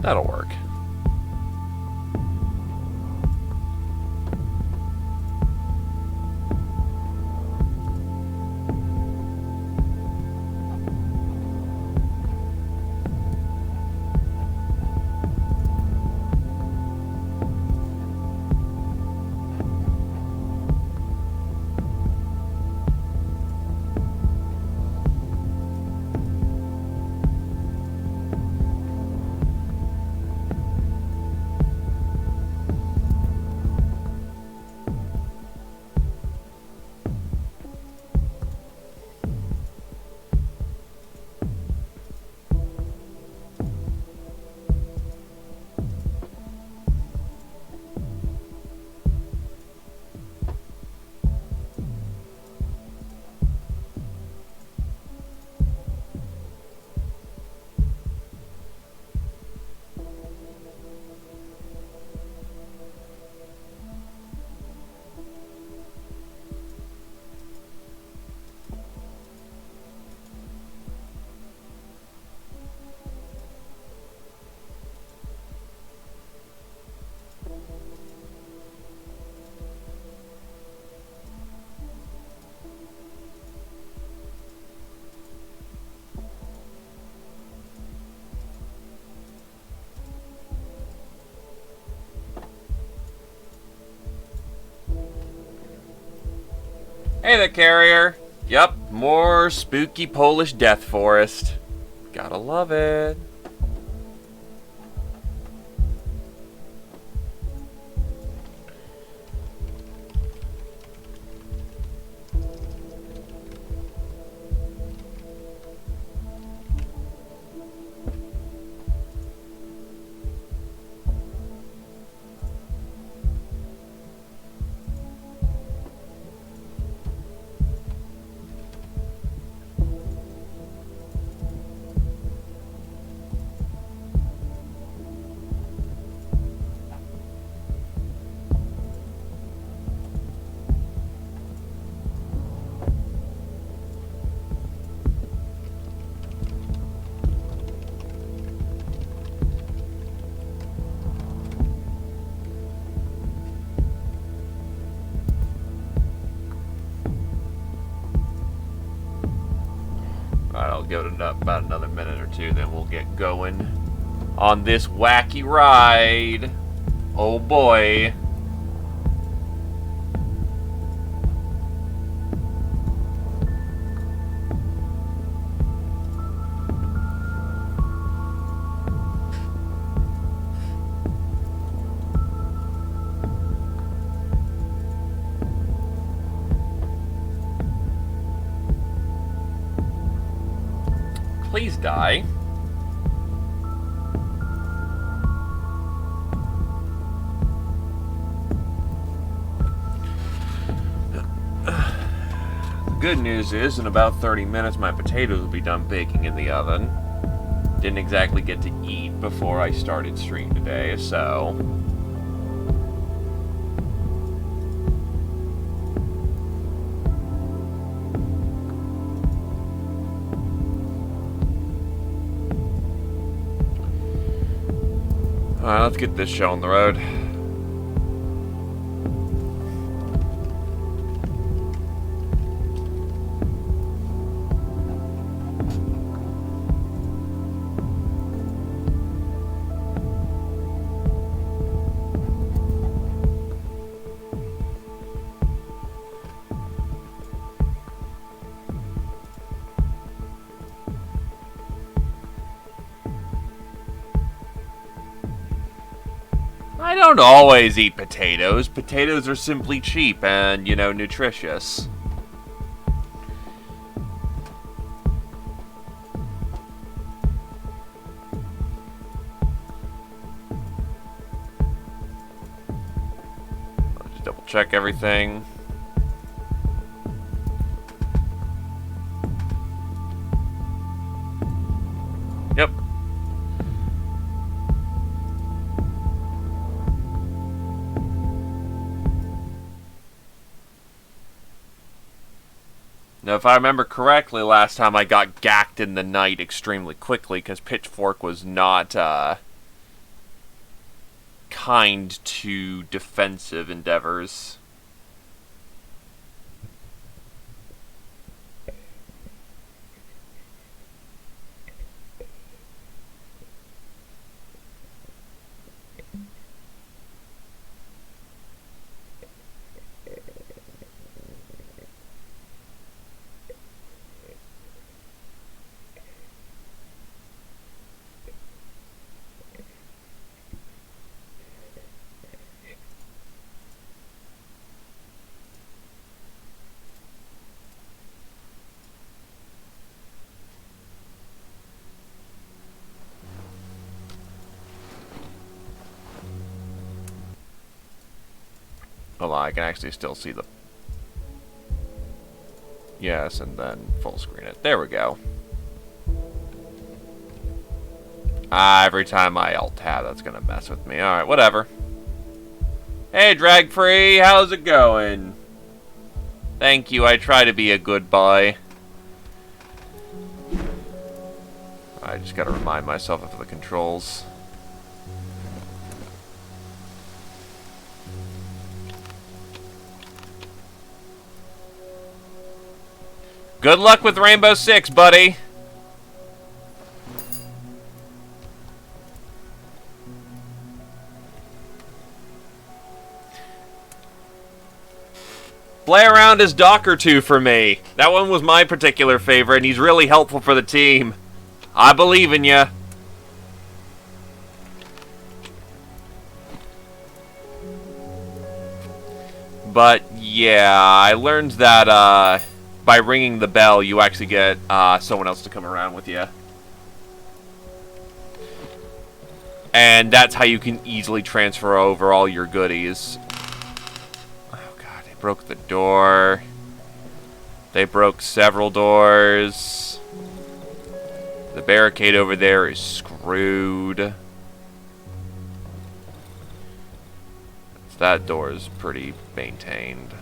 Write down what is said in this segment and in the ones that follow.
That'll work. Hey there, carrier. Yup, more spooky Polish death forest. Gotta love it. Alright, I'll give it about another minute or two, then we'll get going on this wacky ride. Oh boy. Please die. The good news is, in about 30 minutes, my potatoes will be done baking in the oven. Didn't exactly get to eat before I started stream today, so... Alright, let's get this show on the road. I don't always eat potatoes. Potatoes are simply cheap and, you know, nutritious. I'll just double check everything. Yep. Now, if I remember correctly, last time I got gacked in the night extremely quickly because Pitchfork was not kind to defensive endeavors. Hold on, I can actually still see the... Yes, and then full screen it. There we go. Every time I alt-tab, that's gonna mess with me. Alright, whatever. Hey, Drag Free, how's it going? Thank you, I try to be a good boy. I just gotta remind myself of the controls. Good luck with Rainbow Six, buddy. Play around as Docker 2 for me. That one was my particular favorite, and he's really helpful for the team. I believe in ya. But, yeah, I learned that, by ringing the bell, you actually get someone else to come around with you. And that's how you can easily transfer over all your goodies. Oh god, they broke the door. They broke several doors. The barricade over there is screwed. That door is pretty maintained.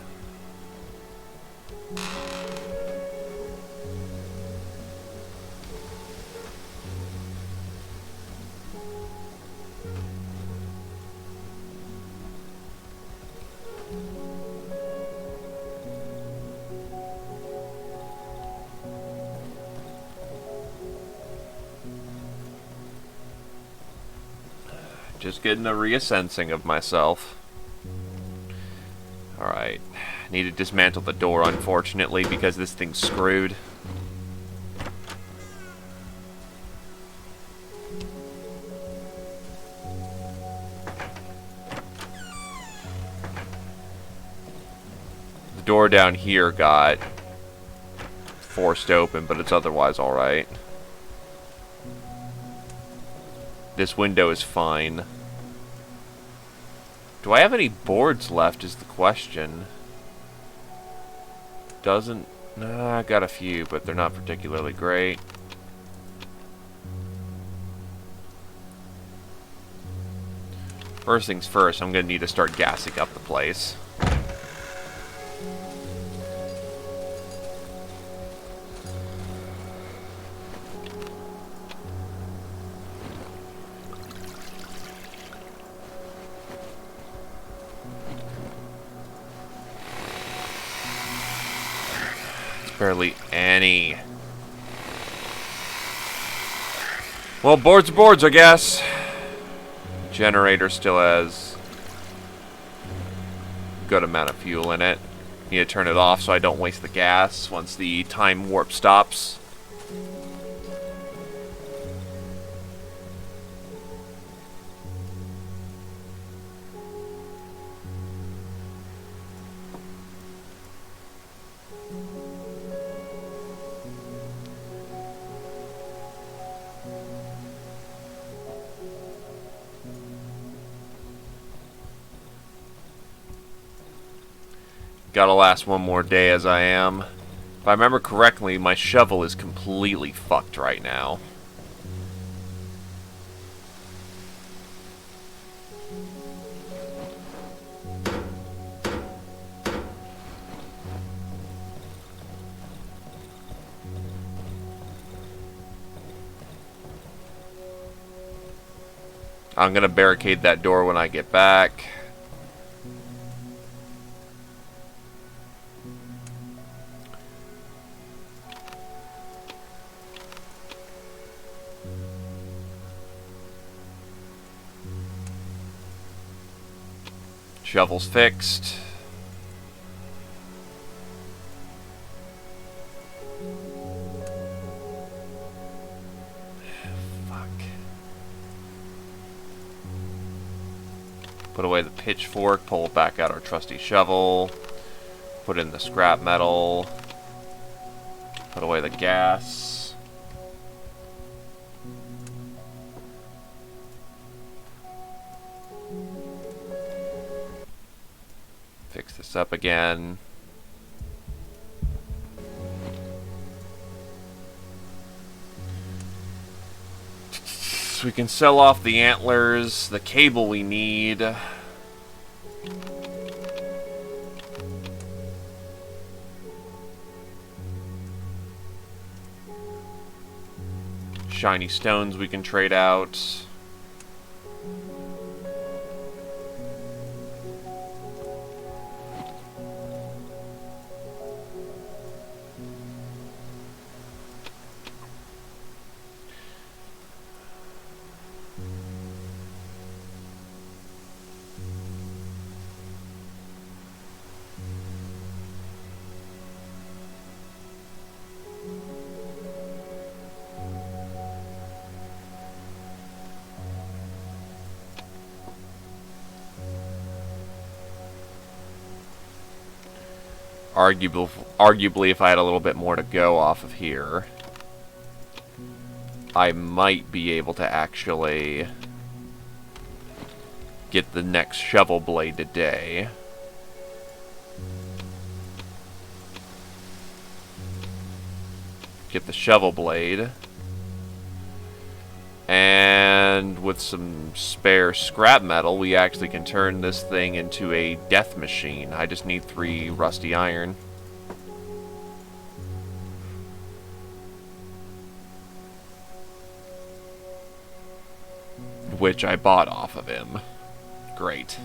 Just getting a reassensing of myself. Alright. Need to dismantle the door, unfortunately, because this thing's screwed. The door down here got forced open, but it's otherwise alright. This window is fine. Do I have any boards left is the question. Doesn't... No, I got a few, but they're not particularly great. First things first, I'm gonna need to start gassing up the place. Barely any. Well, boards are boards, I guess. Generator still has a good amount of fuel in it. Need to turn it off so I don't waste the gas once the time warp stops. Gotta last one more day as I am. If I remember correctly, my shovel is completely fucked right now. I'm gonna barricade that door when I get back. Shovel's fixed. Put away the pitchfork, pull back out our trusty shovel, put in the scrap metal, put away the gas. Fix this up again. So we can sell off the antlers, the cable we need. Shiny stones we can trade out. Arguably, if I had a little bit more to go off of here, I might be able to actually get the next shovel blade today. Get the shovel blade. And with some spare scrap metal, we actually can turn this thing into a death machine. I just need 3 rusty iron. Which I bought off of him. Great.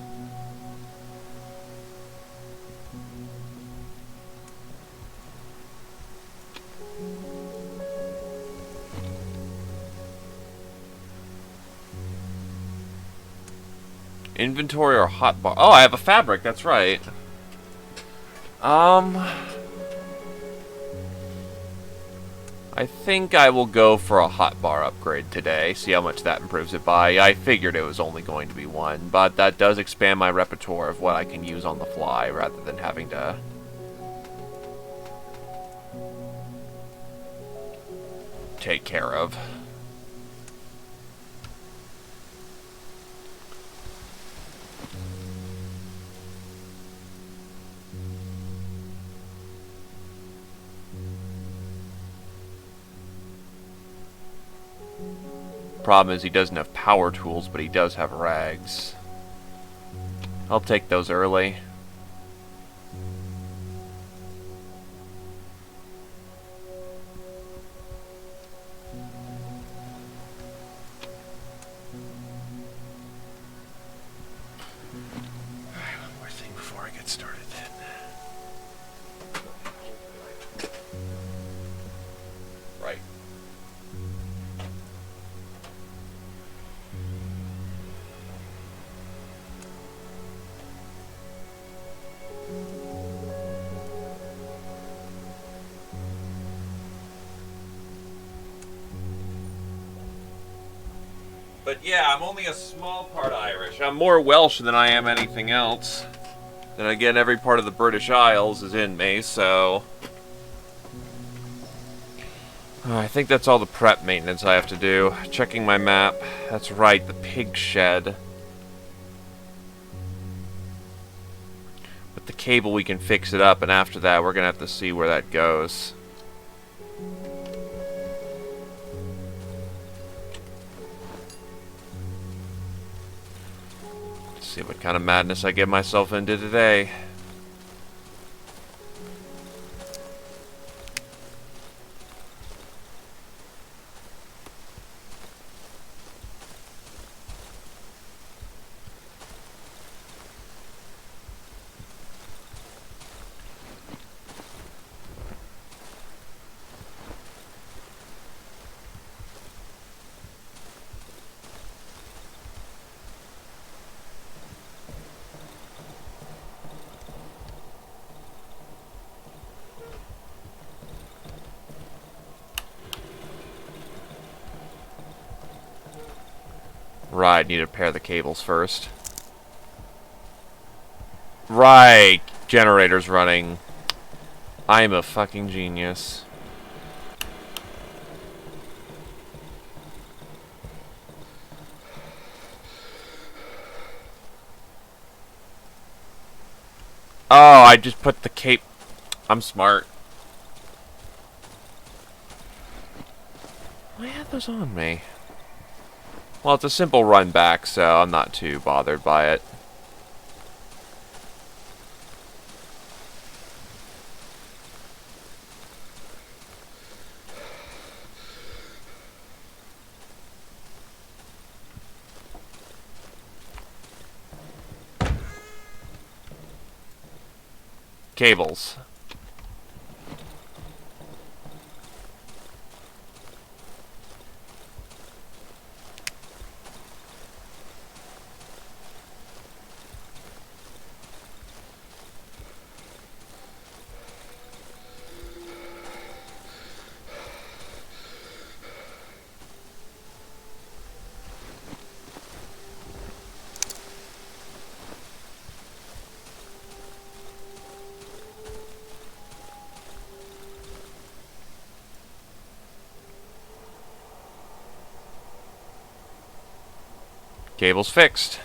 Inventory or hotbar? Oh, I have a fabric, that's right. I think I will go for a hotbar upgrade today. See how much that improves it by. I figured it was only going to be 1, but that does expand my repertoire of what I can use on the fly rather than having to take care of. Problem is he doesn't have power tools, but he does have rags. I'll take those early. Alright, one more thing before I get started then. Right. But yeah, I'm only a small part Irish. I'm more Welsh than I am anything else. Then again, every part of the British Isles is in me, so... I think that's all the prep maintenance I have to do. Checking my map. That's right, the pig shed. With the cable we can fix it up, and after that we're gonna have to see where that goes. See what kind of madness I get myself into today. Right, need to pair the cables first. Right, generator's running. I'm a fucking genius. Oh, I just put the cape... I'm smart. Why had those on me? Well, it's a simple run back, so I'm not too bothered by it. Cables. Cable's fixed.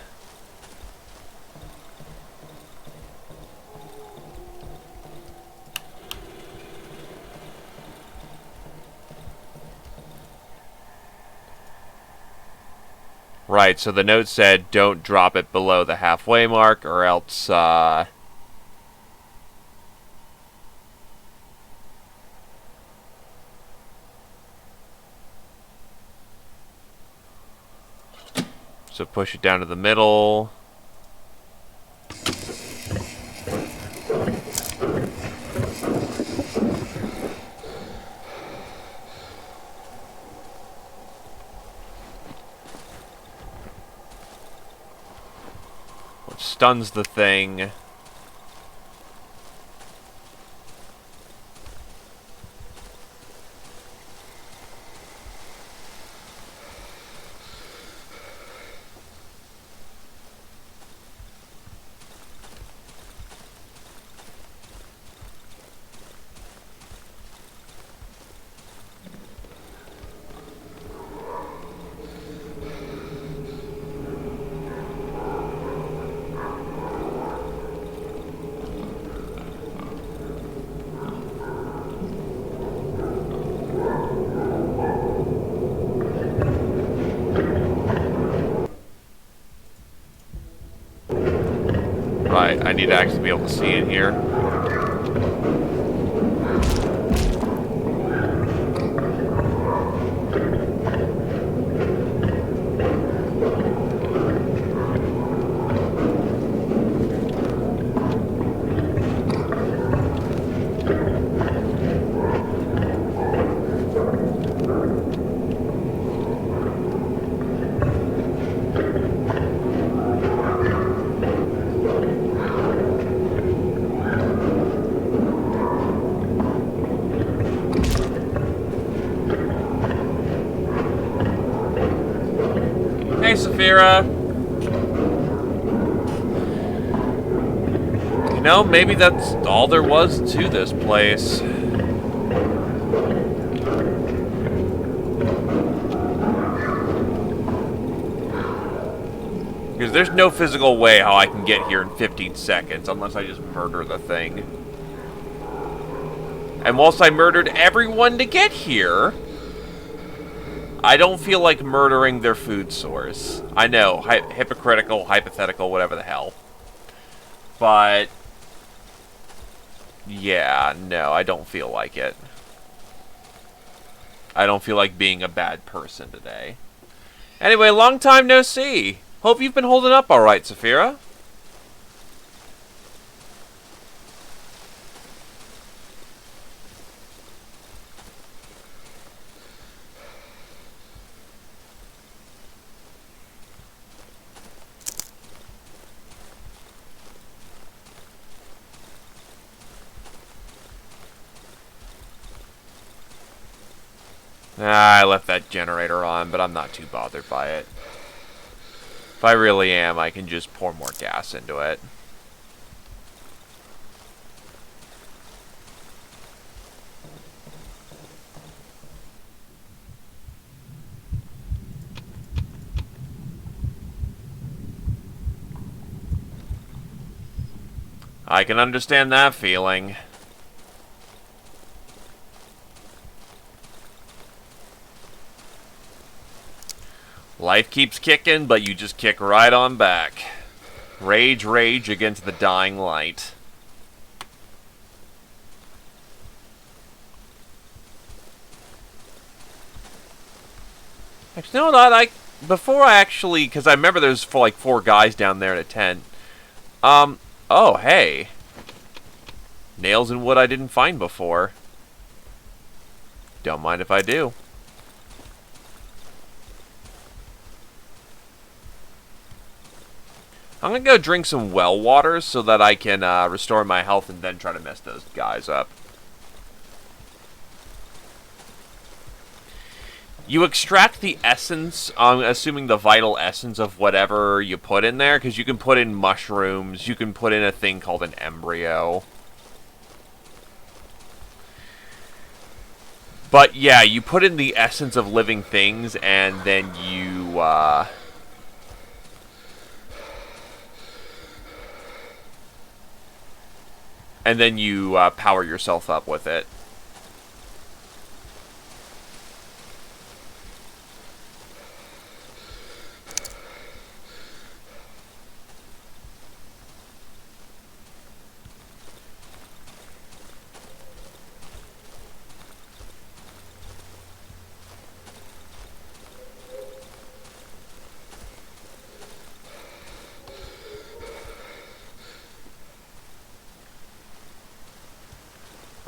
Right, so the note said don't drop it below the halfway mark or else, So push it down to the middle. Which stuns the thing. Right, I need to actually be able to see in here. Hey, Saphira. You know, maybe that's all there was to this place. Because there's no physical way how I can get here in 15 seconds unless I just murder the thing. And whilst I murdered everyone to get here, I don't feel like murdering their food source. I know, hypocritical, hypothetical, whatever the hell. But, yeah, no, I don't feel like it. I don't feel like being a bad person today. Anyway, long time no see. Hope you've been holding up alright, Saphira. I left that generator on, but I'm not too bothered by it. I really am, I can just pour more gas into it. I can understand that feeling. Life keeps kicking, but you just kick right on back. Rage, rage against the dying light. Actually, no, not before I actually, because I remember there's like 4 guys down there in a tent. Oh, hey. Nails and wood I didn't find before. Don't mind if I do. I'm gonna go drink some well water so that I can restore my health and then try to mess those guys up. You extract the essence, assuming the vital essence of whatever you put in there, because you can put in mushrooms, you can put in a thing called an embryo. But yeah, you put in the essence of living things, and then you, power yourself up with it.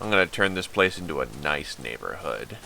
I'm gonna turn this place into a nice neighborhood.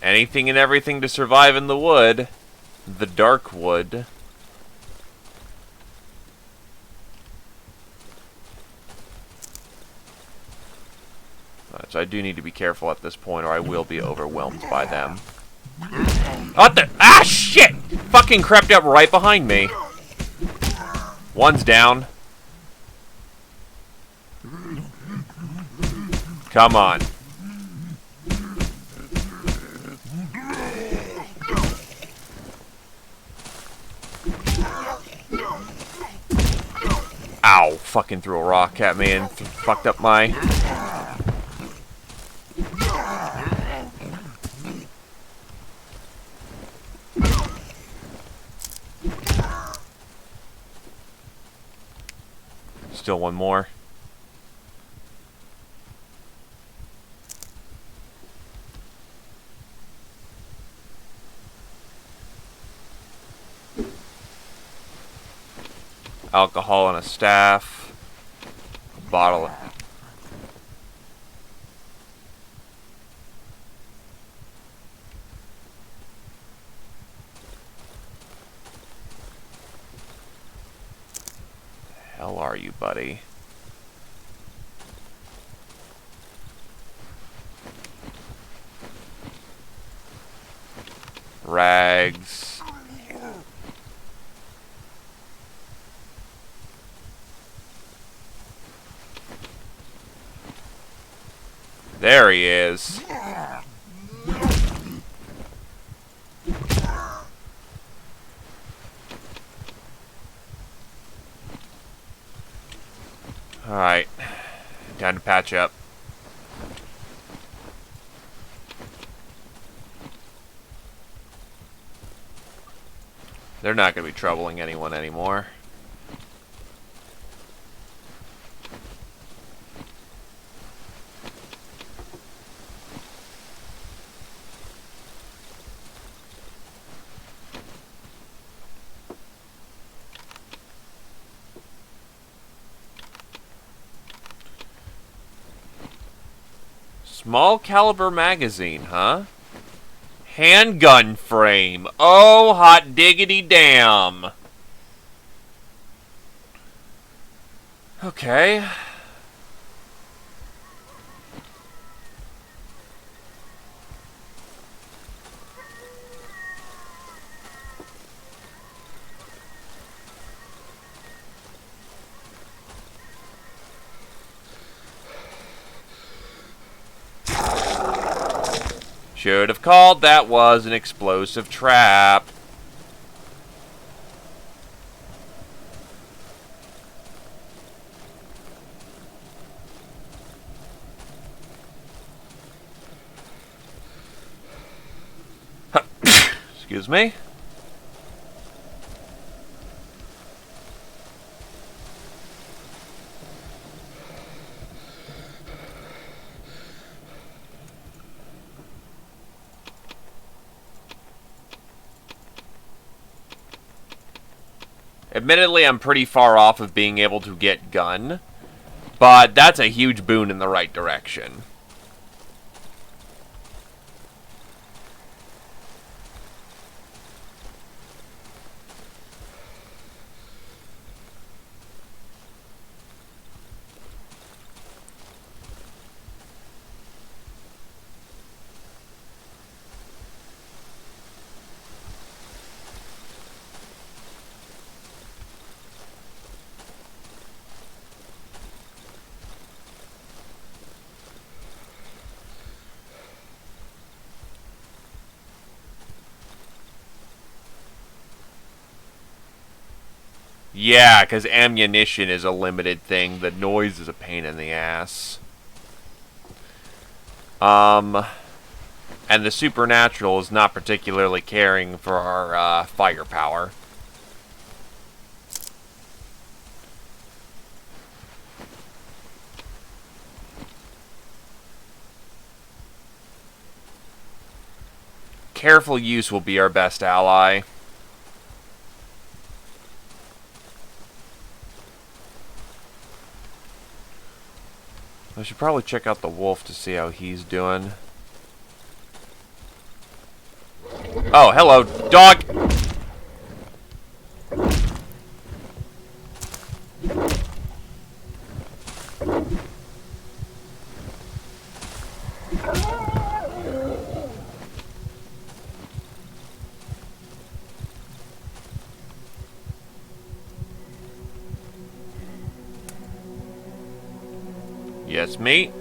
Anything and everything to survive in the wood. The Darkwood. So I do need to be careful at this point, or I will be overwhelmed by them. What the? Ah, shit! Fucking crept up right behind me. One's down. Come on. Ow, fucking threw a rock at me and fucked up my... Still one more. Alcohol and a staff. A bottle of... The hell are you, buddy? Rags. There he is. Alright. Time to patch up. They're not going to be troubling anyone anymore. Small caliber magazine, huh? Handgun frame. Oh, hot diggity damn. Okay. Should have called that was an explosive trap. Excuse me. Admittedly, I'm pretty far off of being able to get gun, but that's a huge boon in the right direction. Yeah, because ammunition is a limited thing. The noise is a pain in the ass. And the supernatural is not particularly caring for our firepower. Careful use will be our best ally. I should probably check out the wolf to see how he's doing. Oh, hello, dog! Yes, mate?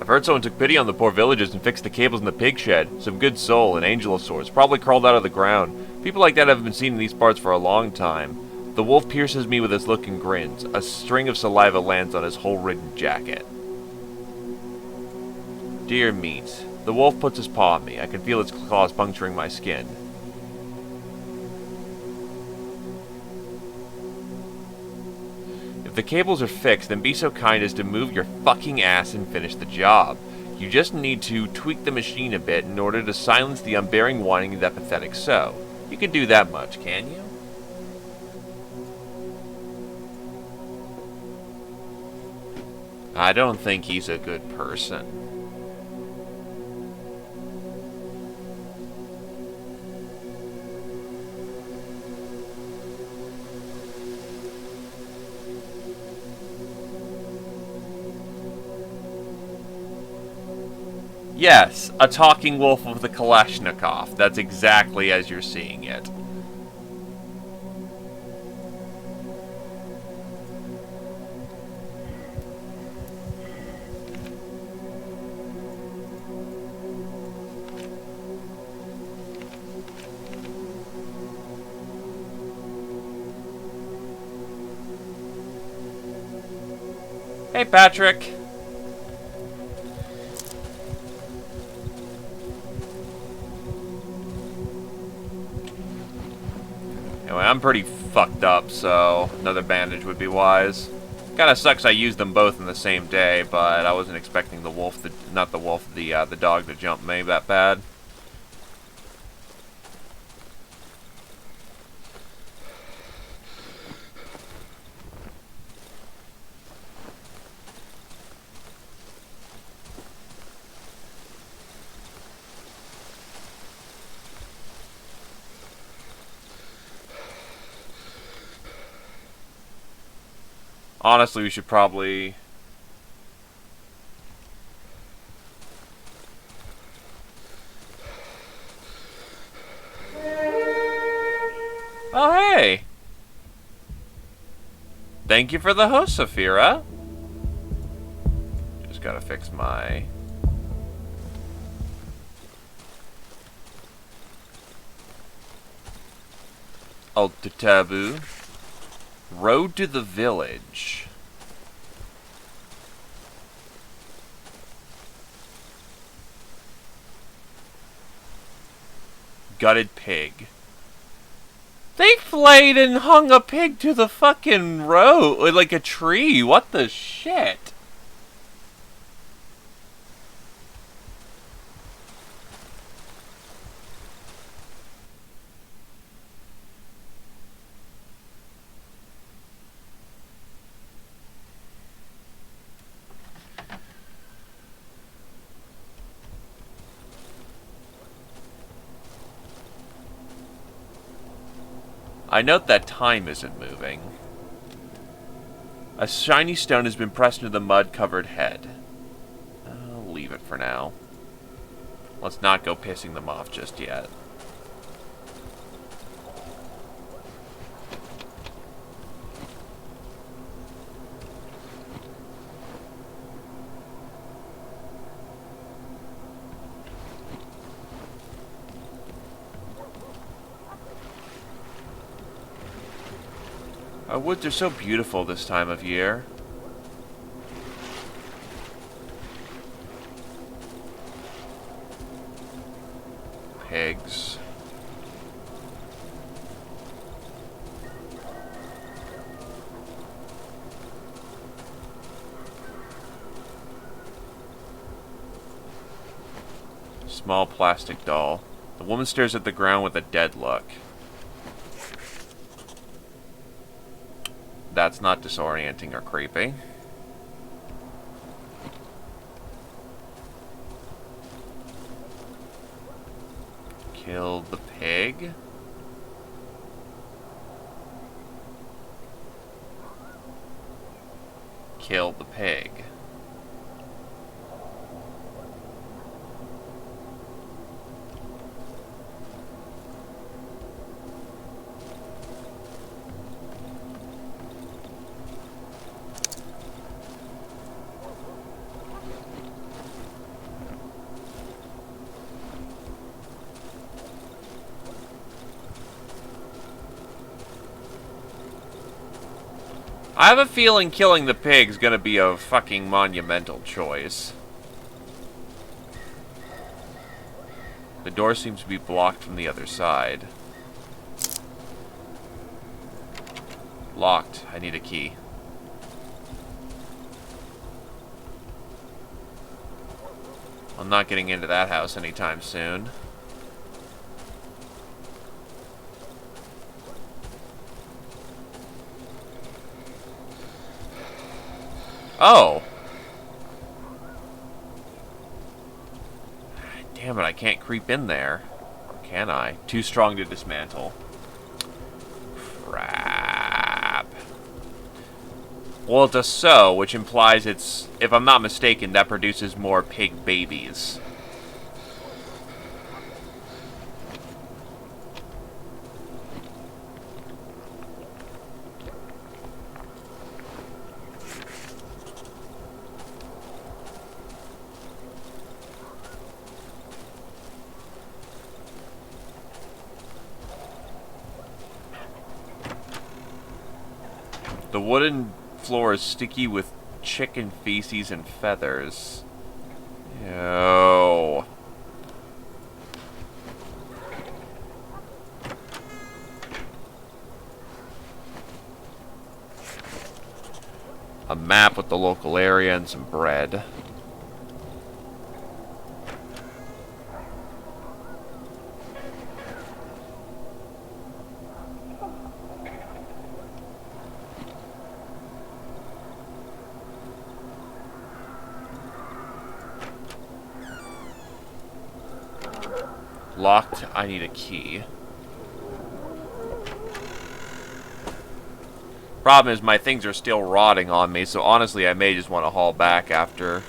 I've heard someone took pity on the poor villagers and fixed the cables in the pig shed. Some good soul, an angel of sorts, probably crawled out of the ground. People like that haven't been seen in these parts for a long time. The wolf pierces me with his look and grins. A string of saliva lands on his hole-ridden jacket. Dear meat. The wolf puts his paw on me. I can feel its claws puncturing my skin. If the cables are fixed, then be so kind as to move your fucking ass and finish the job. You just need to tweak the machine a bit in order to silence the unbearing whining of that pathetic sow. You can do that much, can you? I don't think he's a good person. Yes, a talking wolf with a Kalashnikov. That's exactly as you're seeing it. Hey, Patrick. Anyway, I'm pretty fucked up, so another bandage would be wise. Kinda sucks I used them both in the same day, but I wasn't expecting the wolf, not the wolf, the dog to jump me that bad. Honestly, we should probably... Oh, hey! Thank you for the host, Saphira. Just gotta fix my... Alter Taboo. Road to the village. Gutted pig. They flayed and hung a pig to the fucking road, like a tree. What the shit? I note that time isn't moving. A shiny stone has been pressed into the mud-covered head. I'll leave it for now. Let's not go pissing them off just yet. Our woods are so beautiful this time of year. Pigs. Small plastic doll. The woman stares at the ground with a dead look. That's not disorienting or creepy. Kill the pig. Kill the pig. I have a feeling killing the pig's gonna be a fucking monumental choice. The door seems to be blocked from the other side. Locked. I need a key. I'm not getting into that house anytime soon. Oh! Damn it, I can't creep in there. Or can I? Too strong to dismantle. Crap. Well, it does so, which implies it's, if I'm not mistaken, that produces more pig babies. The wooden floor is sticky with chicken feces and feathers. Ew. A map with the local area and some bread. Locked. I need a key. Problem is, my things are still rotting on me, so honestly, I may just want to haul back after.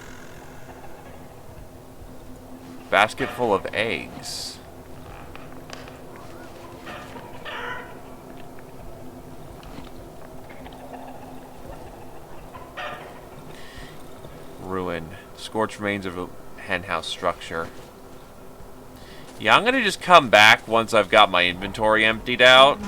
Basket full of eggs. Ruin. Scorched remains of a henhouse structure. Yeah, I'm gonna just come back once I've got my inventory emptied out.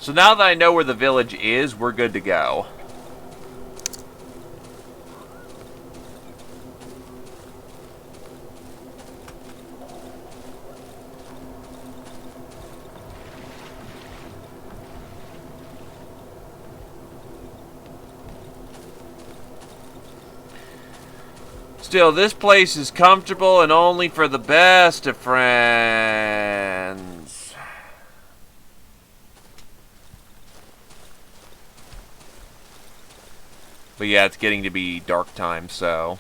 So now that I know where the village is, we're good to go. Still, this place is comfortable and only for the best of friends. But yeah, it's getting to be dark time, so...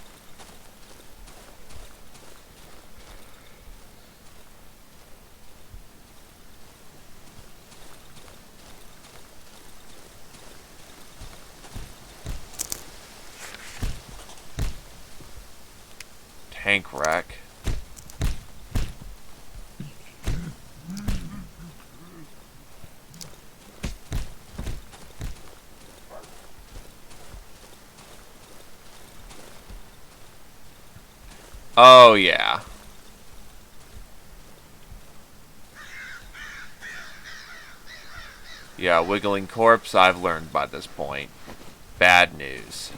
Tank rack. Oh, yeah. Yeah, wiggling corpse, I've learned by this point. Bad news.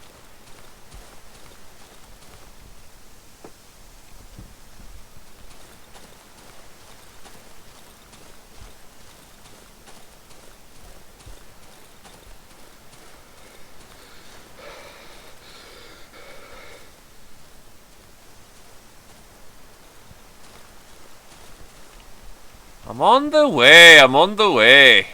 I'm on the way, I'm on the way.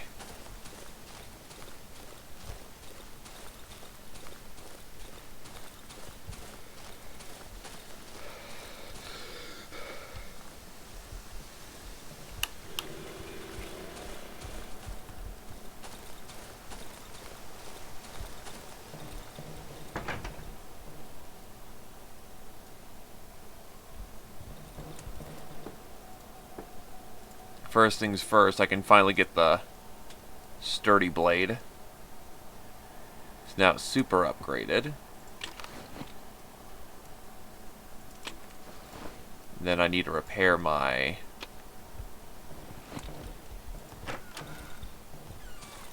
First things first, I can finally get the sturdy blade. It's now super upgraded. Then I need to repair my...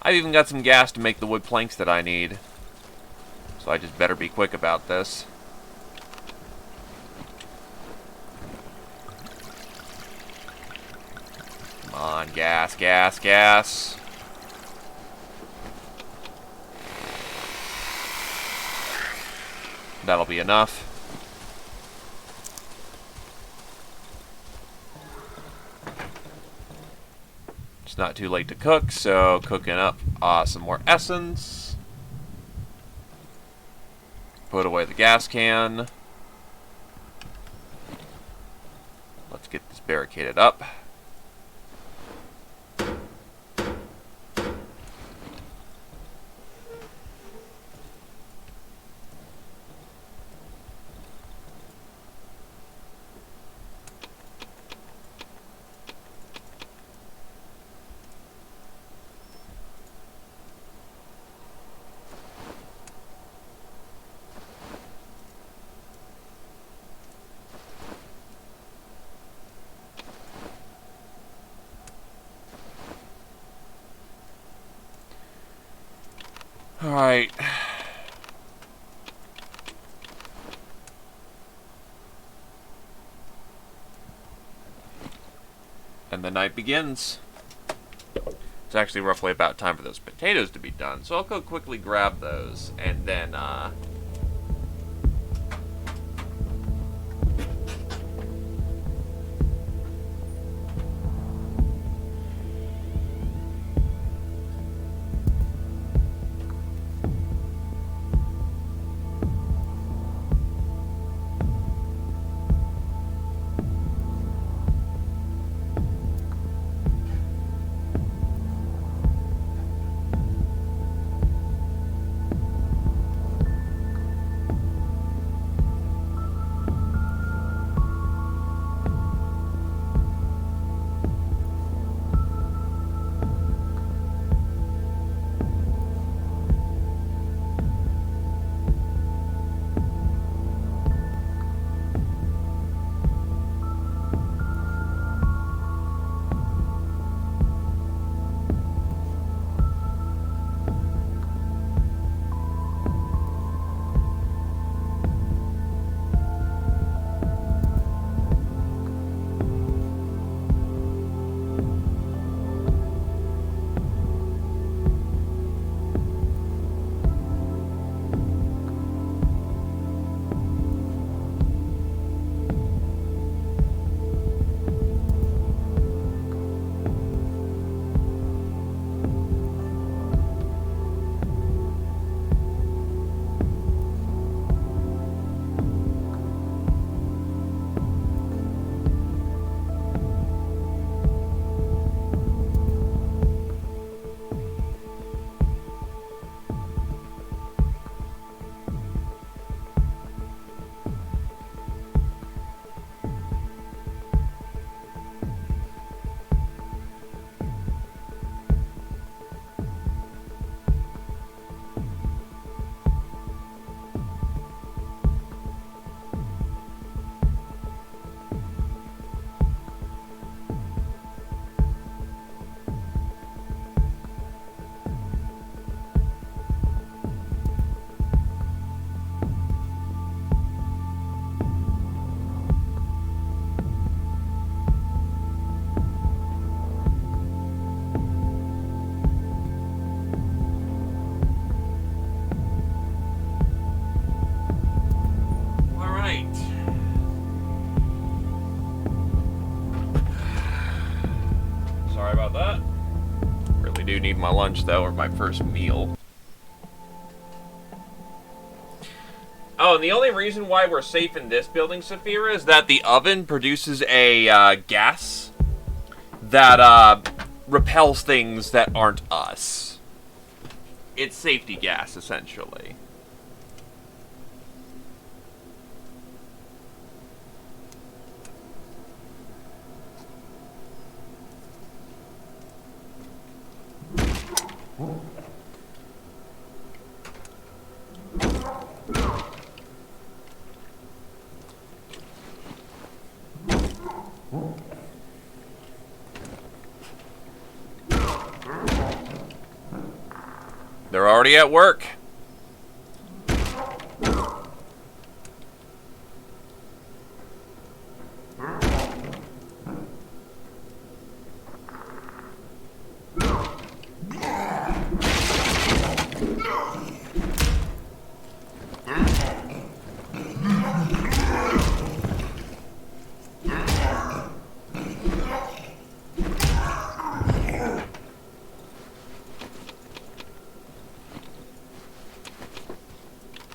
I've even got some gas to make the wood planks that I need. So I just better be quick about this. Come on, gas, gas, gas. That'll be enough. It's not too late to cook, so cooking up some more essence. Put away the gas can. Let's get this barricaded up. Alright. And the night begins. It's actually roughly about time for those potatoes to be done, so I'll go quickly grab those, and then, do need my lunch, though, or my first meal. Oh, and the only reason why we're safe in this building, Saphira, is that the oven produces a gas that repels things that aren't us. It's safety gas, essentially. They're already at work.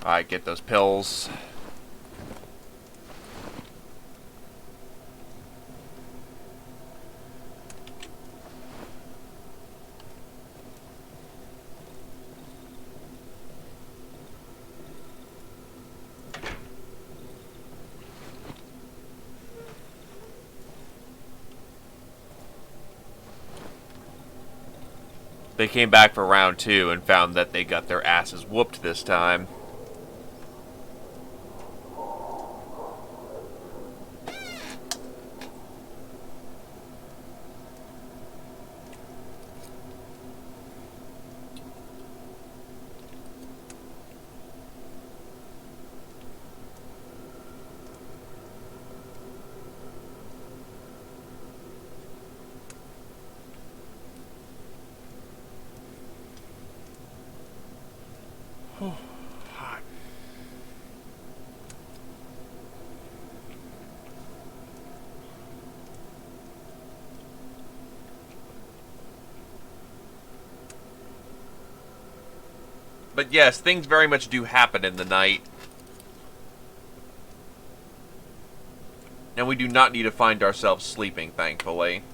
Alright, get those pills. They came back for round 2 and found that they got their asses whooped this time. Hot. But yes, things very much do happen in the night. And we do not need to find ourselves sleeping, thankfully.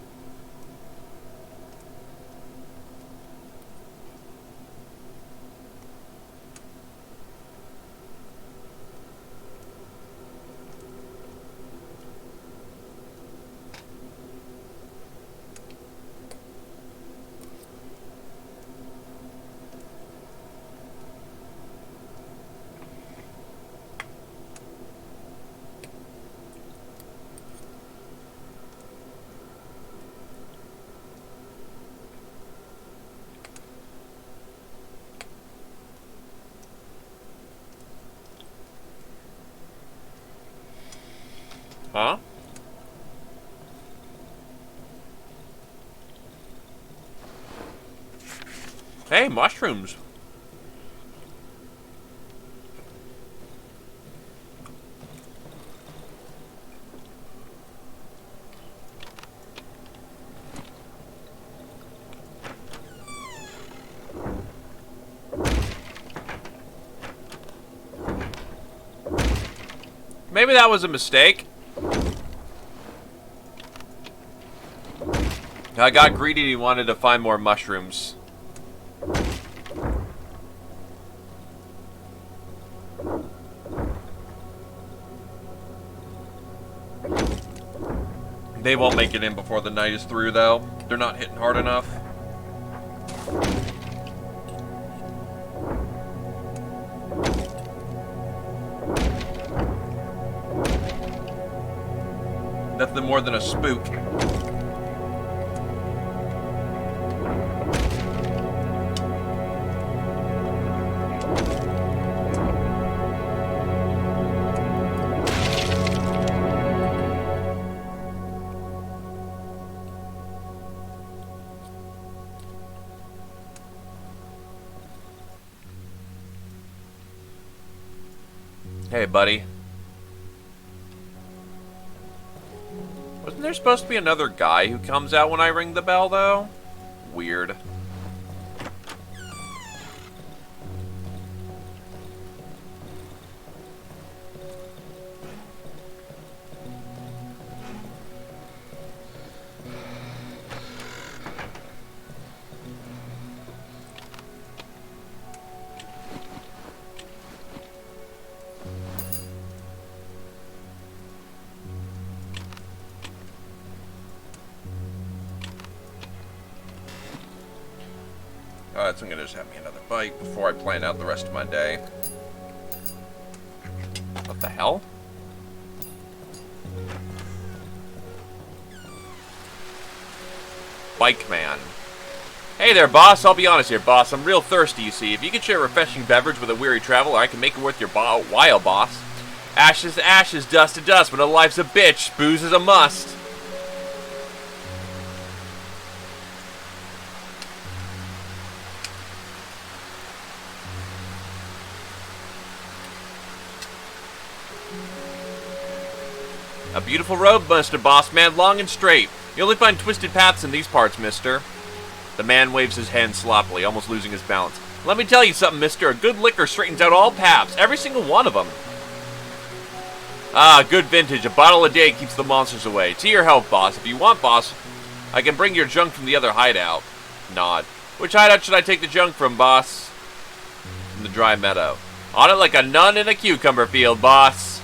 Huh? Hey, mushrooms. Maybe that was a mistake. I got greedy and wanted to find more mushrooms. They won't make it in before the night is through, though. They're not hitting hard enough. Nothing more than a spook. Hey, buddy. Wasn't there supposed to be another guy who comes out when I ring the bell, though? Weird. It's gonna just have me another bite before I plan out the rest of my day. What the hell? Bike man. Hey there, boss. I'll be honest here, boss. I'm real thirsty, you see. If you can share a refreshing beverage with a weary traveler, I can make it worth your while, boss. Ashes to ashes, dust to dust. When a life's a bitch, booze is a must. A beautiful road, Mr. Boss Man, long and straight. You only find twisted paths in these parts, mister. The man waves his hand sloppily, almost losing his balance. Let me tell you something, mister. A good liquor straightens out all paths, every single one of them. Ah, good vintage. A bottle a day keeps the monsters away. To your health, boss. If you want, boss, I can bring your junk from the other hideout. Nod. Which hideout should I take the junk from, boss? From the dry meadow. On it like a nun in a cucumber field, boss.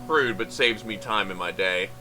Rude, but saves me time in my day.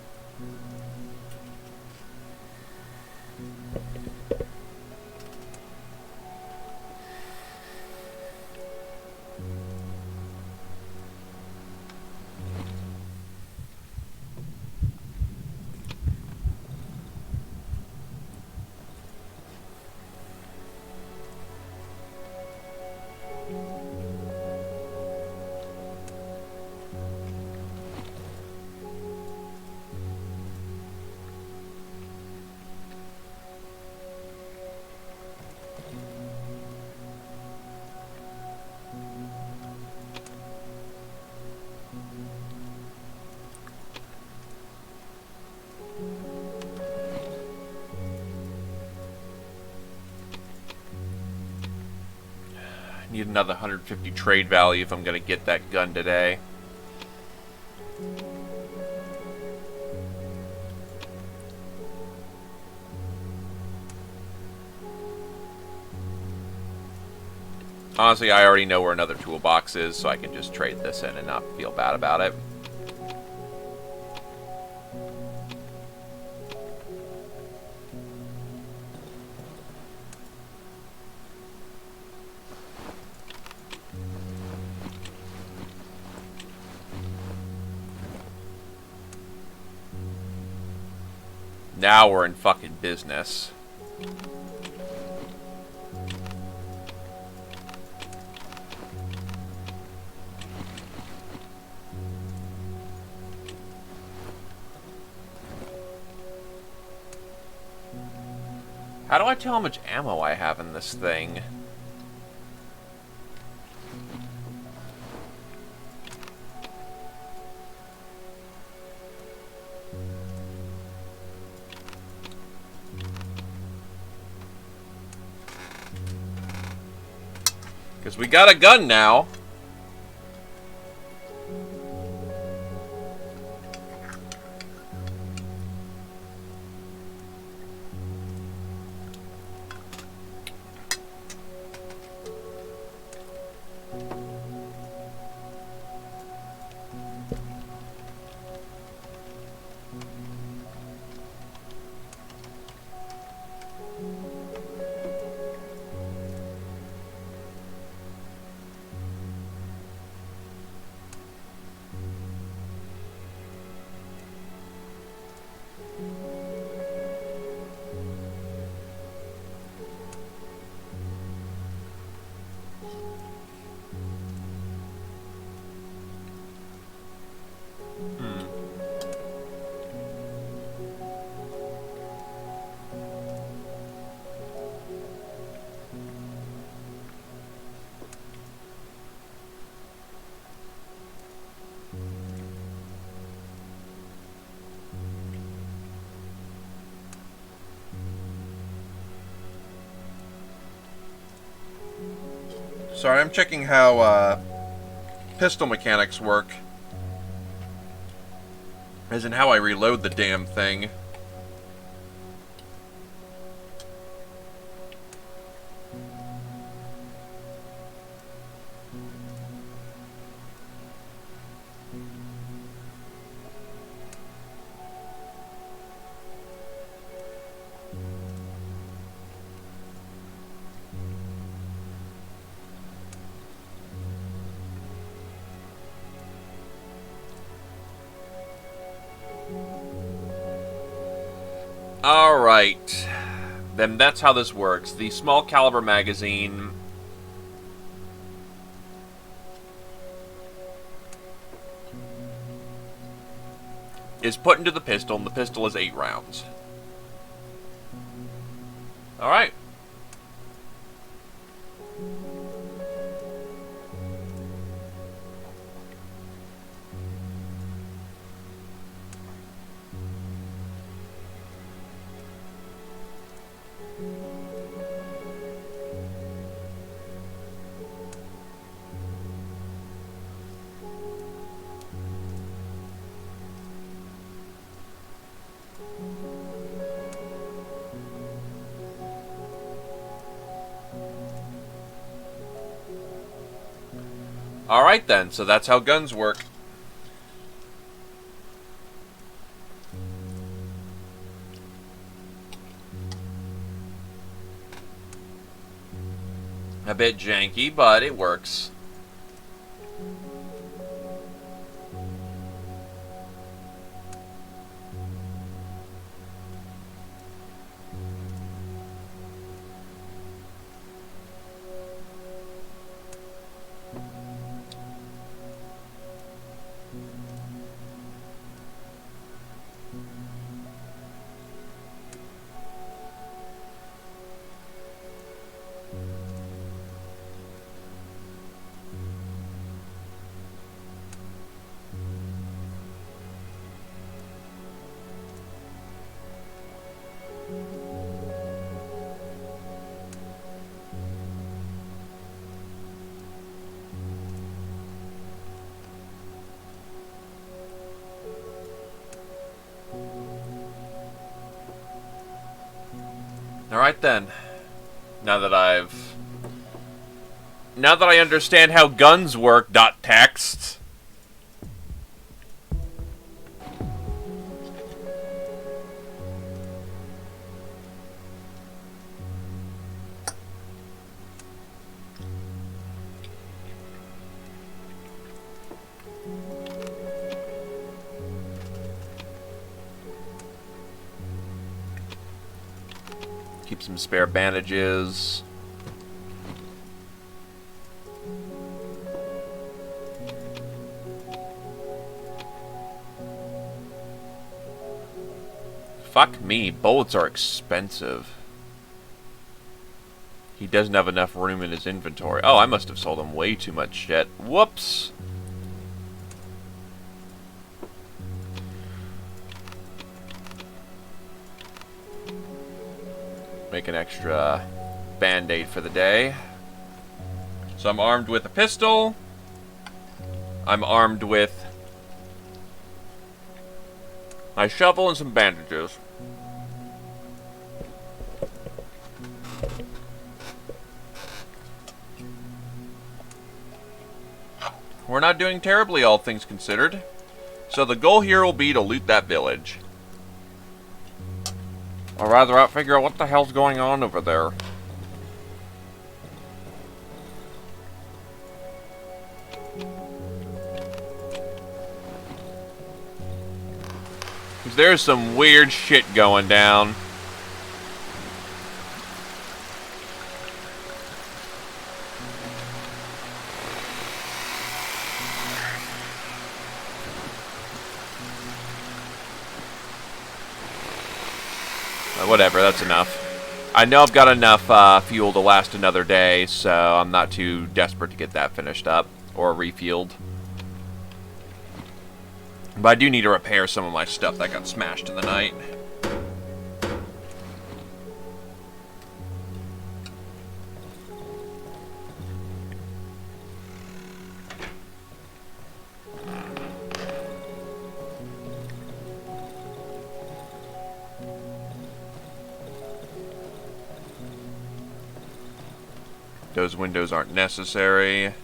Need another 150 trade value if I'm going to get that gun today. Honestly, I already know where another toolbox is, so I can just trade this in and not feel bad about it. Now we're in fucking business. How do I tell how much ammo I have in this thing? Because we got a gun now. Sorry, I'm checking how pistol mechanics work. As in how I reload the damn thing. Alright. Then that's how this works. The small caliber magazine is put into the pistol, and the pistol is 8 rounds. Alright. Alright then, so that's how guns work. A bit janky, but it works. Alright then. Now that I understand how guns work, .text. Keep some spare bandages. Fuck me, bullets are expensive. He doesn't have enough room in his inventory. Oh, I must have sold him way too much shit. Whoops. Make an extra band-aid for the day. So I'm armed with a pistol. I'm armed with my shovel and some bandages. We're not doing terribly, all things considered. So the goal here will be to loot that village. Or rather, figure out what the hell's going on over there. Because there's some weird shit going down. Whatever, that's enough. I know I've got enough fuel to last another day, so I'm not too desperate to get that finished up or refueled. But I do need to repair some of my stuff that got smashed in the night. Those windows aren't necessary.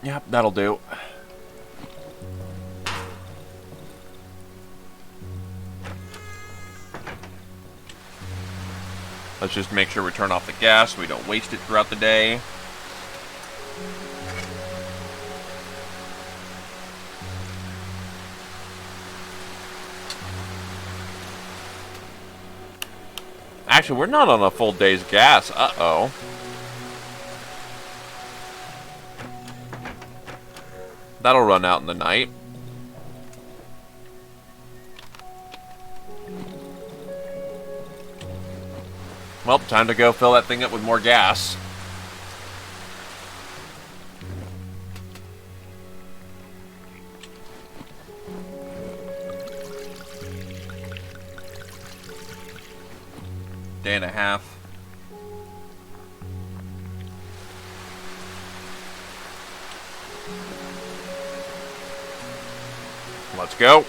Yep, that'll do. Let's just make sure we turn off the gas so we don't waste it throughout the day. Actually, we're not on a full day's gas. Uh-oh. That'll run out in the night. Well, time to go fill that thing up with more gas. Day and a half. Let's go.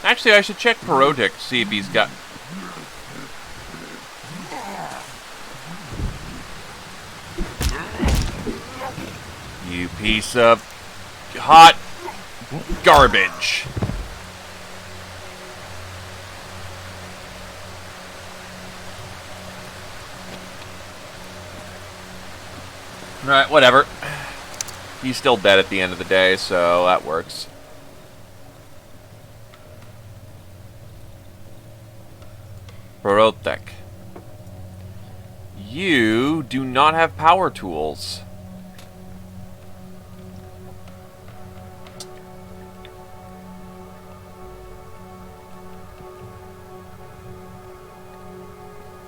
Actually, I should check Parodic, see if he's got... You piece of hot garbage. Alright, whatever. He's still dead at the end of the day, so that works. Protek. You do not have power tools.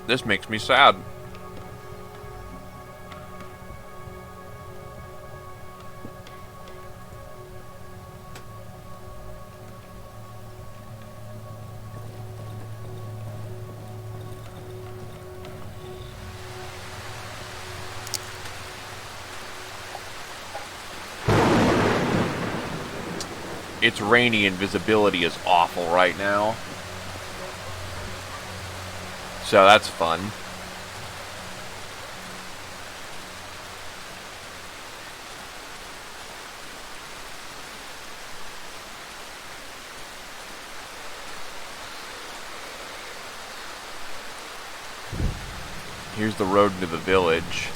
This makes me sad. It's rainy and visibility is awful right now. So that's fun. Here's the road to the village.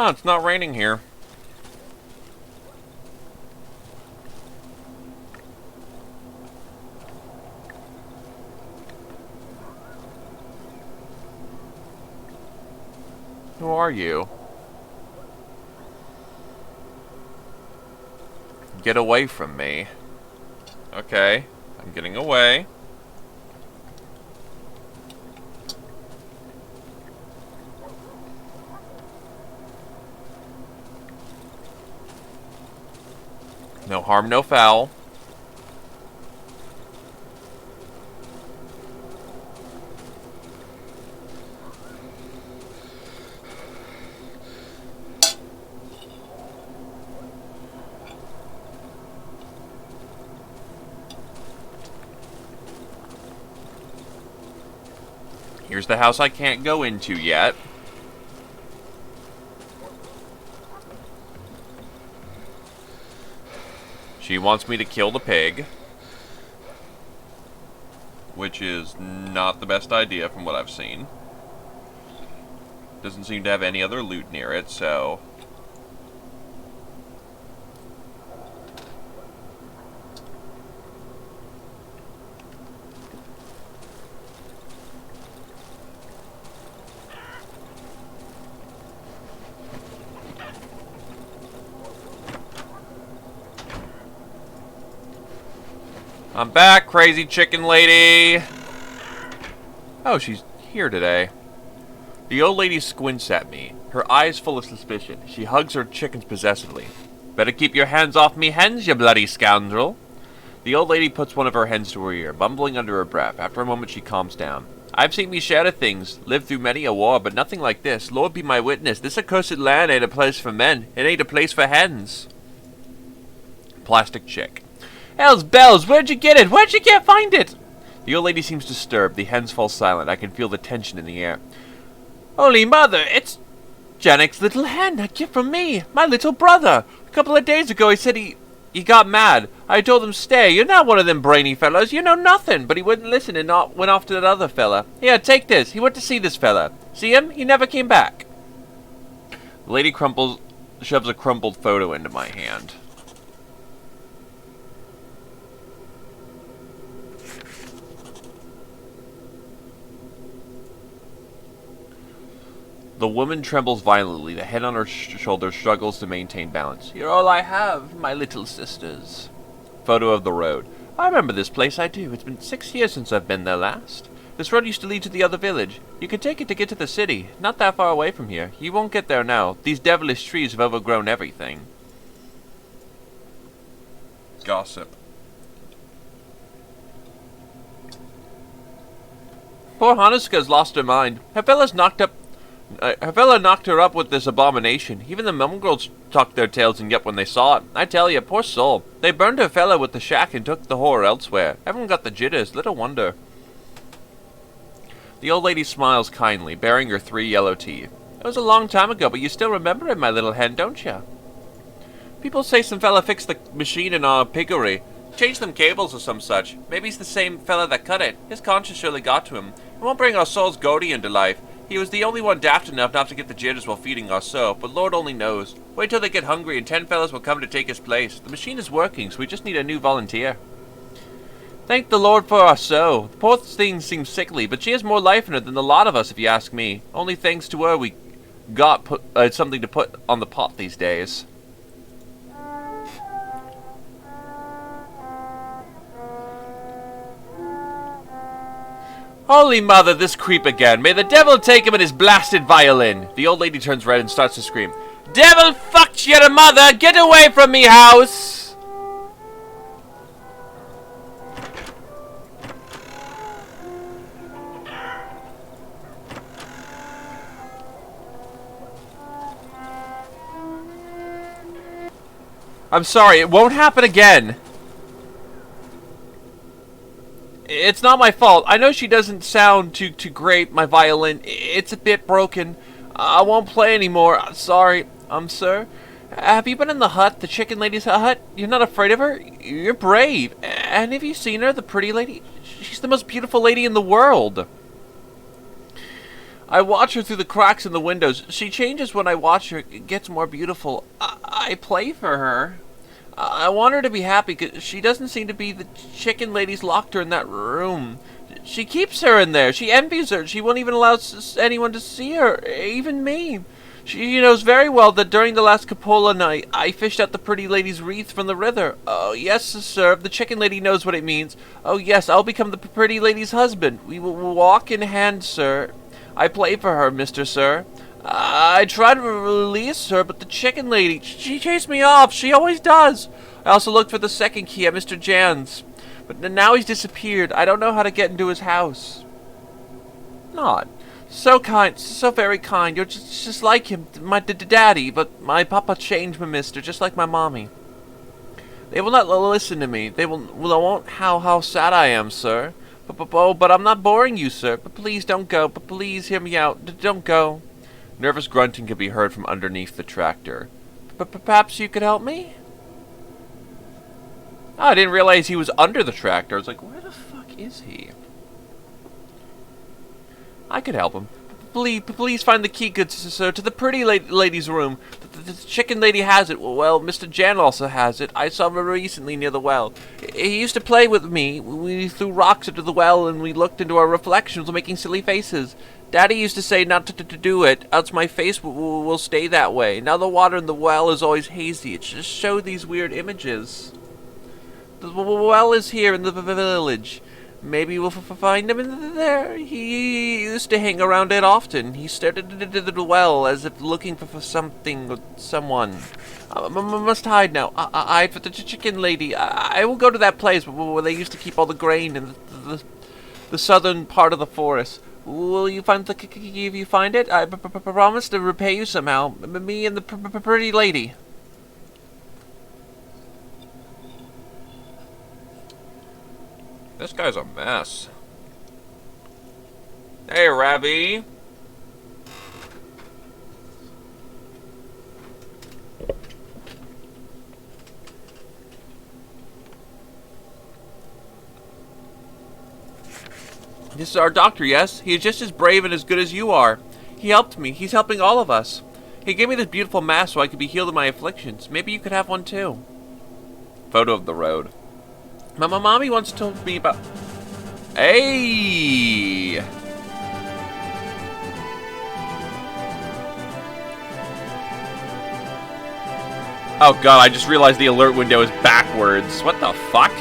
Oh, it's not raining here. Who are you? Get away from me. Okay, I'm getting away. No harm, no foul. Here's the house I can't go into yet. She wants me to kill the pig, which is not the best idea from what I've seen. Doesn't seem to have any other loot near it, so... I'm back, crazy chicken lady. Oh, she's here today. The old lady squints at me, her eyes full of suspicion. She hugs her chickens possessively. Better keep your hands off me hens, you bloody scoundrel. The old lady puts one of her hens to her ear, mumbling under her breath. After a moment, she calms down. I've seen me share of things, lived through many a war, but nothing like this. Lord be my witness, this accursed land ain't a place for men. It ain't a place for hens. Plastic chick. Hell's bells, where'd you get it? Where'd you find it? The old lady seems disturbed. The hens fall silent. I can feel the tension in the air. Holy mother, it's Janek's little hen, a gift from me, my little brother. A couple of days ago he said he got mad. I told him stay. You're not one of them brainy fellas. You know nothing. But he wouldn't listen and went off to that other fella. Here, take this. He went to see this fella. See him? He never came back. The lady shoves a crumpled photo into my hand. The woman trembles violently. The head on her shoulder struggles to maintain balance. You're all I have, my little sisters. Photo of the road. I remember this place, I do. It's been 6 years since I've been there last. This road used to lead to the other village. You could take it to get to the city. Not that far away from here. You won't get there now. These devilish trees have overgrown everything. Gossip. Poor Hanuska's lost her mind. Her fella's knocked her up with this abomination. Even the mongrels tucked their tails and yelped when they saw it. I tell you, poor soul. They burned her fella with the shack and took the whore elsewhere. Everyone got the jitters. Little wonder. The old lady smiles kindly, baring her 3 yellow teeth. It was a long time ago, but you still remember it, my little hen, don't you? People say some fella fixed the machine in our piggery. Changed them cables or some such. Maybe he's the same fella that cut it. His conscience surely got to him. It won't bring our soul's goatee into life. He was the only one daft enough not to get the jitters while feeding our soul, but Lord only knows. Wait till they get hungry and 10 fellas will come to take his place. The machine is working, so we just need a new volunteer. Thank the Lord for our soul. The poor thing seems sickly, but she has more life in her than the lot of us, if you ask me. Only thanks to her we got something to put on the pot these days. Holy mother, this creep again. May the devil take him and his blasted violin. The old lady turns red and starts to scream. Devil fucked your mother! Get away from me house! I'm sorry, it won't happen again. It's not my fault. I know she doesn't sound too great, my violin. It's a bit broken. I won't play anymore. Sorry. Sir? Have you been in the hut, the chicken lady's hut? You're not afraid of her? You're brave. And have you seen her, the pretty lady? She's the most beautiful lady in the world. I watch her through the cracks in the windows. She changes when I watch her. It gets more beautiful. I play for her. I want her to be happy, because she doesn't seem to be. The chicken lady's locked her in that room. She keeps her in there. She envies her. She won't even allow anyone to see her, even me. She knows very well that during the last cupola night, I fished out the pretty lady's wreath from the river. Oh, yes, sir. The chicken lady knows what it means. Oh, yes, I'll become the pretty lady's husband. We will walk in hand, sir. I play for her, Mr. Sir. I tried to release her, but the chicken lady, she chased me off. She always does. I also looked for the second key at Mr. Jan's, but now he's disappeared. I don't know how to get into his house. Not. So kind, so very kind. You're just like him, my daddy, but my papa changed me, mister, just like my mommy. They will not listen to me. They won't how sad I am, sir. But I'm not boring you, sir. But please don't go. But please hear me out. Don't go. Nervous grunting could be heard from underneath the tractor. Perhaps you could help me? Oh, I didn't realize he was under the tractor. I was like, where the fuck is he? I could help him. Please find the key, good sir, to the pretty lady's room. The chicken lady has it. Well, Mr. Jan also has it. I saw him recently near the well. He used to play with me. We threw rocks into the well and we looked into our reflections making silly faces. Daddy used to say not to do it, else my face will stay that way. Now the water in the well is always hazy. It just shows these weird images. The well is here in the village. Maybe we'll find him in there. He used to hang around it often. He stared into the well as if looking for something or someone. I must hide now. I hide for the chicken lady. I will go to that place where they used to keep all the grain in the southern part of the forest. Will you find the key if you find it? I promise to repay you somehow. Me and the pretty lady. This guy's a mess. Hey, Ravi. This is our doctor, yes? He is just as brave and as good as you are. He helped me. He's helping all of us. He gave me this beautiful mask so I could be healed of my afflictions. Maybe you could have one too. Photo of the road. My mommy once told me about... Hey! Oh god, I just realized the alert window is backwards. What the fuck?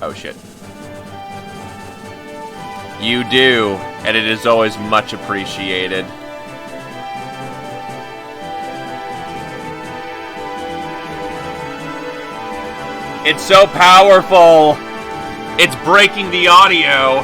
Oh shit. You do, and it is always much appreciated. It's so powerful! It's breaking the audio!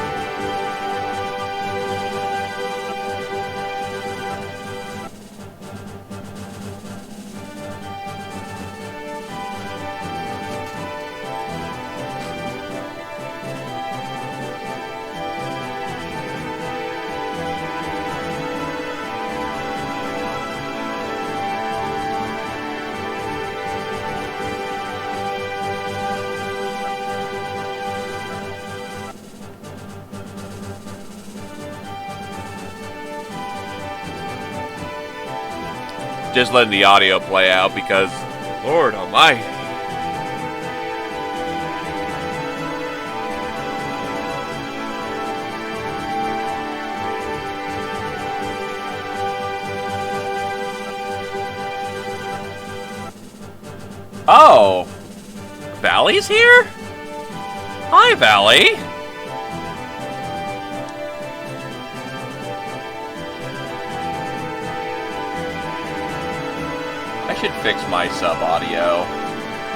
Just letting the audio play out because, Lord almighty. Oh, Valley's here? Hi, Valley. I should fix my sub audio.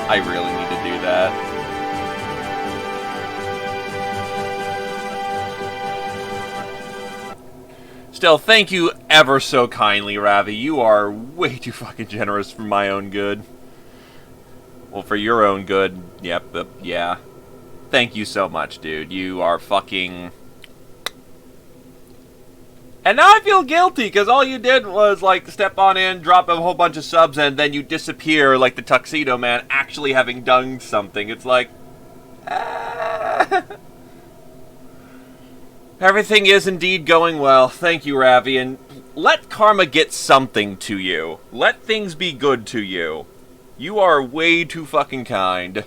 I really need to do that. Still, thank you ever so kindly, Ravi. You are way too fucking generous for my own good. Well, for your own good, yep, yeah. Thank you so much, dude. You are fucking... And now I feel guilty, because all you did was, like, step on in, drop a whole bunch of subs, and then you disappear like the Tuxedo Man, actually having done something. It's like... Everything is indeed going well. Thank you, Ravi, and let karma get something to you. Let things be good to you. You are way too fucking kind.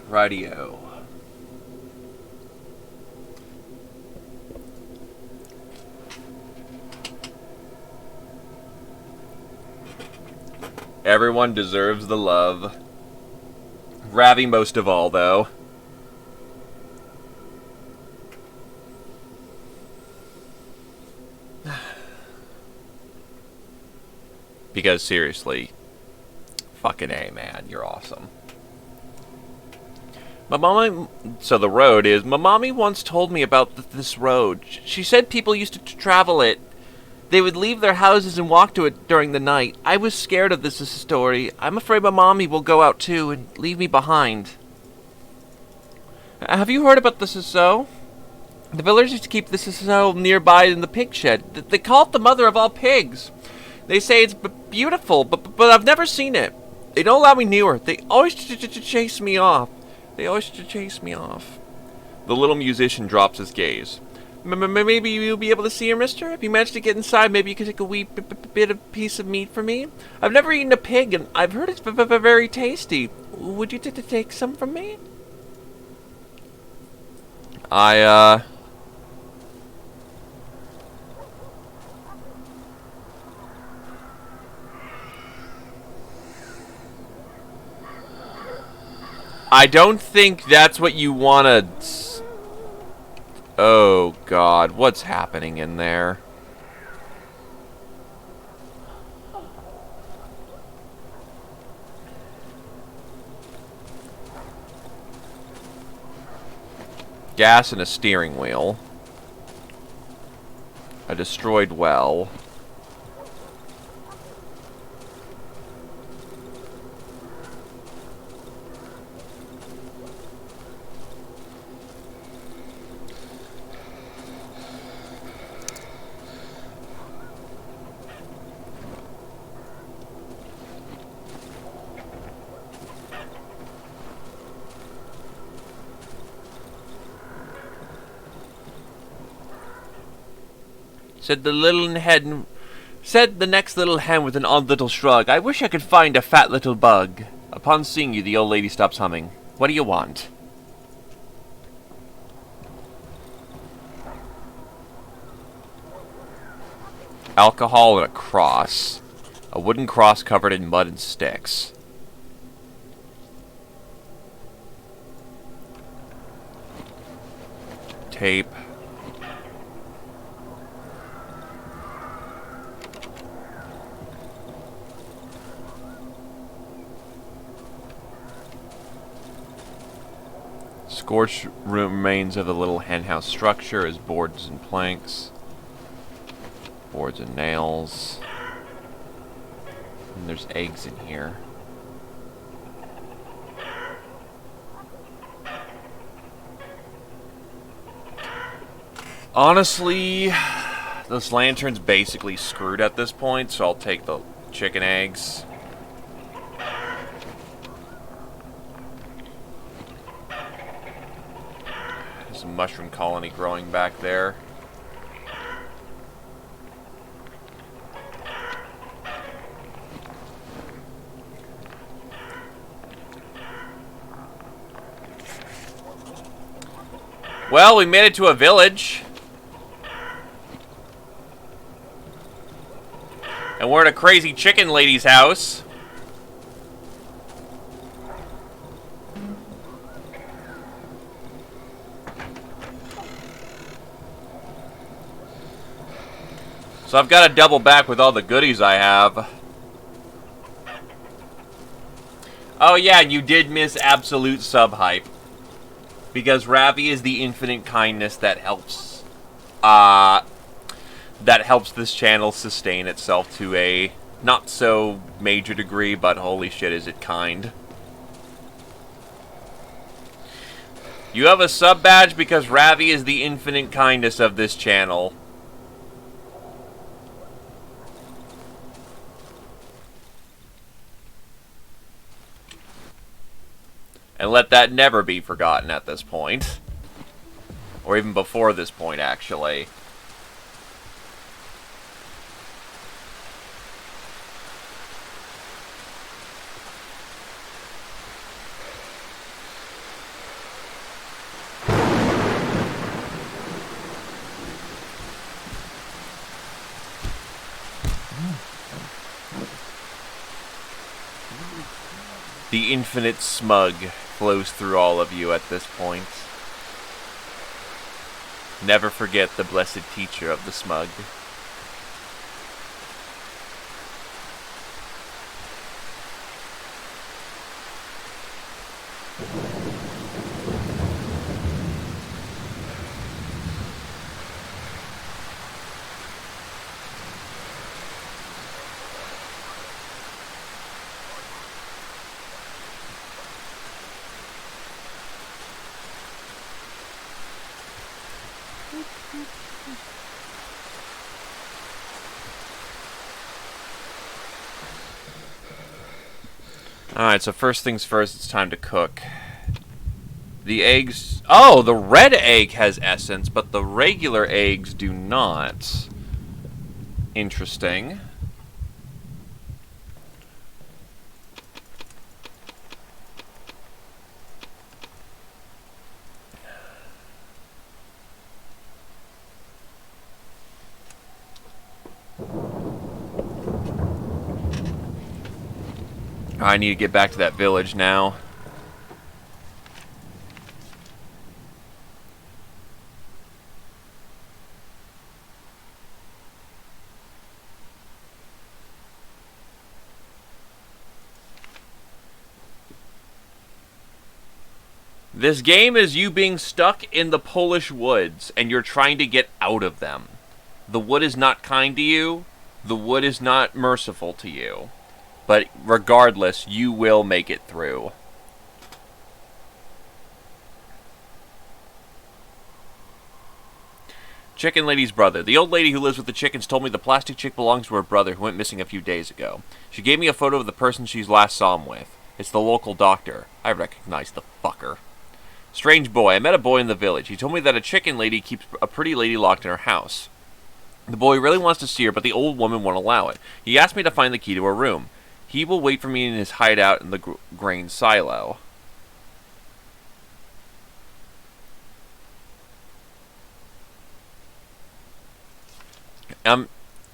Radio. Everyone deserves the love. Ravi most of all, though. Because seriously, fucking A, man, you're awesome. My mommy, so the road is, my mommy once told me about this road. She said people used to travel it. They would leave their houses and walk to it during the night. I was scared of this story. I'm afraid my mommy will go out too and leave me behind. Have you heard about the Sesson? The villagers used to keep the Sesson nearby in the pig shed. They call it the mother of all pigs. They say it's beautiful, but I've never seen it. They don't allow me near her. They always chase me off. They always chase me off. The little musician drops his gaze. Maybe you'll be able to see her, mister? If you manage to get inside, maybe you could take a wee bit of piece of meat from me. I've never eaten a pig, and I've heard it's very tasty. Would you take some from me? I don't think that's what you want to... Oh, God. What's happening in there? Gas and a steering wheel. A destroyed well. Said the next little hen with an odd little shrug. I wish I could find a fat little bug. Upon seeing you, the old lady stops humming. What do you want? Alcohol and a cross. A wooden cross covered in mud and sticks. Tape. Scorched remains of the little henhouse structure as boards and planks. Boards and nails. And there's eggs in here. Honestly, this lantern's basically screwed at this point, so I'll take the chicken eggs. There's a mushroom colony growing back there. Well, we made it to a village. And we're at a crazy chicken lady's house. So I've got to double back with all the goodies I have. Oh yeah, you did miss absolute sub-hype. Because Ravi is the infinite kindness that helps this channel sustain itself to a not so major degree, but holy shit is it kind. You have a sub badge because Ravi is the infinite kindness of this channel. And let that never be forgotten at this point. Or even before this point, actually. The infinite smug flows through all of you at this point. Never forget the blessed teacher of the smug. Alright, so first things first, it's time to cook. The eggs... Oh, the red egg has essence, but the regular eggs do not. Interesting. I need to get back to that village now. This game is you being stuck in the Polish woods, and you're trying to get out of them. The wood is not kind to you. The wood is not merciful to you. But regardless, you will make it through. Chicken Lady's brother. The old lady who lives with the chickens told me the plastic chick belongs to her brother who went missing a few days ago. She gave me a photo of the person she last saw him with. It's the local doctor. I recognize the fucker. Strange boy. I met a boy in the village. He told me that a chicken lady keeps a pretty lady locked in her house. The boy really wants to see her, but the old woman won't allow it. He asked me to find the key to her room. He will wait for me in his hideout in the grain silo. I'm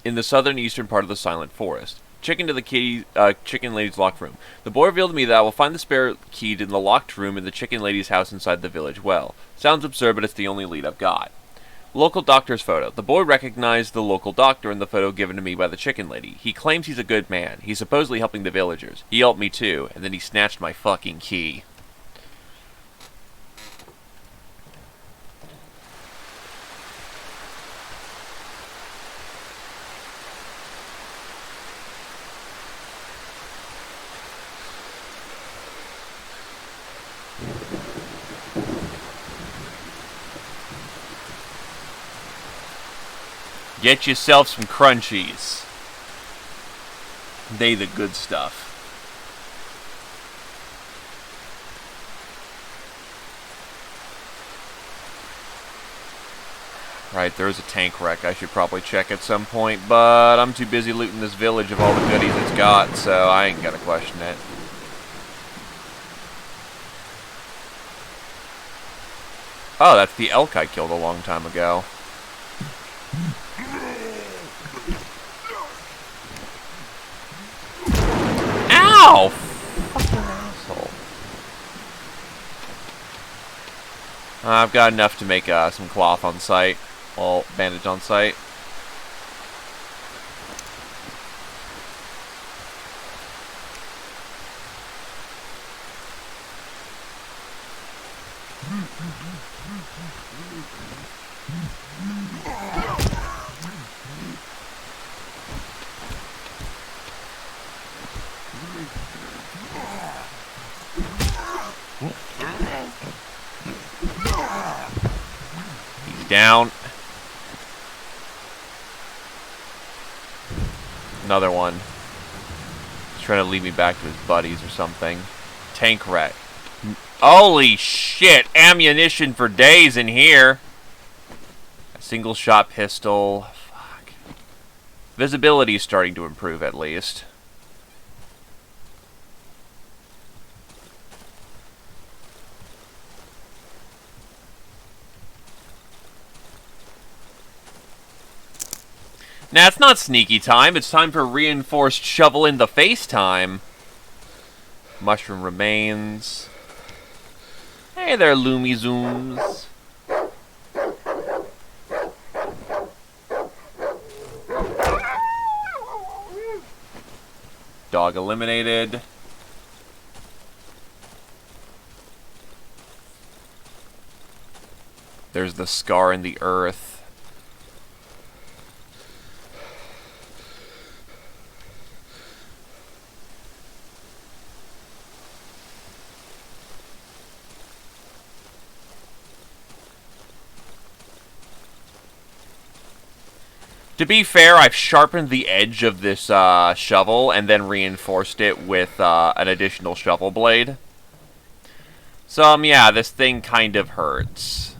in the southern eastern part of the silent forest. Chicken lady's locked room. The boy revealed to me that I will find the spare key in the locked room in the chicken lady's house inside the village well. Sounds absurd, but it's the only lead I've got. Local doctor's photo. The boy recognized the local doctor in the photo given to me by the chicken lady. He claims he's a good man. He's supposedly helping the villagers. He helped me too, and then he snatched my fucking key. Get yourself some crunchies. They the good stuff. Right, there's a tank wreck I should probably check at some point, but I'm too busy looting this village of all the goodies it's got, so I ain't gonna question it. Oh, that's the elk I killed a long time ago. Ow! Fucking asshole. I've got enough to make some cloth on site. Well, bandage on site. He's down. Another one. He's trying to lead me back to his buddies or something. Tank wreck. Holy shit! Ammunition for days in here. A single shot pistol. Fuck. Visibility is starting to improve at least. Now, it's not sneaky time. It's time for reinforced shovel in the face time. Mushroom remains. Hey there, Loomy Zooms. Dog eliminated. There's the scar in the earth. To be fair, I've sharpened the edge of this shovel and then reinforced it with an additional shovel blade. So, yeah, this thing kind of hurts.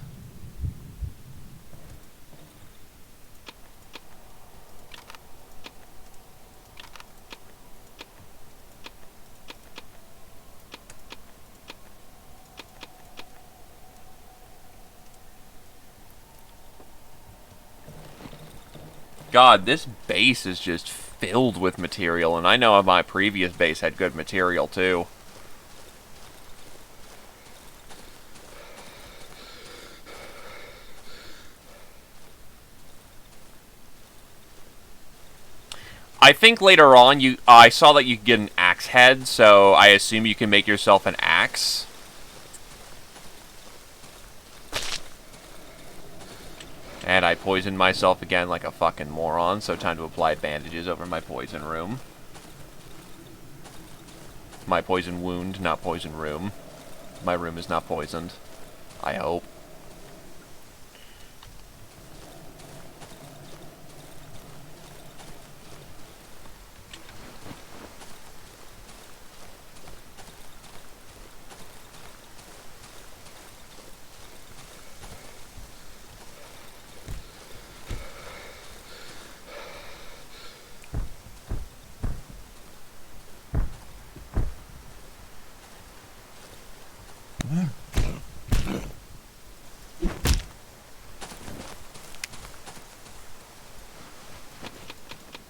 God, this base is just filled with material, and I know my previous base had good material, too. I think later on, I saw that you could get an axe head, so I assume you can make yourself an axe. And I poisoned myself again like a fucking moron, so time to apply bandages over my poison room. My poison wound, not poison room. My room is not poisoned. I hope.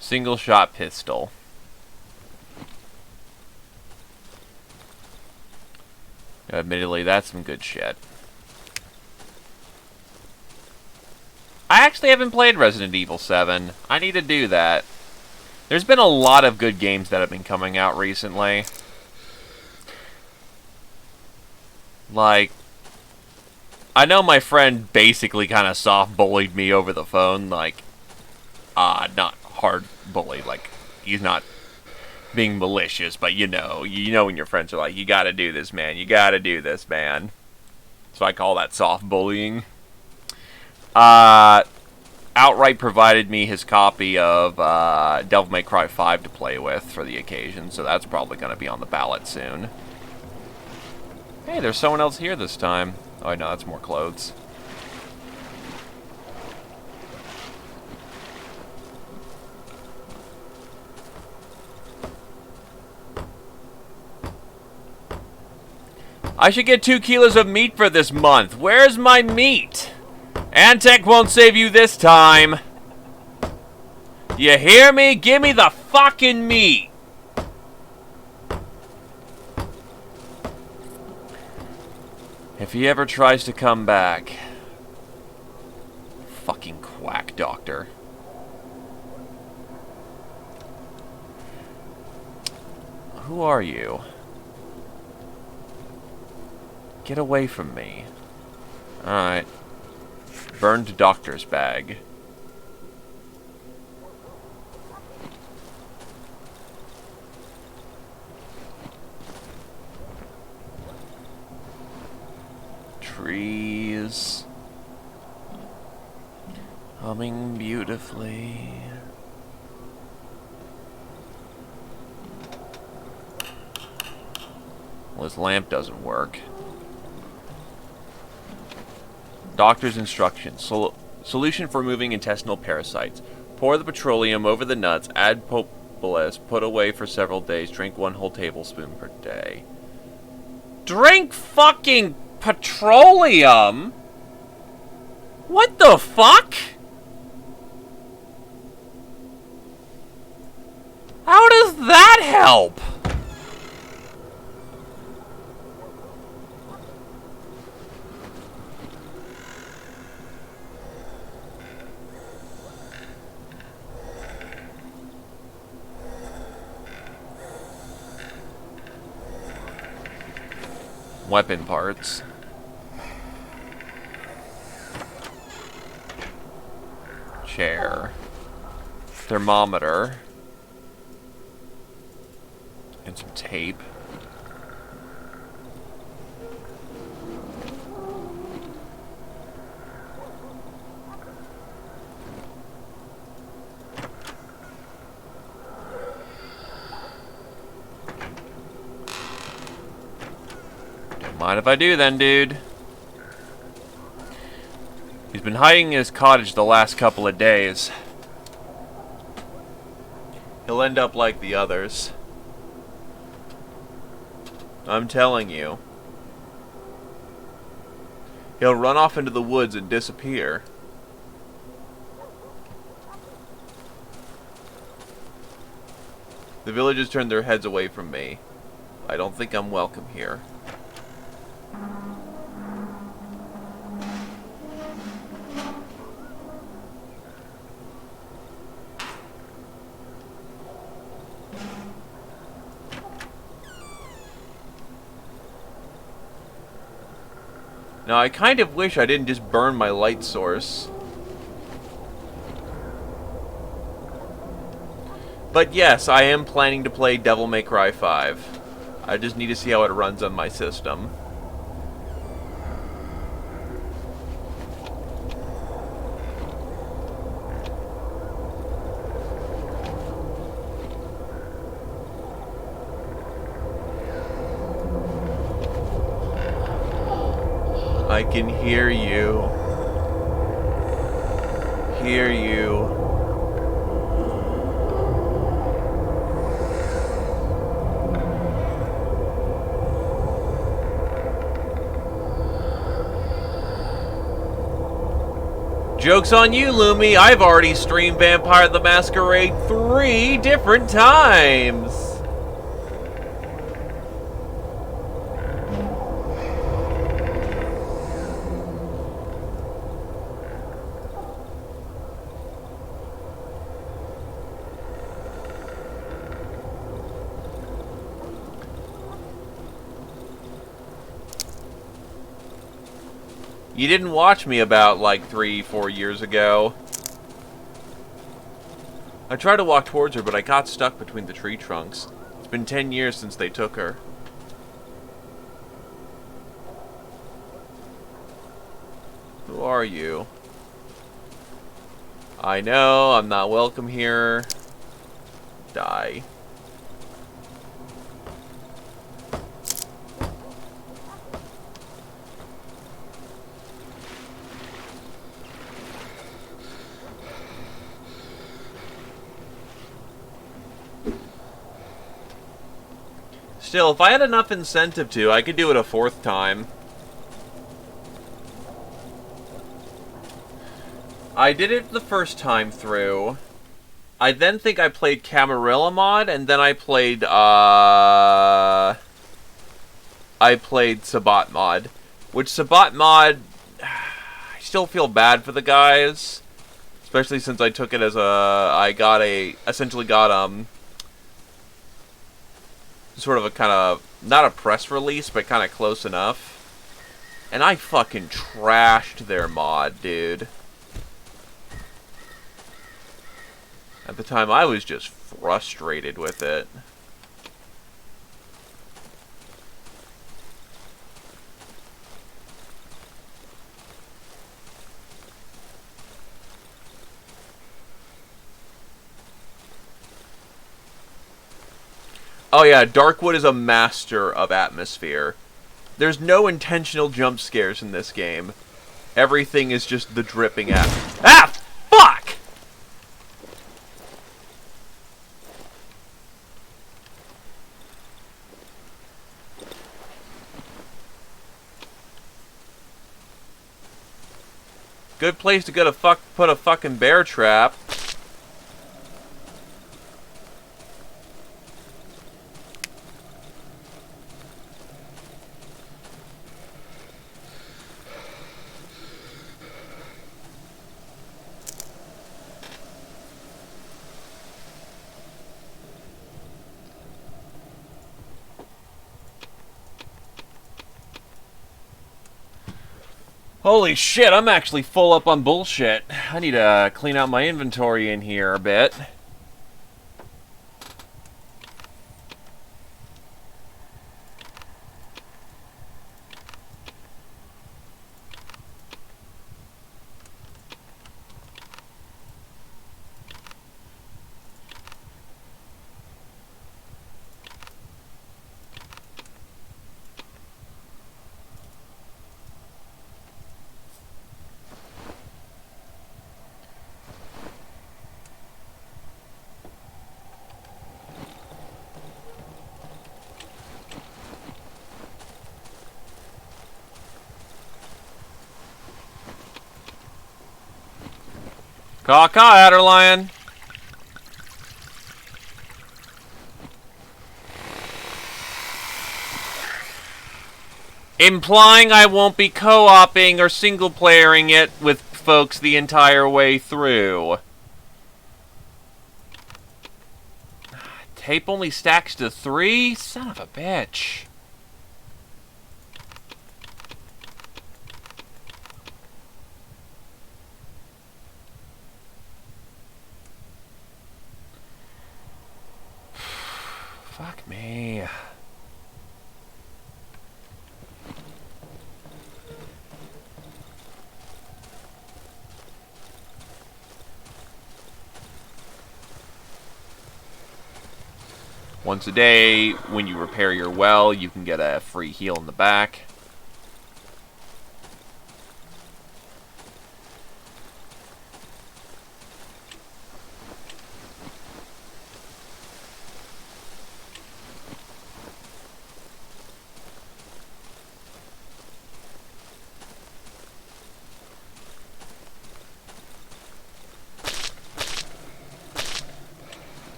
Single shot pistol. Admittedly, that's some good shit. I actually haven't played Resident Evil 7. I need to do that. There's been a lot of good games that have been coming out recently. Like, I know my friend basically kind of soft bullied me over the phone, like, not hard bullied, like, he's not being malicious, but you know when your friends are like, you gotta do this, man, you gotta do this, man. So I call that soft bullying. Outright provided me his copy of Devil May Cry 5 to play with for the occasion, so that's probably going to be on the ballot soon. Hey, there's someone else here this time. Oh, no, that's more clothes. I should get 2 kilos of meat for this month. Where's my meat? Antec won't save you this time. You hear me? Give me the fucking meat. If he ever tries to come back. Fucking quack doctor. Who are you? Get away from me. Alright. Burned doctor's bag. Trees. Humming beautifully. Well, his lamp doesn't work. Doctor's instructions. Solution for removing intestinal parasites. Pour the petroleum over the nuts, add propolis, put away for several days, drink 1 whole tablespoon per day. Drink fucking petroleum? What the fuck? How does that help? Weapon parts. Chair. Thermometer. And some tape. Mind if I do then, dude? He's been hiding in his cottage the last couple of days. He'll end up like the others. I'm telling you. He'll run off into the woods and disappear. The villagers turned their heads away from me. I don't think I'm welcome here. Now, I kind of wish I didn't just burn my light source. But yes, I am planning to play Devil May Cry 5. I just need to see how it runs on my system. I can hear you. Hear you. Joke's on you, Lumi. I've already streamed Vampire the Masquerade 3 different times. You didn't watch me about, like, 3-4 years ago. I tried to walk towards her, but I got stuck between the tree trunks. It's been 10 years since they took her. Who are you? I know, I'm not welcome here. Die. Still, if I had enough incentive to, I could do it a 4th time. I did it the first time through. I then think I played Camarilla mod, and then I played Sabbat mod. Which Sabbat mod, I still feel bad for the guys. Especially since I took it as essentially got, sort of a kind of, not a press release, but kind of close enough. And I fucking trashed their mod, dude. At the time, I was just frustrated with it. Oh yeah, Darkwood is a master of atmosphere. There's no intentional jump scares in this game. Everything is just the dripping Ah! Fuck! Good place to go to put a fucking bear trap. Holy shit, I'm actually full up on bullshit. I need to clean out my inventory in here a bit. Caw-caw, Adderlion. Implying I won't be co-oping or single-playering it with folks the entire way through. Tape only stacks to 3? Son of a bitch. Fuck me. Once a day, when you repair your well, you can get a free heal in the back.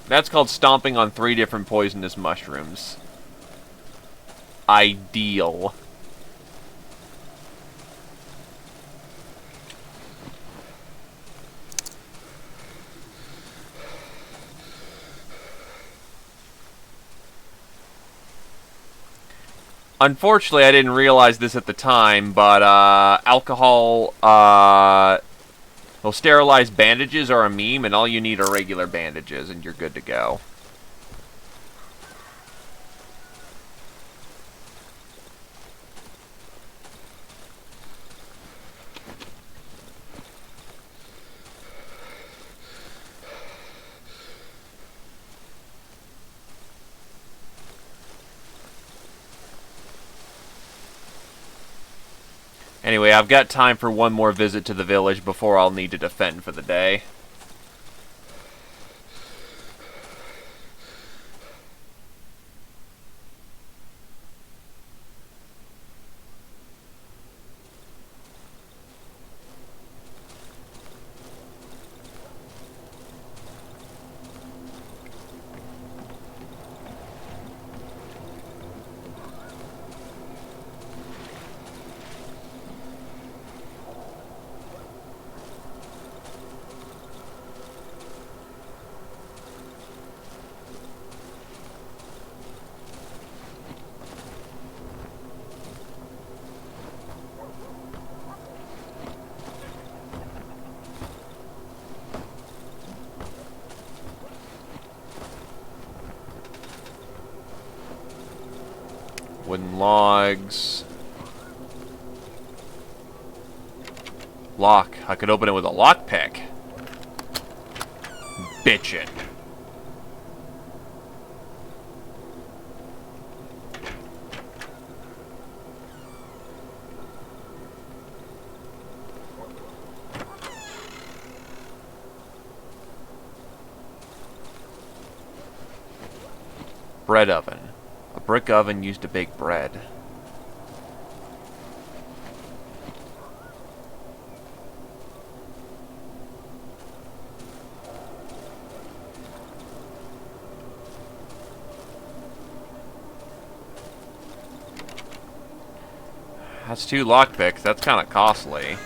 That's called stomping on 3 different poisonous mushrooms. Ideal. Unfortunately, I didn't realize this at the time, but alcohol, well, sterilized bandages are a meme, and all you need are regular bandages, and you're good to go. Anyway, I've got time for one more visit to the village before I'll need to defend for the day. Wooden logs. Lock. I could open it with a lockpick. Bitchin'. Bread oven. A brick oven used to bake bread. That's 2 lockpicks. That's kind of costly.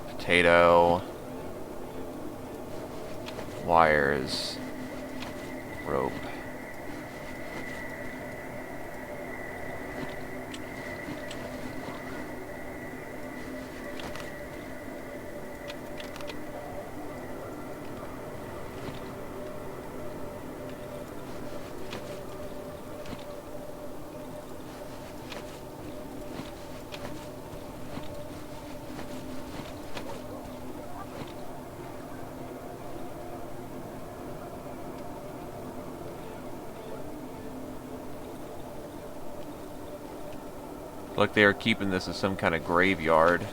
Potato. Wires. Rope. Look, they are keeping this as some kind of graveyard.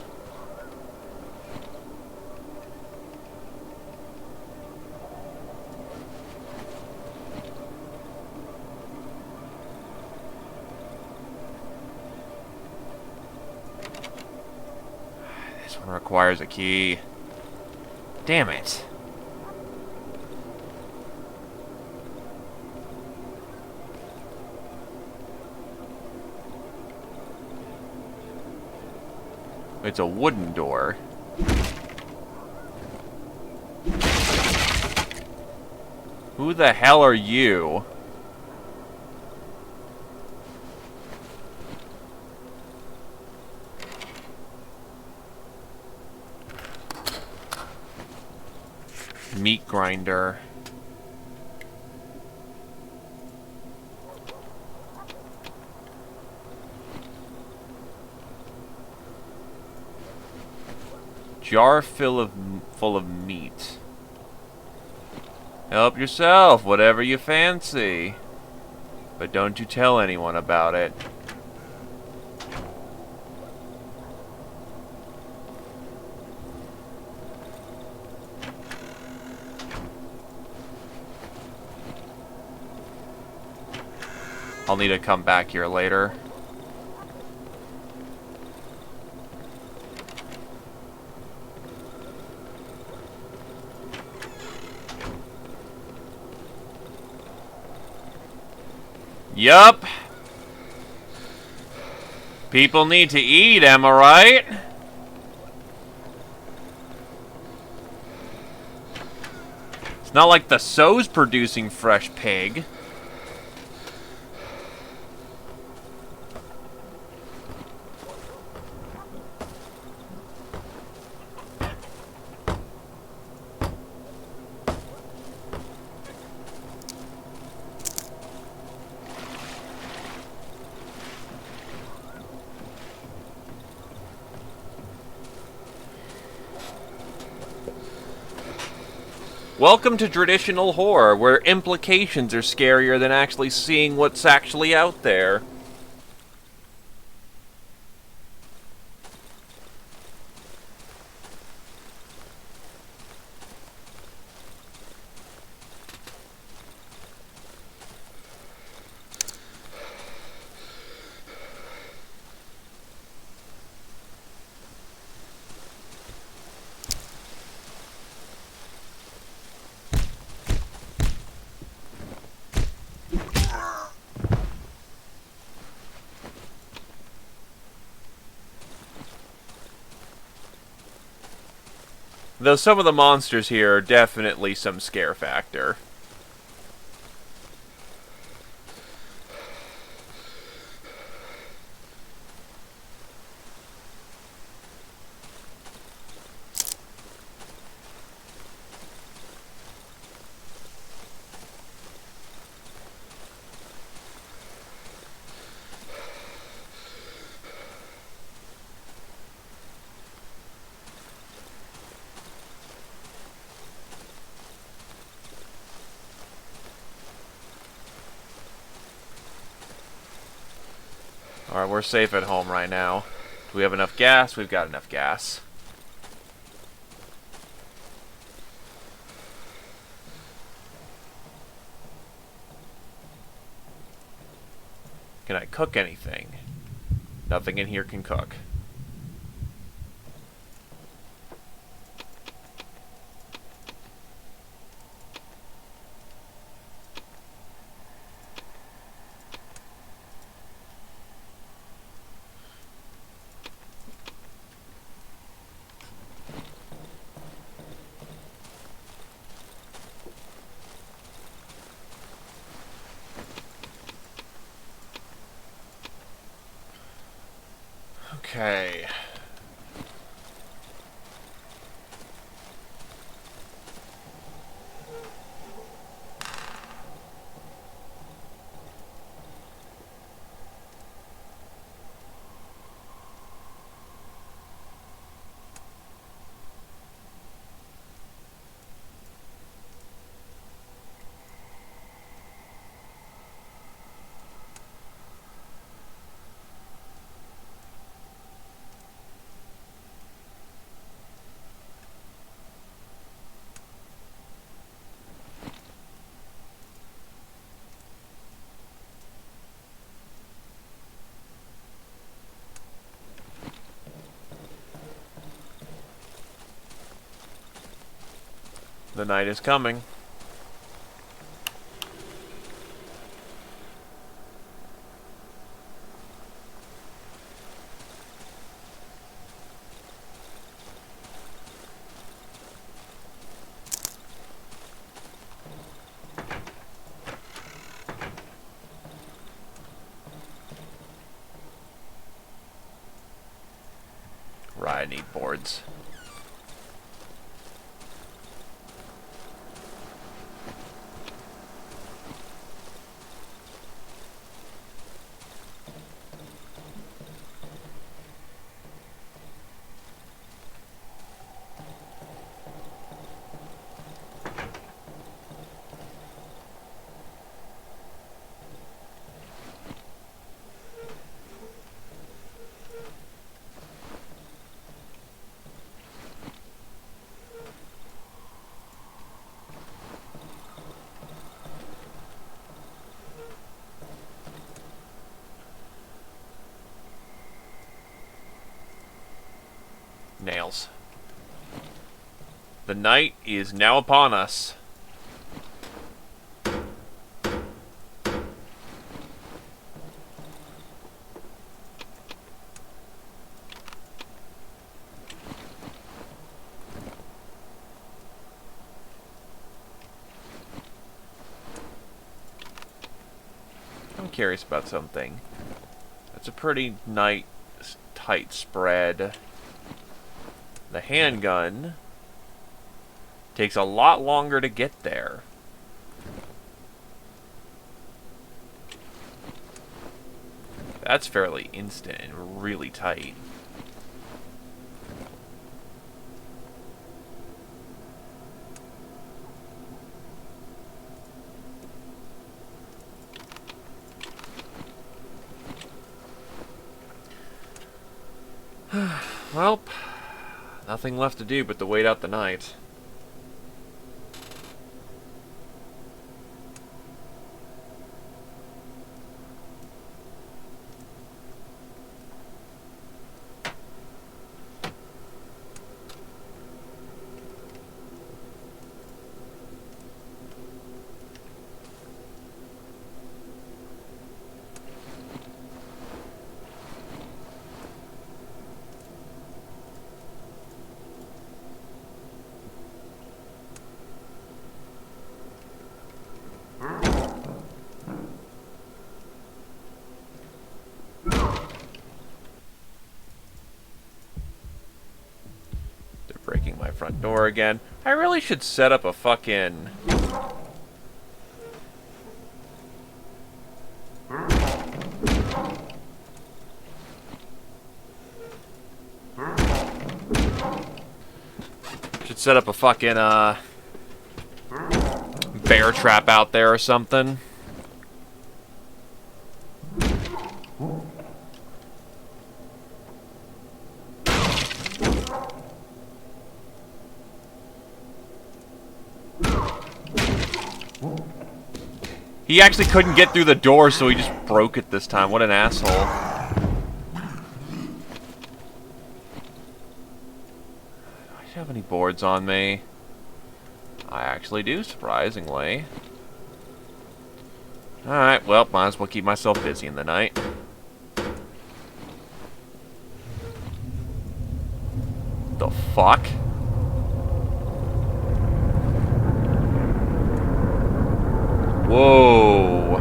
This one requires a key. Damn it. It's a wooden door. Who the hell are you? Meat grinder. Jar full of meat. Help yourself, whatever you fancy. But don't you tell anyone about it. I'll need to come back here later. Yup. People need to eat, am I right? It's not like the sow's producing fresh pig. Welcome to traditional horror, where implications are scarier than actually seeing what's actually out there. Though some of the monsters here are definitely some scare factor. Alright, we're safe at home right now. Do we have enough gas? We've got enough gas. Can I cook anything? Nothing in here can cook. Okay. The night is coming. Right, I need boards. Nails. The night is now upon us. I'm curious about something. It's a pretty tight spread. The handgun takes a lot longer to get there. That's fairly instant and really tight. Well, nothing left to do but to wait out the night. Breaking my front door again. I really should set up a fucking... Should set up a fucking, bear trap out there or something. He actually couldn't get through the door, so he just broke it this time. What an asshole. Do I have any boards on me? I actually do, surprisingly. Alright, well, might as well keep myself busy in the night. The fuck? Whoa.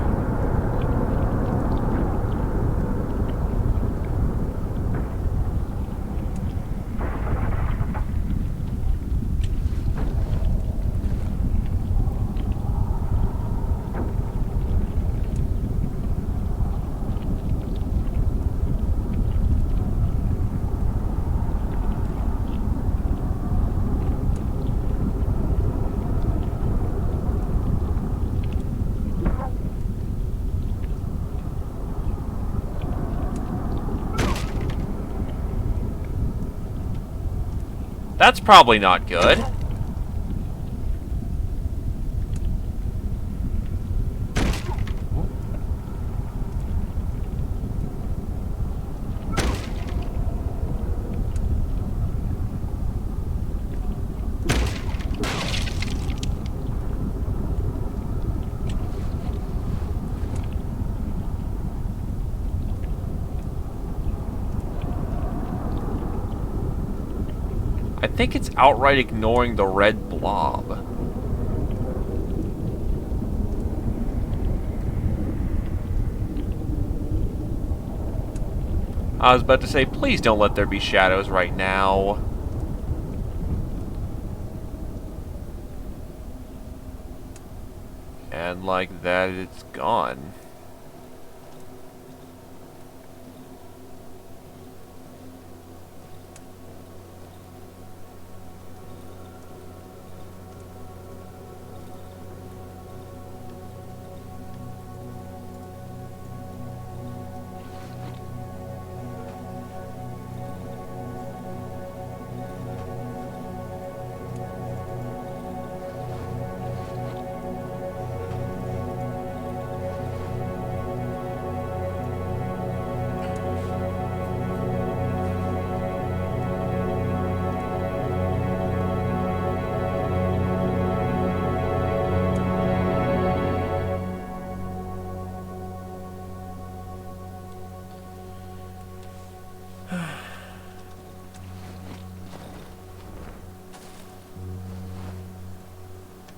That's probably not good. think it's outright ignoring the red blob. I was about to say, please don't let there be shadows right now. And like that, it's gone.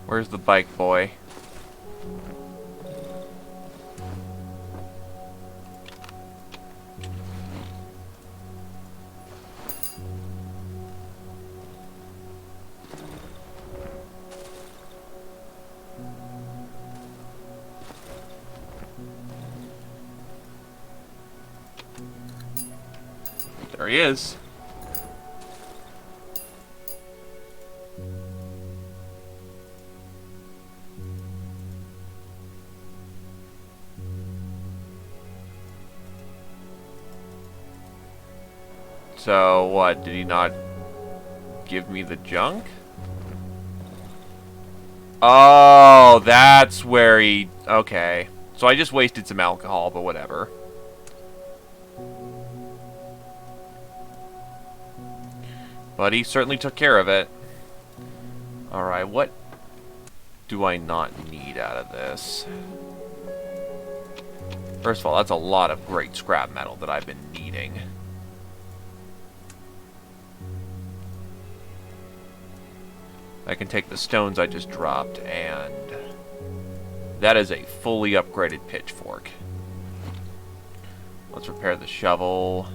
Where's the bike boy? There he is. So, what, did he not give me the junk? Oh, that's where he... Okay. So I just wasted some alcohol, but whatever. But he certainly took care of it. Alright, what do I not need out of this? First of all, that's a lot of great scrap metal that I've been needing. I can take the stones I just dropped, and that is a fully upgraded pitchfork. Let's repair the shovel.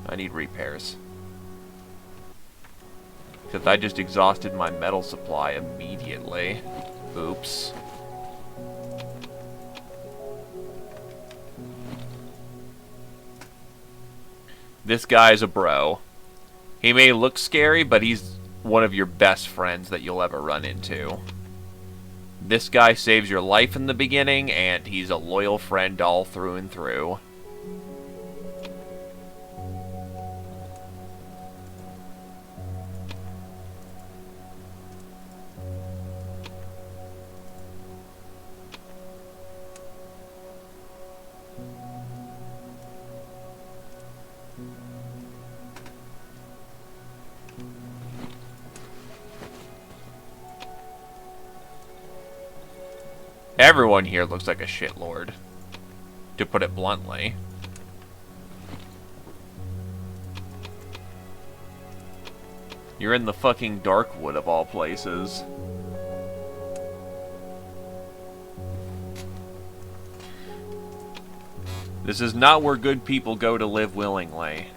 I need repairs. Because I just exhausted my metal supply immediately. Oops. This guy's a bro. He may look scary, but he's one of your best friends that you'll ever run into. This guy saves your life in the beginning, and he's a loyal friend all through and through. Everyone here looks like a shitlord, to put it bluntly. You're in the fucking Darkwood of all places. This is not where good people go to live willingly.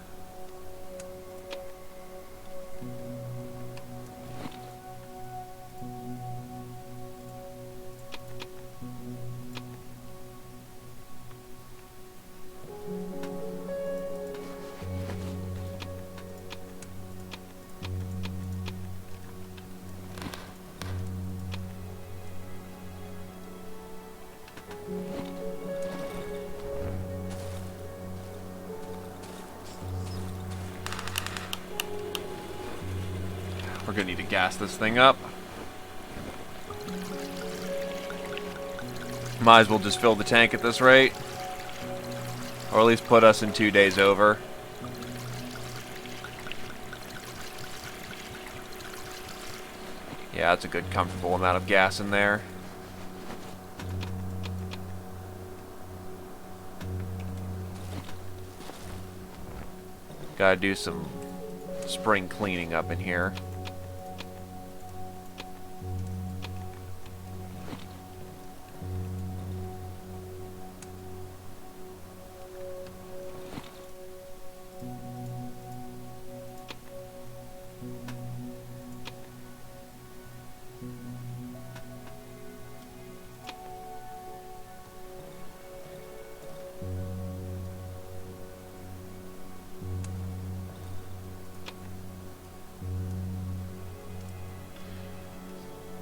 We're gonna need to gas this thing up. Might as well just fill the tank at this rate. Or at least put us in 2 days over. Yeah, that's a good comfortable amount of gas in there. Gotta do some spring cleaning up in here.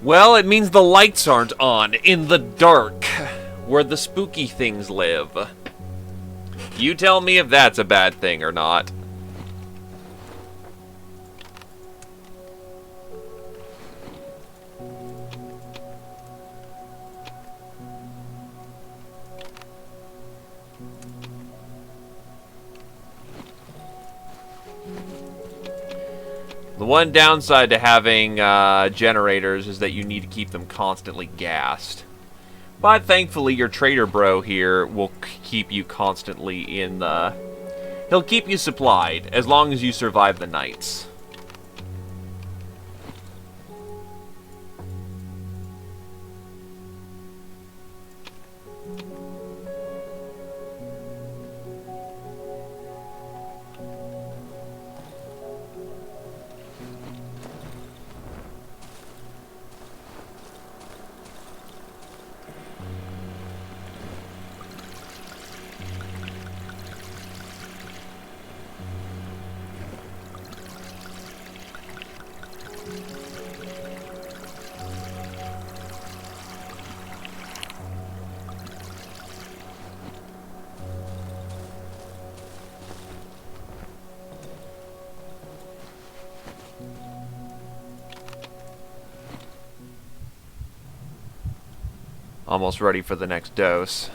Well, it means the lights aren't on in the dark, where the spooky things live. You tell me if that's a bad thing or not. The one downside to having generators is that you need to keep them constantly gassed. But thankfully, your trader bro here will keep you constantly in the... He'll keep you supplied, as long as you survive the nights. Almost ready for the next dose.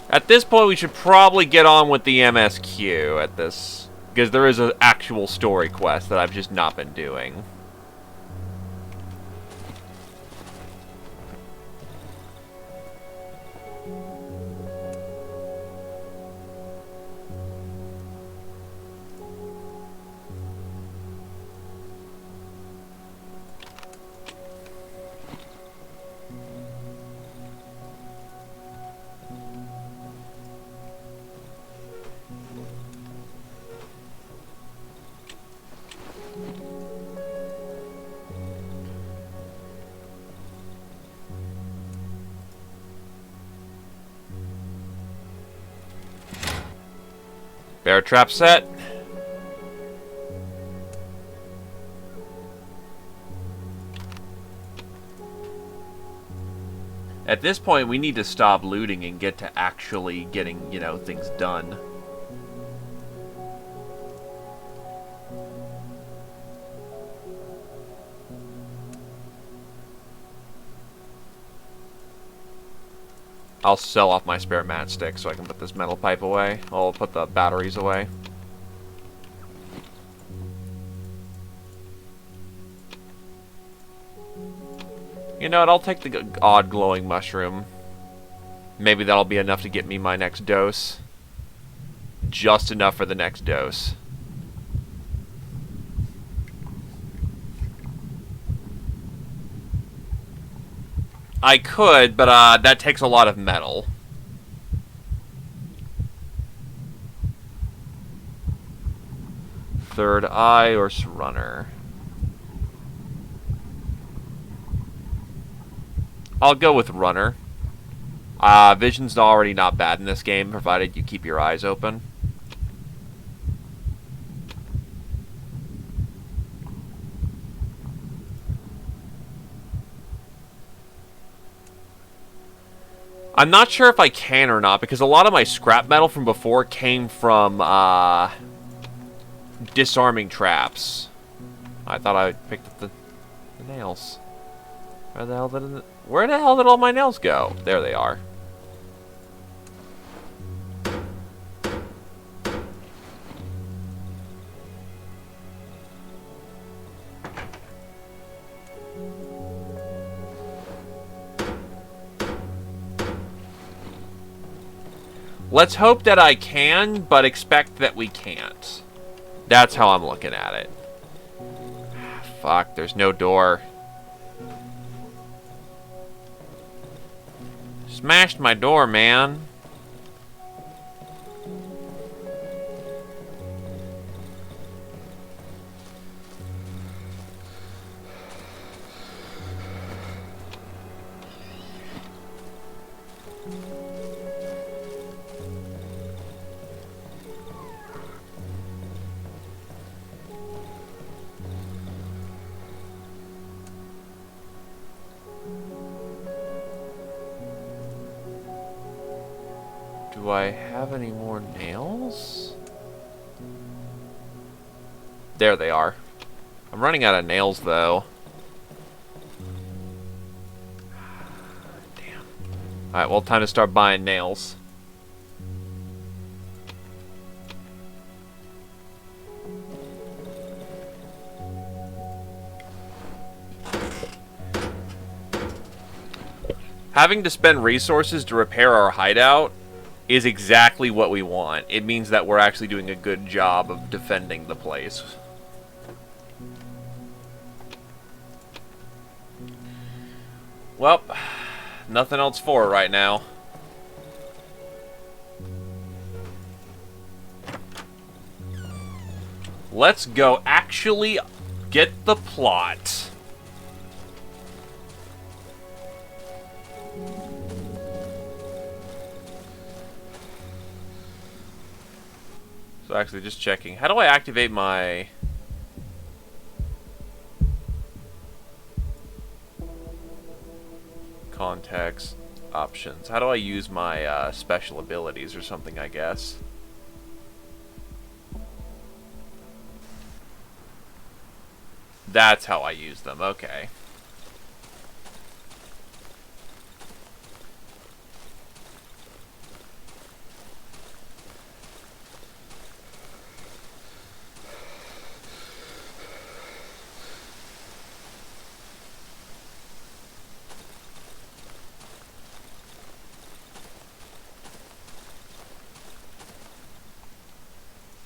At this point, we should probably get on with the MSQ at this, because there is an actual story quest that I've just not been doing. Bear trap set. At this point, we need to stop looting and get to actually getting, you know, things done. I'll sell off my spare matchstick so I can put this metal pipe away. I'll put the batteries away. You know what, I'll take the odd glowing mushroom. Maybe that'll be enough to get me my next dose. Just enough for the next dose. I could, but that takes a lot of metal. Third eye or runner. I'll go with runner. Vision's already not bad in this game, provided you keep your eyes open. I'm not sure if I can or not, because a lot of my scrap metal from before came from disarming traps. I thought I picked up the nails. Where the hell did all my nails go? There they are. Let's hope that I can, but expect that we can't. That's how I'm looking at it. Fuck, there's no door. Smashed my door, man. Do I have any more nails? There they are. I'm running out of nails, though. Damn. Alright, well, time to start buying nails. Having to spend resources to repair our hideout is exactly what we want. It means that we're actually doing a good job of defending the place. Well, nothing else for it right now. Let's go actually get the plot. So actually, just checking. How do I activate my... context options? How do I use my special abilities or something, I guess? That's how I use them. Okay.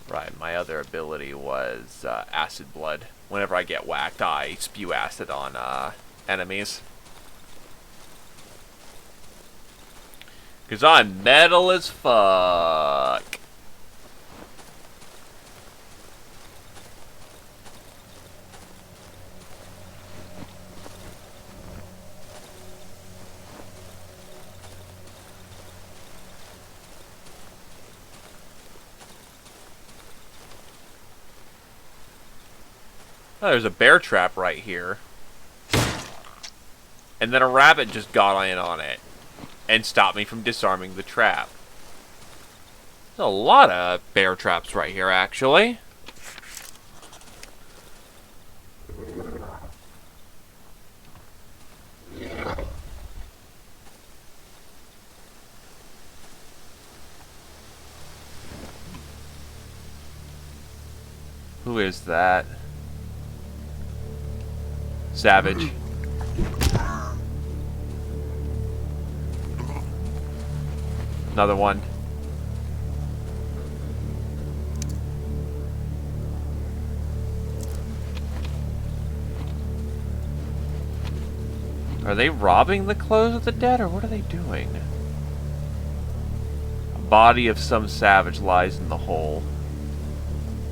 Right, my other ability was acid blood. Whenever I get whacked, I spew acid on enemies. Because I'm metal as fuck. Oh, there's a bear trap right here. And then a rabbit just got in on it and stopped me from disarming the trap. There's a lot of bear traps right here, actually. Who is that? Savage. Another one. Are they robbing the clothes of the dead, or what are they doing? A body of some savage lies in the hole.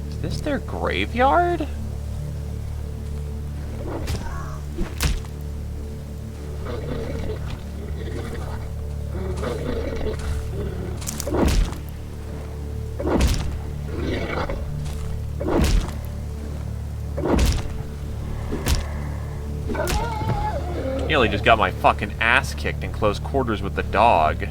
Is this their graveyard? Nearly just got my fucking ass kicked in close quarters with the dog.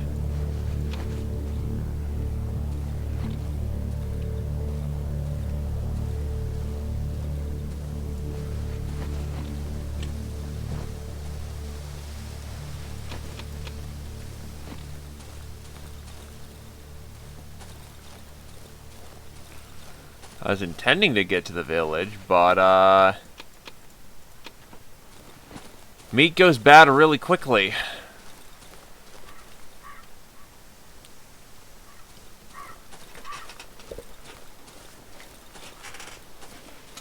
I was intending to get to the village, but, meat goes bad really quickly.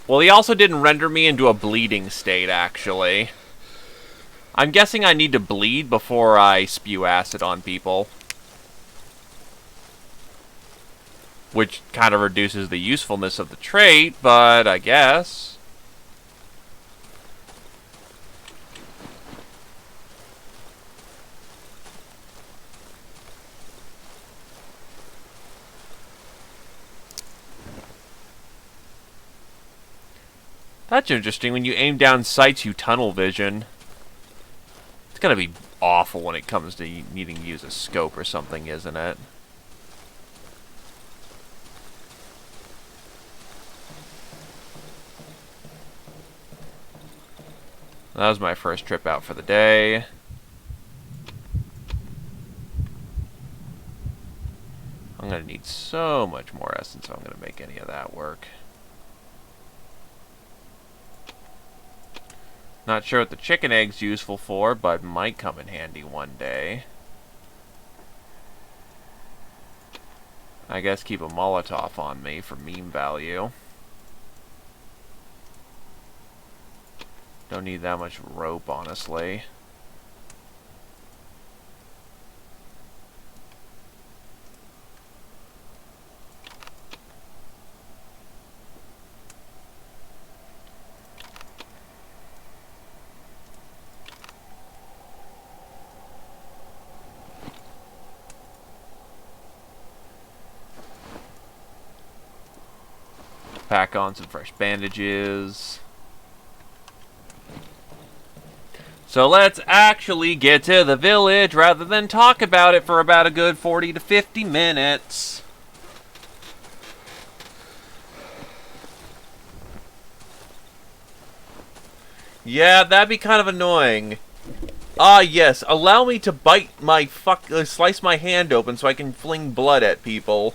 Well, he also didn't render me into a bleeding state, actually. I'm guessing I need to bleed before I spew acid on people. Which kind of reduces the usefulness of the trait, but I guess. That's interesting. When you aim down sights, you tunnel vision. It's gotta be awful when it comes to needing to use a scope or something, isn't it? That was my first trip out for the day. I'm going to need so much more essence if I'm going to make any of that work. Not sure what the chicken egg's useful for, but might come in handy one day. I guess keep a Molotov on me for meme value. Don't need that much rope, honestly. Pack on some fresh bandages. So let's actually get to the village rather than talk about it for about a good 40 to 50 minutes. Yeah, that'd be kind of annoying. Ah, yes, allow me to bite my slice my hand open so I can fling blood at people.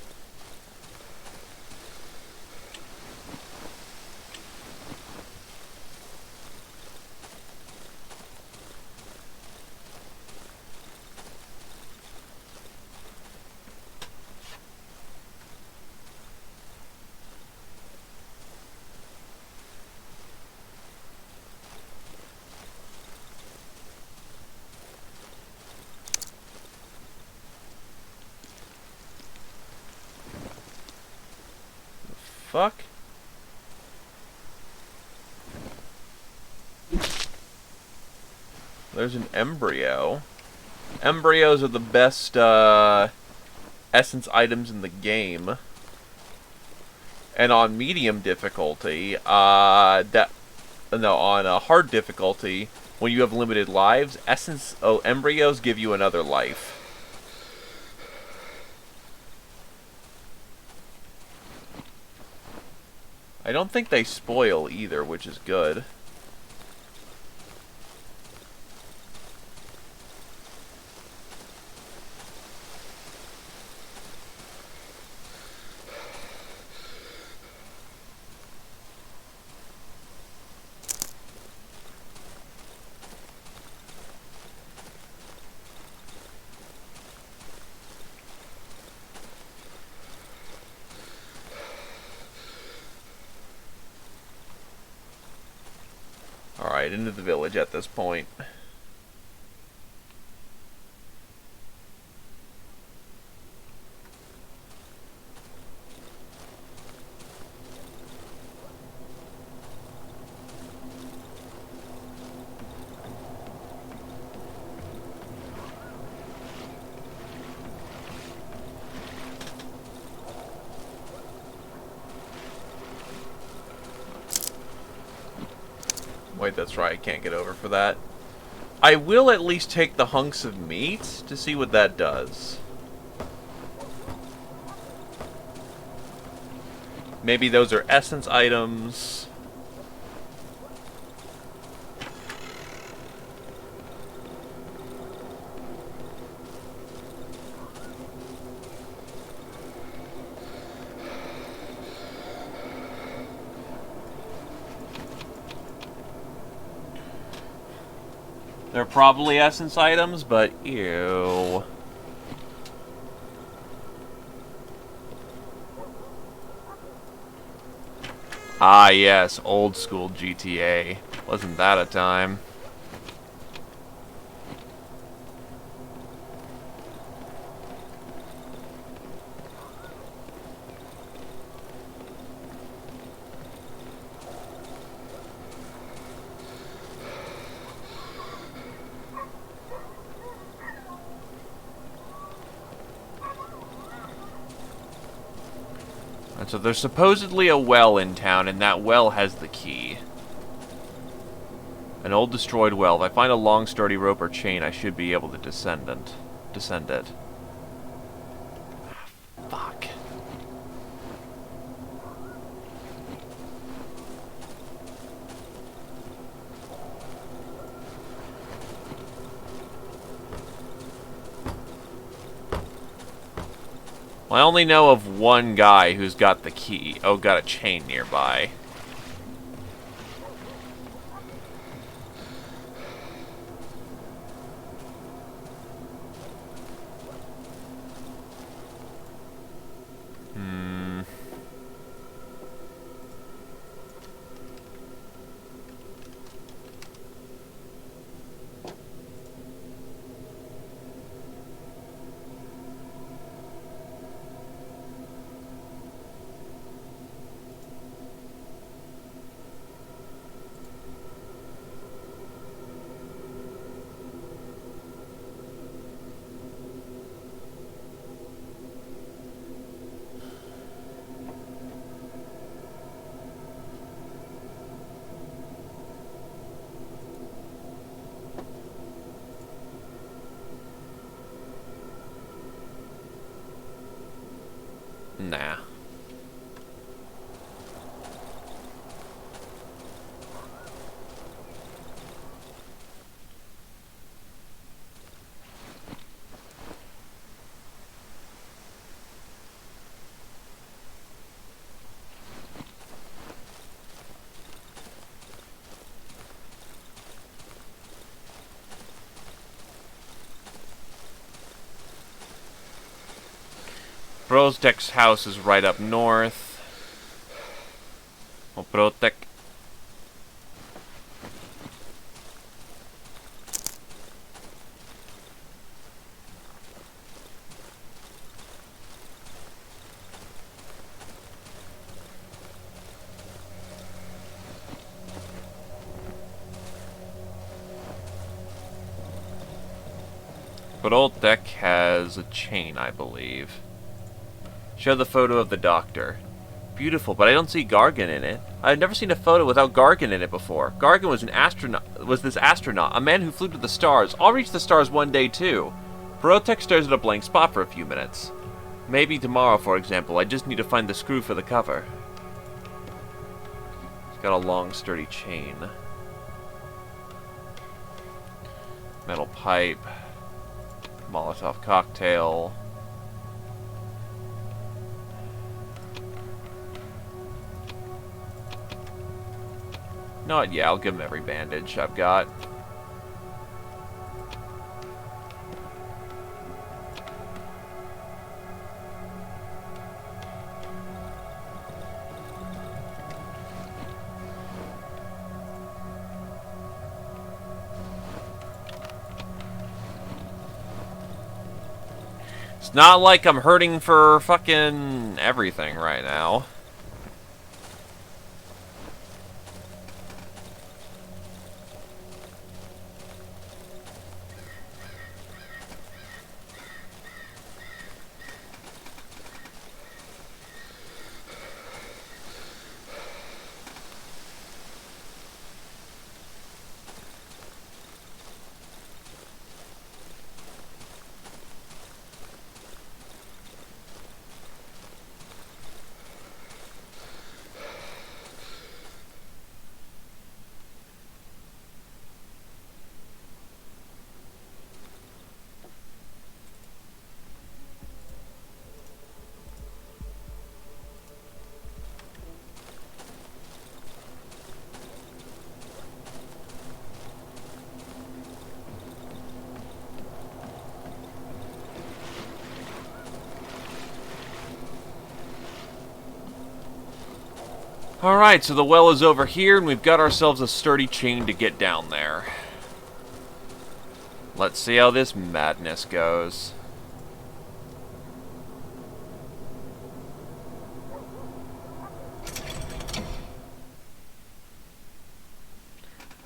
Fuck? There's an embryo. Embryos are the best essence items in the game. And on medium difficulty, on a hard difficulty, when you have limited lives, embryos give you another life. I don't think they spoil either, which is good. Alright, into the village at this point. Wait, that's right, I can't get over for that. I will at least take the hunks of meat to see what that does. Maybe those are essence items. They're probably essence items, but ew. Ah, yes, old school GTA. Wasn't that a time? And so there's supposedly a well in town, and that well has the key. An old destroyed well. If I find a long sturdy rope or chain, I should be able to descend it. Fuck. Well, I only know of one guy who's got the key. Oh, got a chain nearby. Nah. Broztek's house is right up north. Oh, Brotek. Brotek has a chain, I believe. Show the photo of the doctor. Beautiful, but I don't see Gargan in it. I've never seen a photo without Gargan in it before. Gargan was this astronaut, a man who flew to the stars. I'll reach the stars one day too. Brotek stares at a blank spot for a few minutes. Maybe tomorrow, for example. I just need to find the screw for the cover. It's got a long, sturdy chain. Metal pipe. Molotov cocktail. Yeah, I'll give him every bandage I've got. It's not like I'm hurting for fucking everything right now. Alright, so the well is over here, and we've got ourselves a sturdy chain to get down there. Let's see how this madness goes.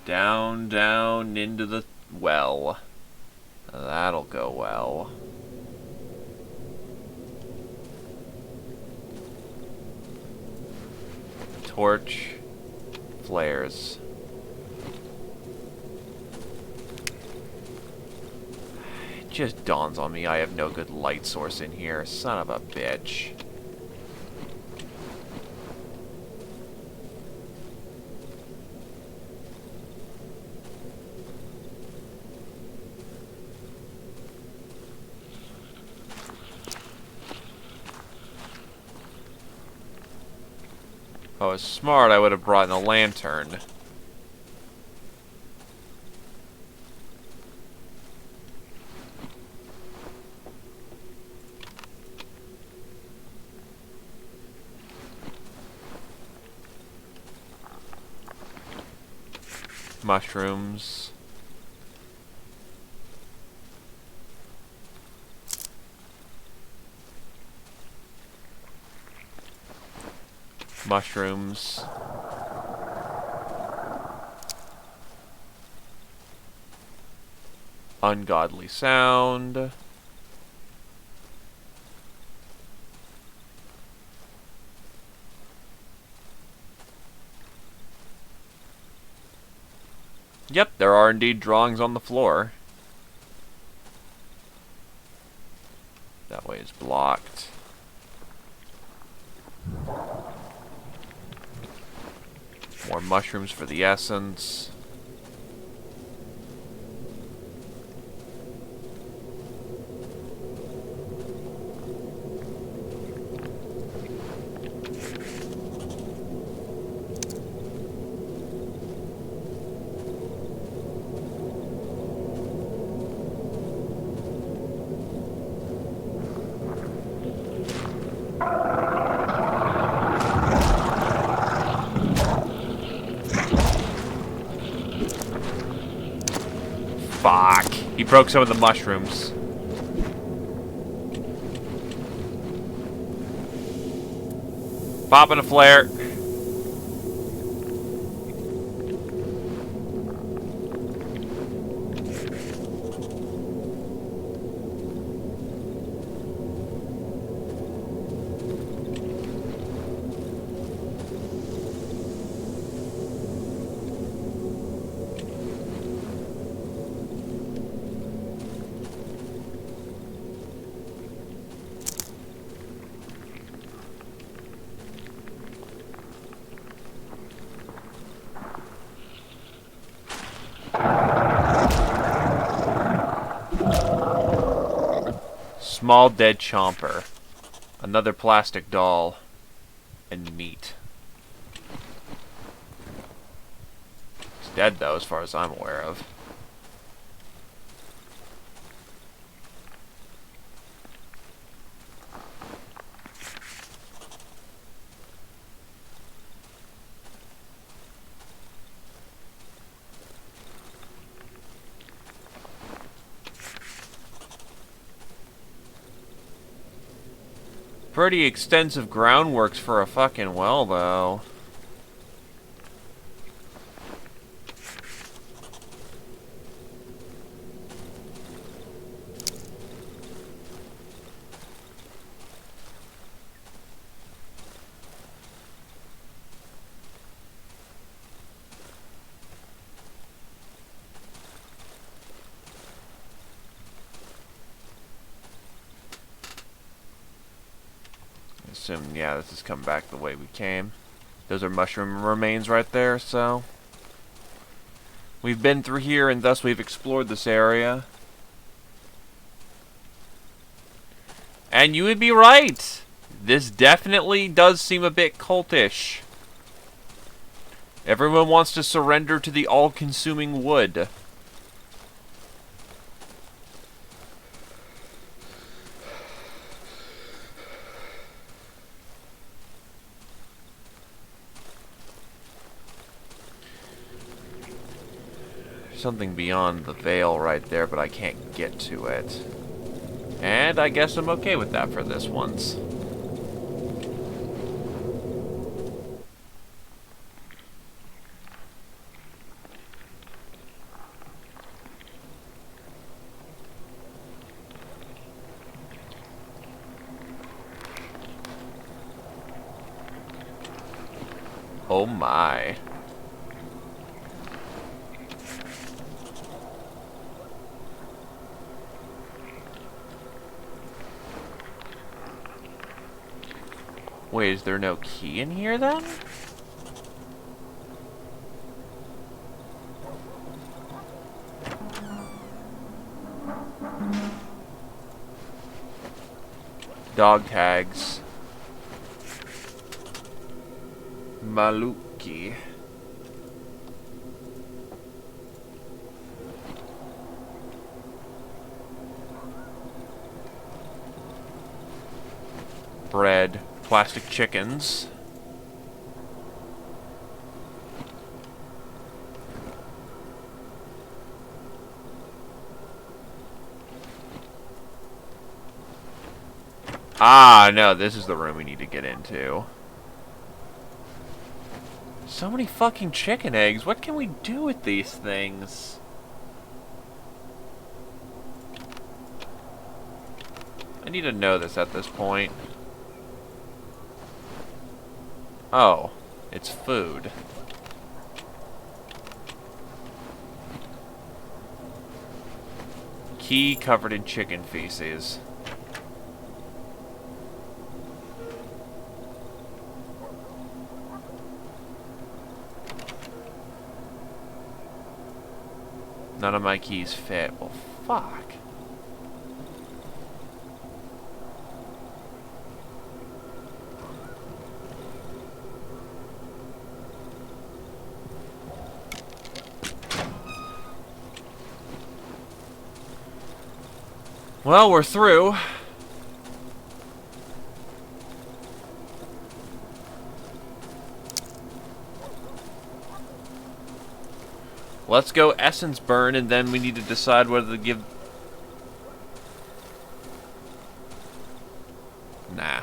Down, down into the well. That'll go well. Torch. Flares. It just dawns on me I have no good light source in here. Son of a bitch. I was smart, I would have brought in a lantern. Mushrooms. Mushrooms. Ungodly sound. Yep, there are indeed drawings on the floor. That way is blocked. More mushrooms for the essence. Fuck. He broke some of the mushrooms. Popping a flare. Small dead chomper. Another plastic doll. And meat. It's dead though, as far as I'm aware of. Pretty extensive groundworks for a fucking well, though. Assume, yeah, this has come back the way we came. Those are mushroom remains right there, so... We've been through here, and thus we've explored this area. And you would be right! This definitely does seem a bit cultish. Everyone wants to surrender to the all-consuming wood. Something beyond the veil right there, but I can't get to it. And I guess I'm okay with that for this once. Oh my. Wait, is there no key in here then? Dog tags. Maluki. Bread. Plastic chickens. Ah, no, this is the room we need to get into. So many fucking chicken eggs. What can we do with these things? I need to know this at this point. Oh, it's food. Key covered in chicken feces. None of my keys fit. Well, fuck. Well, we're through. Let's go essence burn, and then we need to decide whether to give... Nah.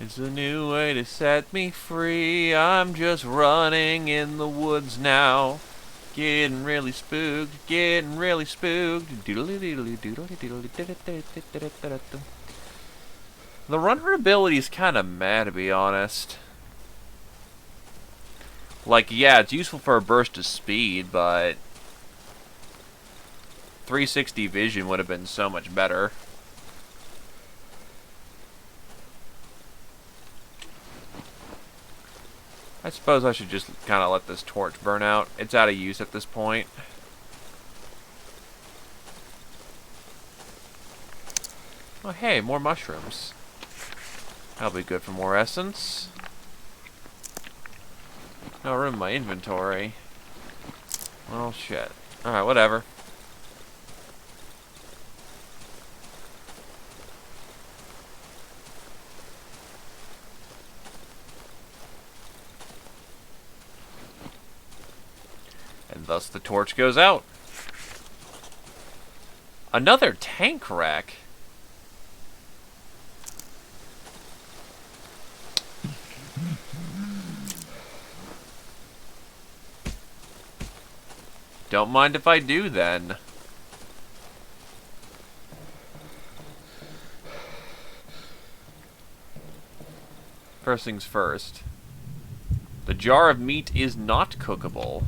It's a new way to set me free. I'm just running in the woods now. Getting really spooked, getting really spooked. The runner ability is kind of mad, to be honest. Like, yeah, it's useful for a burst of speed, but 360 vision would have been so much better. I suppose I should just kind of let this torch burn out. It's out of use at this point. Oh, hey, more mushrooms. That'll be good for more essence. No room in my inventory. Well, shit. Alright, whatever. And thus the torch goes out. Another tank rack. Don't mind if I do, then. First things first. The jar of meat is not cookable.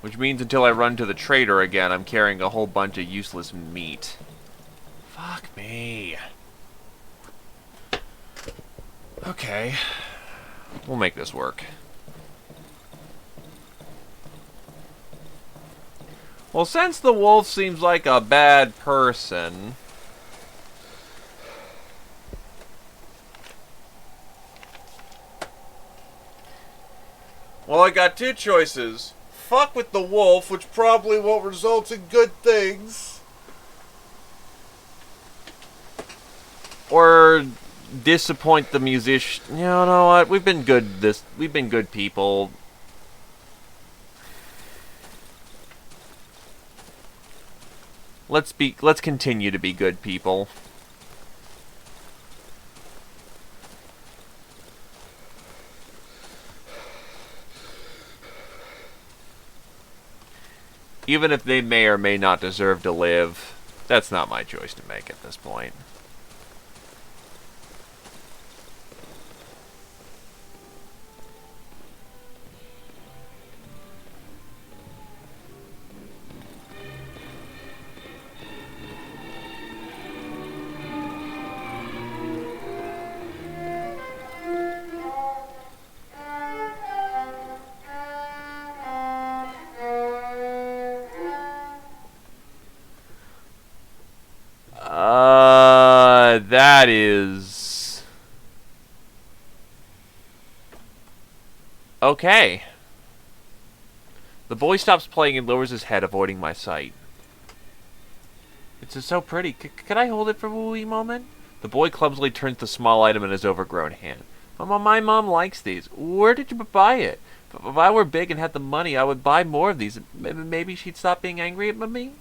Which means until I run to the trader again, I'm carrying a whole bunch of useless meat. Fuck me. Okay. We'll make this work. Well, since the wolf seems like a bad person... Well, I got two choices. Fuck with the wolf, which probably won't result in good things. Or disappoint the musician. You know what? We've been good people. Let's continue to be good people. Even if they may or may not deserve to live, that's not my choice to make at this point. That is... okay. The boy stops playing and lowers his head, avoiding my sight. It's just so pretty. Could I hold it for a wee moment? The boy clumsily turns the small item in his overgrown hand. My mom likes these. Where did you buy it? If I were big and had the money, I would buy more of these. Maybe she'd stop being angry at me?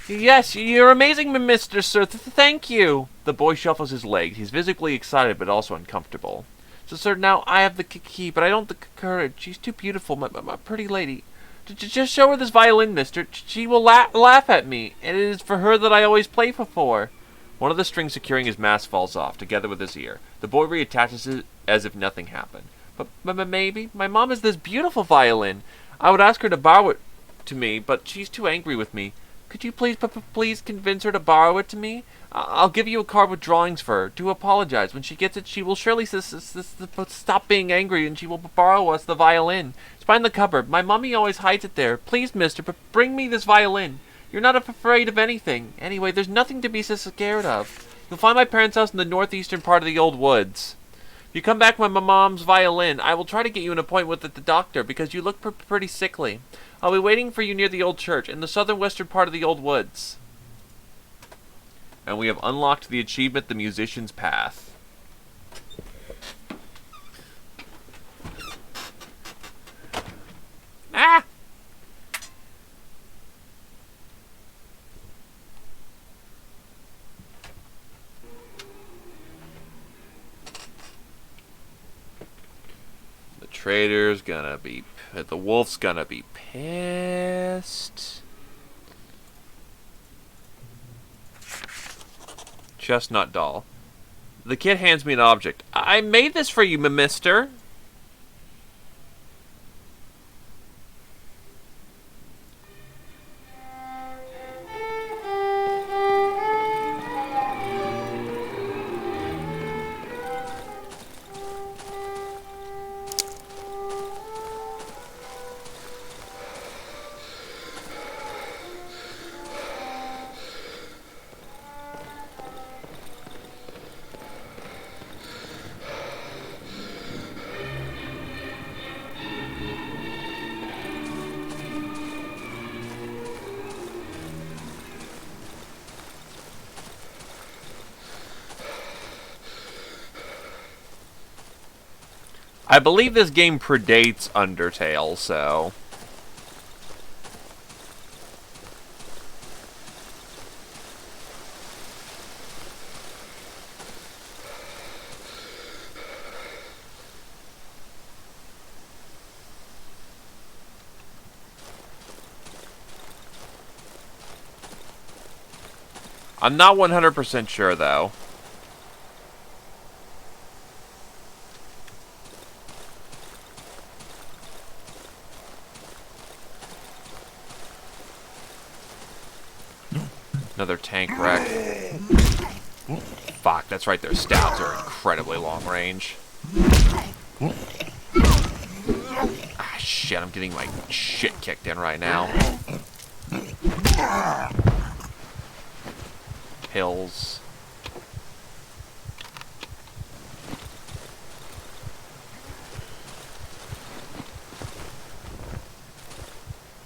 Yes, you're amazing, Mr. Sir. Thank you. The boy shuffles his legs. He's visibly excited, but also uncomfortable. So, sir, now I have the key, but I don't have the courage. She's too beautiful, my pretty lady. Just show her this violin, mister. She will laugh at me, and it is for her that I always play for. One of the strings securing his mask falls off, together with his ear. The boy reattaches it as if nothing happened. But maybe my mom has this beautiful violin. I would ask her to borrow it to me, but she's too angry with me. Could you please convince her to borrow it to me? I'll give you a card with drawings for her. Do apologize. When she gets it, she will surely stop being angry, and she will borrow us the violin. It's behind the cupboard. My mummy always hides it there. Please, mister, bring me this violin. You're not afraid of anything. Anyway, there's nothing to be so scared of. You'll find my parents' house in the northeastern part of the old woods. If you come back with my mom's violin, I will try to get you an appointment with the doctor, because you look pretty sickly. I'll be waiting for you near the old church, in the southern-western part of the old woods. And we have unlocked the achievement, The Musician's Path. Ah! The trader's gonna be... the wolf's gonna be pissed. Chestnut doll. The kid hands me an object. I made this for you, mister. I believe this game predates Undertale, so... I'm not 100% sure, though. Another tank wreck. Fuck, that's right, their stabs are incredibly long range. Ah, shit, I'm getting my shit kicked in right now. Pills.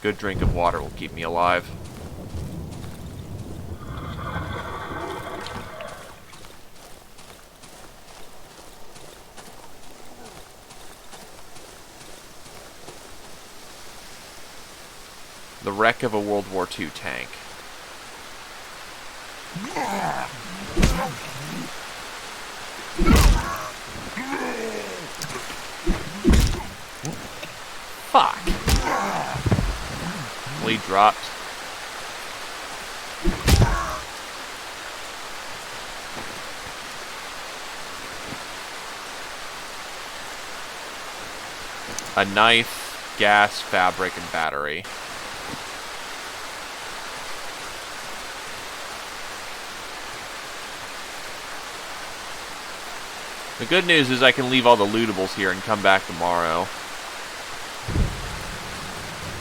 Good drink of water will keep me alive. The wreck of a World War II tank. Fuck. finally dropped. A knife, gas, fabric, and battery. The good news is I can leave all the lootables here and come back tomorrow.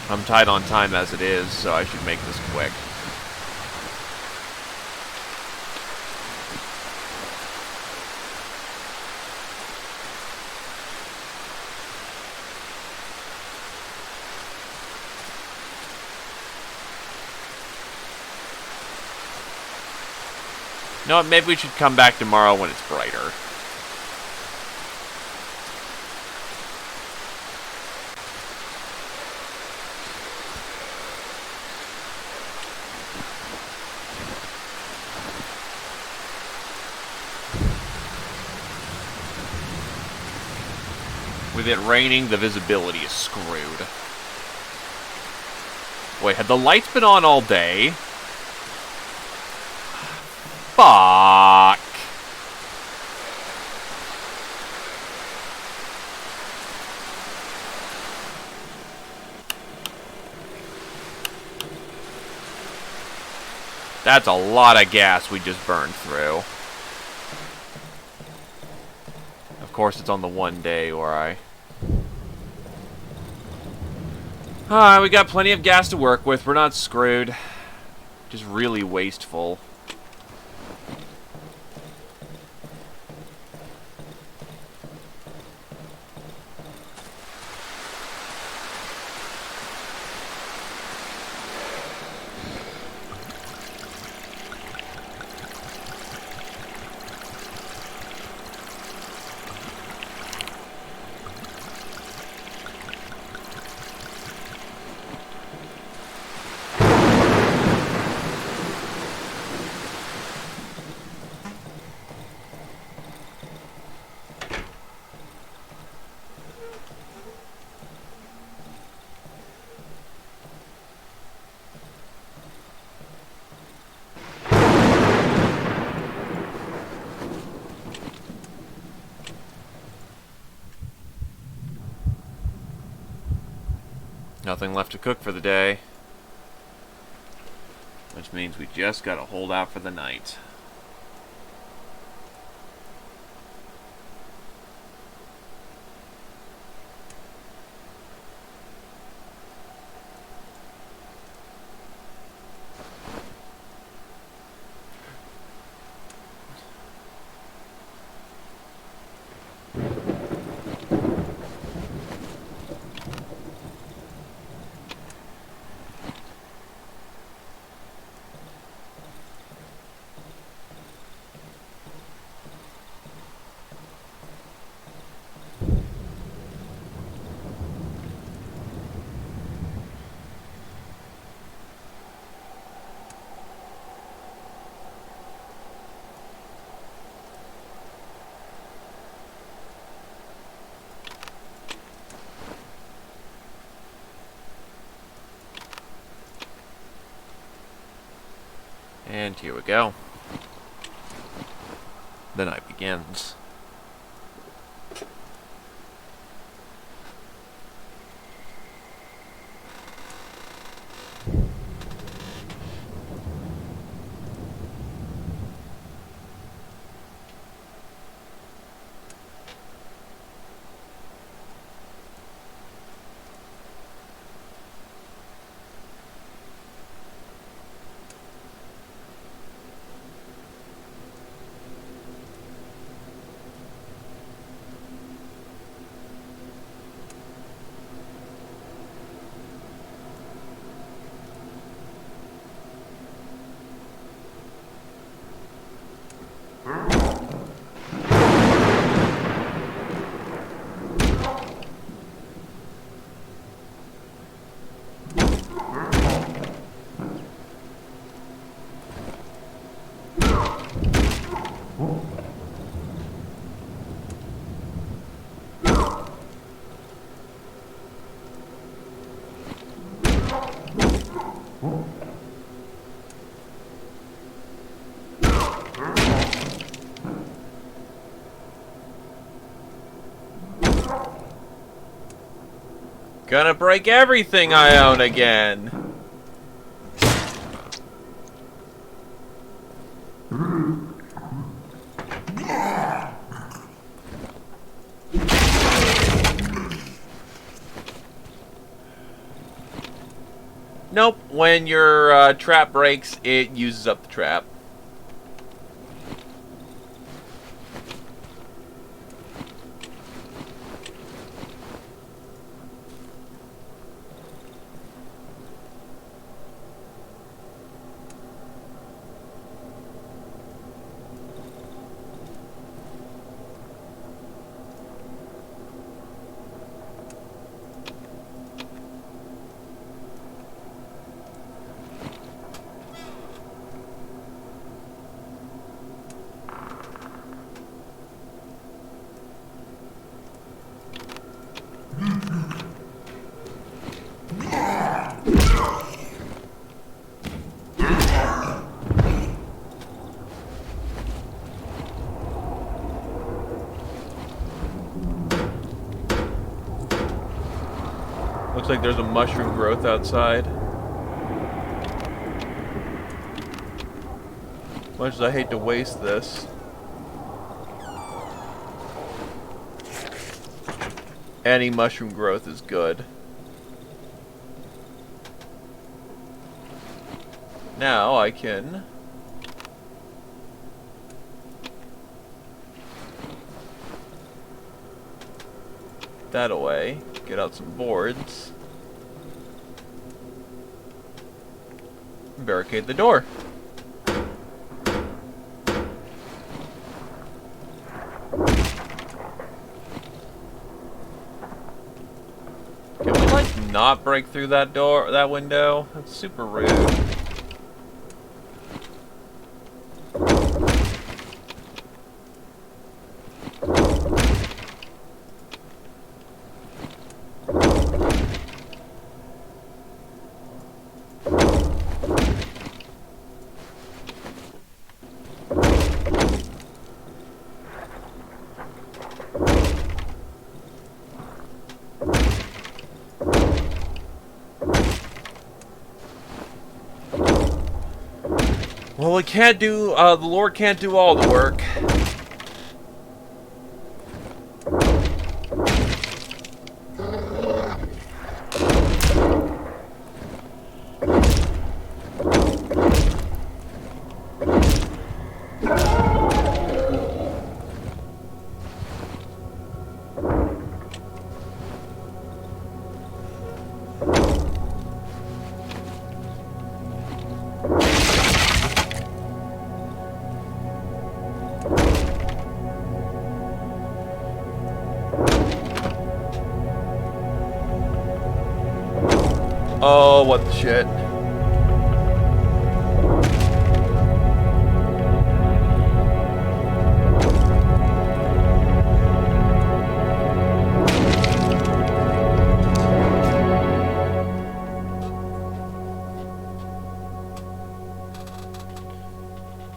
I'm tight on time as it is, so I should make this quick. You know what, maybe we should come back tomorrow when it's brighter. With it raining, the visibility is screwed. Wait, had the lights been on all day? Fuck. That's a lot of gas we just burned through. Of course, it's on the one day where I... we got plenty of gas to work with. We're not screwed. Just really wasteful. Nothing left to cook for the day. Which means we just gotta hold out for the night. And here we go. The night begins. Gonna break everything I own again. Nope, when your trap breaks, it uses up the trap. Looks like there's a mushroom growth outside. Much as I hate to waste this. Any mushroom growth is good. Now I can... that away. Get out some boards. Barricade the door. Can we, like, not break through that door, that window? That's super rude. Well, it can't do, the Lord can't do all the work. Oh, what the shit.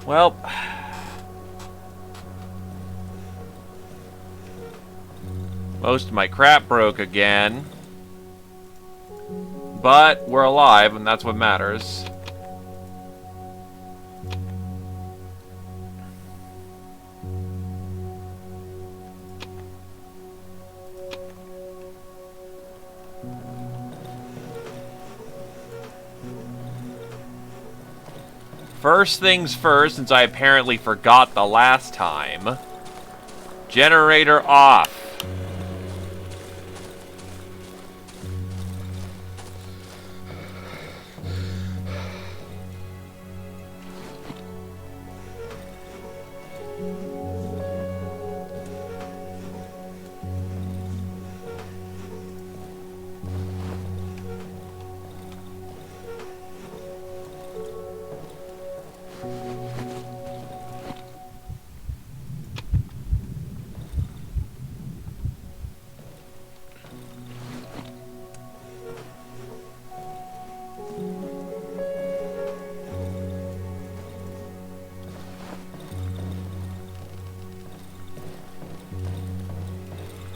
Well, most of my crap broke again. But we're alive, and that's what matters. First things first, since I apparently forgot the last time. Generator off.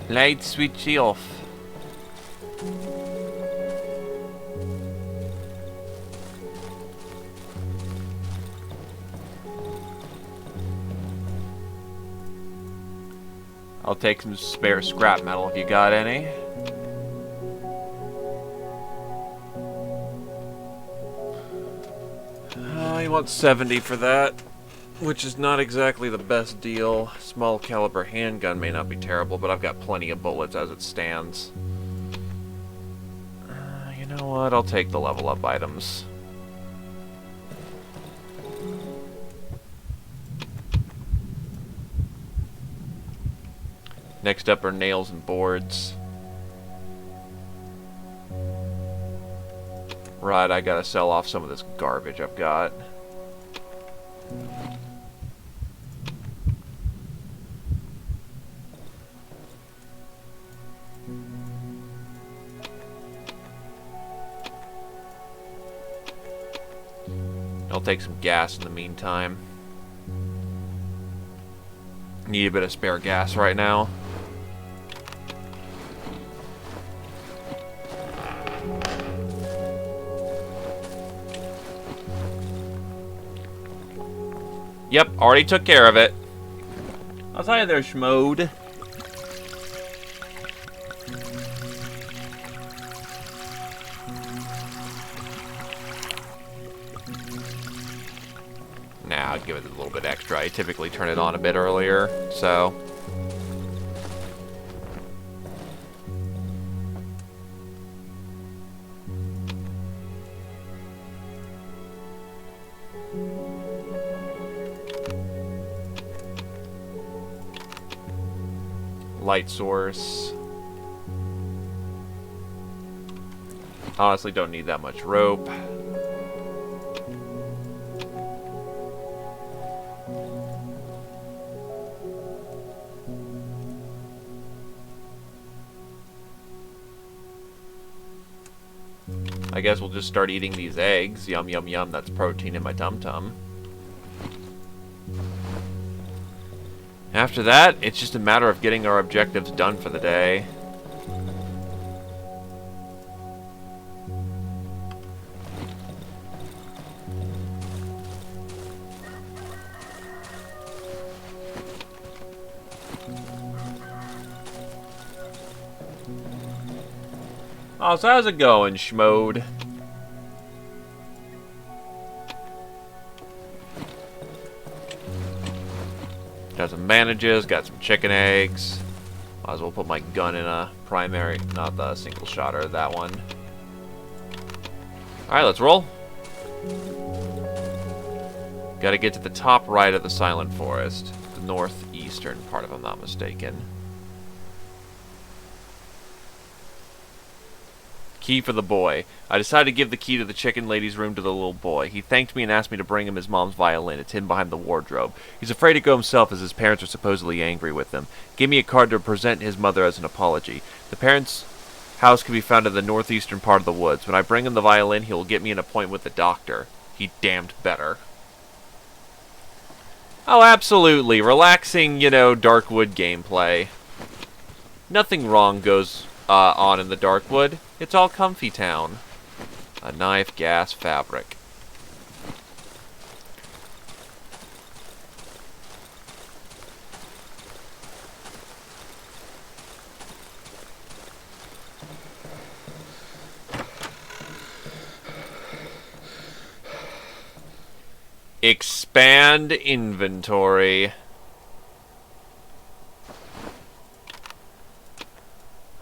Light switch off. I'll take some spare scrap metal if you got any. You want 70 for that, which is not exactly the best deal. Small caliber handgun may not be terrible, but I've got plenty of bullets as it stands. You know what? I'll take the level up items. Next up are nails and boards. Right, I gotta sell off some of this garbage I've got. I'll take some gas in the meantime. Need a bit of spare gas right now. Yep, already took care of it. I'll tell you there, schmode. Nah, I'll give it a little bit extra. I typically turn it on a bit earlier, so... Light source. Honestly, don't need that much rope. I guess we'll just start eating these eggs. Yum, yum, yum. That's protein in my tum-tum. After that, it's just a matter of getting our objectives done for the day. Oh, so how's it going, schmode? Got some bandages, got some chicken eggs. Might as well put my gun in a primary, not the single shotter, that one. Alright, let's roll. Gotta get to the top right of the Silent Forest. The northeastern part, if I'm not mistaken. Key for the boy. I decided to give the key to the chicken lady's room to the little boy. He thanked me and asked me to bring him his mom's violin. It's hidden behind the wardrobe. He's afraid to go himself as his parents are supposedly angry with him. Gave me a card to present his mother as an apology. The parents' house can be found in the northeastern part of the woods. When I bring him the violin, he will get me an appointment with the doctor. He damned better. Oh, absolutely. Relaxing, you know, Darkwood gameplay. Nothing wrong goes on in the Darkwood. It's all comfy town. A knife, gas, fabric. Expand inventory.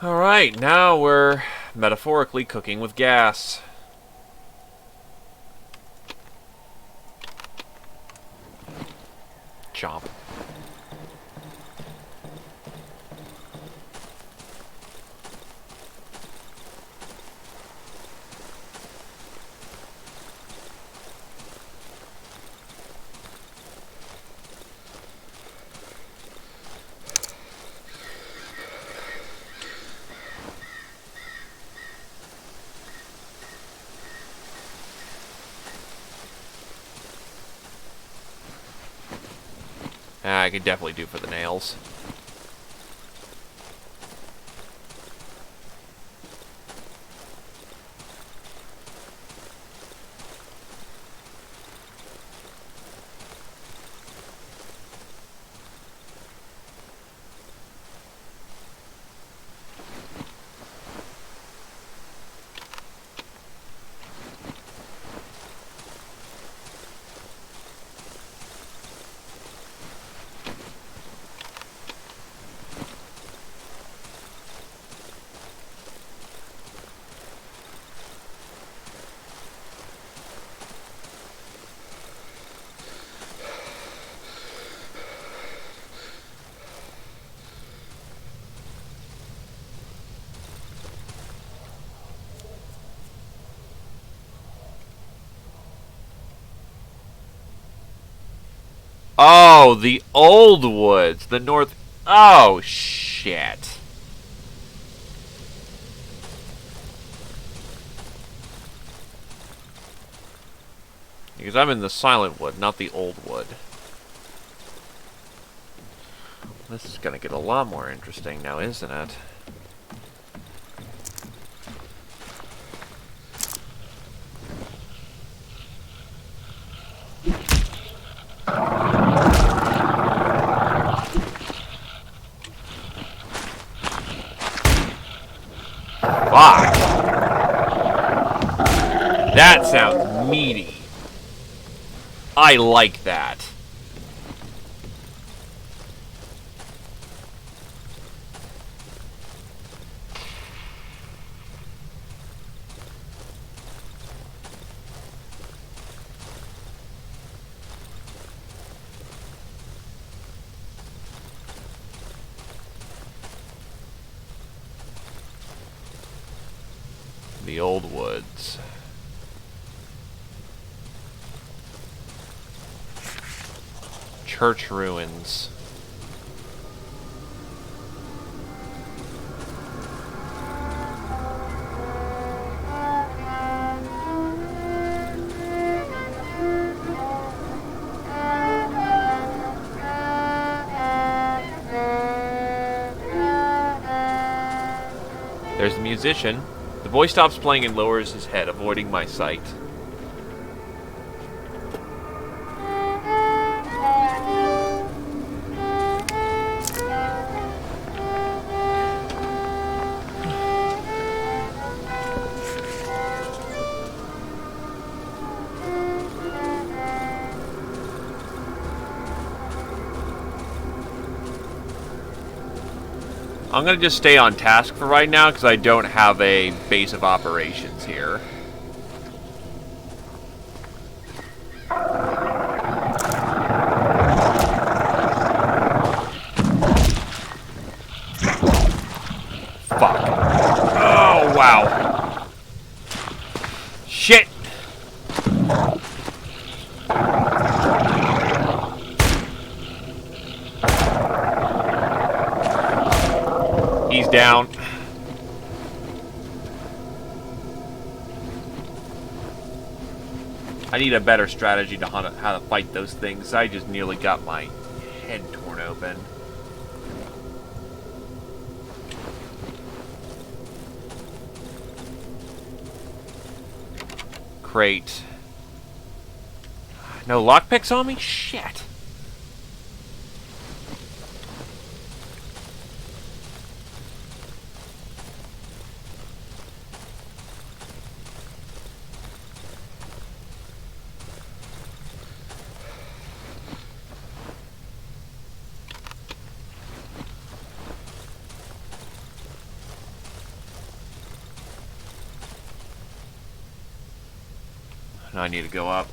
Alright, now we're metaphorically cooking with gas. Chomp. I could definitely do for the nails. Oh, the old woods. The north... Oh, shit. Because I'm in the silent wood, not the old wood. This is gonna get a lot more interesting now, isn't it? Fuck! That sounds meaty. I like that. The old woods. Church ruins. There's the musician. The boy stops playing and lowers his head, avoiding my sight. I'm going to just stay on task for right now because I don't have a base of operations here. Fuck. Oh, wow. Shit. He's down. I need a better strategy to how to fight those things. I just nearly got my head torn open. Crate. No lockpicks on me? Shit. Now I need to go up.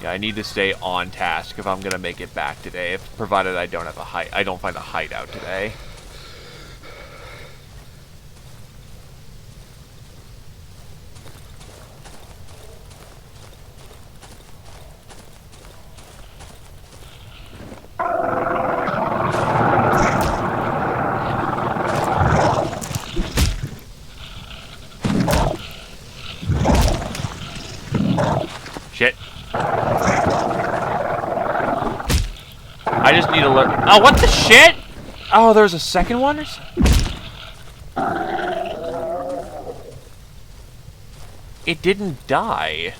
Yeah, I need to stay on task if I'm gonna make it back today, provided I don't have I don't find a hideout today. Shit. I just need to learn. Oh, what the shit? Oh, there's a second one or something? It didn't die.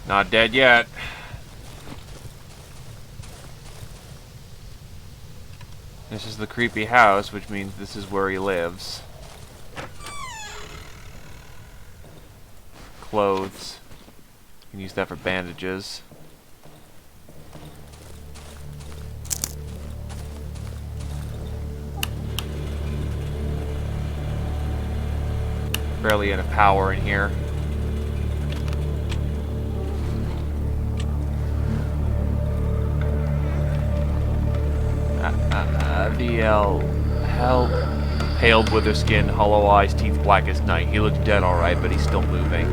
Not dead yet. This is the creepy house, which means this is where he lives. Clothes. You can use that for bandages. Barely enough power in here. VL. Help. Pale, wither skin, hollow eyes, teeth black as night. He looks dead alright, but he's still moving.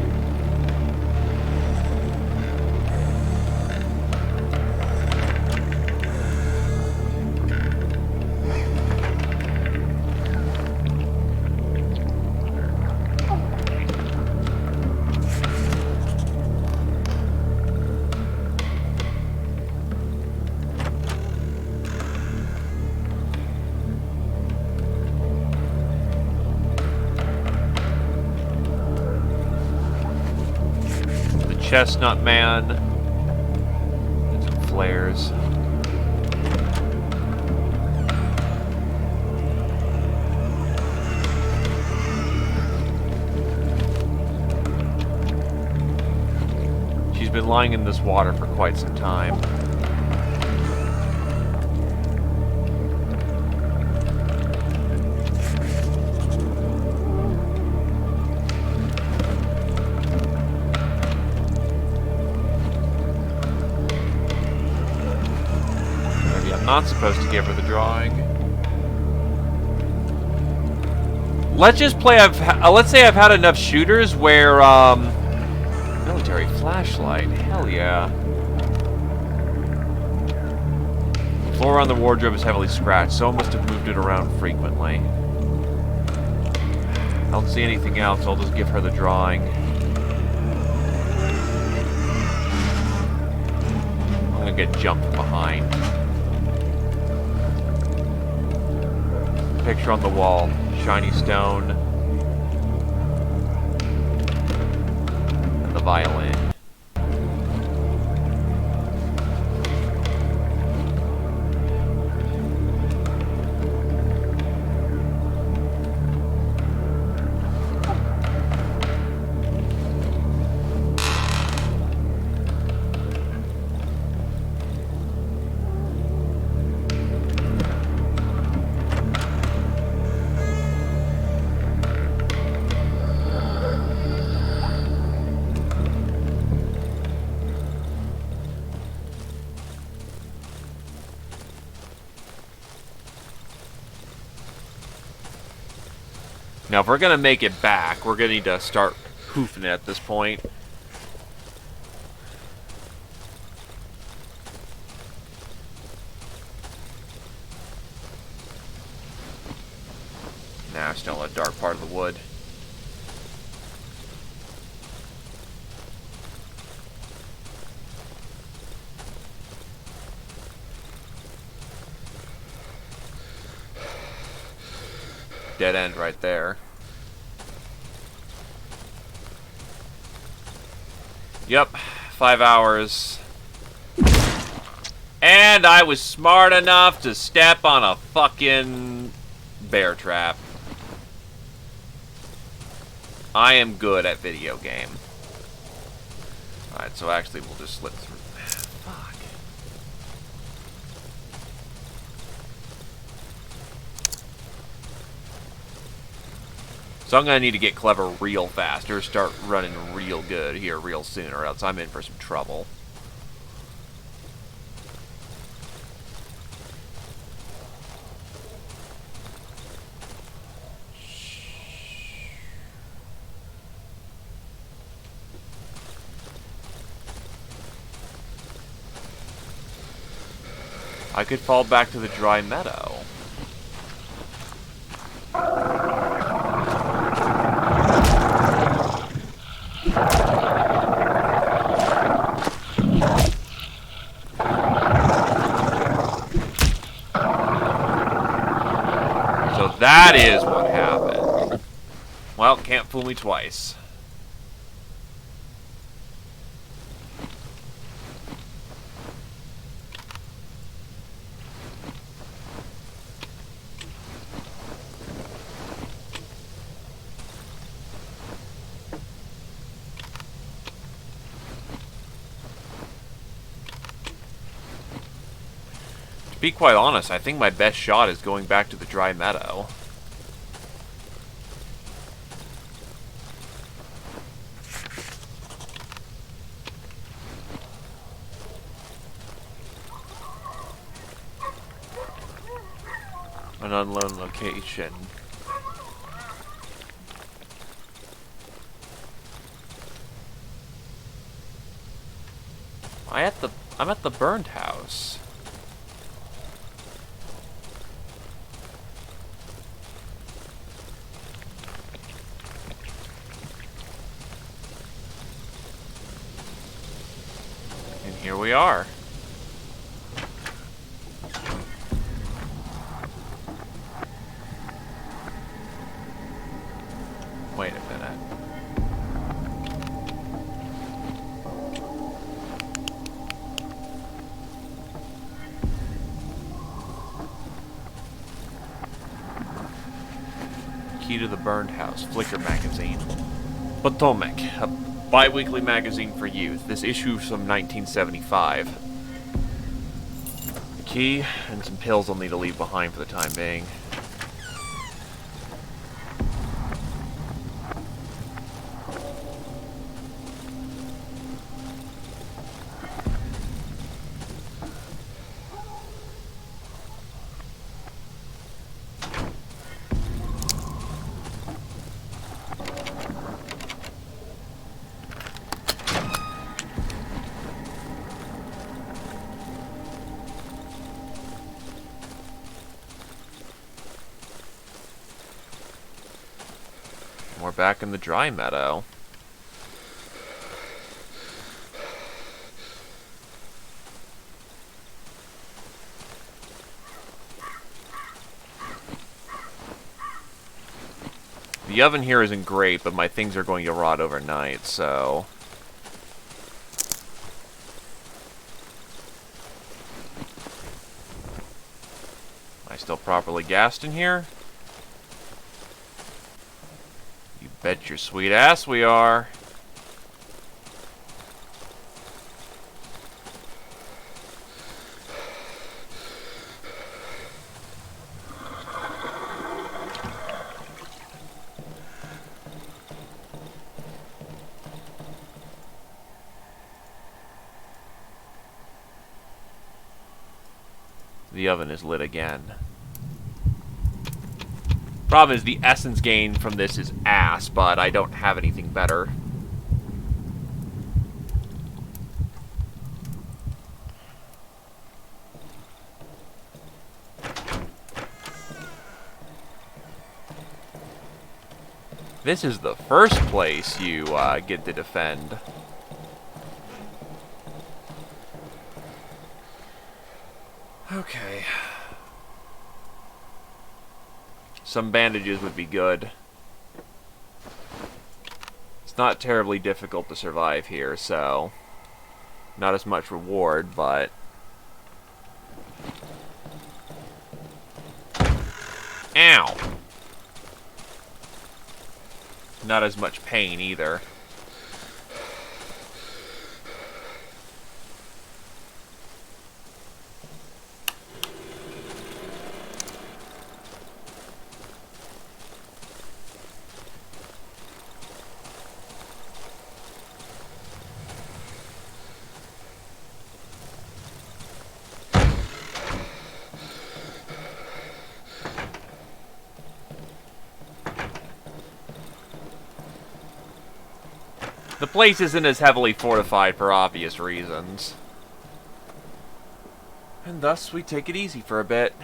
Chestnut man. And some flares. She's been lying in this water for quite some time. Not supposed to give her the drawing. Let's just play. Let's say I've had enough shooters where military flashlight. Hell yeah. The floor on the wardrobe is heavily scratched. Someone must have moved it around frequently. I don't see anything else. I'll just give her the drawing. I'm gonna get jumped behind. Picture on the wall, shiny stone, and the violin. Now, if we're going to make it back, we're going to need to start hoofing it at this point. Nah, I'm still in a dark part of the wood. Dead end right there. Yep, 5 hours. And I was smart enough to step on a fucking bear trap. I am good at video game. Alright, so actually we'll just slip through. Fuck. So I'm going to need to get clever real fast, or start running real good here real soon, or else I'm in for some trouble. I could fall back to the dry meadow. So that is what happened. Well, can't fool me twice. be quite honest, I think my best shot is going back to the dry meadow. An unknown location. I'm at the burned house. And here we are. Wait a minute. Key to the burned house. Flickr magazine. Potomac, a bi-weekly magazine for youth. This issue is from 1975. The key and some pills I'll need to leave behind for the time being. We're back in the dry meadow. The oven here isn't great, but my things are going to rot overnight, so... Am I still properly gassed in here? You bet your sweet ass we are. The oven is lit again. Problem is, the essence gain from this is ass, but I don't have anything better. This is the first place you get to defend. Okay. Some bandages would be good. It's not terribly difficult to survive here, so... Not as much reward, but... Ow! Not as much pain, either. The place isn't as heavily fortified for obvious reasons. And thus, we take it easy for a bit.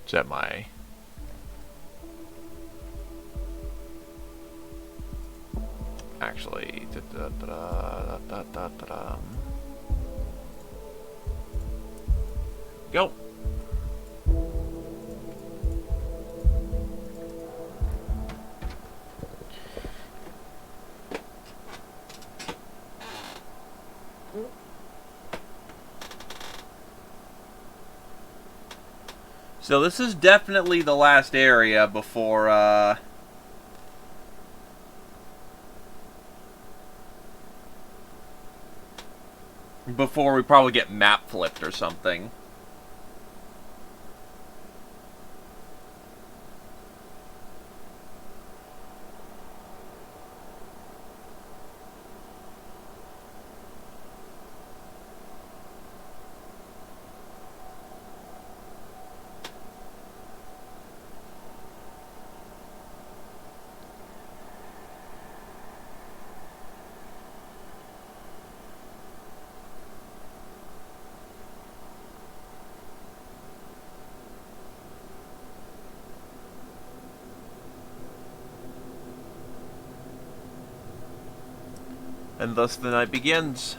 Set my... Actually... Go! So this is definitely the last area before, before we probably get map flipped or something. And thus the night begins.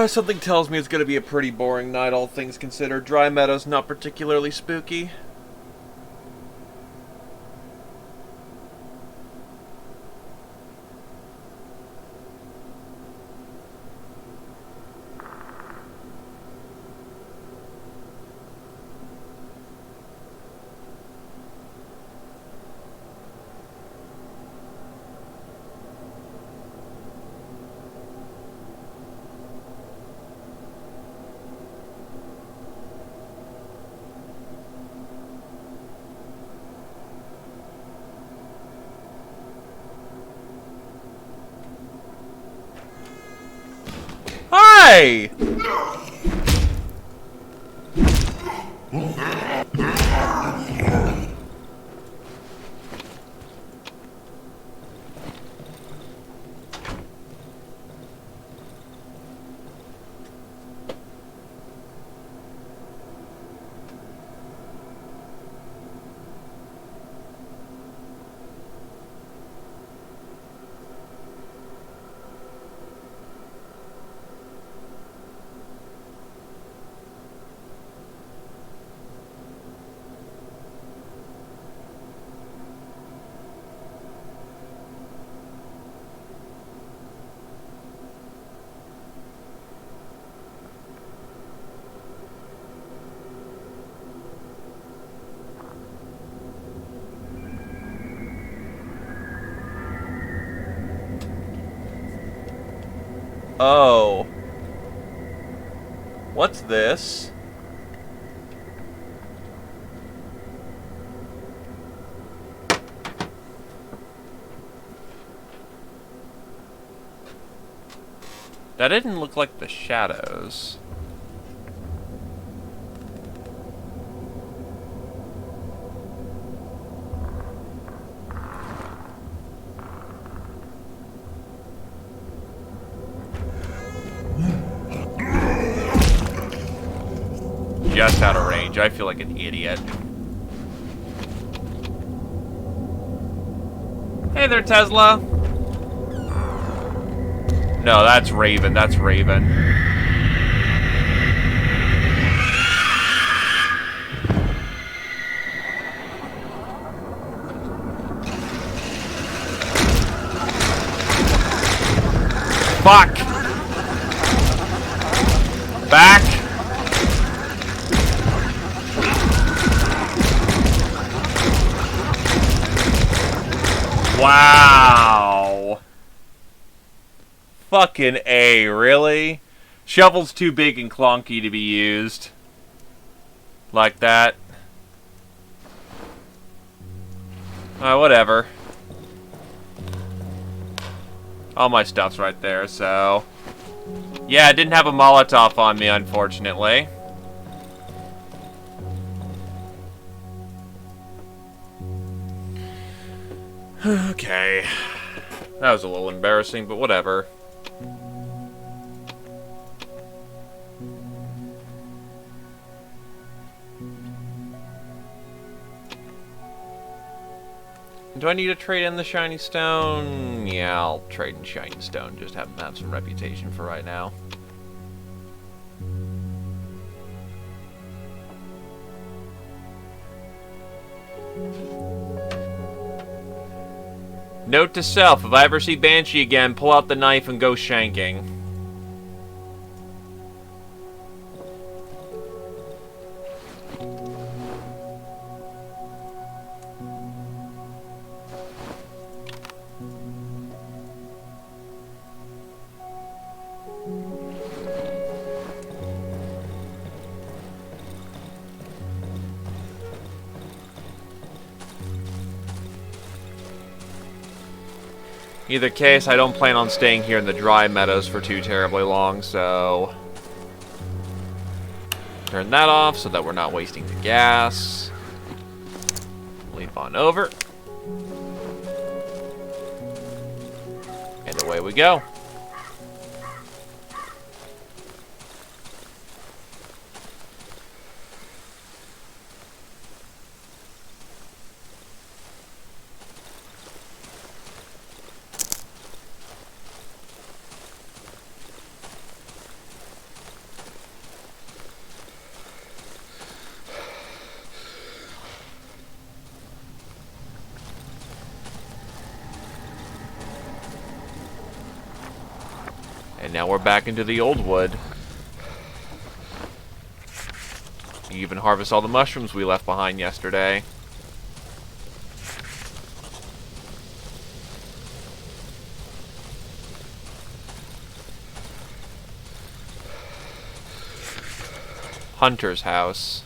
Something tells me it's going to be a pretty boring night, all things considered. Dry Meadow's not particularly spooky. Hi! Oh. What's this? That didn't look like the shadows. Just out of range. I feel like an idiot. Hey there, Tesla. No, that's Raven. That's Raven. Fuck! Back! Wow! Fucking A, really? Shovel's too big and clunky to be used. Like that. Whatever. All my stuff's right there, so... Yeah, I didn't have a Molotov on me, unfortunately. Okay. That was a little embarrassing, but whatever. Do I need to trade in the shiny stone? Yeah, I'll trade in shiny stone. Just have some reputation for right now. Note to self, if I ever see Banshee again, pull out the knife and go shanking. Either case, I don't plan on staying here in the dry meadows for too terribly long, so... Turn that off so that we're not wasting the gas. Leap on over. And away we go. And now we're back into the old wood. You even harvest all the mushrooms we left behind yesterday. Hunter's house.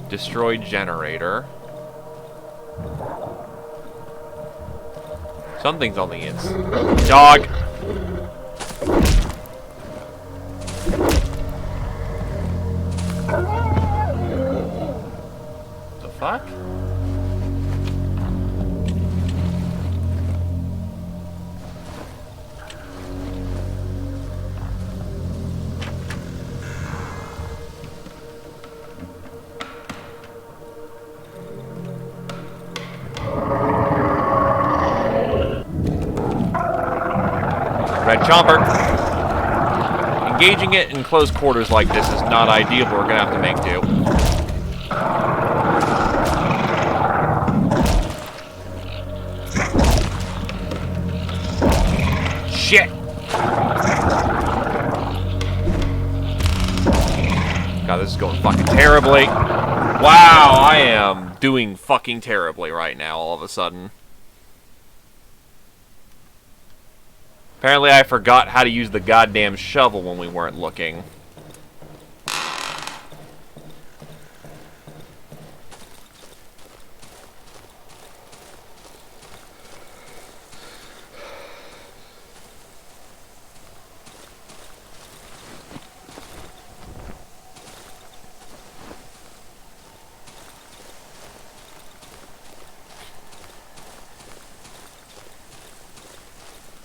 Destroyed generator. Something's on the inside. Dog! The fuck? Red Chomper. Engaging it in close quarters like this is not ideal, but we're gonna have to make do. Shit! God, this is going fucking terribly. Wow, I am doing fucking terribly right now, all of a sudden. Apparently I forgot how to use the goddamn shovel when we weren't looking.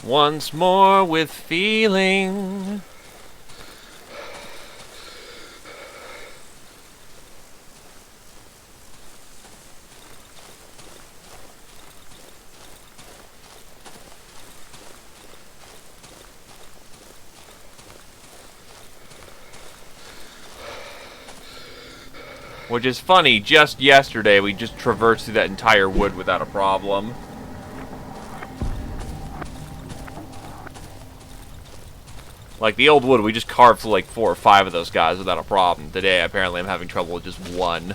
Once more with feeling. Which is funny, just yesterday we just traversed through that entire wood without a problem. Like, the old wood, we just carved through like 4 or 5 of those guys without a problem. Today, apparently, I'm having trouble with just one.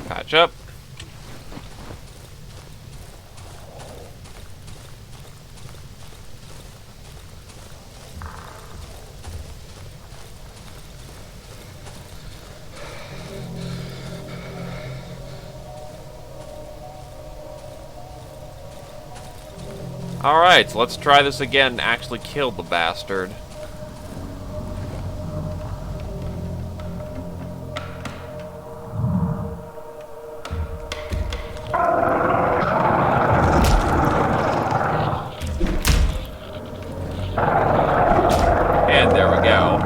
Patch up. Alright, so let's try this again and actually kill the bastard. And there we go.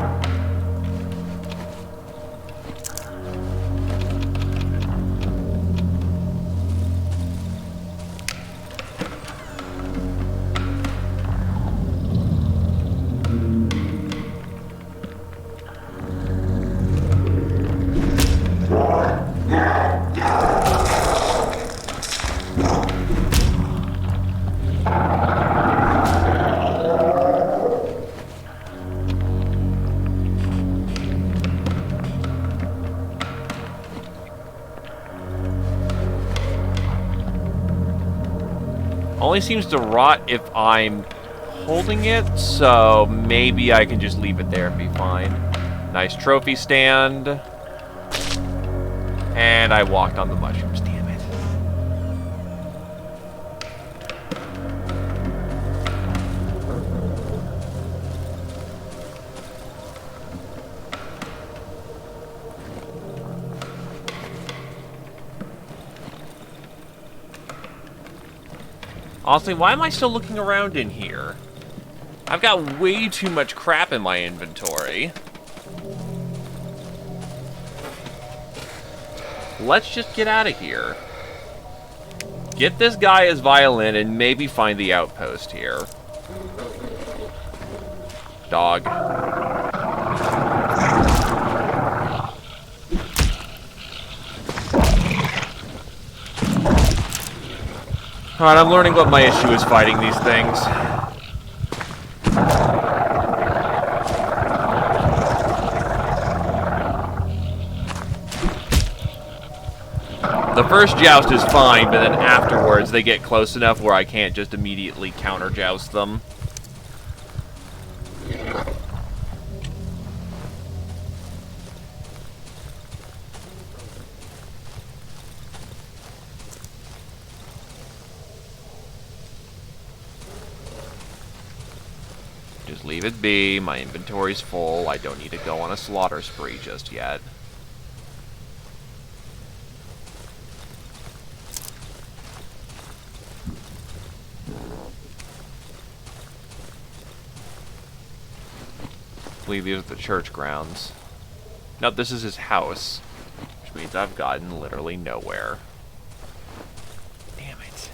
Only seems to rot if I'm holding it, so maybe I can just leave it there and be fine. Nice trophy stand. And I walked on the mushrooms, damn it. Honestly, why am I still looking around in here? I've got way too much crap in my inventory. Let's just get out of here. Get this guy his violin and maybe find the outpost here. Dog. Alright, I'm learning what my issue is fighting these things. The first joust is fine, but then afterwards they get close enough where I can't just immediately counter-joust them. Just leave it be. My inventory's full. I don't need to go on a slaughter spree just yet. I believe these are the church grounds. No, this is his house, which means I've gotten literally nowhere. Damn it.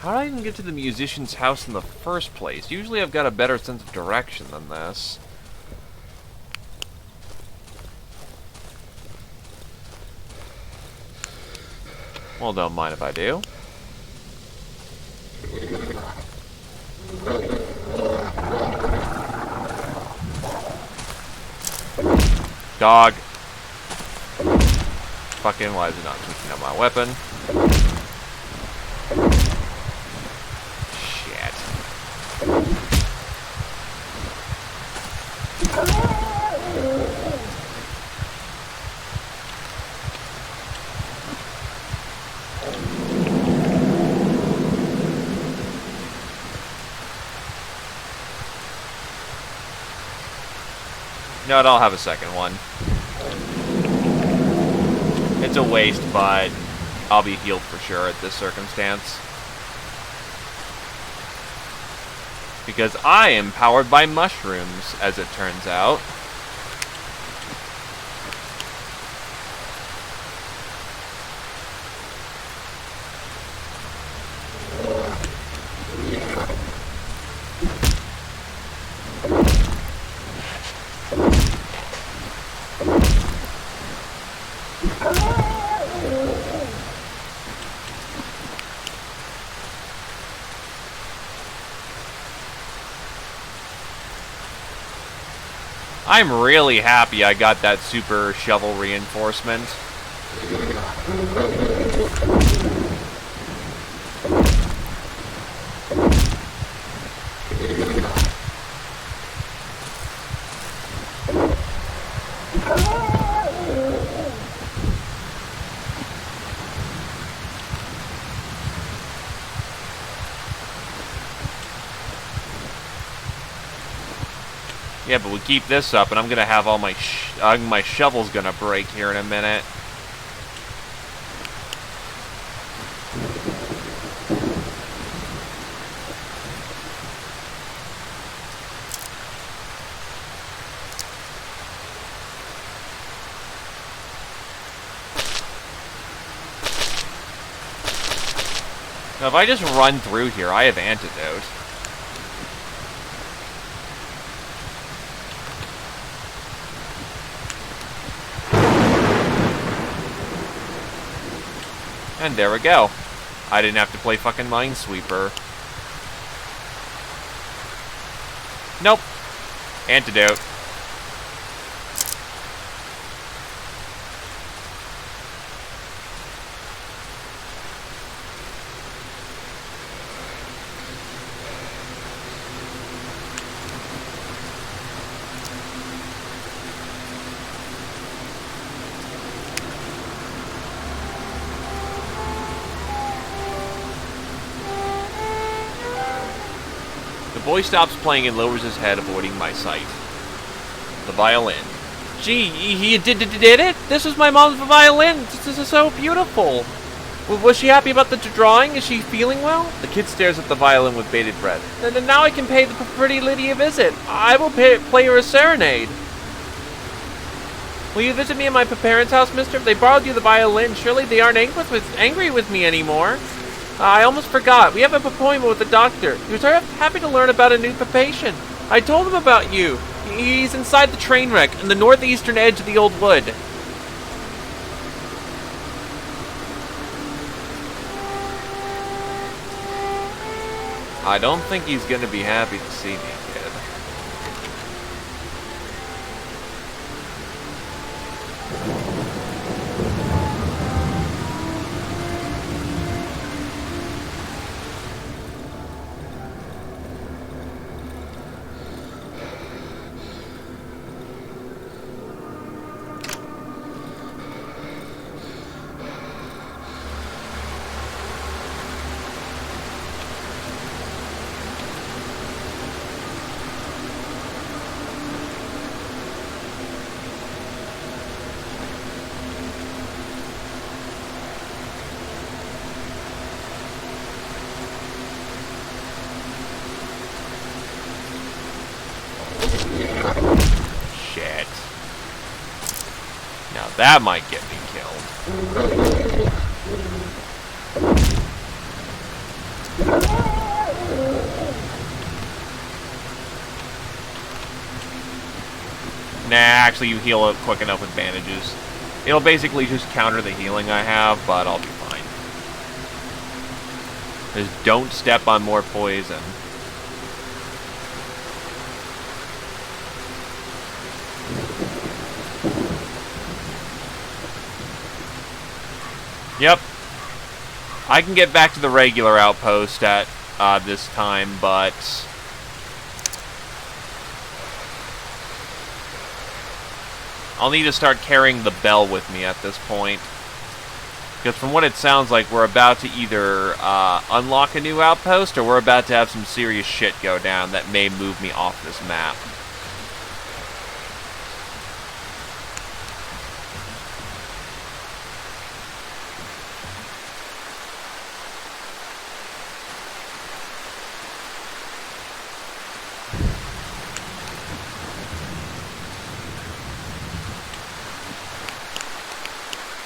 How did I even get to the musician's house in the first place? Usually I've got a better sense of direction than this. Well, don't mind if I do. Dog. Fucking, why is it not picking up my weapon? Shit. No, I'll have a second one. It's a waste, but I'll be healed for sure at this circumstance. Because I am powered by mushrooms, as it turns out. I'm really happy I got that super shovel reinforcement. Yeah, but we keep this up, and I'm gonna have all my my shovel's gonna break here in a minute. Now, if I just run through here, I have antidote. And there we go. I didn't have to play fucking Minesweeper. Nope. Antidote. The boy stops playing and lowers his head, avoiding my sight. The violin. Gee, he did it? This was my mom's violin. This is so beautiful. Was she happy about the drawing? Is she feeling well? The kid stares at the violin with bated breath. And now I can pay the pretty lady a visit. I will play her a serenade. Will you visit me at my parents' house, mister? If they borrowed you the violin, surely they aren't angry with me anymore. I almost forgot. We have an appointment with the doctor. He was happy to learn about a new patient. I told him about you. He's inside the train wreck in the northeastern edge of the old wood. I don't think he's going to be happy to see me, kid. Shit. Now that might get me killed. Nah, actually, you heal up quick enough with bandages. It'll basically just counter the healing I have, but I'll be fine. Just don't step on more poison. Yep. I can get back to the regular outpost at this time, but I'll need to start carrying the bell with me at this point. Because from what it sounds like, we're about to either unlock a new outpost, or we're about to have some serious shit go down that may move me off this map.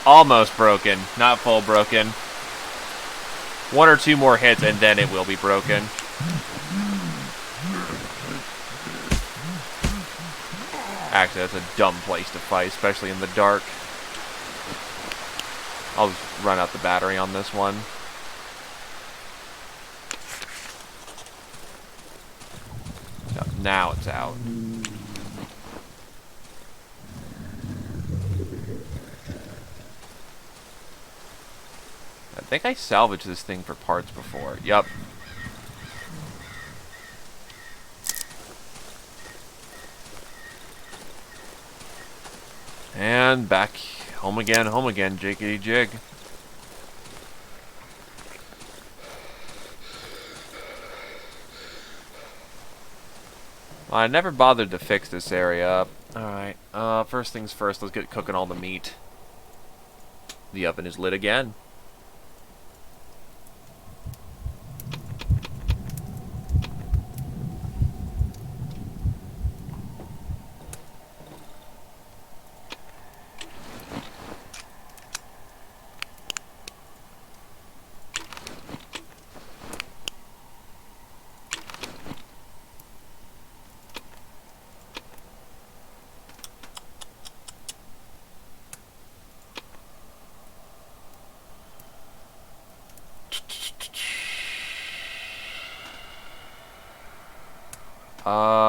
Almost broken, not full broken. 1 or 2 more hits and then it will be broken. Actually, that's a dumb place to fight, especially in the dark. I'll just run out the battery on this one. Now it's out. I think I salvaged this thing for parts before. Yup. And back home again, jiggity jig. Well, I never bothered to fix this area up. Alright, first things first, let's get cooking all the meat. The oven is lit again.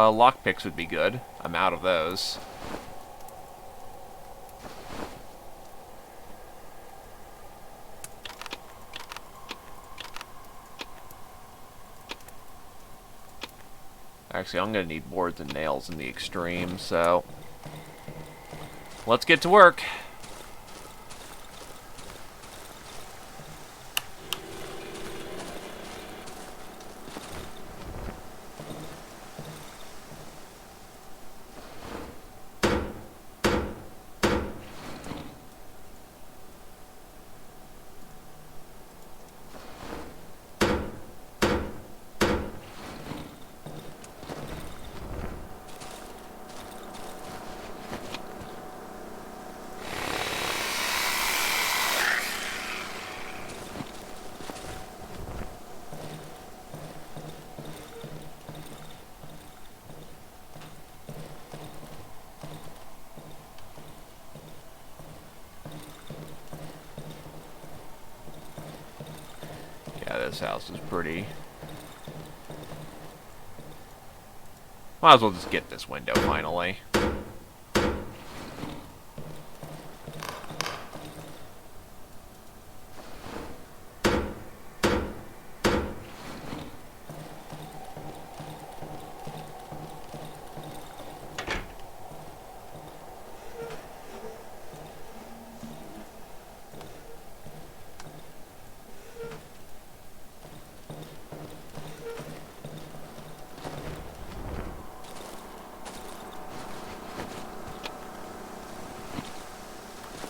Lockpicks would be good. I'm out of those. Actually, I'm going to need boards and nails in the extreme, so let's get to work. This house is pretty. Might as well just get this window finally.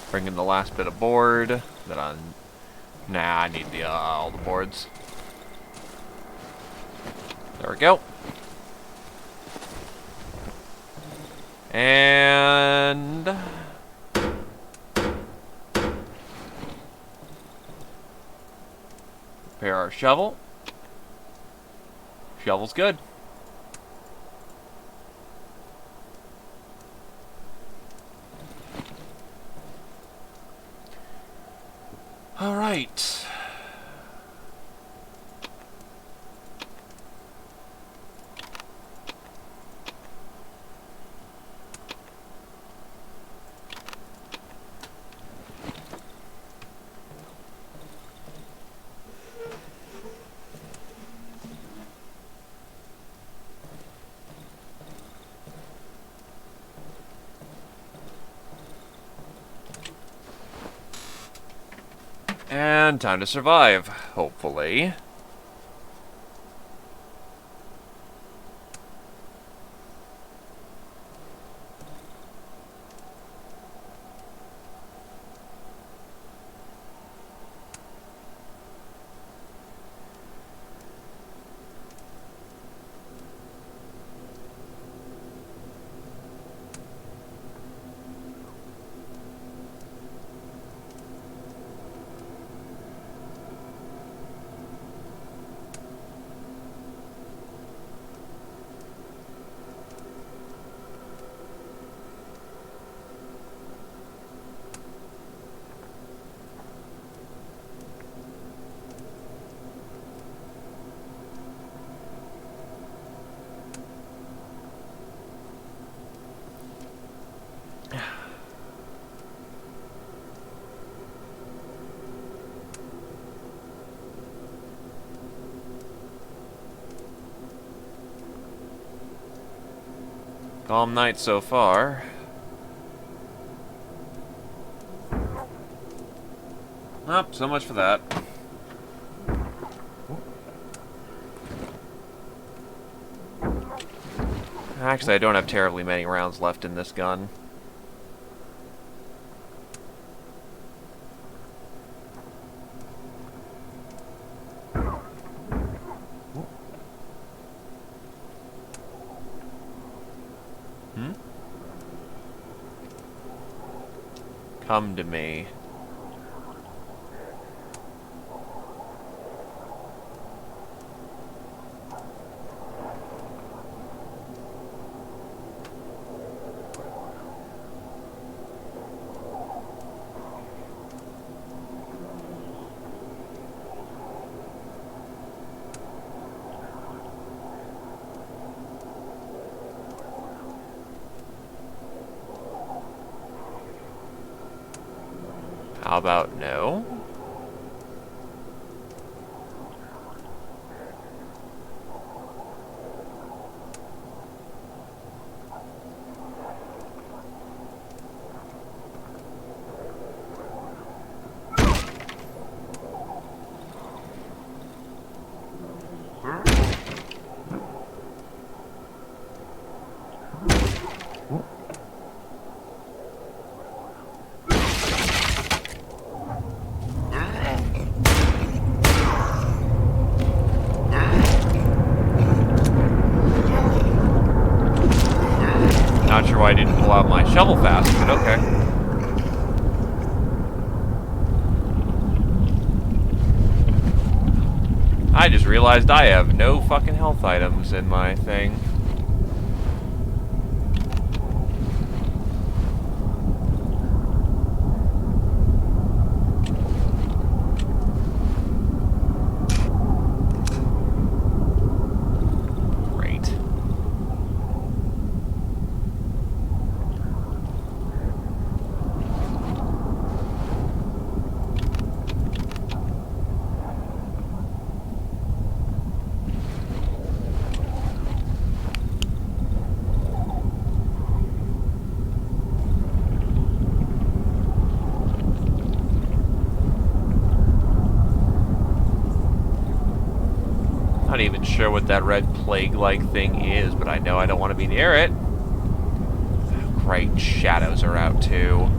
Bring in the last bit of board that I'm. Nah, I need the all the boards. There we go. And prepare our shovel. Shovel's good. Alright. And time to survive, hopefully. Calm night so far. Oh, so much for that. Actually, I don't have terribly many rounds left in this gun. Come to me. How about no? Not sure why I didn't pull out my shovel fast, but okay. I just realized I have no fucking health items in my thing. Not even sure what that red plague-like thing is, but I know I don't want to be near it. Oh, great, shadows are out too.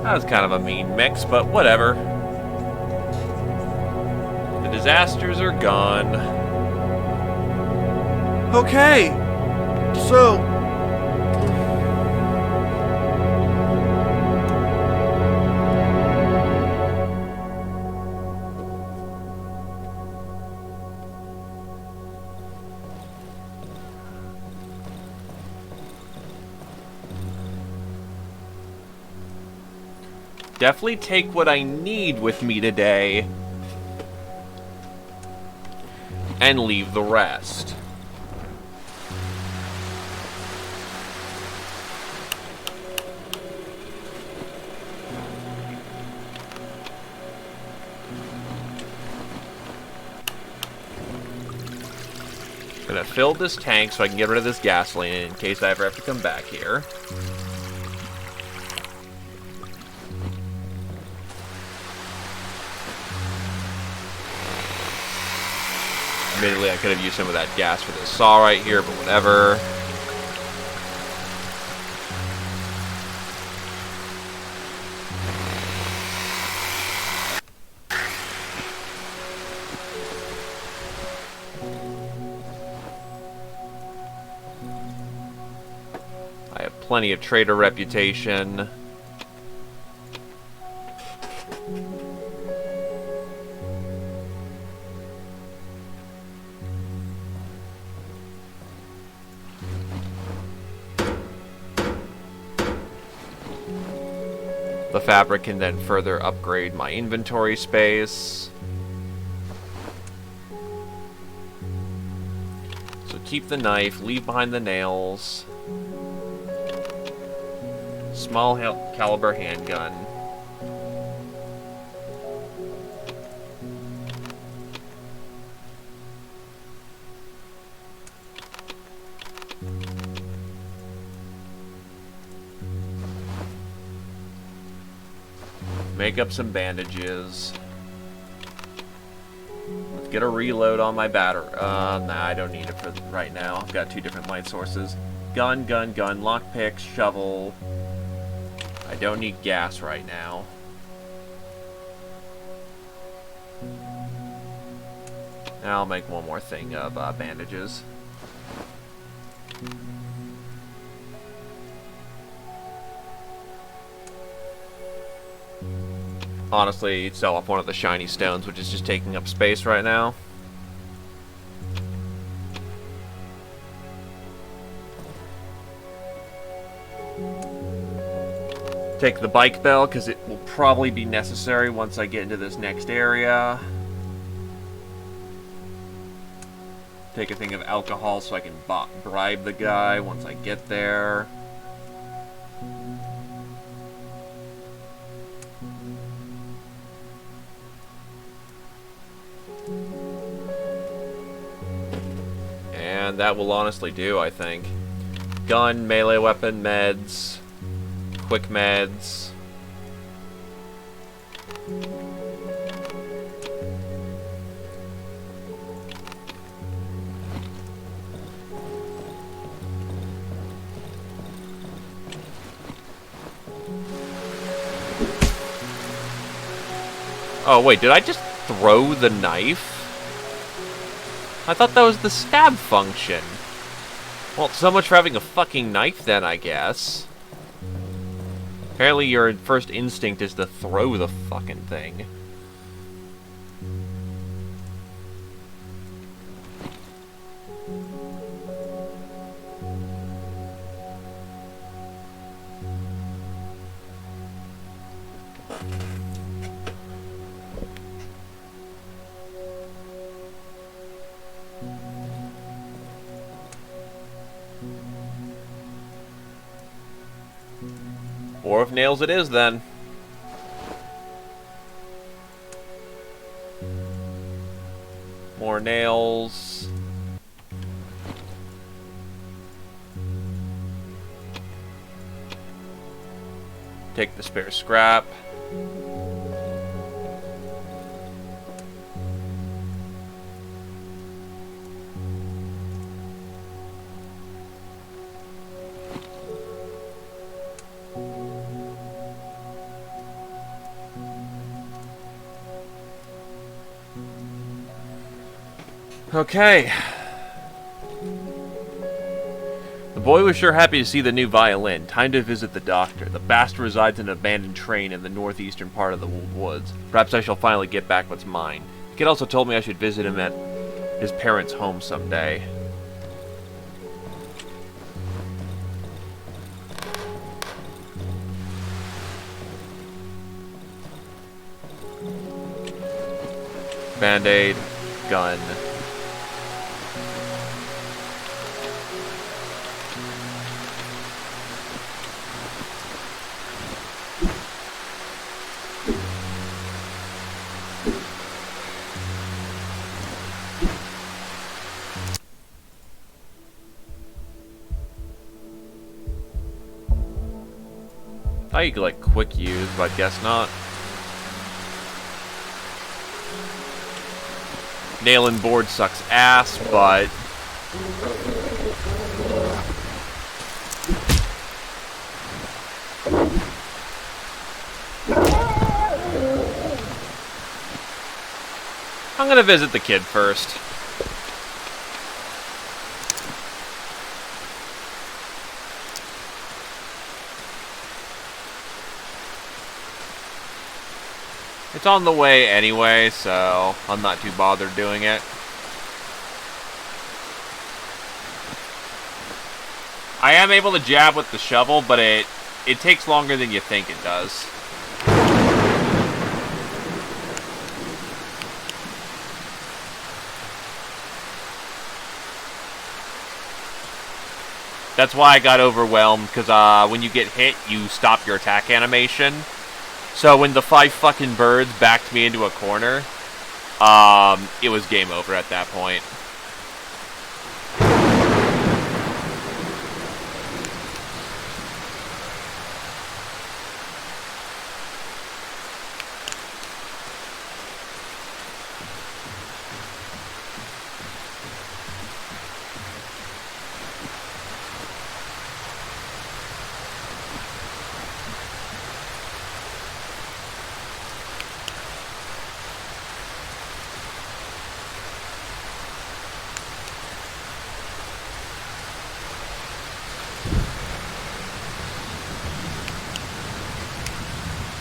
That was kind of a mean mix, but whatever. The disasters are gone. Okay, so... Definitely take what I need with me today. And leave the rest. Gonna fill this tank so I can get rid of this gasoline in case I ever have to come back here. Admittedly, I could have used some of that gas for this saw right here, but whatever. I have plenty of trader reputation. The fabric can then further upgrade my inventory space. So keep the knife, leave behind the nails. Small caliber handgun. Make up some bandages. Let's get a reload on my battery. Nah, I don't need it for right now. I've got two different light sources. Gun, lockpick, shovel. I don't need gas right now. Now I'll make one more thing of bandages. Honestly, sell off one of the shiny stones, which is just taking up space right now. Take the bike bell, because it will probably be necessary once I get into this next area. Take a thing of alcohol so I can bribe the guy once I get there. And that will honestly do, I think. Gun, melee weapon, meds, quick meds. Oh wait, did I just throw the knife? I thought that was the stab function. Well, so much for having a fucking knife then, I guess. Apparently your first instinct is to throw the fucking thing. Four of nails it is, then. More nails. Take the spare scrap. Okay. The boy was sure happy to see the new violin. Time to visit the doctor. The bastard resides in an abandoned train in the northeastern part of the woods. Perhaps I shall finally get back what's mine. The kid also told me I should visit him at his parents' home someday. Band-aid, gun. Thought you could like quick use, but I guess not. Nailing board sucks ass, but I'm gonna visit the kid first. It's on the way anyway, so I'm not too bothered doing it. I am able to jab with the shovel, but it takes longer than you think it does. That's why I got overwhelmed, because when you get hit, you stop your attack animation. So when the 5 fucking birds backed me into a corner, it was game over at that point.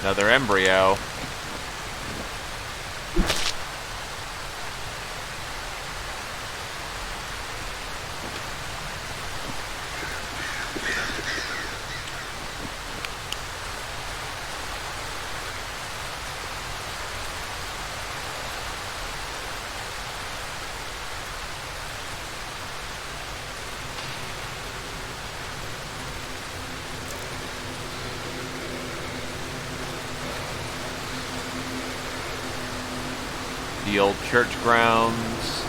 Another embryo. The old church grounds.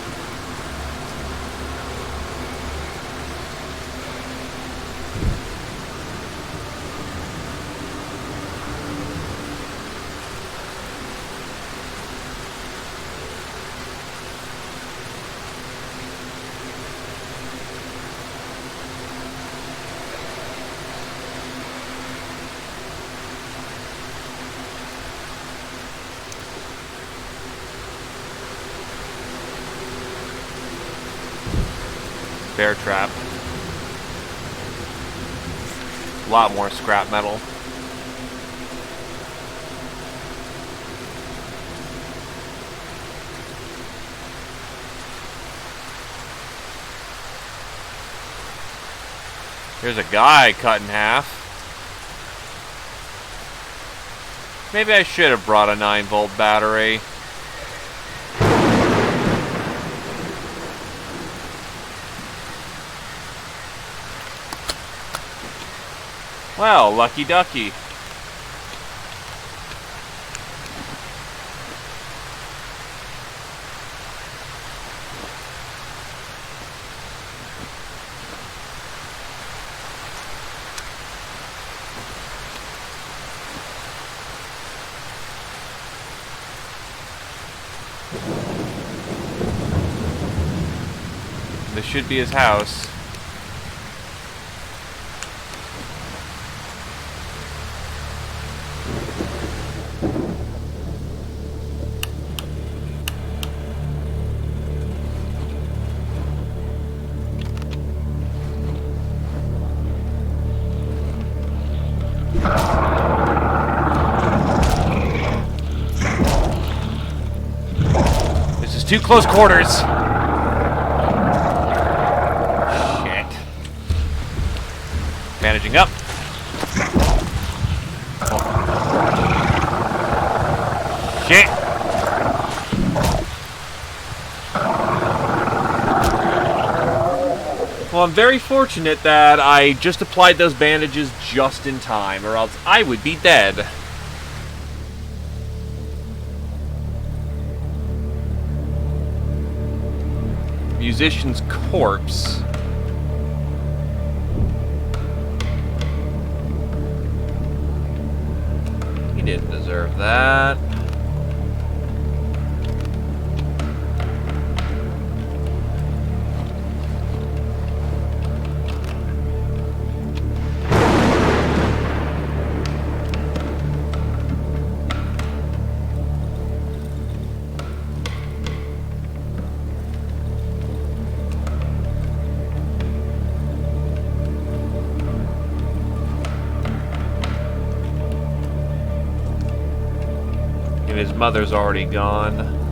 Bear trap. A lot more scrap metal. Here's a guy cut in half. Maybe I should have brought a 9-volt battery. Well, lucky ducky. This should be his house. This is too close quarters. Shit. Managing up. Shit. Well, I'm very fortunate that I just applied those bandages just in time, or else I would be dead. Musician's corpse. He didn't deserve that. And his mother's already gone.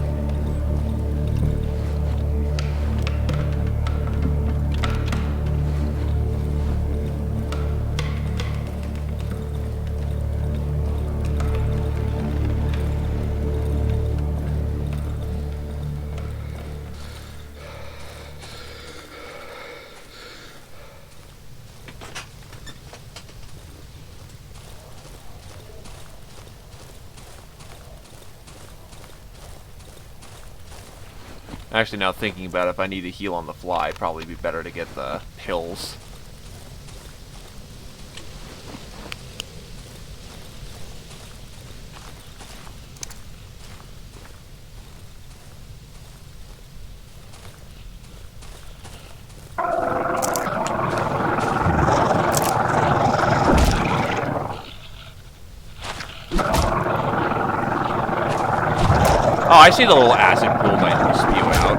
Actually, now thinking about it, if I need to heal on the fly, it'd probably be better to get the pills. Oh, I see the little acid pool might spew out.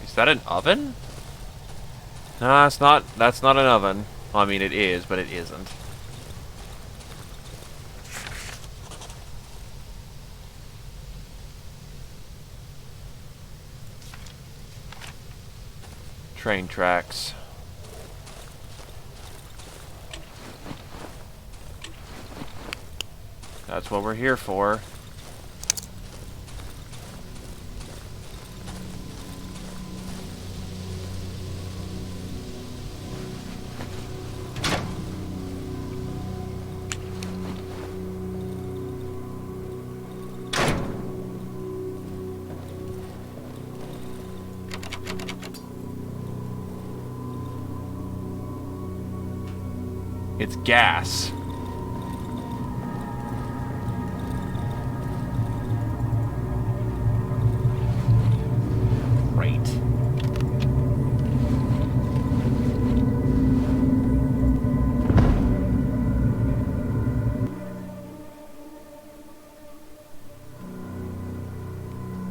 Is that an oven? No, it's not. That's not an oven. Well, I mean, it is, but it isn't. Train tracks. That's what we're here for. It's gas. Great.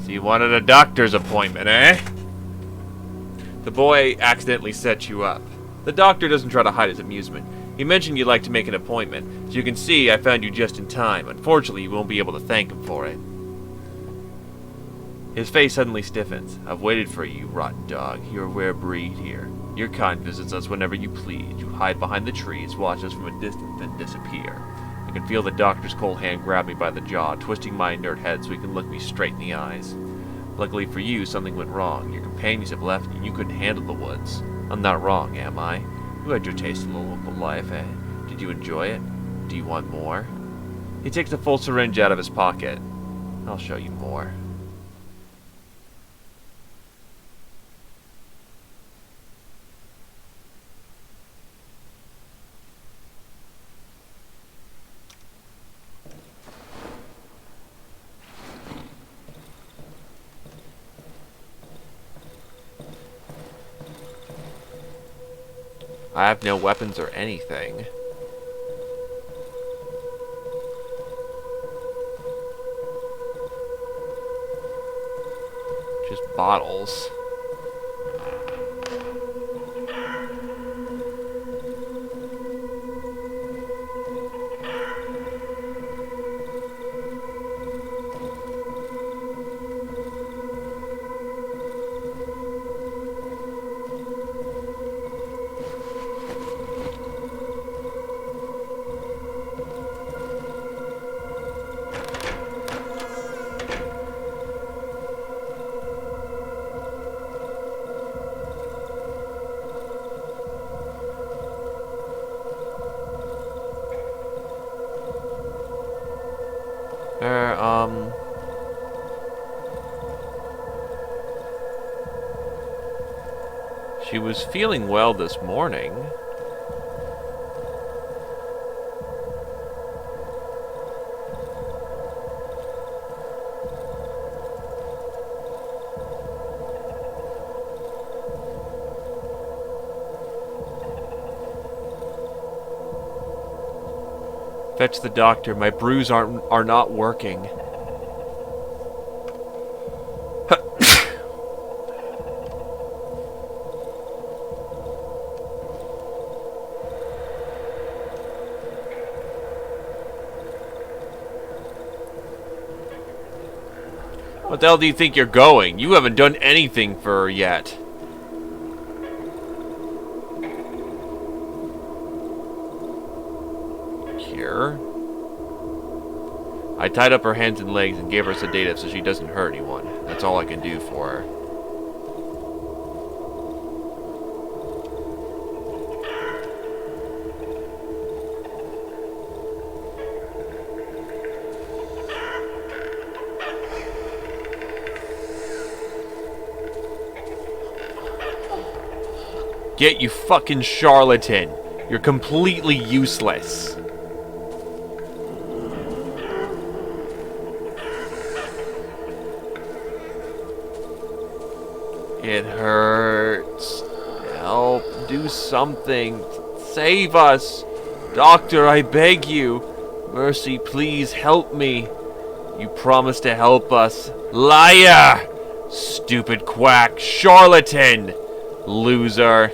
So you wanted a doctor's appointment, eh? The boy accidentally set you up. The doctor doesn't try to hide his amusement. He mentioned you'd like to make an appointment. As you can see, I found you just in time. Unfortunately, you won't be able to thank him for it. His face suddenly stiffens. I've waited for you, rotten dog. You're a rare breed here. Your kind visits us whenever you please. You hide behind the trees, watch us from a distance, then disappear. I can feel the doctor's cold hand grab me by the jaw, twisting my inert head so he can look me straight in the eyes. Luckily for you, something went wrong. Your companions have left and you couldn't handle the woods. I'm not wrong, am I? You had your taste of the local life, eh? Did you enjoy it? Do you want more? He takes a full syringe out of his pocket. I'll show you more. I have no weapons or anything. bottles. She was feeling well this morning. Fetch the doctor. My brews are not working. What the hell do you think you're going? You haven't done anything for her yet. Cure? I tied up her hands and legs and gave her sedative so she doesn't hurt anyone. That's all I can do for her. Get, you fucking charlatan. You're completely useless. It hurts. Help. Do something. Save us. Doctor, I beg you. Mercy, please help me. You promised to help us. Liar! Stupid quack. Charlatan! Loser.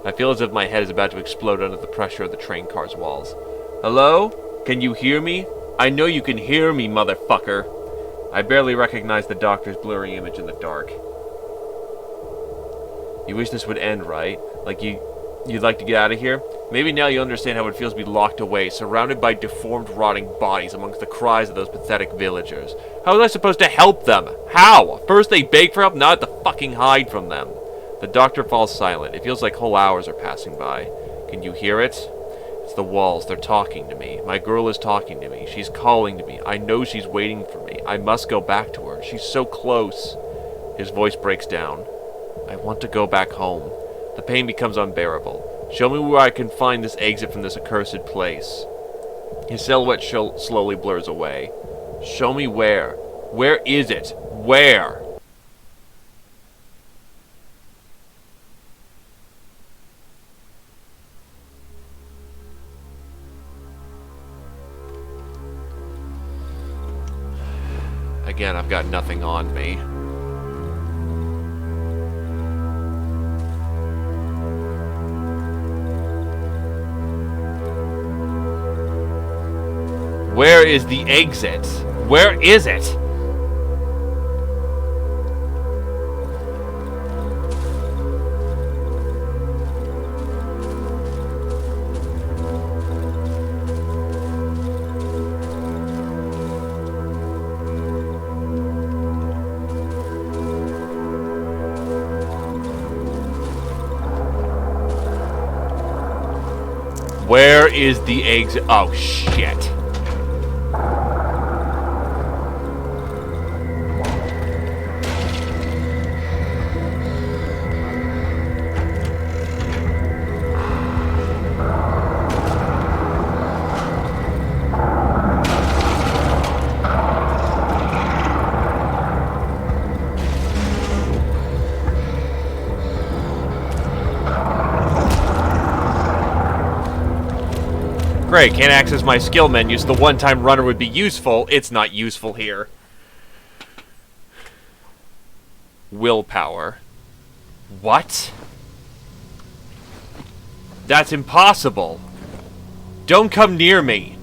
I feel as if my head is about to explode under the pressure of the train car's walls. Hello? Can you hear me? I know you can hear me, motherfucker. I barely recognize the doctor's blurry image in the dark. You wish this would end, right? Like you'd like to get out of here? Maybe now you understand how it feels to be locked away, surrounded by deformed, rotting bodies amongst the cries of those pathetic villagers. How was I supposed to help them? How? First they beg for help, now I have to fucking hide from them. The doctor falls silent. It feels like whole hours are passing by. Can you hear it? It's the walls. They're talking to me. My girl is talking to me. She's calling to me. I know she's waiting for me. I must go back to her. She's so close. His voice breaks down. I want to go back home. The pain becomes unbearable. Show me where I can find this exit from this accursed place. His silhouette slowly blurs away. Show me where. Where is it? Where? Again, I've got nothing on me. Where is the exit? Where is it? Where is the exit? Oh, shit. Great, can't access my skill menus. The one-time runner would be useful. It's not useful here. Willpower. What? That's impossible. Don't come near me.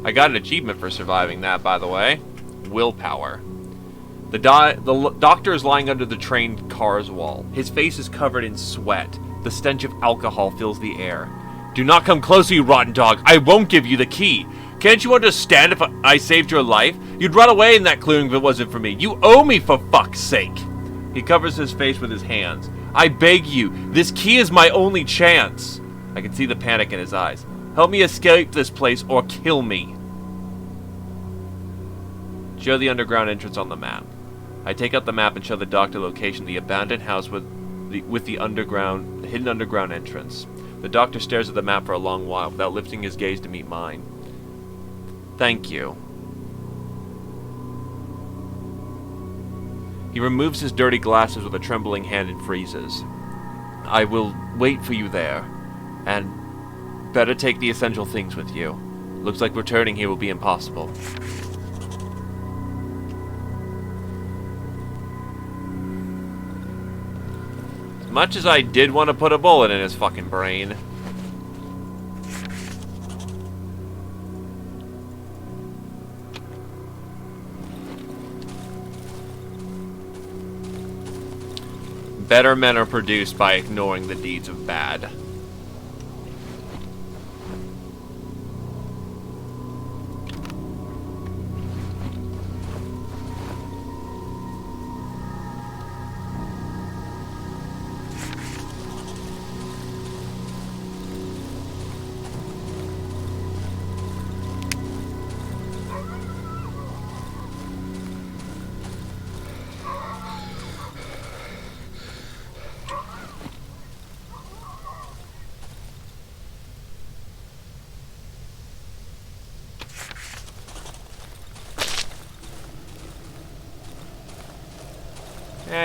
I got an achievement for surviving that, by the way. Willpower. The doctor is lying under the train car's wall. His face is covered in sweat. The stench of alcohol fills the air. Do not come closer, you rotten dog. I won't give you the key. Can't you understand if I saved your life? You'd run away in that clearing if it wasn't for me. You owe me, for fuck's sake. He covers his face with his hands. I beg you. This key is my only chance. I can see the panic in his eyes. Help me escape this place or kill me. Show the underground entrance on the map. I take out the map and show the doctor location, the abandoned house with the hidden underground entrance. The doctor stares at the map for a long while without lifting his gaze to meet mine. Thank you. He removes his dirty glasses with a trembling hand and freezes. I will wait for you there, and better take the essential things with you. Looks like returning here will be impossible. Much as I did want to put a bullet in his fucking brain. Better men are produced by ignoring the deeds of bad.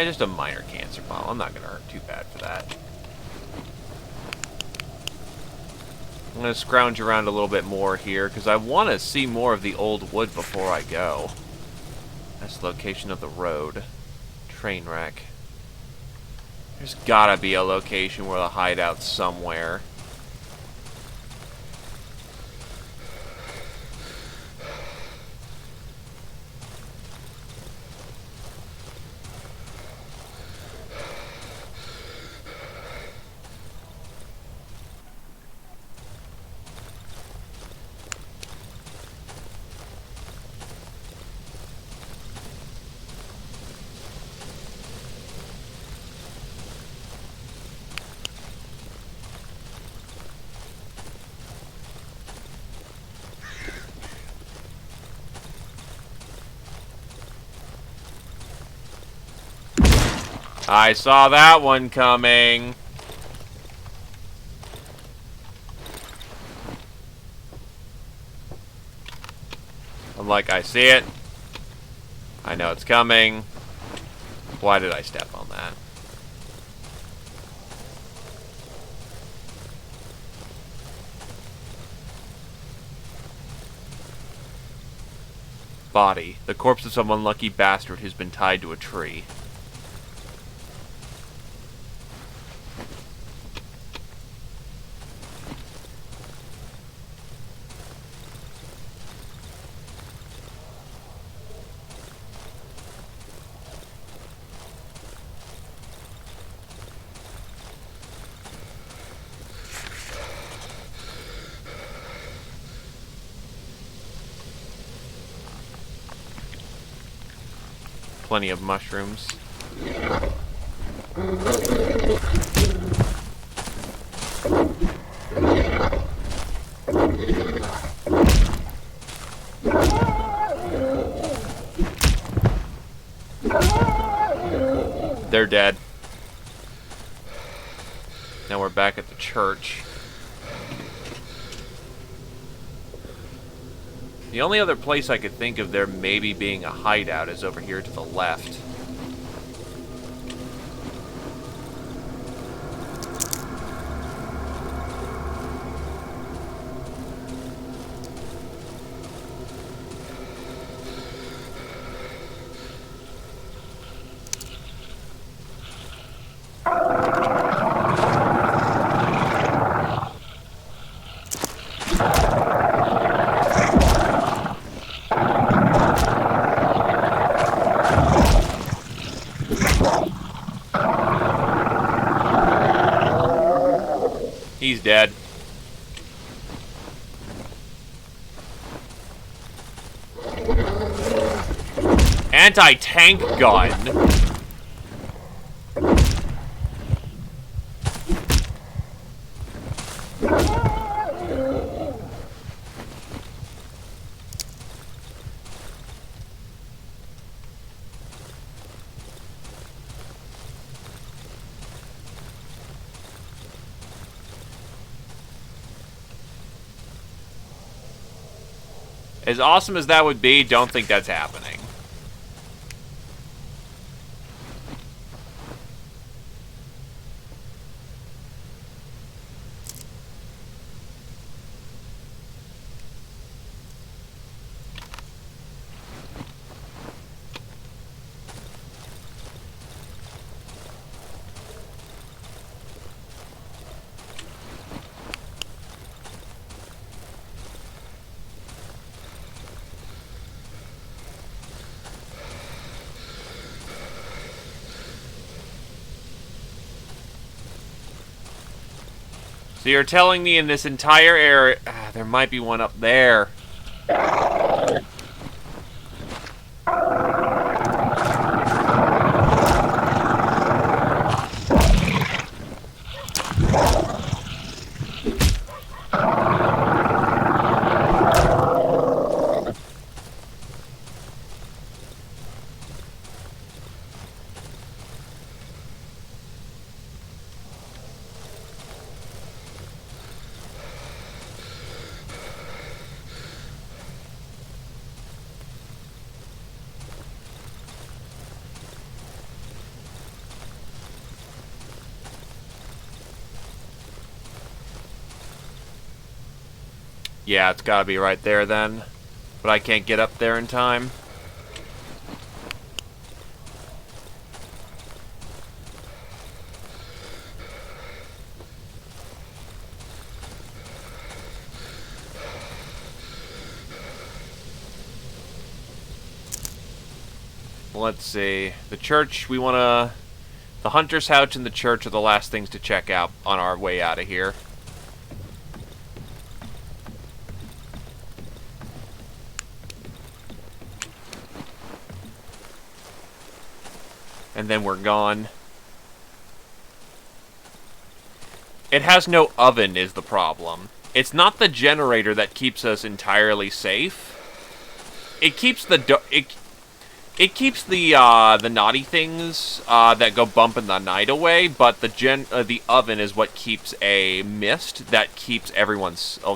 Just a minor cancer bomb. I'm not going to hurt too bad for that. I'm going to scrounge around a little bit more here, because I want to see more of the old wood before I go. That's the location of the road. Train wreck. There's got to be a location where the hideout's somewhere. I saw that one coming. I'm like, I see it. I know it's coming. Why did I step on that? Body. The corpse of some unlucky bastard who's been tied to a tree. Plenty of mushrooms. They're dead. Now we're back at the church. The only other place I could think of there maybe being a hideout is over here to the left. dead. Anti-tank gun. As awesome as that would be, don't think that's happening. So you're telling me in this entire area... there might be one up there. Yeah, it's gotta be right there then. But I can't get up there in time. Let's see. The church, we wanna... The Hunter's House and the church are the last things to check out on our way out of here. And then we're gone. It has no oven is the problem. It's not the generator that keeps us entirely safe. It keeps the it keeps the naughty things that go bump in the night away, but the oven is what keeps a mist that keeps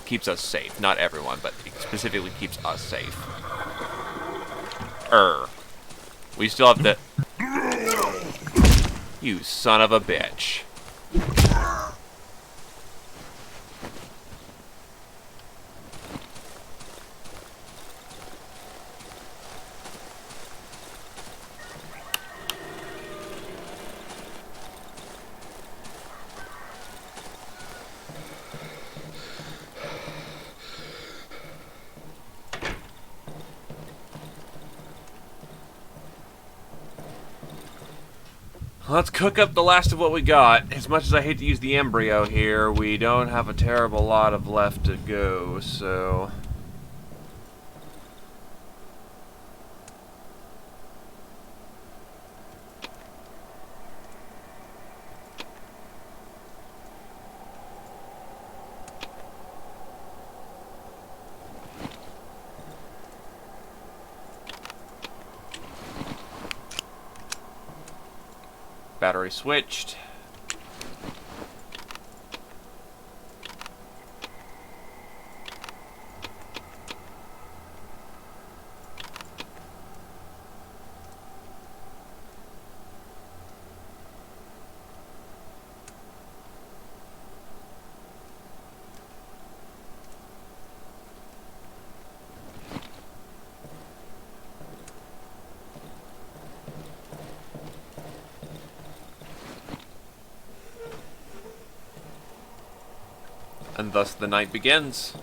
keeps us safe. Not everyone, but it specifically keeps us safe. We still have to... You son of a bitch. Let's cook up the last of what we got. As much as I hate to use the embryo here, we don't have a terrible lot of left to go, so... Battery switched. And thus the night begins.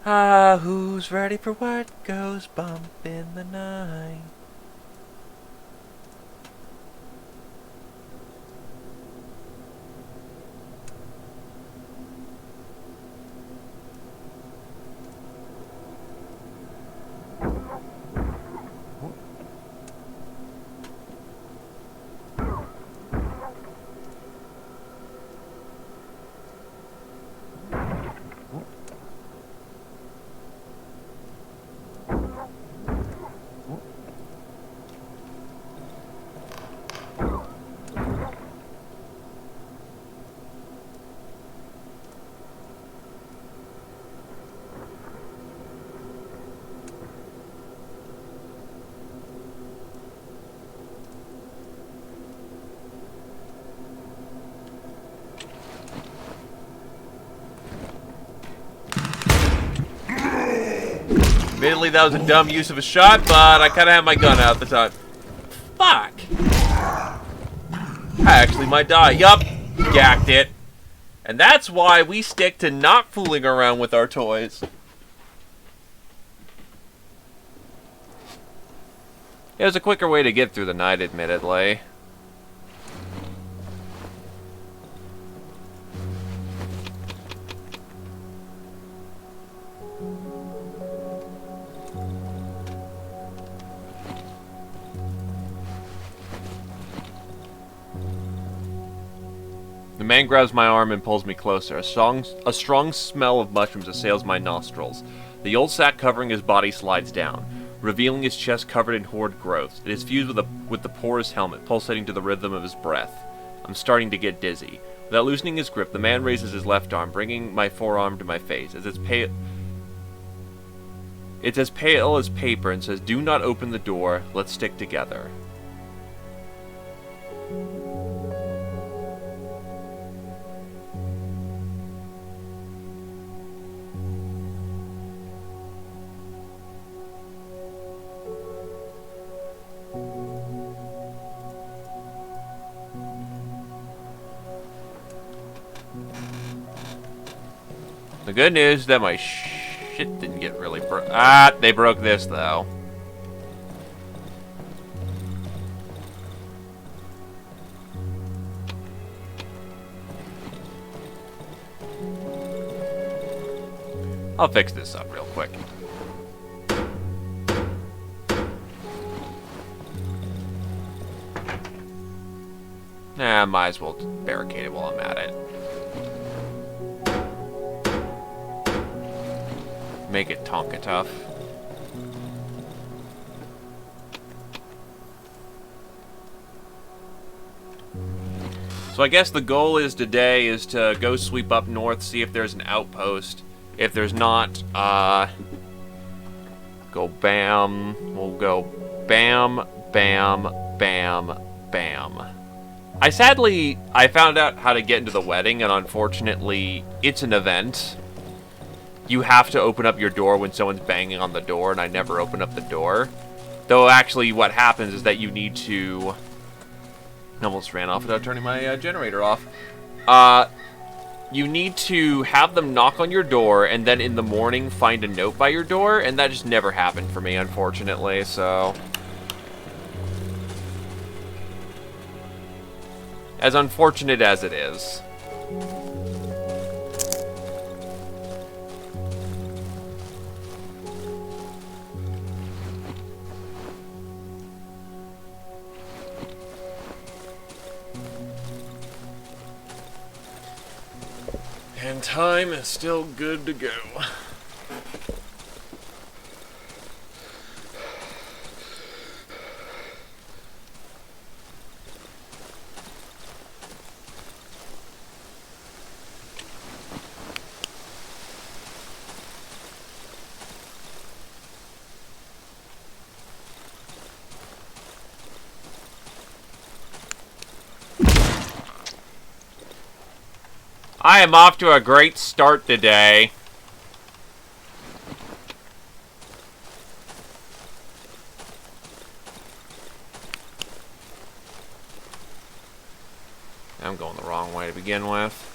Ah, who's ready for what goes bump in the night? Admittedly, that was a dumb use of a shot, but I kind of had my gun out at the time. Fuck! I actually might die. Yup, gacked it. And that's why we stick to not fooling around with our toys. It was a quicker way to get through the night, admittedly. The man grabs my arm and pulls me closer. A strong smell of mushrooms assails my nostrils. The old sack covering his body slides down, revealing his chest covered in horrid growths. It is fused with the porous helmet, pulsating to the rhythm of his breath. I'm starting to get dizzy. Without loosening his grip, the man raises his left arm, bringing my forearm to my face. It's as pale as paper and says, "Do not open the door. Let's stick together." The good news is that my shit didn't get really they broke this, though. I'll fix this up real quick. Nah, might as well barricade it while I'm at it. Make it Tonka tough. So I guess the goal is today is to go sweep up north, see if there's an outpost. If there's not, go bam. We'll go bam, bam, bam, bam. I found out how to get into the wedding, and unfortunately, it's an event. You have to open up your door when someone's banging on the door, and I never open up the door. Though, actually, what happens is that you need to... I almost ran off without turning my generator off. You need to have them knock on your door, and then in the morning find a note by your door, and that just never happened for me, unfortunately, so... As unfortunate as it is. And time is still good to go. I am off to a great start today. I'm going the wrong way to begin with.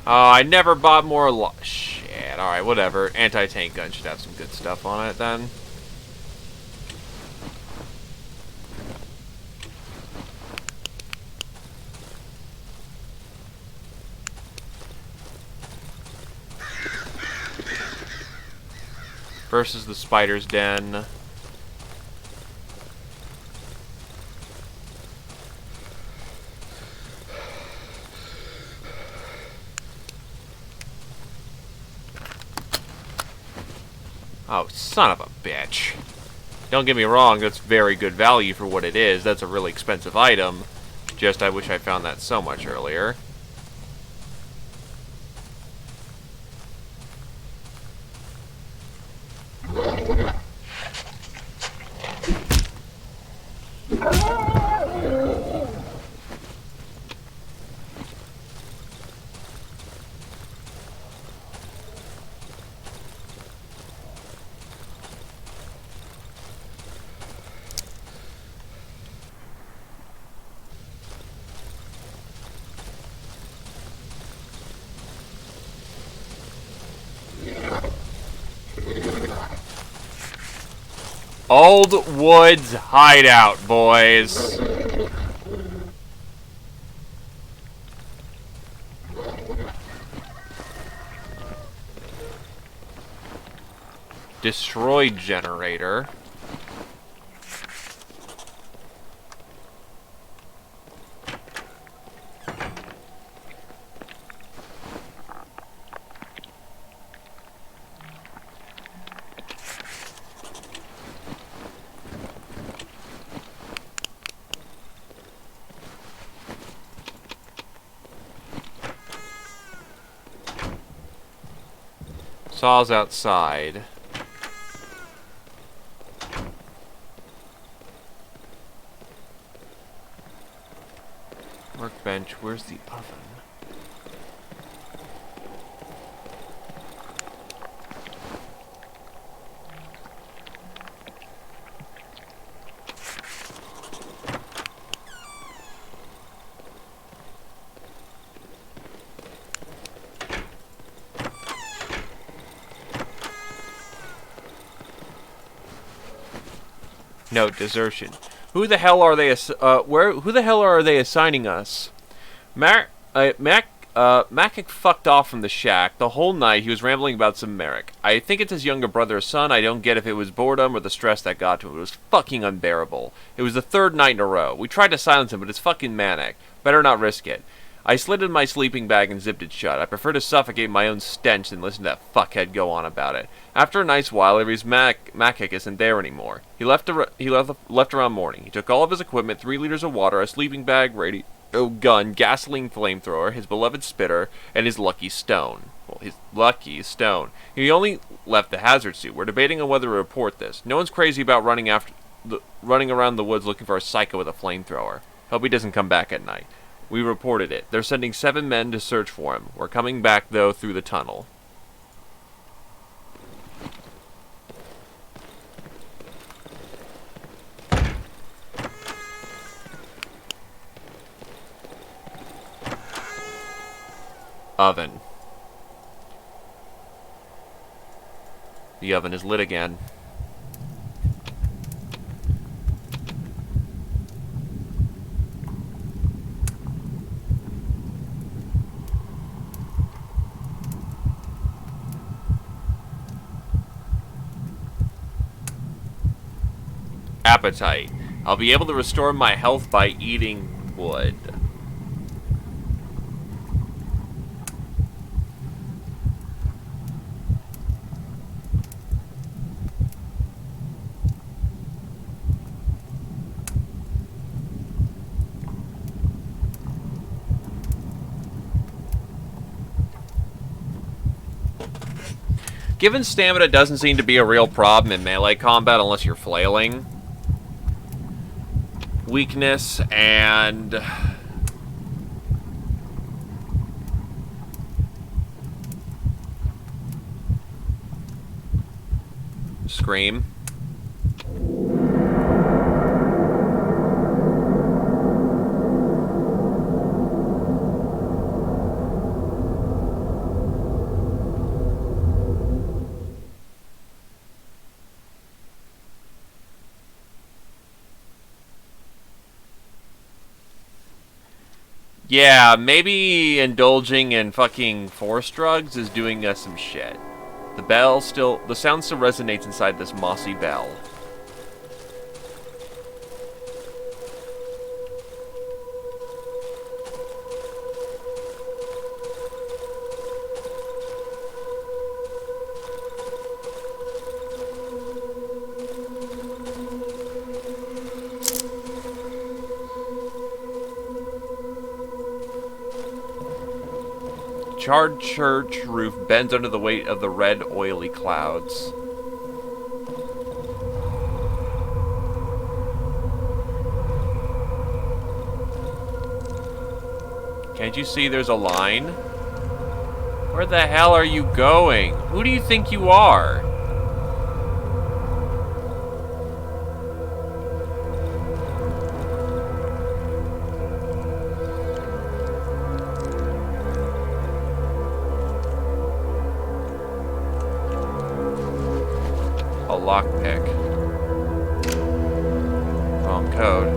Oh, I never bought more shit. Alright, whatever. Anti-tank gun should have some good stuff on it, then. Versus the spider's den. Oh, son of a bitch. Don't get me wrong, that's very good value for what it is. That's a really expensive item. Just I wish I found that so much earlier. Old Woods Hideout, boys. Destroyed generator. Saws outside. Workbench, where's the oven? No, desertion. Who the hell are they? Who the hell are they assigning us? Macic fucked off from the shack. The whole night he was rambling about some Merrick. I think it's his younger brother or son. I don't get if it was boredom or the stress that got to him. It was fucking unbearable. It was the third night in a row. We tried to silence him, but it's fucking manic. Better not risk it. I slid in my sleeping bag and zipped it shut. I prefer to suffocate my own stench than listen to that fuckhead go on about it. After a nice while, I realized Macic isn't there anymore. He left around morning. He took all of his equipment, 3 liters of water, a sleeping bag, radio, gun, gasoline flamethrower, his beloved spitter, and his lucky stone. Well, his lucky stone. He only left the hazard suit. We're debating on whether to report this. No one's crazy about running around the woods looking for a psycho with a flamethrower. Hope he doesn't come back at night. We reported it. They're sending 7 men to search for him. We're coming back, though, through the tunnel. Oven. The oven is lit again. Appetite. I'll be able to restore my health by eating wood. Given stamina doesn't seem to be a real problem in melee combat unless you're flailing. Weakness and scream. Yeah, maybe indulging in fucking force drugs is doing us some shit. The sound still resonates inside this mossy bell. Charred church roof bends under the weight of the red, oily clouds. Can't you see there's a line? Where the hell are you going? Who do you think you are? A lockpick. Wrong code.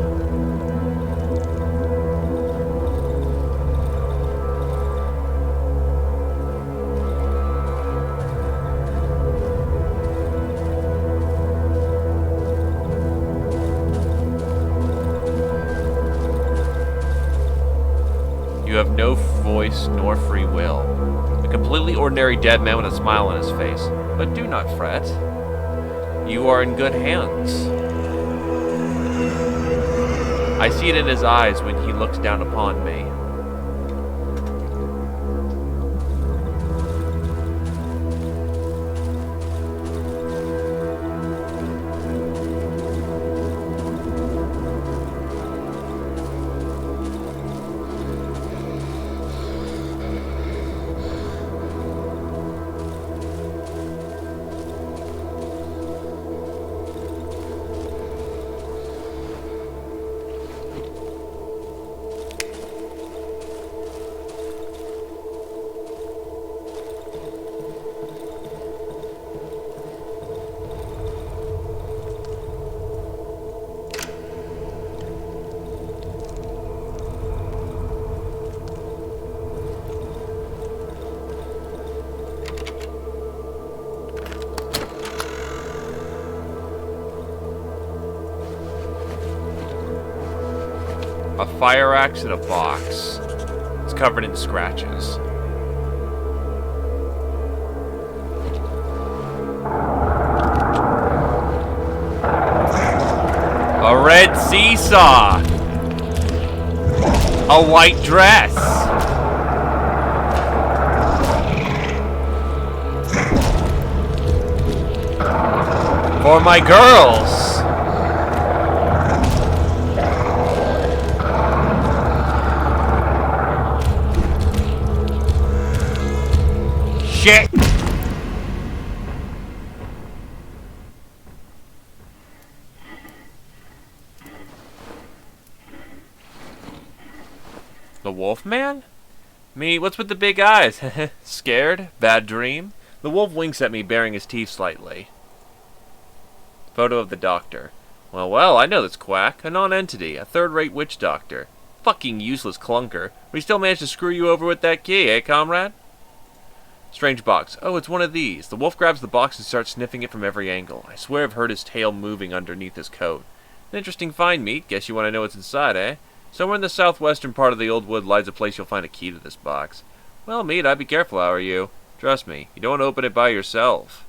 You have no voice nor free will. A completely ordinary dead man with a smile on his face. But do not fret. You are in good hands. I see it in his eyes when he looks down upon me. A fire axe in a box. It's covered in scratches. A red seesaw. A white dress. For my girls. Shit! The Wolfman? Me, what's with the big eyes? Scared? Bad dream? The wolf winks at me, baring his teeth slightly. Photo of the doctor. Well, well, I know this quack. A non-entity. A third-rate witch doctor. Fucking useless clunker. But he still managed to screw you over with that key, eh, comrade? Strange box. Oh, it's one of these. The wolf grabs the box and starts sniffing it from every angle. I swear I've heard his tail moving underneath his coat. An interesting find, meat. Guess you want to know what's inside, eh? Somewhere in the southwestern part of the old wood lies a place you'll find a key to this box. Well, meat, I'd be careful, how are you? Trust me, you don't open it by yourself.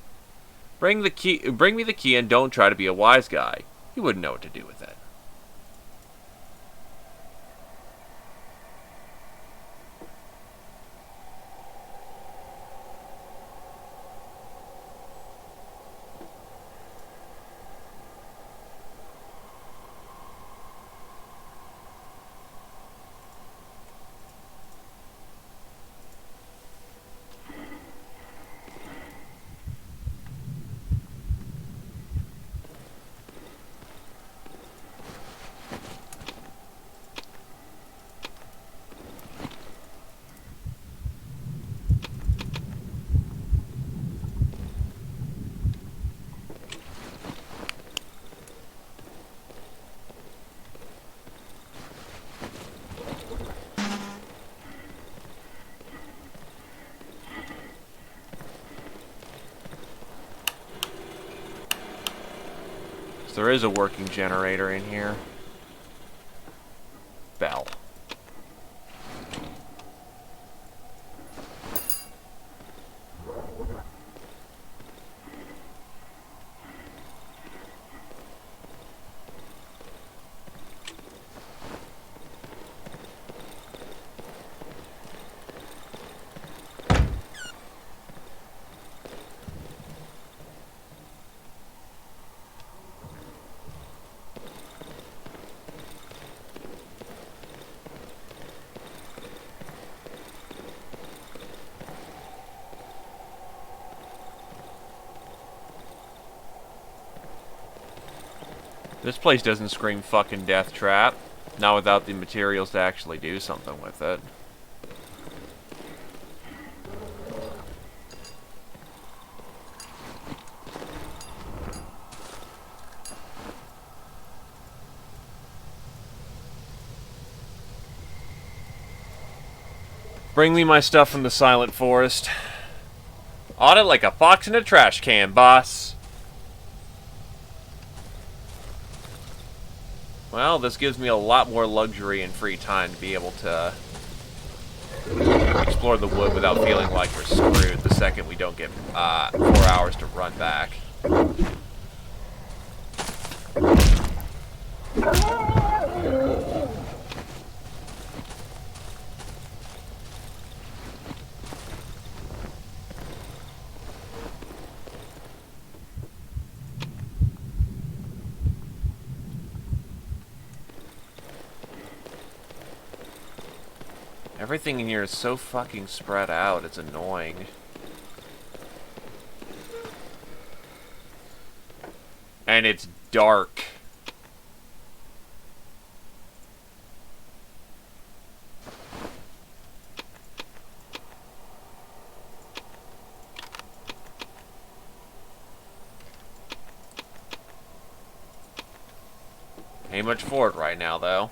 Bring me the key and don't try to be a wise guy. You wouldn't know what to do with it. There is a working generator in here. Bell. This place doesn't scream fucking death trap. Not without the materials to actually do something with it. Bring me my stuff from the Silent Forest. Audit like a fox in a trash can, boss. Well, this gives me a lot more luxury and free time to be able to explore the wood without feeling like we're screwed the second we don't get 4 hours to run back. Everything in here is so fucking spread out, it's annoying. And it's dark. Ain't much for it right now, though.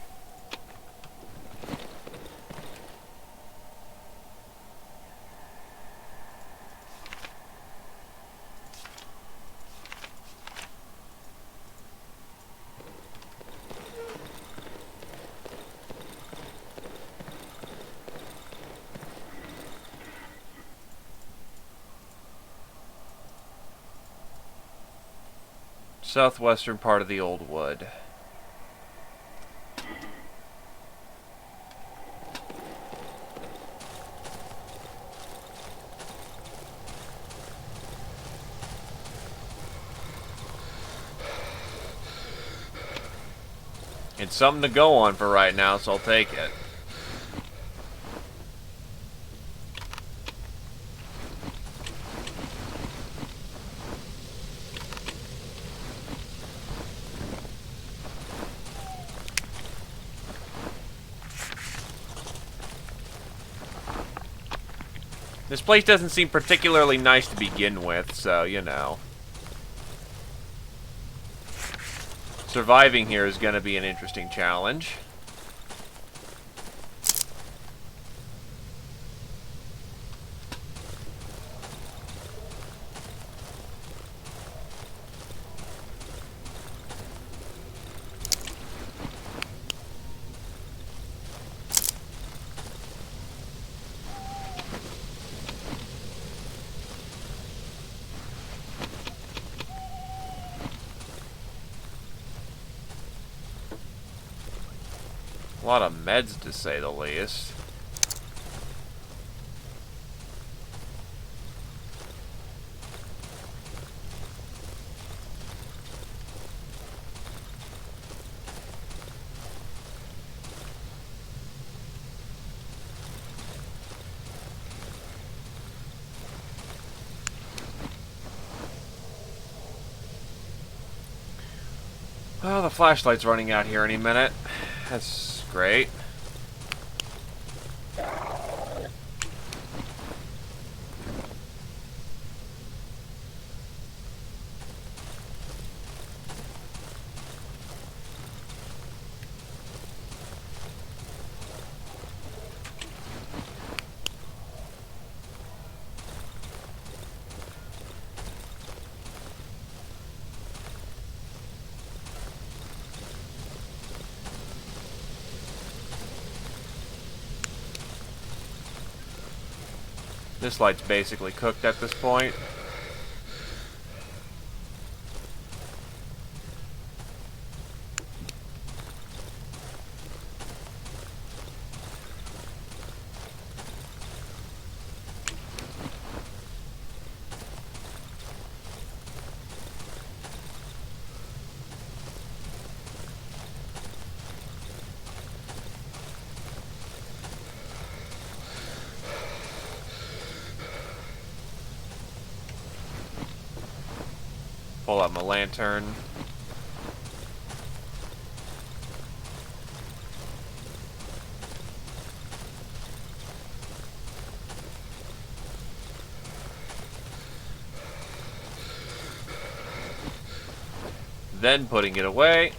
Southwestern part of the old wood. It's something to go on for right now, so I'll take it. This place doesn't seem particularly nice to begin with, so, you know. Surviving here is going to be an interesting challenge. A lot of meds, to say the least. Well, the flashlight's running out here any minute. That's great. This light's basically cooked at this point. Pull out my lantern. Then putting it away.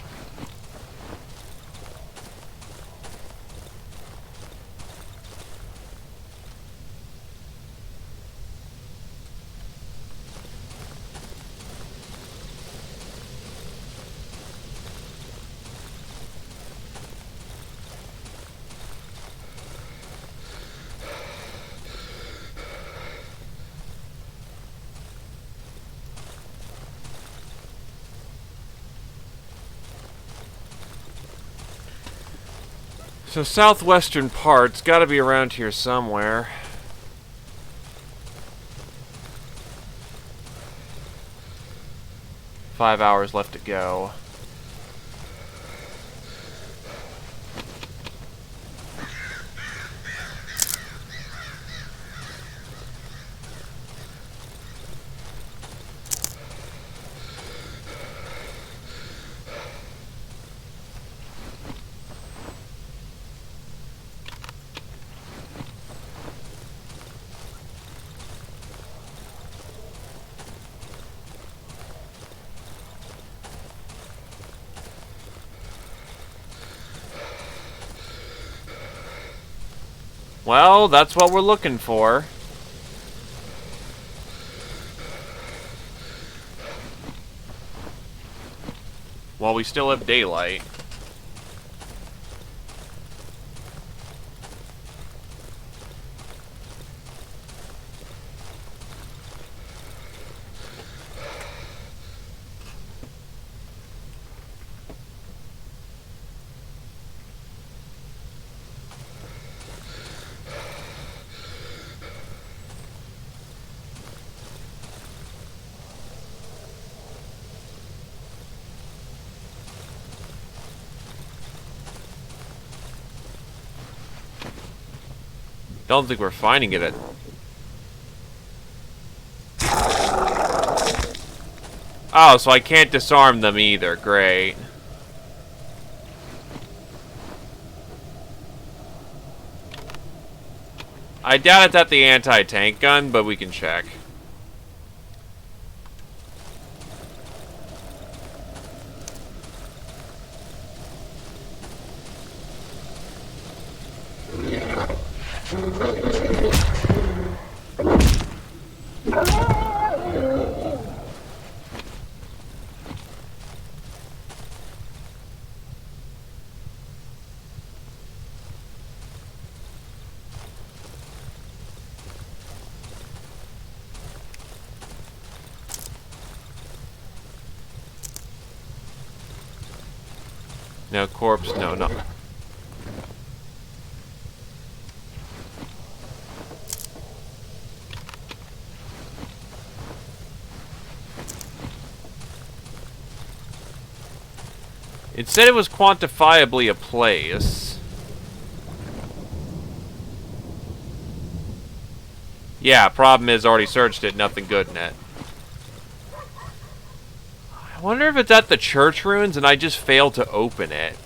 So southwestern part's gotta be around here somewhere. Five hours left to go. Well, that's what we're looking for. While we still have daylight. Don't think we're finding it at... Oh, so I can't disarm them either. Great. I doubt it's at the anti-tank gun, but we can check. No corpse, no. It said it was quantifiably a place. Yeah, problem is already searched it, nothing good in it. I wonder if it's at the church ruins and I just failed to open it.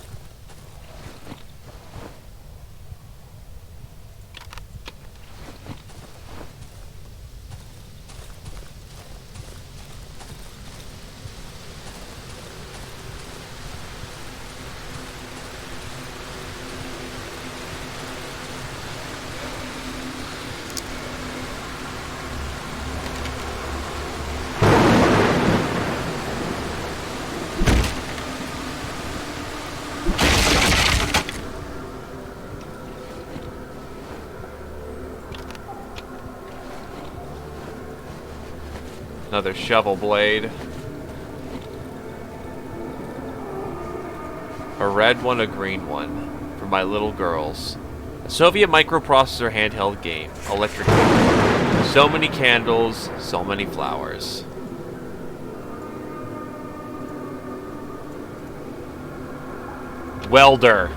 Another shovel blade. A red one, a green one. For my little girls. A Soviet microprocessor handheld game. Electric. So many candles, so many flowers. Welder.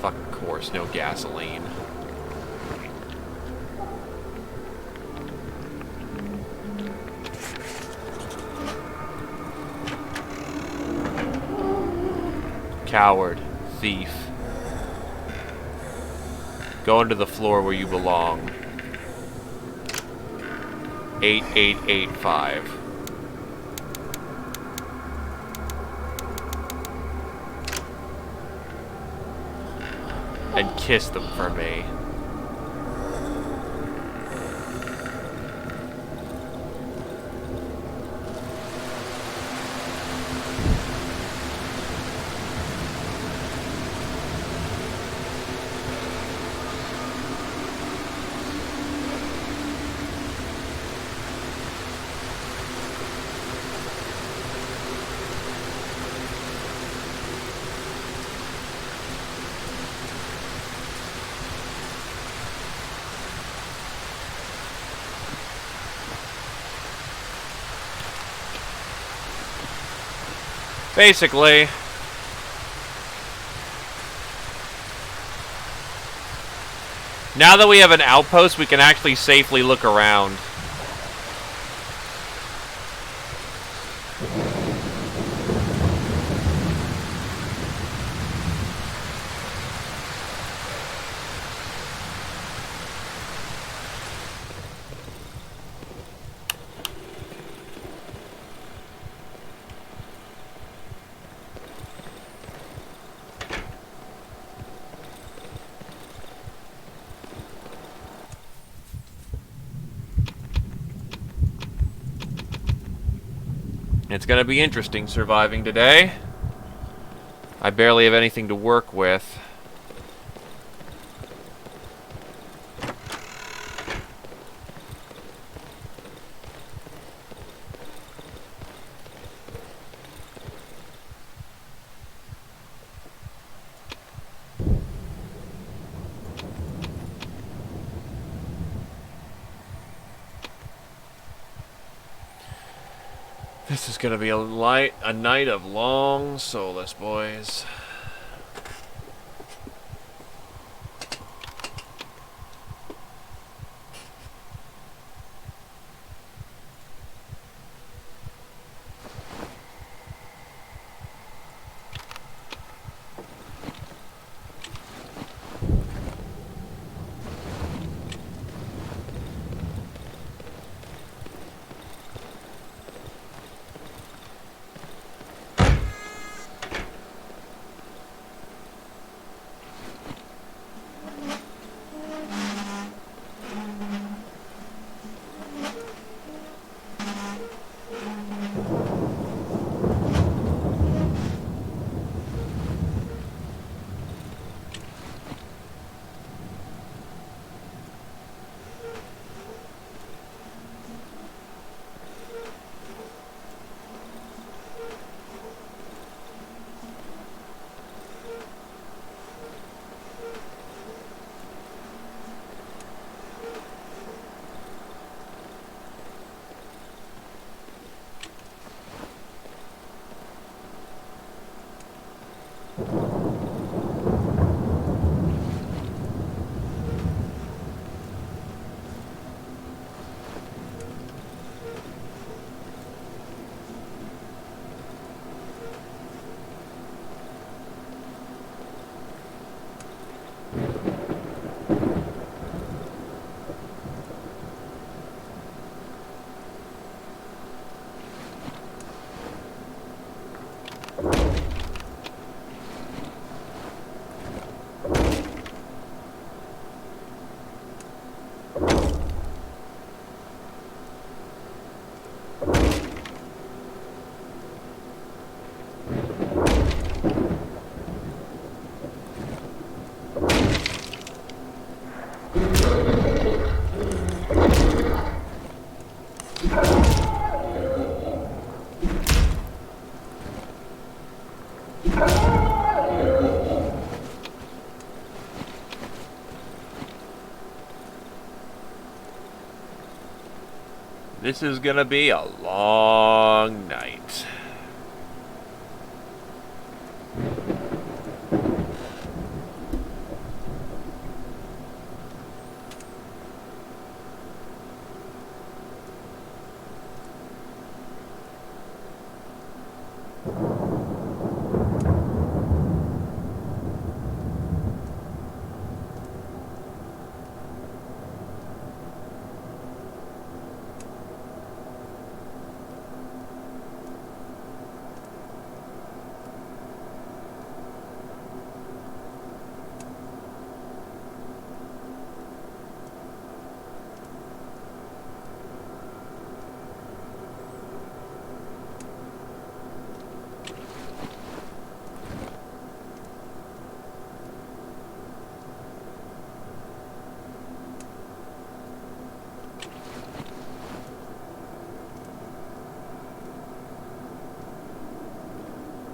Fucking course, no gasoline. Coward. Thief. Go into the floor where you belong. 8885. And kiss them for me. Basically, now that we have an outpost, we can actually safely look around. It's gonna be interesting surviving today. I barely have anything to work with. This is gonna be a night of long solace, boys. This is gonna be a long night.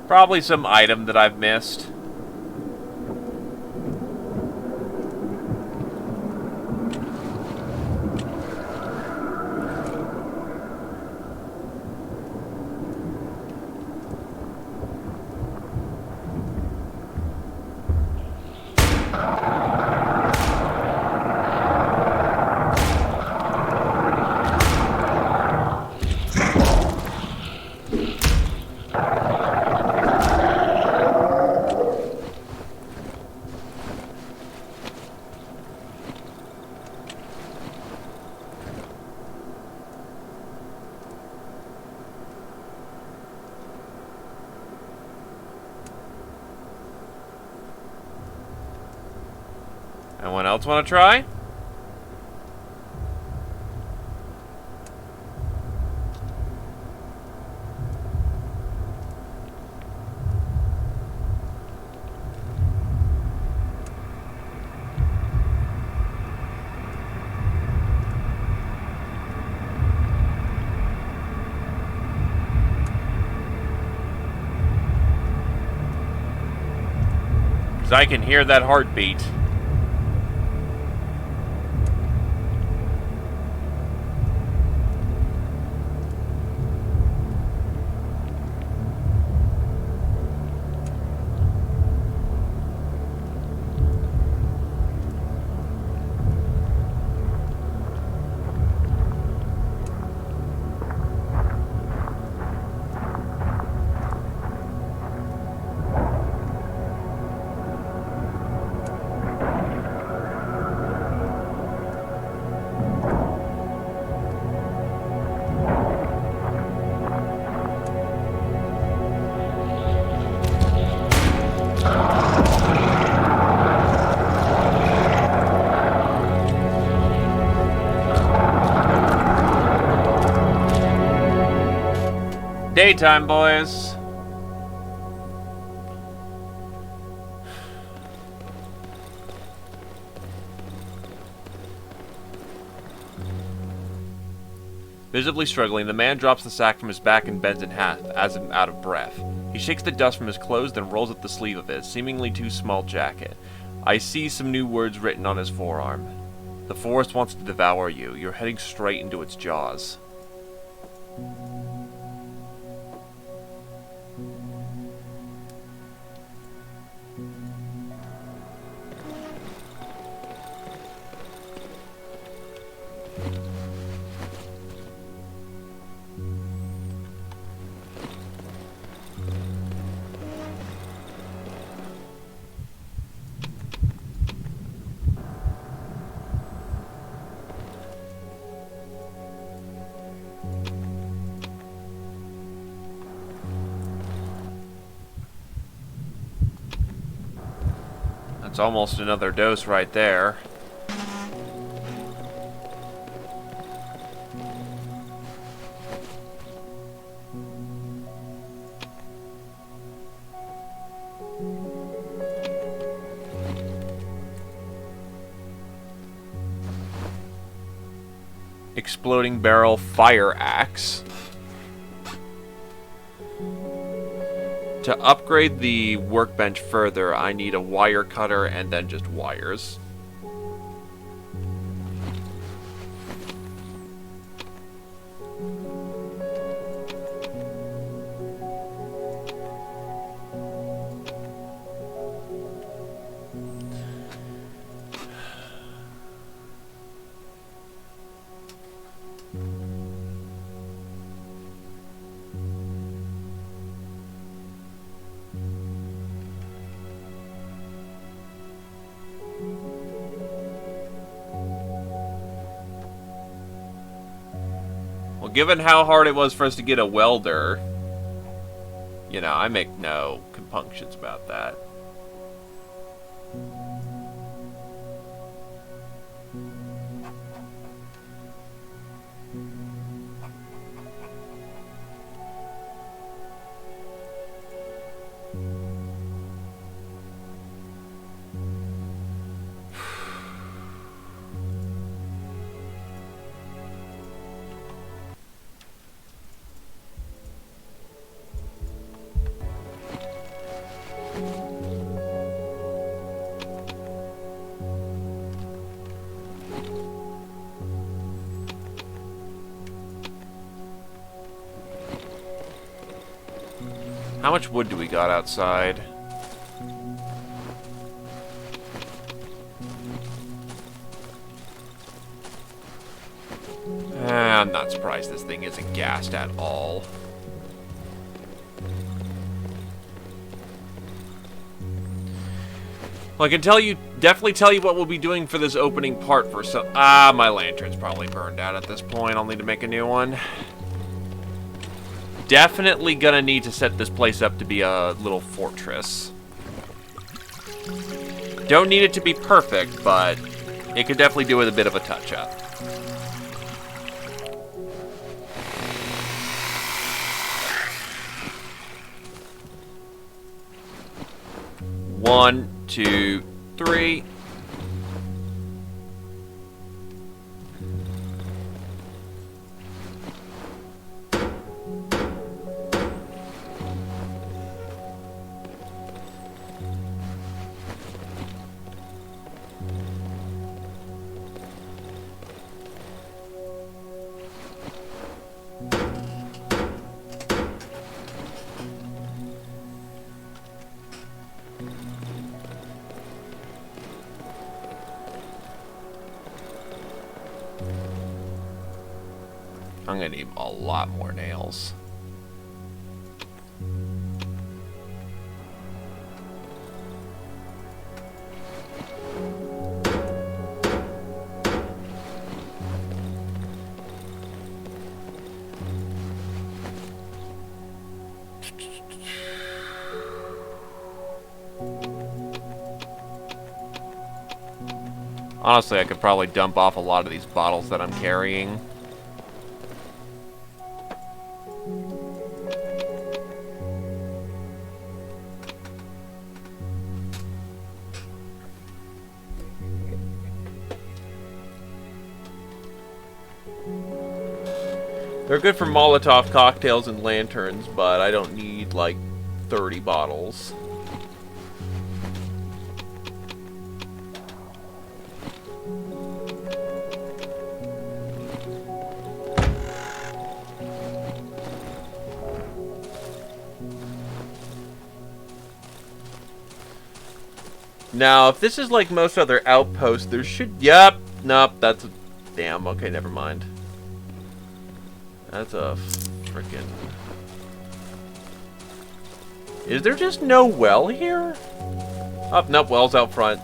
Probably some item that I've missed. Anyone else want to try? Because I can hear that heartbeat. Daytime, boys. Visibly struggling, the man drops the sack from his back and bends in half, as if out of breath. He shakes the dust from his clothes, then rolls up the sleeve of his, seemingly too small jacket. I see some new words written on his forearm. The forest wants to devour you. You're heading straight into its jaws. It's almost another dose right there. Exploding barrel fire axe. To upgrade the workbench further, I need a wire cutter and then just wires. given how hard it was for us to get a welder, you know, I make no compunctions about that. How much wood do we got outside? I'm not surprised this thing isn't gassed at all. Well, I can definitely tell you what we'll be doing for this opening part for some... my lantern's probably burned out at this point. I'll need to make a new one. Definitely gonna need to set this place up to be a little fortress. Don't need it to be perfect, but it could definitely do with a bit of a touch-up. One, two, three. I'm gonna need a lot more nails. Honestly, I could probably dump off a lot of these bottles that I'm carrying. They're good for Molotov cocktails and lanterns, but I don't need, like, 30 bottles. Now, if this is like most other outposts, there should... Yep. Nope, that's a... Damn, okay, never mind. That's a freaking... Is there just no well here? Oh, nope, well's out front.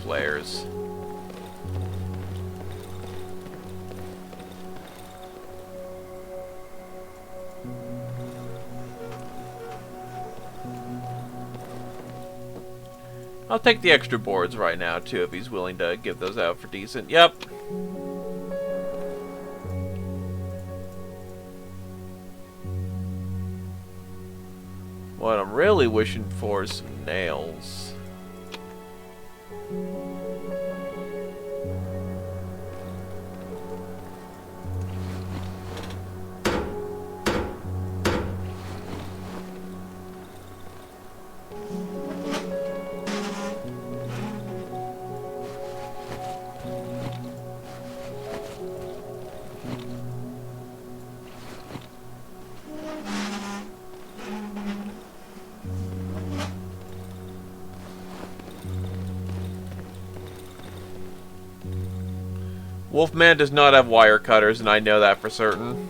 Flares. I'll take the extra boards right now, too, if he's willing to give those out for decent. Yep. What I'm really wishing for is some nails. Wolfman does not have wire cutters, and I know that for certain.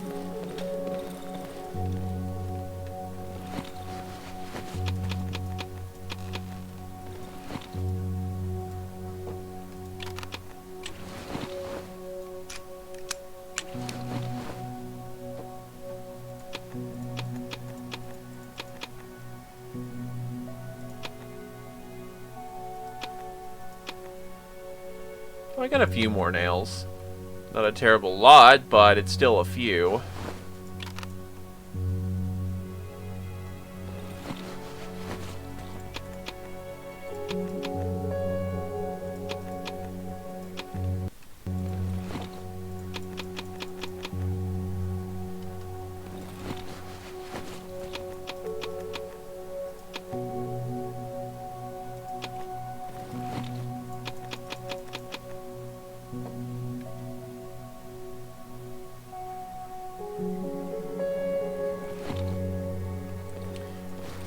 I got a few more nails. Not a terrible lot, but it's still a few.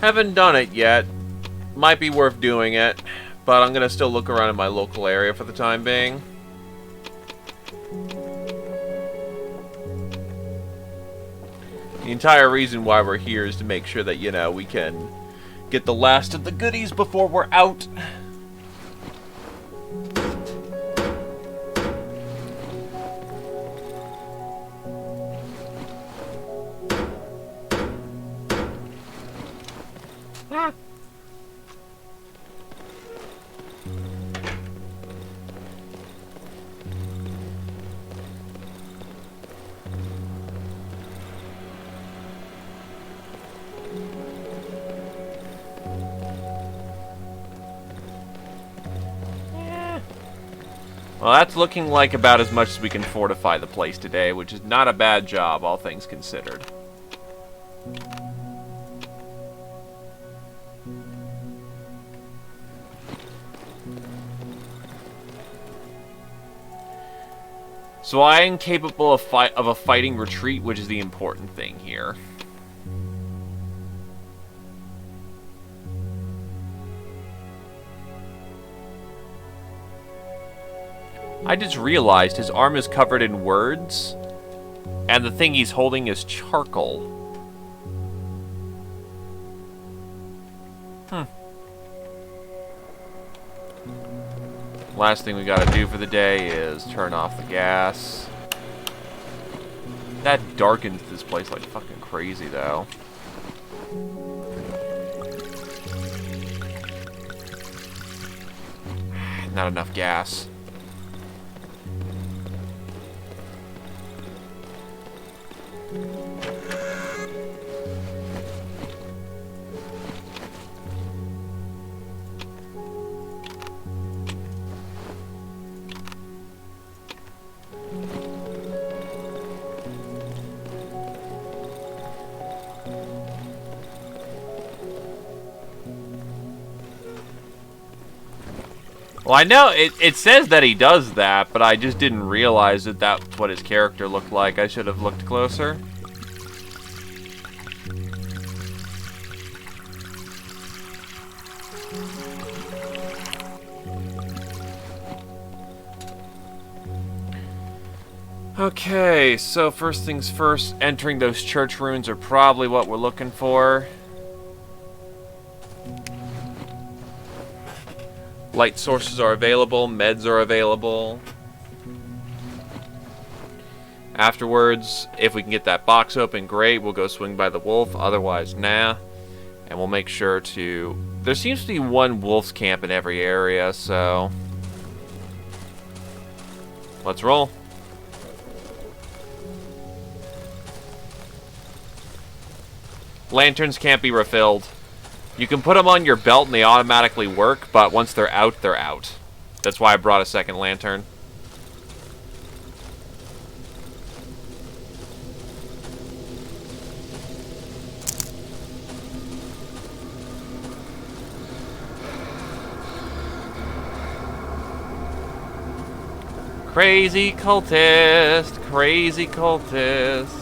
Haven't done it yet. Might be worth doing it, but I'm gonna still look around in my local area for the time being. The entire reason why we're here is to make sure that, you know, we can get the last of the goodies before we're out. Well, that's looking like about as much as we can fortify the place today, which is not a bad job, all things considered. So I am capable of a fighting retreat, which is the important thing here. I just realized his arm is covered in words, and the thing he's holding is charcoal. Last thing we gotta do for the day is turn off the gas. That darkens this place like fucking crazy, though. Not enough gas. Well, I know it says that he does that, but I just didn't realize that that's what his character looked like. I should have looked closer. Okay, so first things first, entering those church ruins are probably what we're looking for. Light sources are available, meds are available. Afterwards, if we can get that box open, great, we'll go swing by the wolf, otherwise, nah. And we'll make sure to... There seems to be one wolf's camp in every area, so... Let's roll. Lanterns can't be refilled. You can put them on your belt and they automatically work, but once they're out, they're out. That's why I brought a second lantern. Crazy cultist, crazy cultist.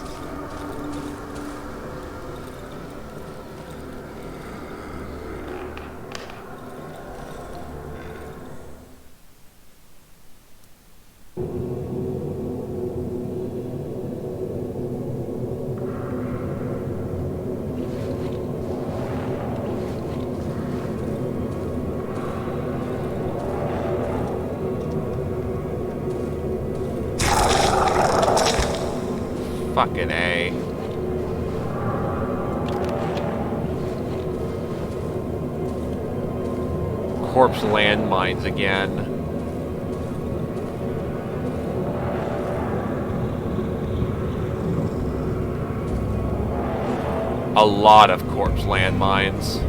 corpse landmines again. A lot of corpse landmines.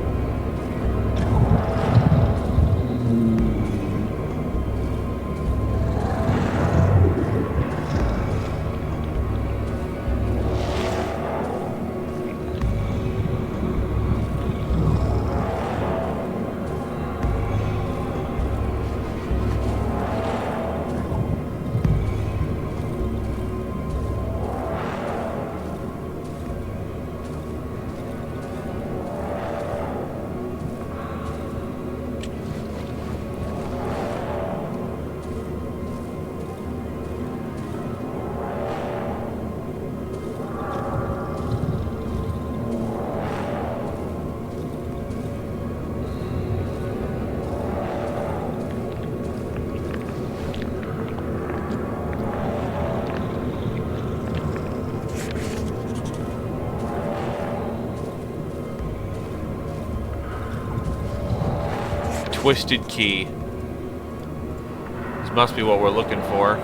Twisted key. This must be what we're looking for.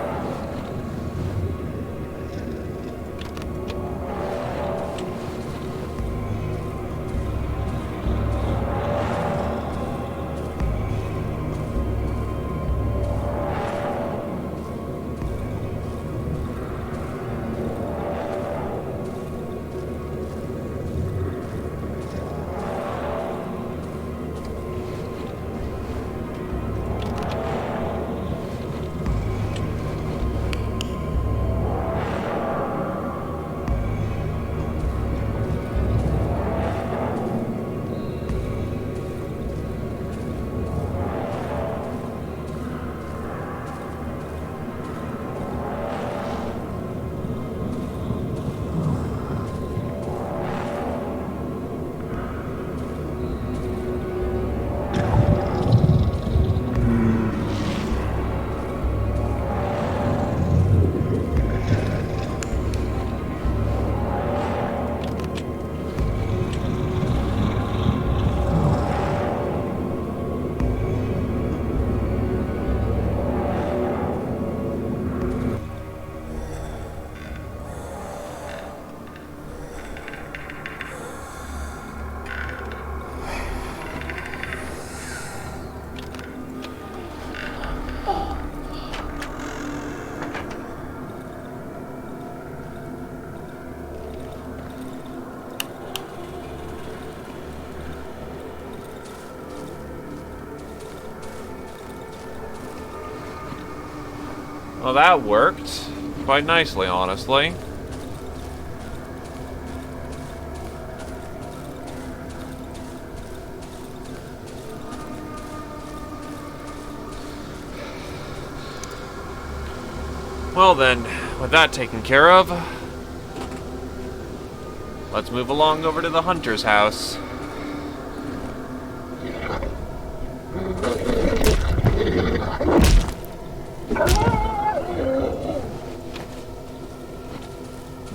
Well, that worked quite nicely, honestly. Well then, with that taken care of, let's move along over to the hunter's house.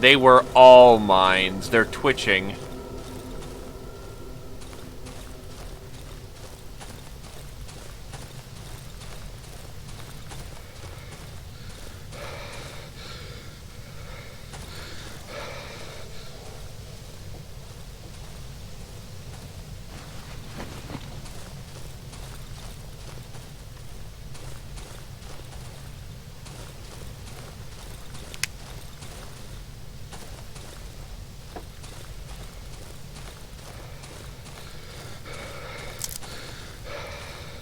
They were all mines. They're twitching.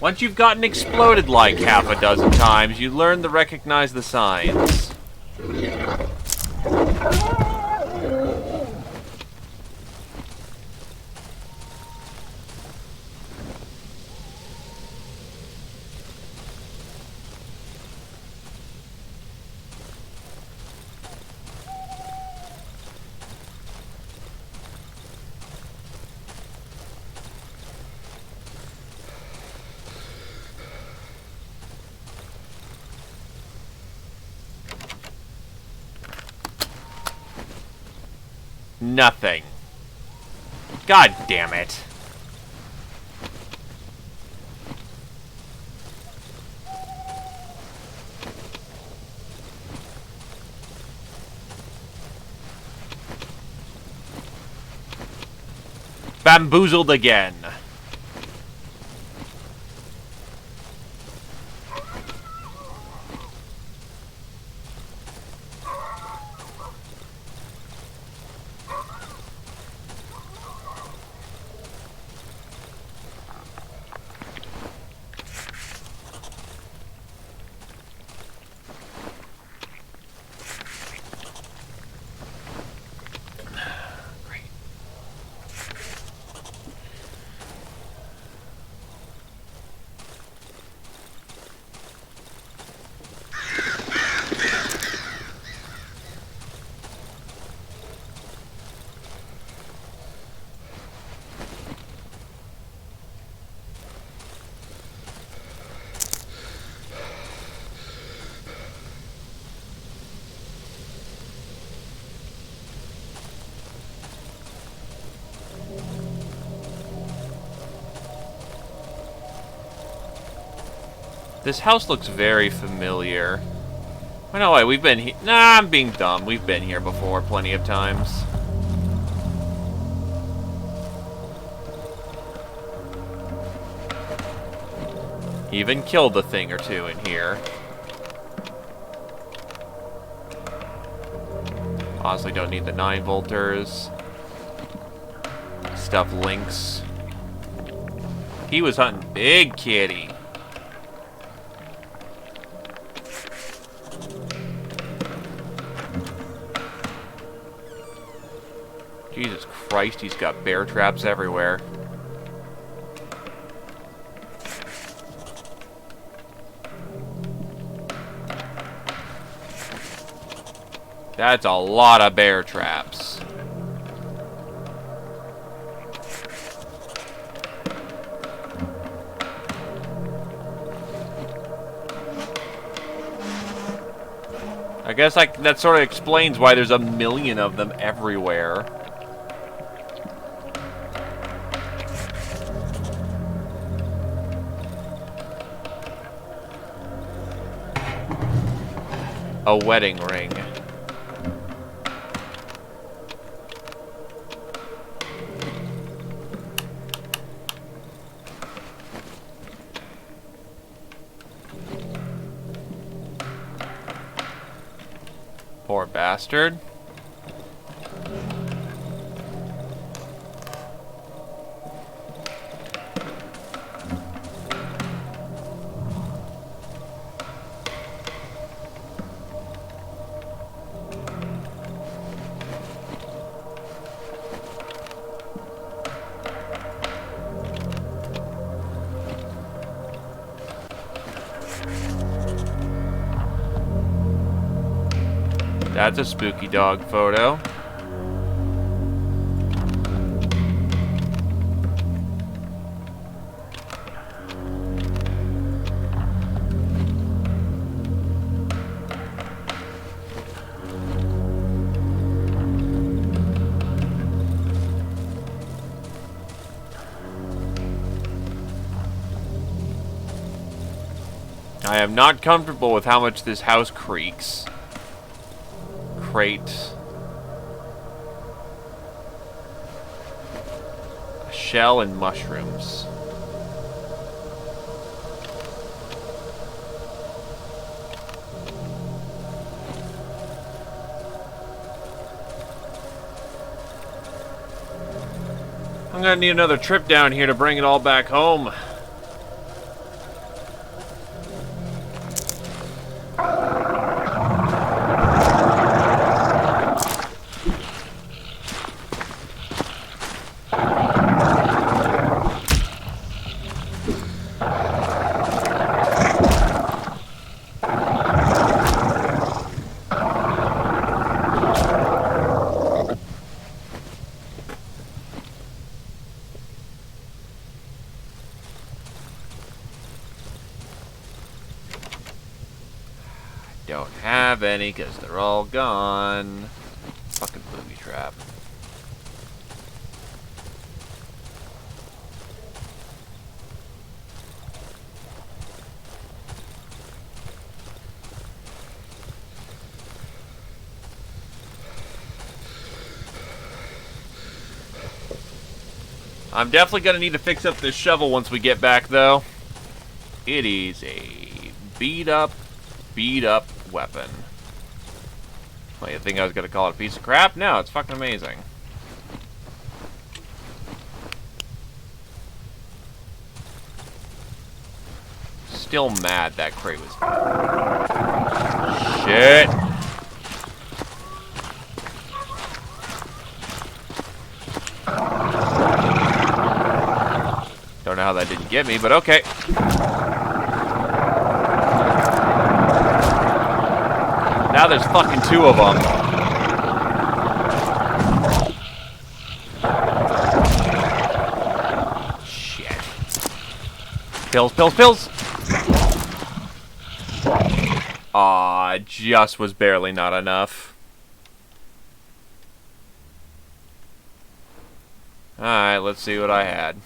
Once you've gotten exploded like half a dozen times, you learn to recognize the signs. Nothing. God damn it. Bamboozled again. This house looks very familiar. Oh, no, wait, we've been here. Nah, I'm being dumb. We've been here before plenty of times. Even killed a thing or two in here. Honestly, don't need the 9-volters. Stuff links. He was hunting big kitty. Jesus Christ, he's got bear traps everywhere. That's a lot of bear traps. I guess that sort of explains why there's a million of them everywhere. A wedding ring. Poor bastard. That's a spooky dog photo. I am not comfortable with how much this house creaks. Crate. A shell and mushrooms. I'm gonna need another trip down here to bring it all back home. Don't have any because they're all gone. Fucking booby trap. I'm definitely going to need to fix up this shovel once we get back, though. It is a beat up weapon. Well, you think I was going to call it a piece of crap? No, it's fucking amazing. Still mad that crate was... Shit! Don't know how that didn't get me, but okay. Now there's fucking 2 of them. Shit. Pills, pills, pills! Aw, just was barely not enough. Alright, let's see what I had.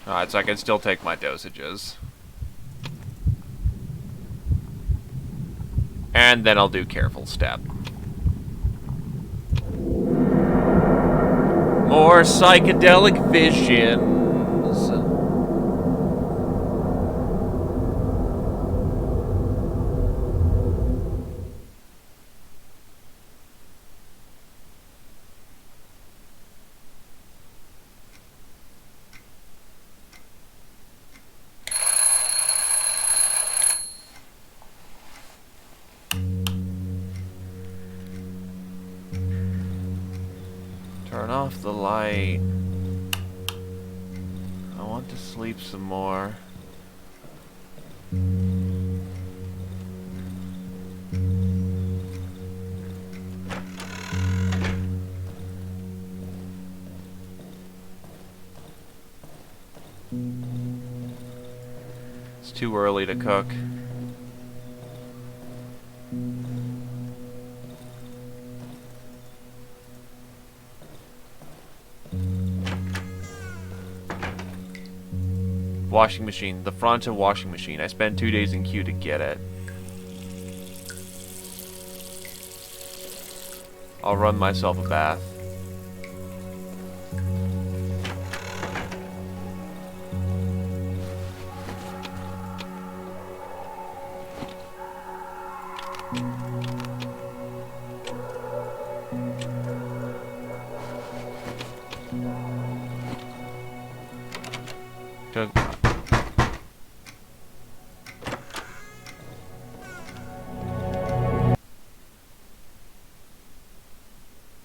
Alright, so I can still take my dosages. And then I'll do careful step. More psychedelic visions. Turn off the light. I want to sleep some more. It's too early to cook. Washing machine. The Fronto washing machine. I spent 2 days in queue to get it. I'll run myself a bath.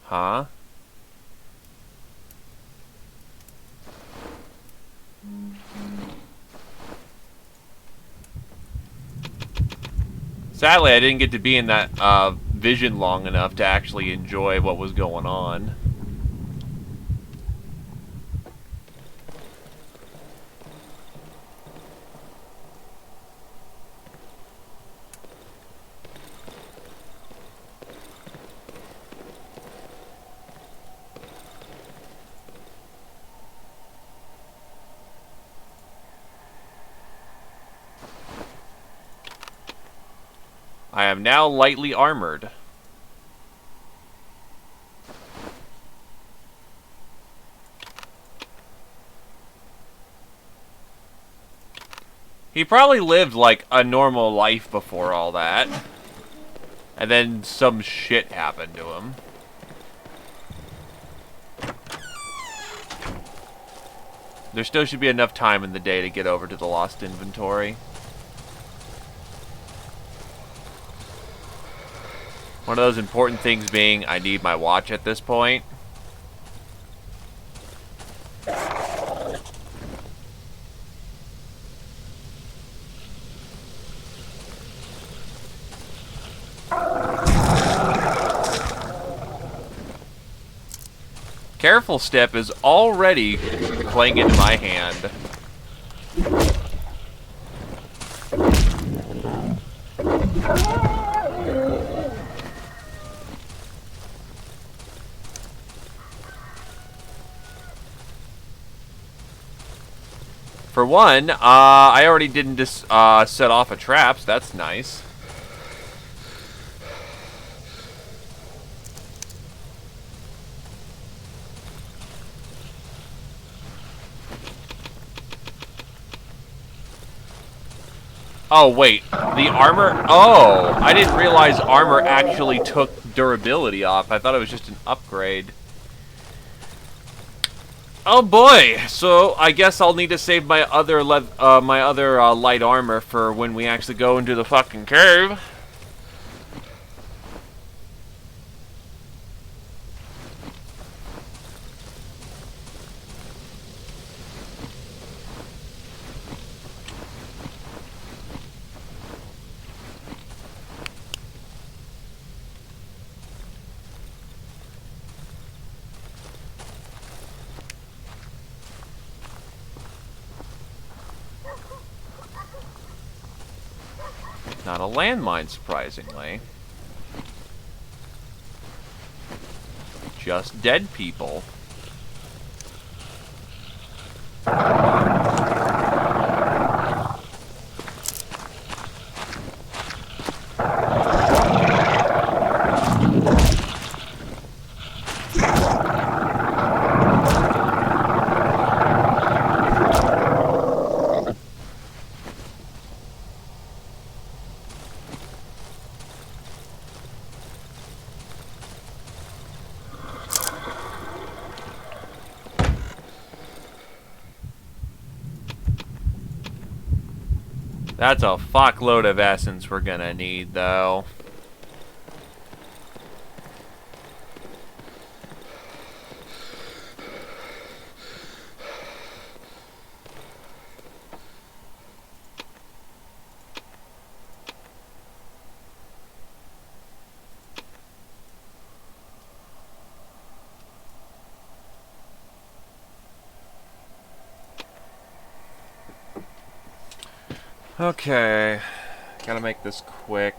Huh? Sadly, I didn't get to be in that vision long enough to actually enjoy what was going on. I am now lightly armored. He probably lived like a normal life before all that. And then some shit happened to him. There still should be enough time in the day to get over to the lost inventory. One of those important things being, I need my watch at this point. Careful Step is already playing into my hand. For one, I already didn't set off a trap, so that's nice. Oh, wait. The armor... Oh! I didn't realize armor actually took durability off. I thought it was just an upgrade. Oh boy! So, I guess I'll need to save my other light armor for when we actually go into the fucking cave. Not a landmine, surprisingly. Just dead people. That's a fuckload of essence we're gonna need, though. Okay, gotta make this quick.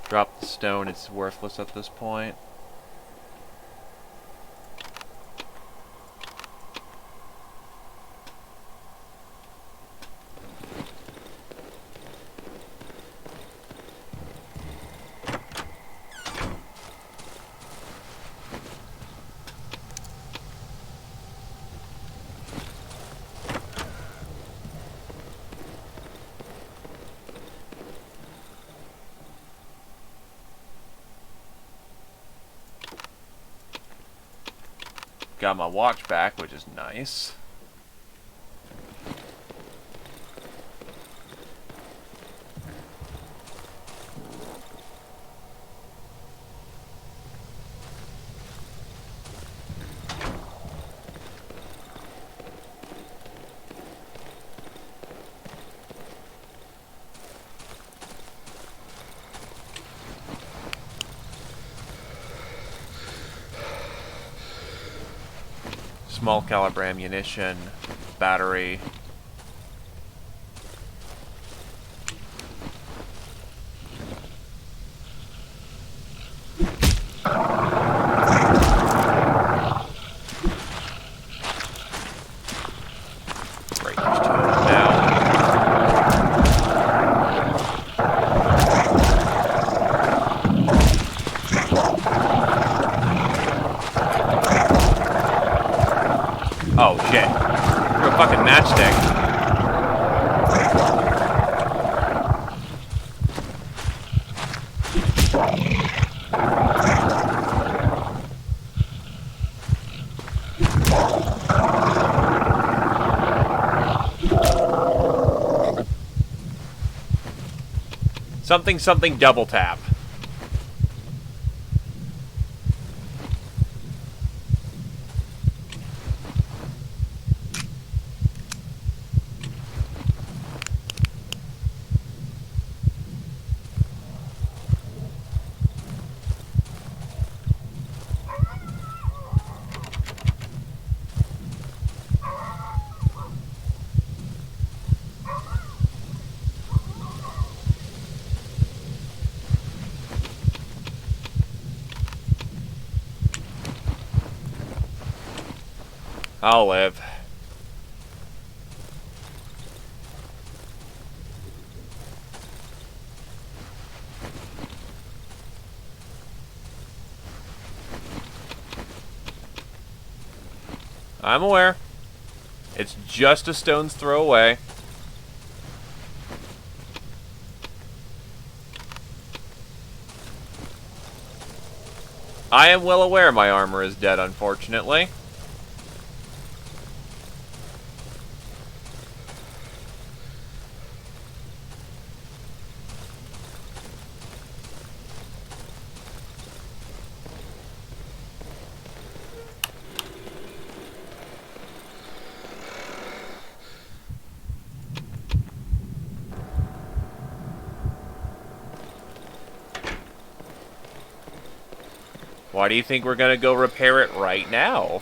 Drop the stone, it's worthless at this point. Got my watch back, which is nice. Small caliber ammunition, battery. Break these two of them down. Oh shit. You're a fucking matchstick. Something something double tap. I'll live. I'm aware. It's just a stone's throw away. I am well aware my armor is dead, unfortunately. Why do you think we're gonna go repair it right now?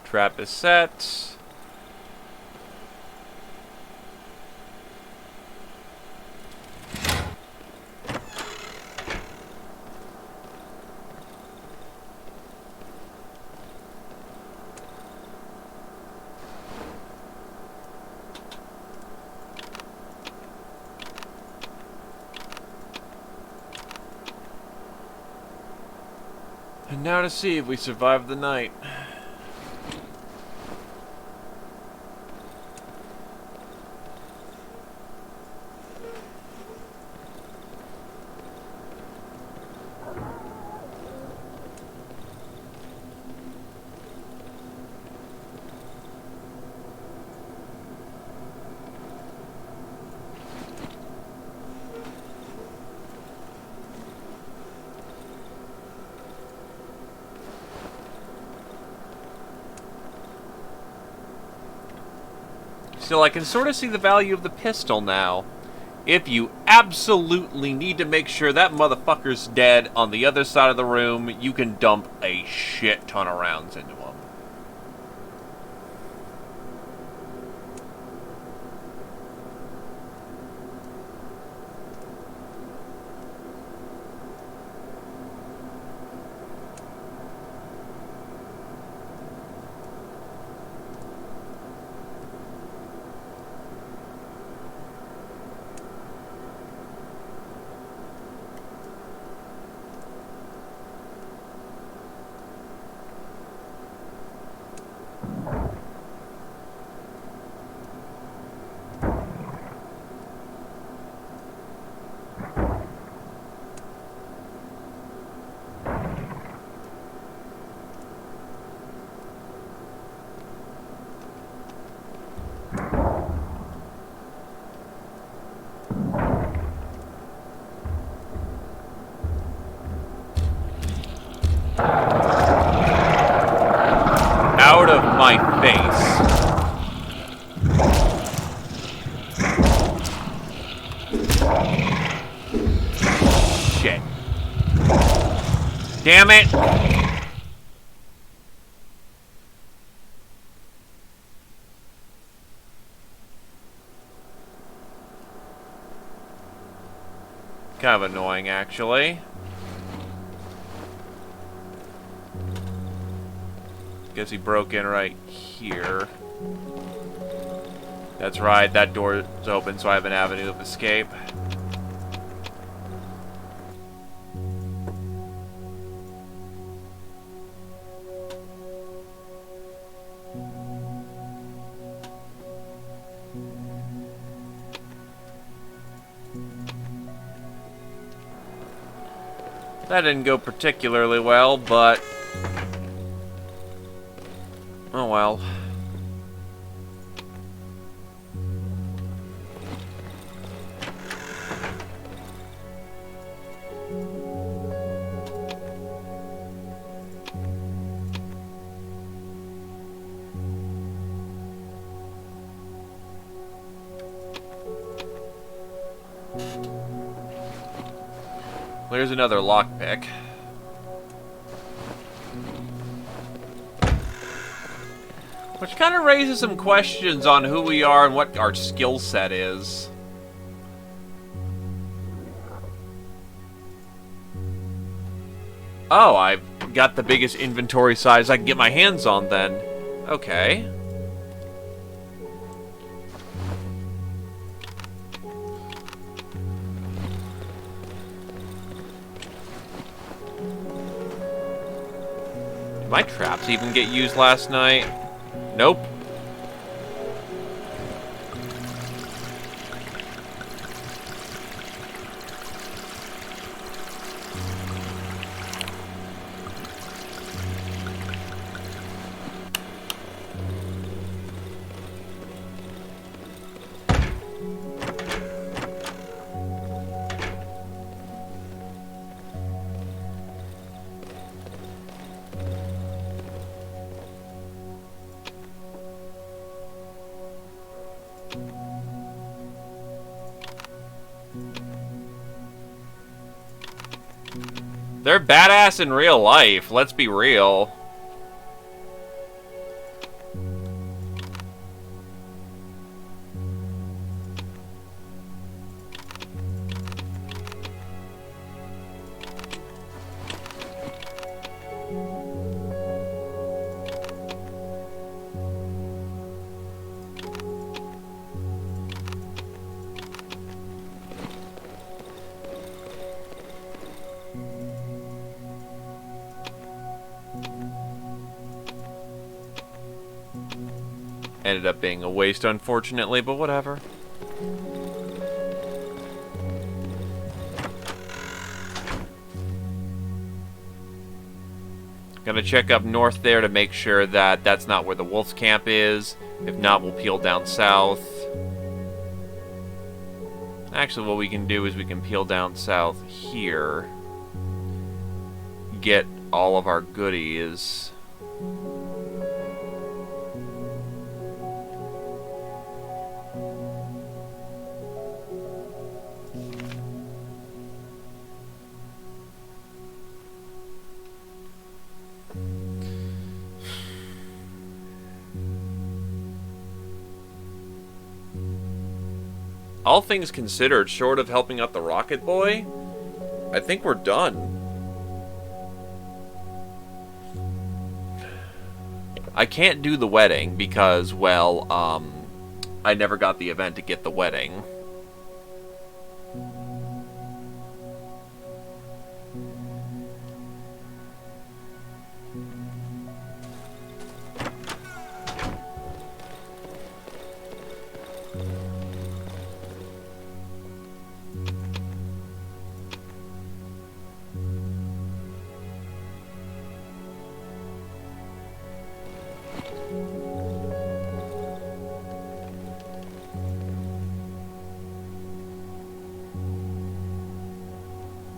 Trap is set. And now to see if we survive the night. Still, I can sort of see the value of the pistol now. If you absolutely need to make sure that motherfucker's dead on the other side of the room, you can dump a shit ton of rounds into him. Out of my face. Shit. Damn it! Kind of annoying, actually. Guess he broke in right here. That's right, that door is open, so I have an avenue of escape. That didn't go particularly well, but... oh well. There's another lockpick. Which kind of raises some questions on who we are and what our skill set is. Oh, I've got the biggest inventory size I can get my hands on then. Okay. Did my traps even get used last night? Nope. They're badass in real life, let's be real. Ended up being a waste, unfortunately, but whatever. Gonna check up north there to make sure that that's not where the wolf's camp is. If not, we'll peel down south. Actually, what we can do is we can peel down south here. Get all of our goodies. All things considered, short of helping out the Rocket Boy, I think we're done. I can't do the wedding because, well, I never got the event to get the wedding.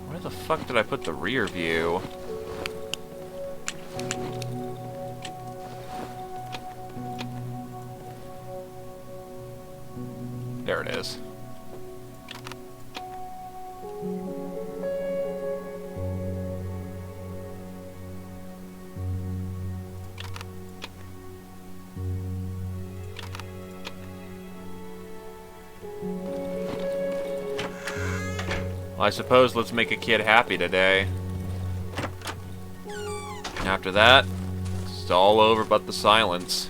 Where the fuck did I put the rear view? There it is. Well, I suppose let's make a kid happy today. After that, it's all over but the silence.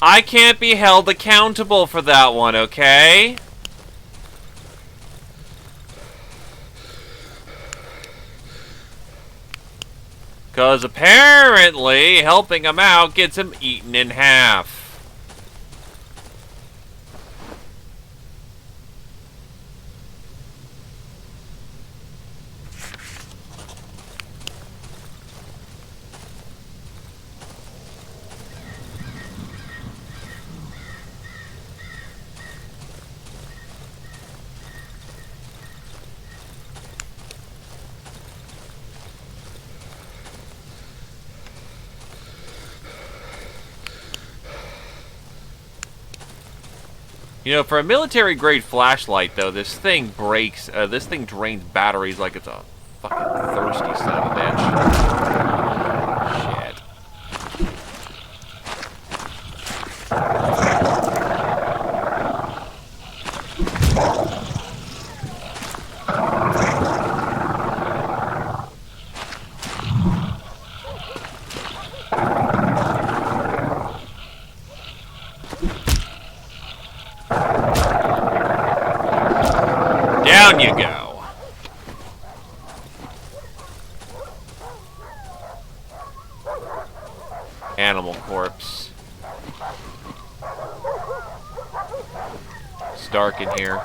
I can't be held accountable for that one, okay? Because apparently helping him out gets him eaten in half. You know, for a military-grade flashlight, though, this thing breaks. This thing drains batteries like it's a fucking thirsty son of a bitch. Shit. Down you go. Animal corpse. It's dark in here.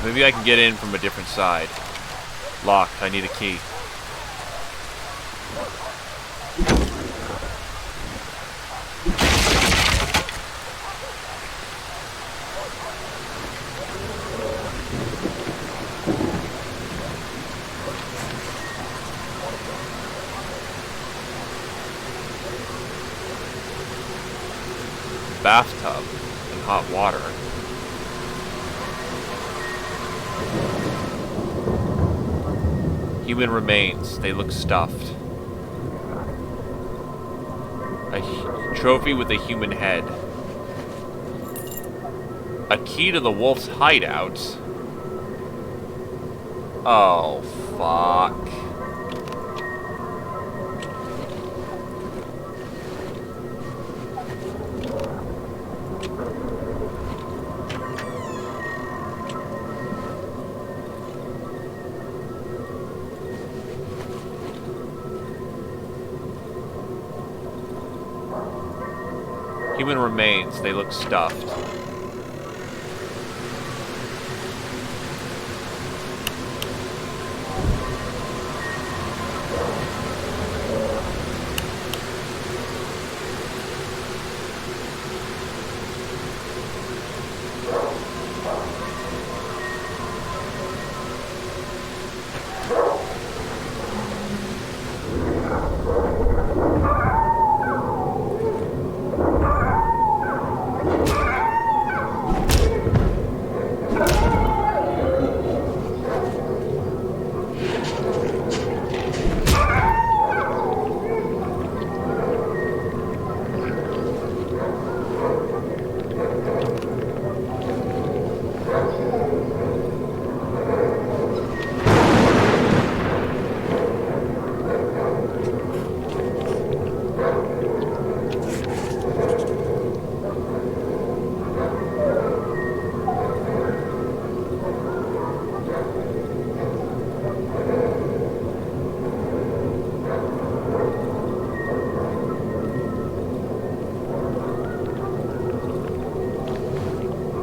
Maybe I can get in from a different side. Locked. I need a key. Bathtub and hot water. Human remains. They look stuffed. A trophy with a human head. A key to the wolf's hideout. Oh, fuck. Human remains. They look stuffed.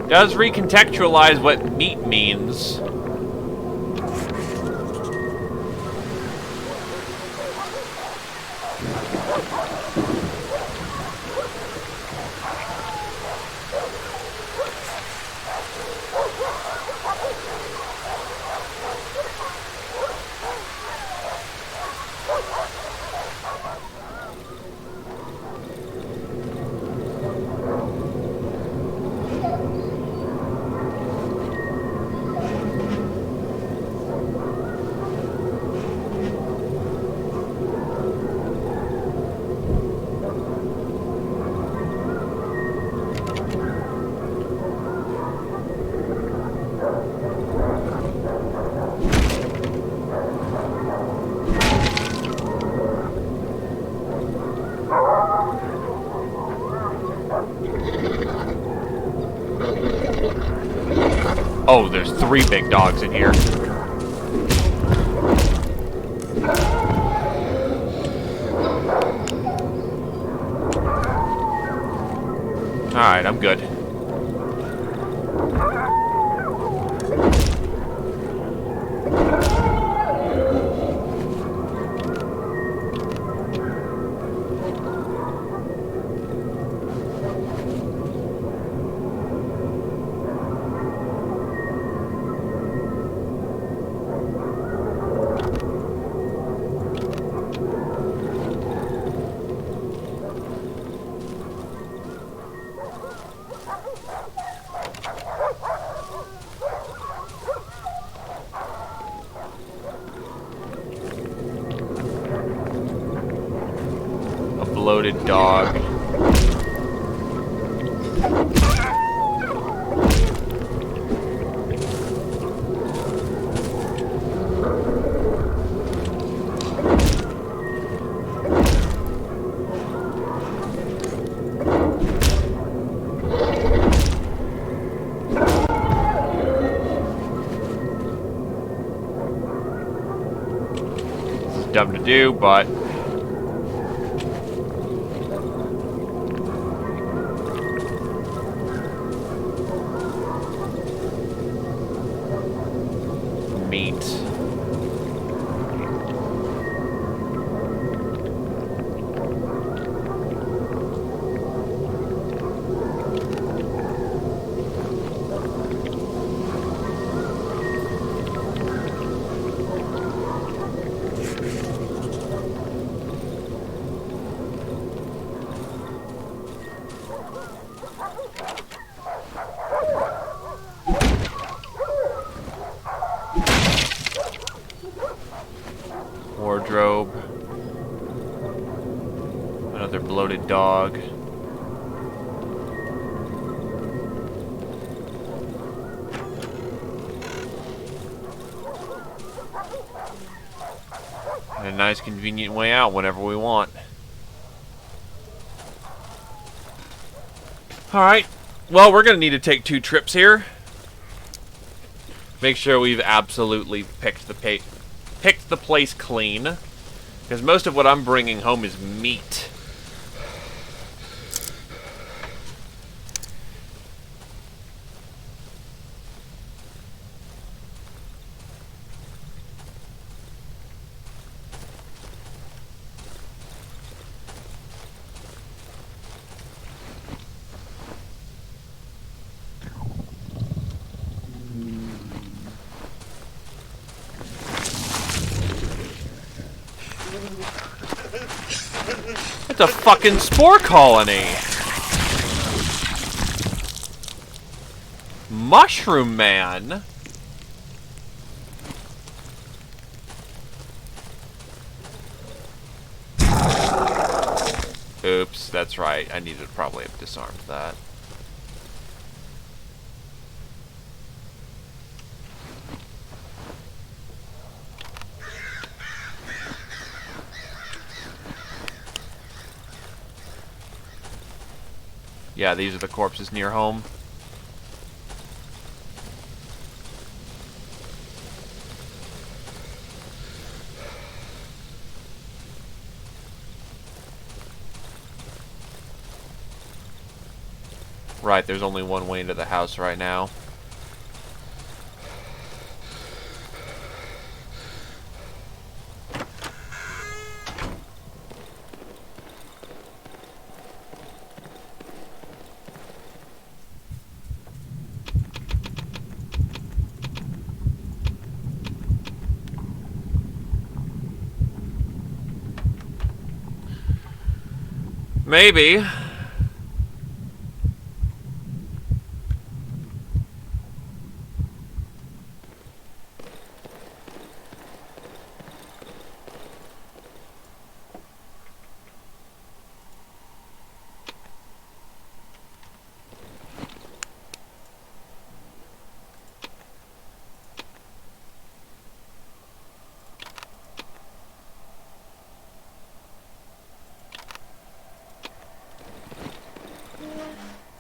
Does recontextualize what meat means. Oh, there's 3 big dogs in here. Alright, I'm good. Bloated dog. This is dumb to do, but wardrobe. Another bloated dog. And a nice convenient way out whenever we want. Alright. Well, we're gonna need to take 2 trips here. Make sure we've absolutely picked the place clean. Because most of what I'm bringing home is meat. It's a fucking spore colony. Mushroom Man. Oops, that's right. I needed to probably have disarmed that. Yeah, these are the corpses near home. Right, there's only one way into the house right now. Maybe.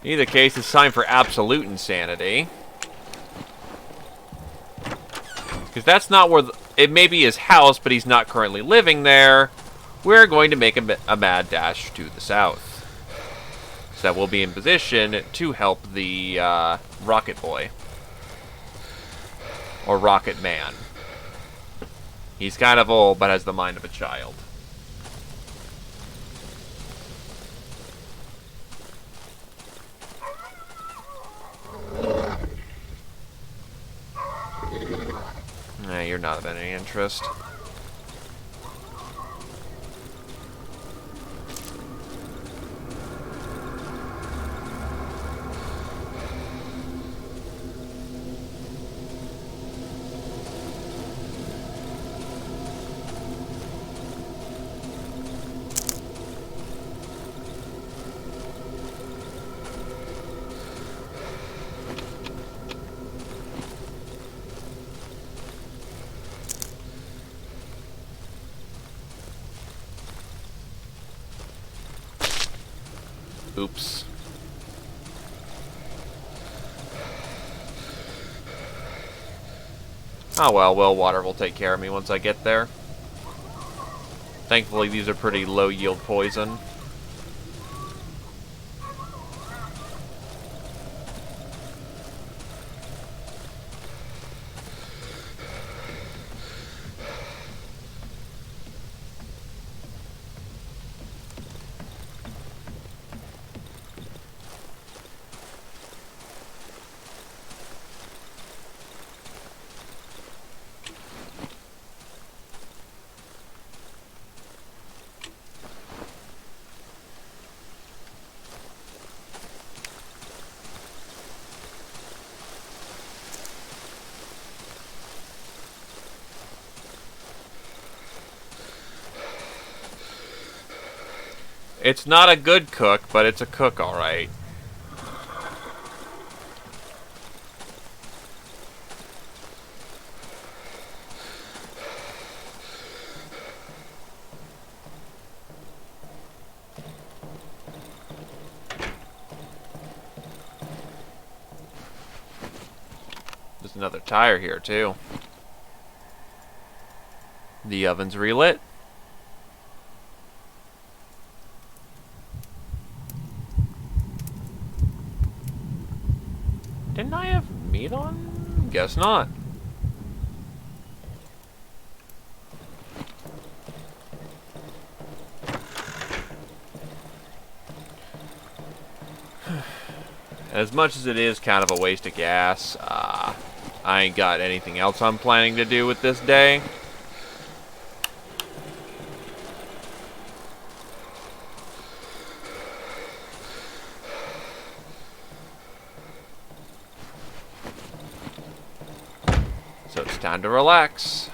In either case, it's time for absolute insanity. Because that's not where... it may be his house, but he's not currently living there. We're going to make a mad dash to the south. So that we'll be in position to help the Rocket Boy. Or Rocket Man. He's kind of old, but has the mind of a child. Nah, you're not of any interest. Oops. Oh well, well, water will take care of me once I get there. Thankfully, these are pretty low-yield poison. It's not a good cook, but it's a cook, alright. There's another tire here, too. The oven's relit. Didn't I have meat on? Guess not. As much as it is kind of a waste of gas, I ain't got anything else I'm planning to do with this day. So it's time to relax.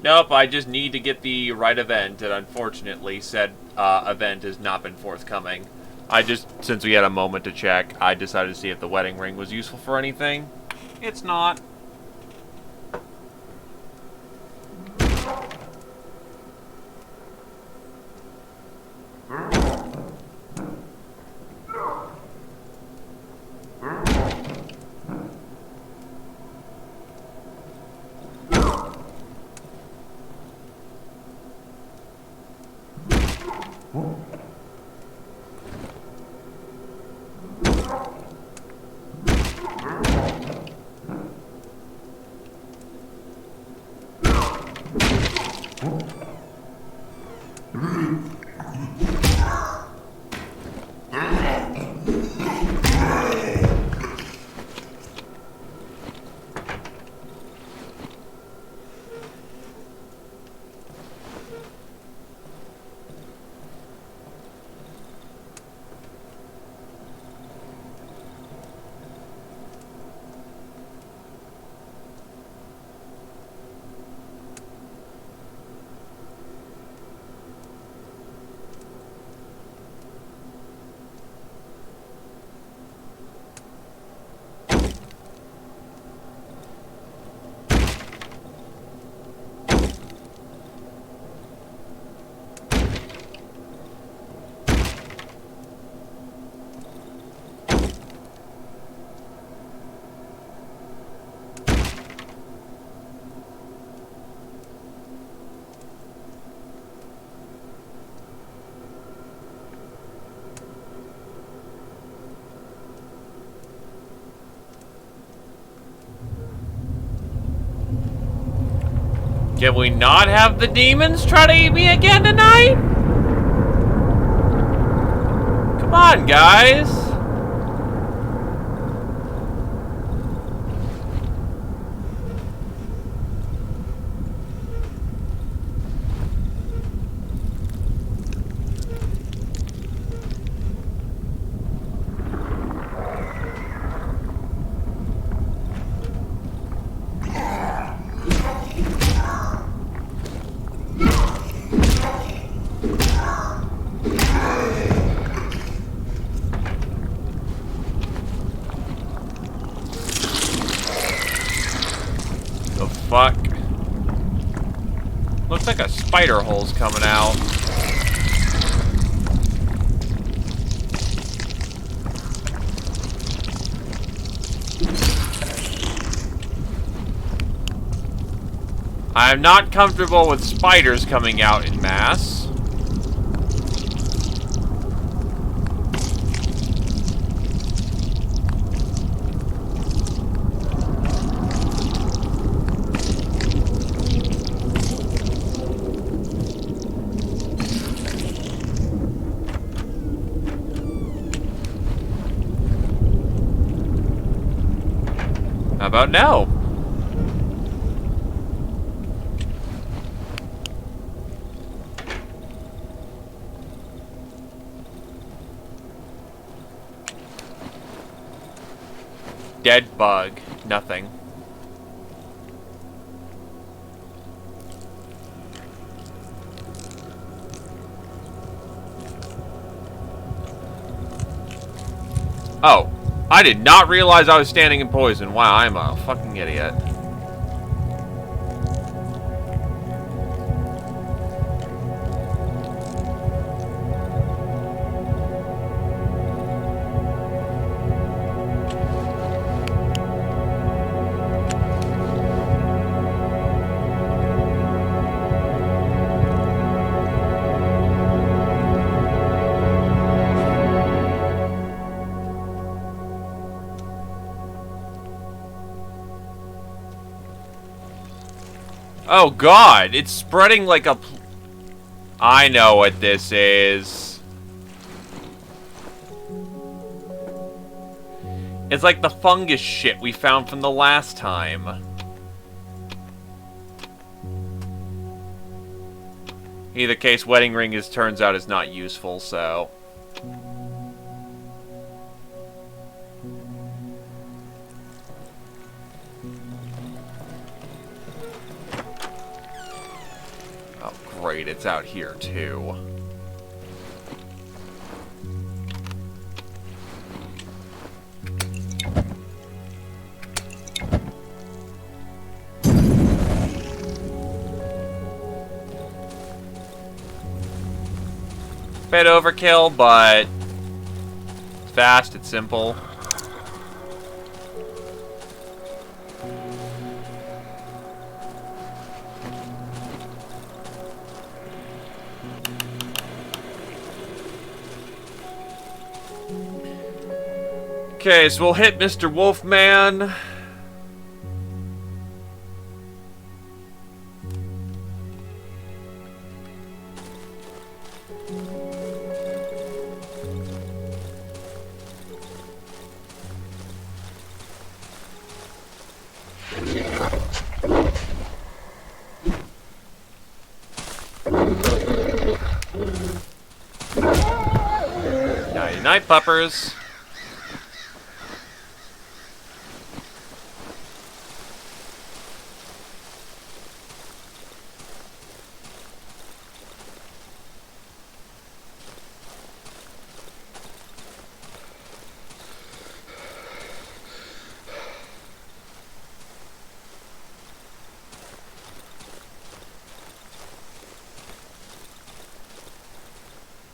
Nope, I just need to get the right event, and unfortunately, said event has not been forthcoming. Since we had a moment to check, I decided to see if the wedding ring was useful for anything. It's not. Can we not have the demons try to eat me again tonight? Come on, guys. Fuck. Looks like a spider hole's coming out. I'm not comfortable with spiders coming out in mass. How about no? Dead bug. Nothing. Oh. I did not realize I was standing in poison. Wow, I'm a fucking idiot. Oh god, it's spreading like a... I know what this is. It's like the fungus shit we found from the last time. Either case, wedding ring turns out is not useful, so... great, it's out here too. Bit overkill, but it's fast, it's simple. Okay, so we'll hit Mr. Wolfman. Nighty night, puppers.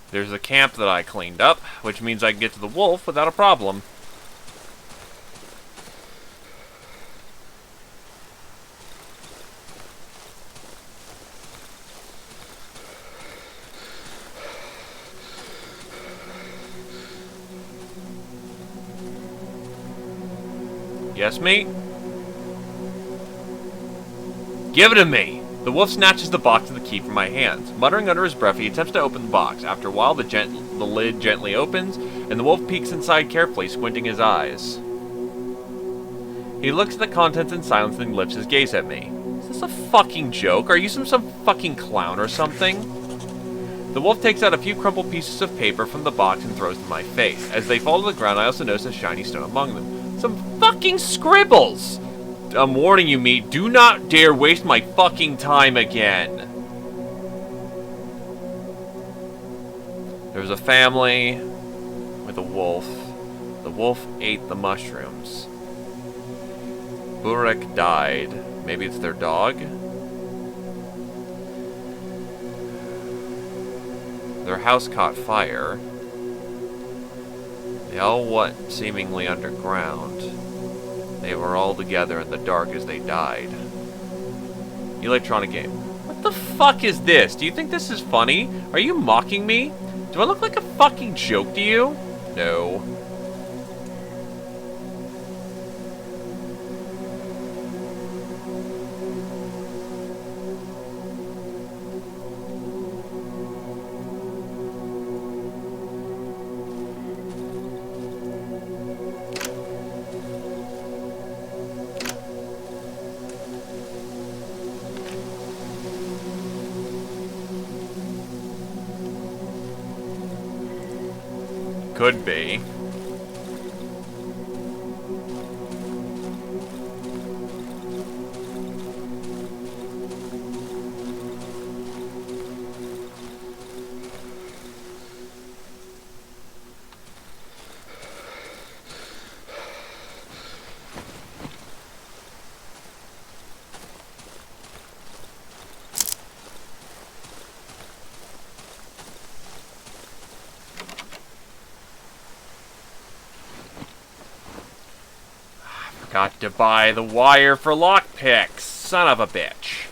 There's a camp that I cleaned up, which means I can get to the wolf without a problem. Yes, mate? Give it to me! The wolf snatches the box of the key from my hands. Muttering under his breath, he attempts to open the box. After a while, the lid gently opens, and the wolf peeks inside carefully, squinting his eyes. He looks at the contents in silence and lifts his gaze at me. Is this a fucking joke? Are you some fucking clown or something? The wolf takes out a few crumpled pieces of paper from the box and throws them in my face. As they fall to the ground, I also notice a shiny stone among them. Some fucking scribbles! I'm warning you, mate, do not dare waste my fucking time again. There's a family with a wolf. The wolf ate the mushrooms. Burek died. Maybe it's their dog? Their house caught fire. They all went seemingly underground. They were all together in the dark as they died. Electronic game. What the fuck is this? Do you think this is funny? Are you mocking me? Do I look like a fucking joke to you? No. Could be. Got to buy the wire for lockpicks, son of a bitch.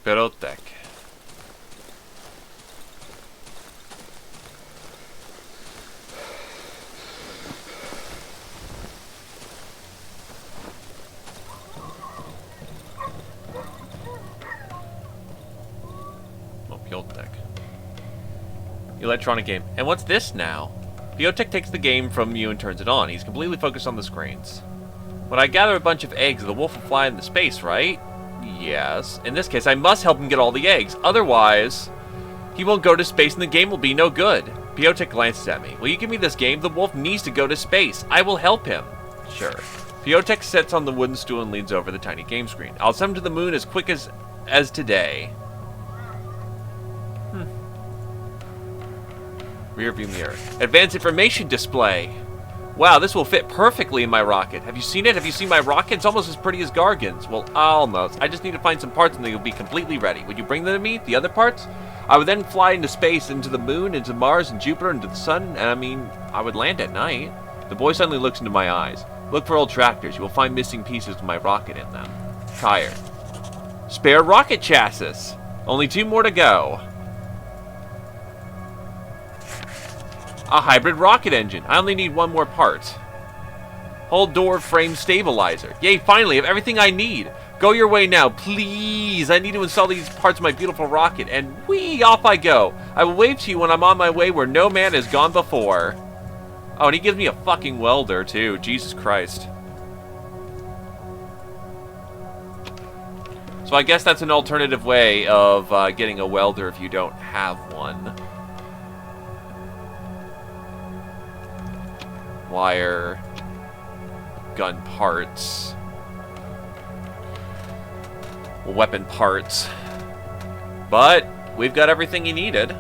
Bibliotek. Electronic game. And what's this now? Piotek takes the game from you and turns it on. He's completely focused on the screens. When I gather a bunch of eggs, the wolf will fly into space, right? Yes. In this case, I must help him get all the eggs. Otherwise, he won't go to space and the game will be no good. Piotek glances at me. Will you give me this game? The wolf needs to go to space. I will help him. Sure. Piotek sits on the wooden stool and leans over the tiny game screen. I'll send him to the moon as quick as today. Rearview mirror. Advanced information display. Wow, this will fit perfectly in my rocket. Have you seen it? Have you seen my rocket? It's almost as pretty as Gargan's. Well, almost. I just need to find some parts and they will be completely ready. Would you bring them to me? The other parts? I would then fly into space, into the moon, into Mars and Jupiter, into the sun, and I would land at night. The boy suddenly looks into my eyes. Look for old tractors. You will find missing pieces of my rocket in them. Tire. Spare rocket chassis. Only 2 more to go. A hybrid rocket engine. I only need 1 more part. Whole door frame stabilizer. Yay, finally, I have everything I need. Go your way now, please. I need to install these parts of my beautiful rocket. And whee, off I go. I will wave to you when I'm on my way where no man has gone before. Oh, and he gives me a fucking welder, too. Jesus Christ. So I guess that's an alternative way of getting a welder if you don't have one. Wire, gun parts, weapon parts, but we've got everything you needed.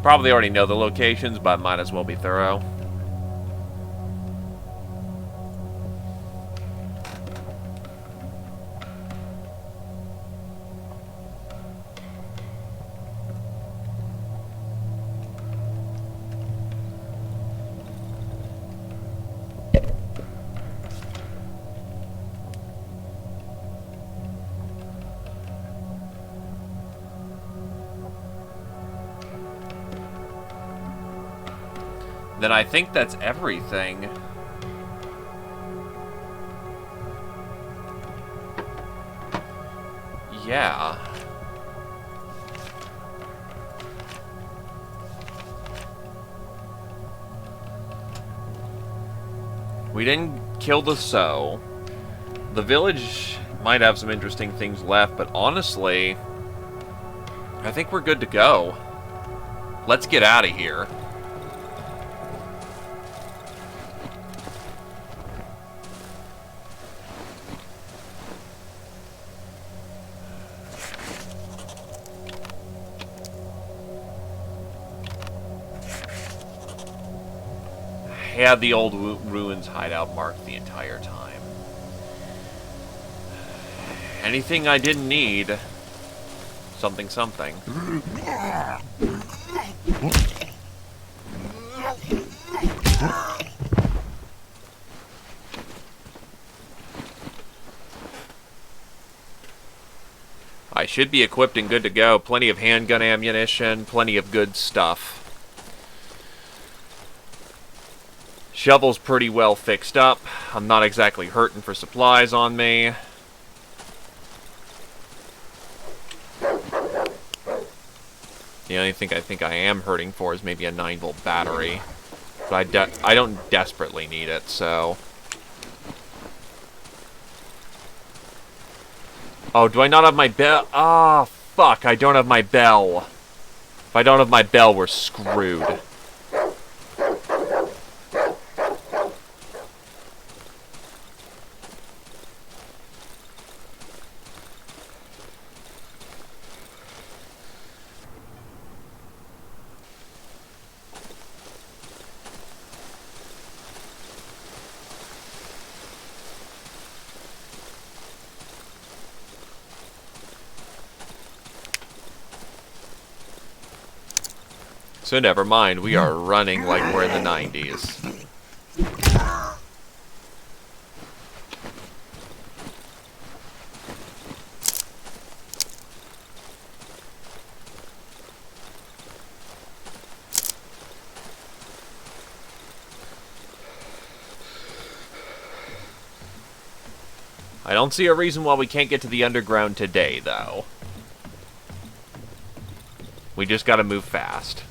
Probably already know the locations, but might as well be thorough. Then I think that's everything. Yeah. We didn't kill the Sow. The village might have some interesting things left, but honestly, I think we're good to go. Let's get out of here. Had the old ruins hideout marked the entire time. Anything I didn't need. Something, something. I should be equipped and good to go. Plenty of handgun ammunition, plenty of good stuff. Shovel's pretty well fixed up. I'm not exactly hurting for supplies on me. The only thing I think I am hurting for is maybe a 9-volt battery. But I don't desperately need it, so... Oh, do I not have my bell? Ah, fuck, I don't have my bell. If I don't have my bell, we're screwed. So never mind, we are running like we're in the 90s. I don't see a reason why we can't get to the underground today, though. We just gotta move fast.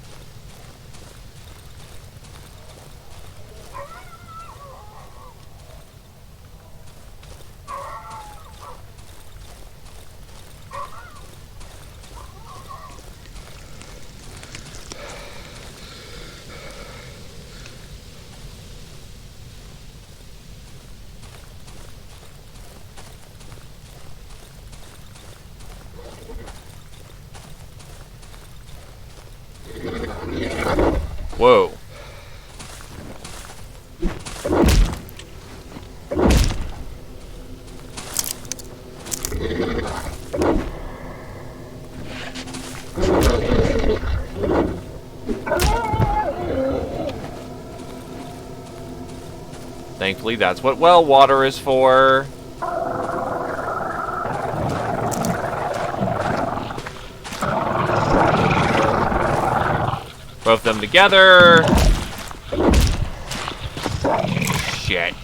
Whoa. Thankfully, that's what well water is for. Both them together. Shit.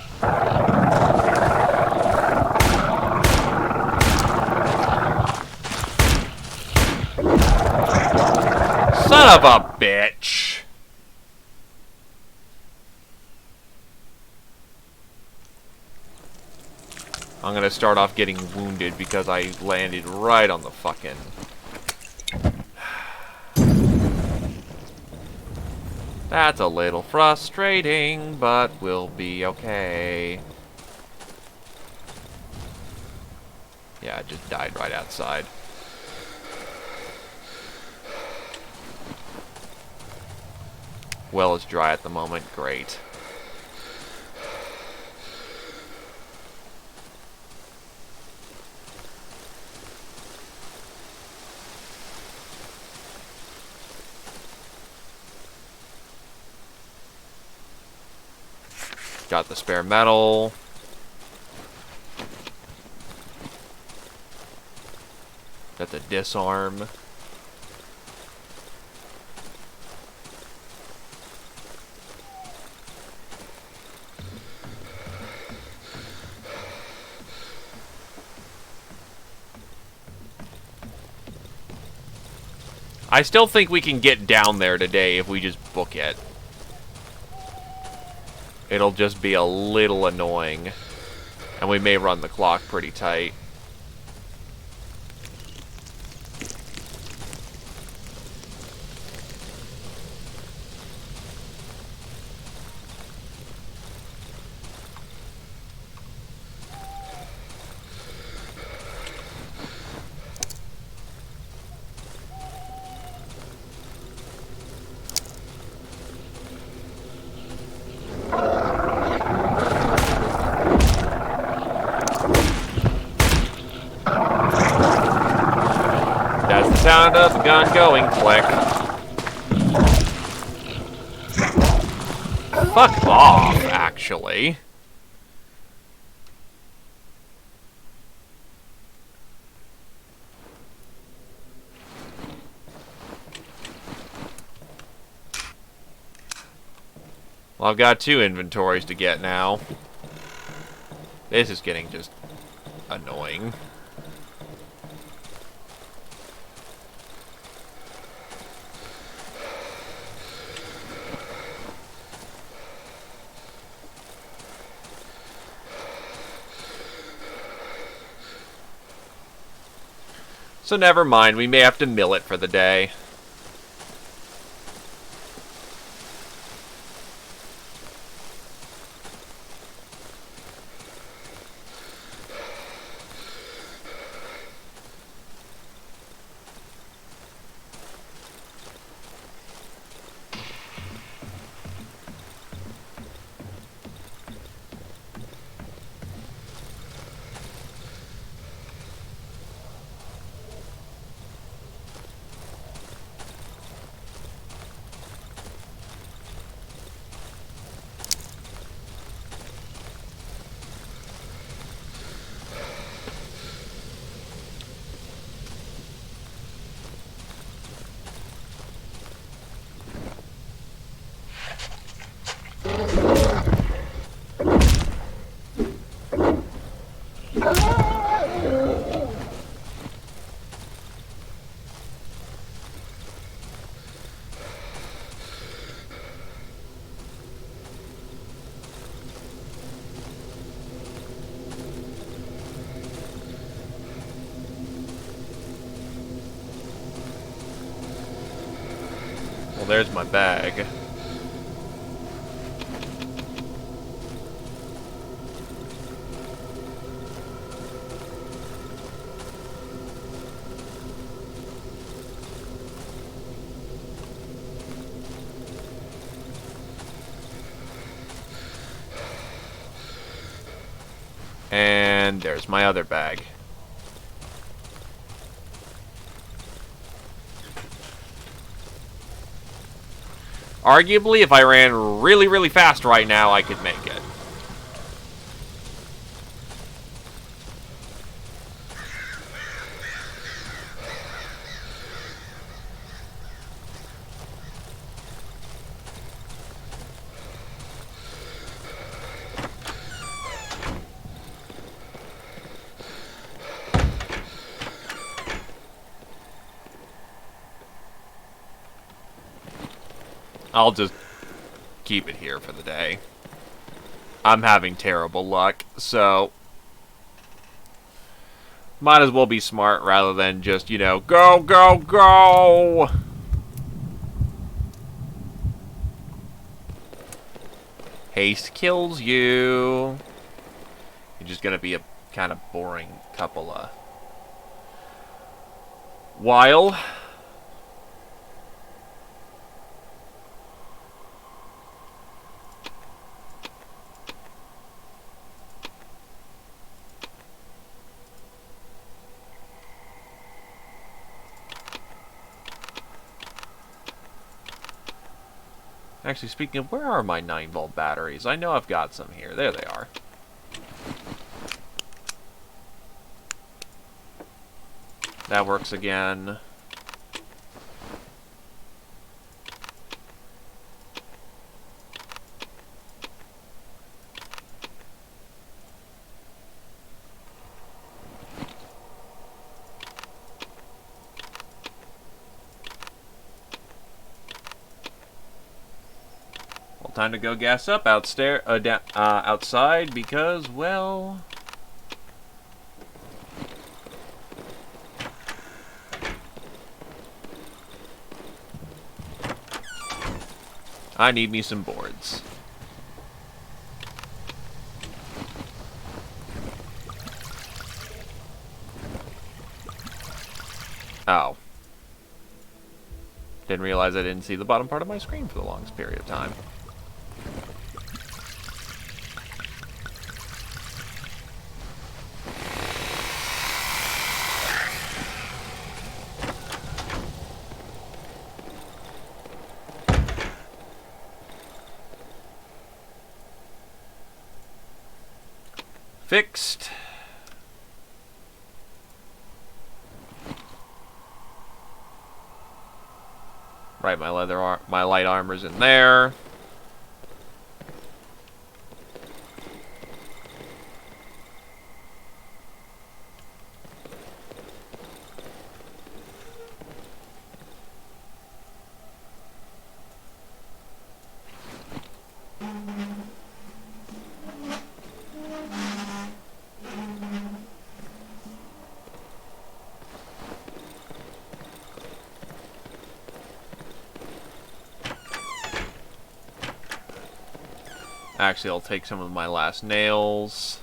Son of a bitch. I'm gonna start off getting wounded because I landed right on the fucking... That's a little frustrating, but we'll be okay. Yeah, I just died right outside. Well is dry at the moment, great. Got the spare metal. Got the disarm. I still think we can get down there today if we just book it. It'll just be a little annoying. And we may run the clock pretty tight. Sound of the gun going, click. Fuck off, actually. Well, I've got 2 inventories to get now. This is getting just annoying. So never mind, we may have to mill it for the day. Well, there's my bag. And there's my other bag. Arguably, if I ran really, really fast right now, I could make it. I'll just keep it here for the day. I'm having terrible luck, so might as well be smart rather than just, you know, go, go, go! Haste kills you. You're just gonna be a kind of boring couple of while. Actually, speaking of, where are my 9-volt batteries? I know I've got some here. There they are. That works again. Time to go gas up outside because, well, I need me some boards. Oh. Didn't realize I didn't see the bottom part of my screen for the longest period of time. Fixed. Right, my light armor's in there. Actually, I'll take some of my last nails.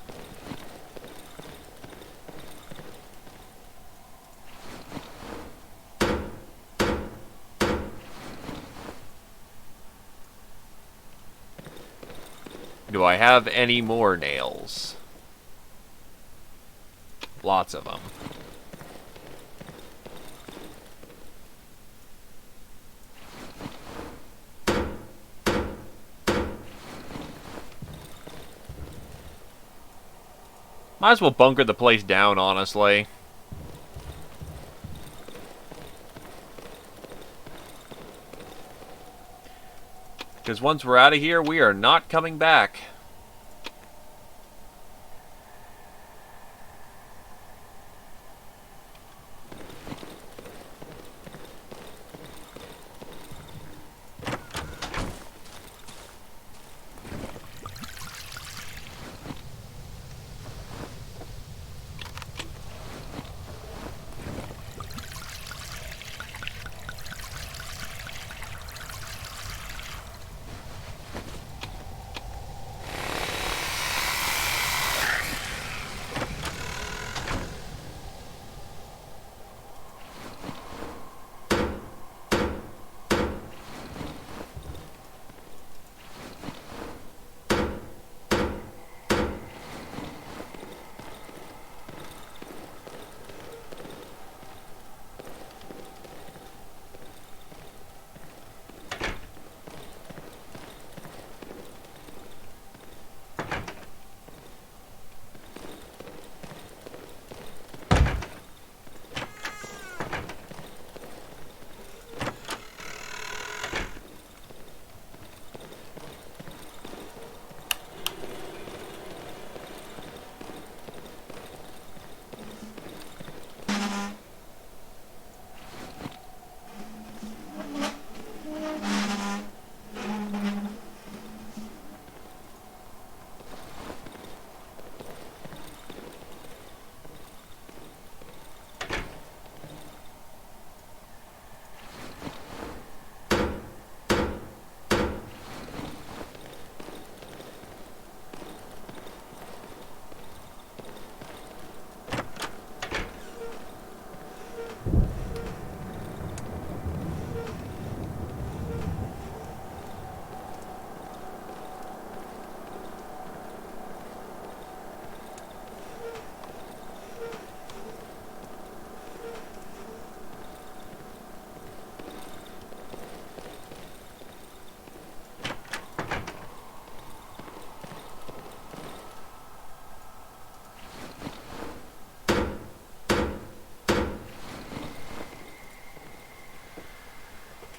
Do I have any more nails? Lots of them. Might as well bunker the place down, honestly. Because once we're out of here, we are not coming back.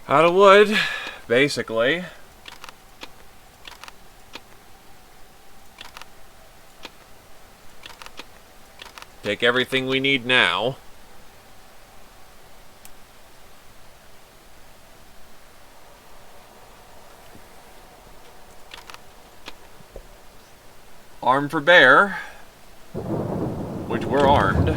Out of wood, basically. Take everything we need now. Arm for bear, which we're armed.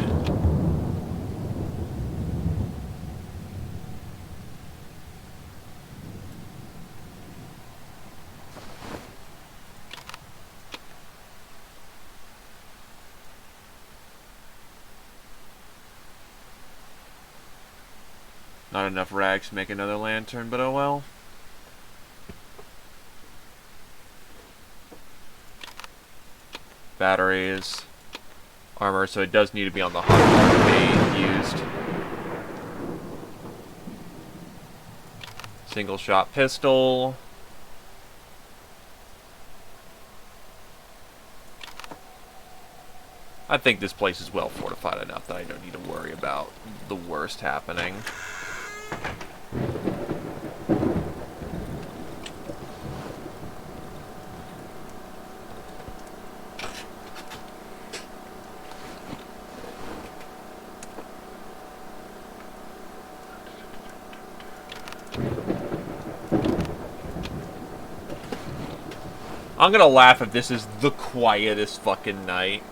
Not enough rags to make another lantern, but oh well. Batteries. Armor, so it does need to be on the hot bar to be used. Single shot pistol. I think this place is well fortified enough that I don't need to worry about the worst happening. I'm gonna laugh if this is the quietest fucking night.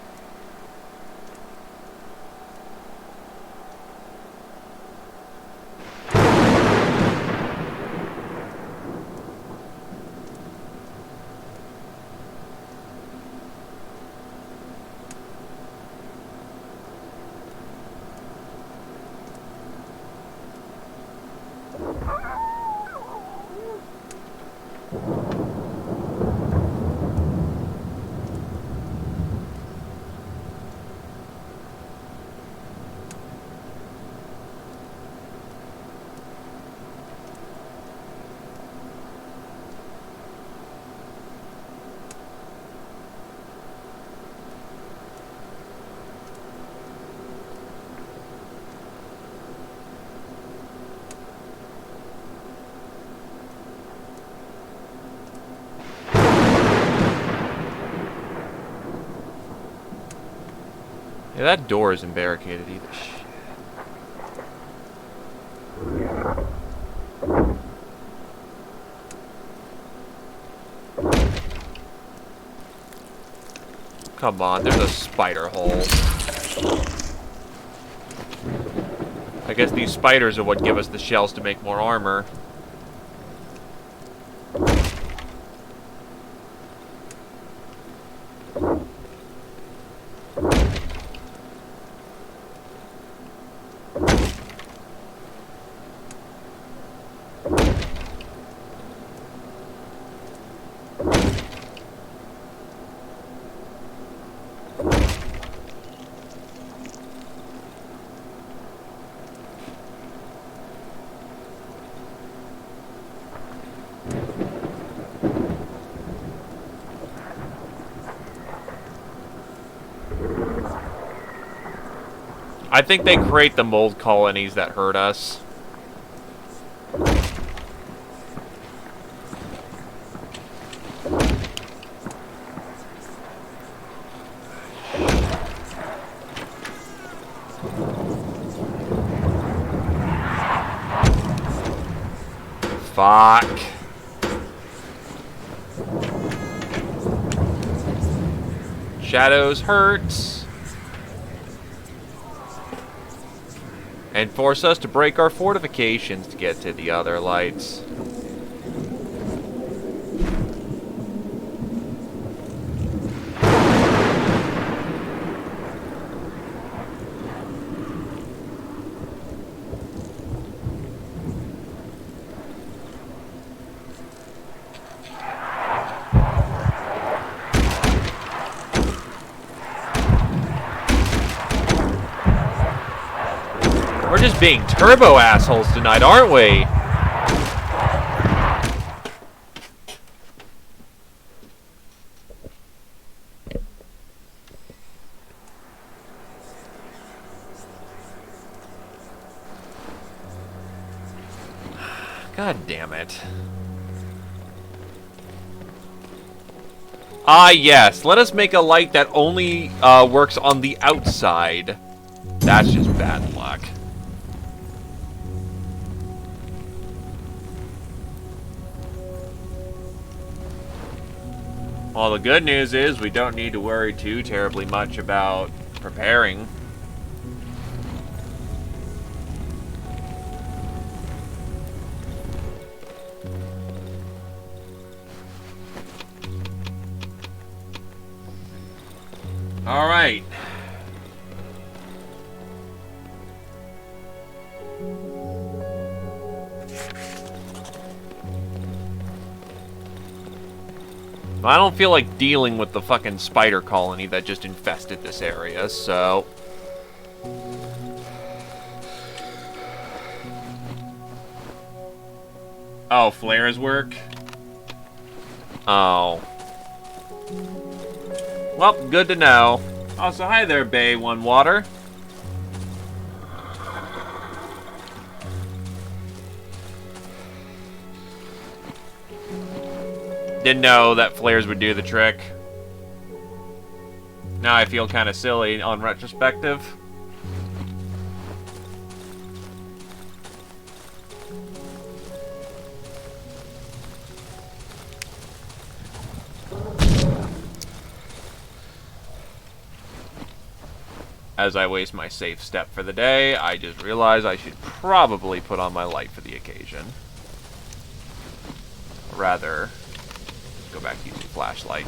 Yeah, that door isn't barricaded either. Shit. Come on, there's a spider hole. I guess these spiders are what give us the shells to make more armor. I think they create the mold colonies that hurt us. Fuck. Shadows hurts. And force us to break our fortifications to get to the other lights. We're just being turbo assholes tonight, aren't we? God damn it. Ah, yes. Let us make a light that only works on the outside. That's just bad luck. Well, the good news is we don't need to worry too terribly much about preparing. All right. I don't feel like dealing with the fucking spider colony that just infested this area, so... Oh, flares work? Oh. Well, good to know. Oh, so hi there, Bay One Water. Didn't know that flares would do the trick. Now I feel kind of silly on retrospective. As I waste my safe step for the day, I just realized I should probably put on my light for the occasion. Rather, go back to using flashlight.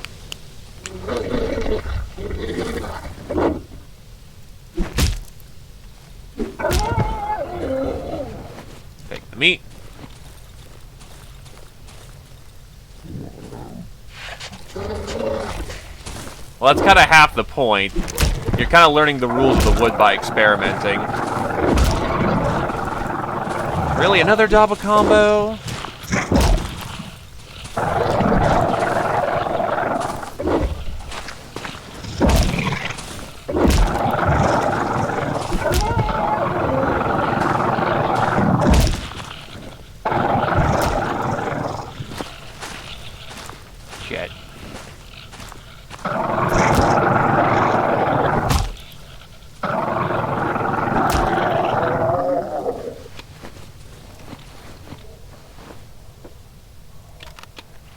Take the meat. Well, that's kind of half the point. You're kind of learning the rules of the wood by experimenting. Really, another double combo? Shit.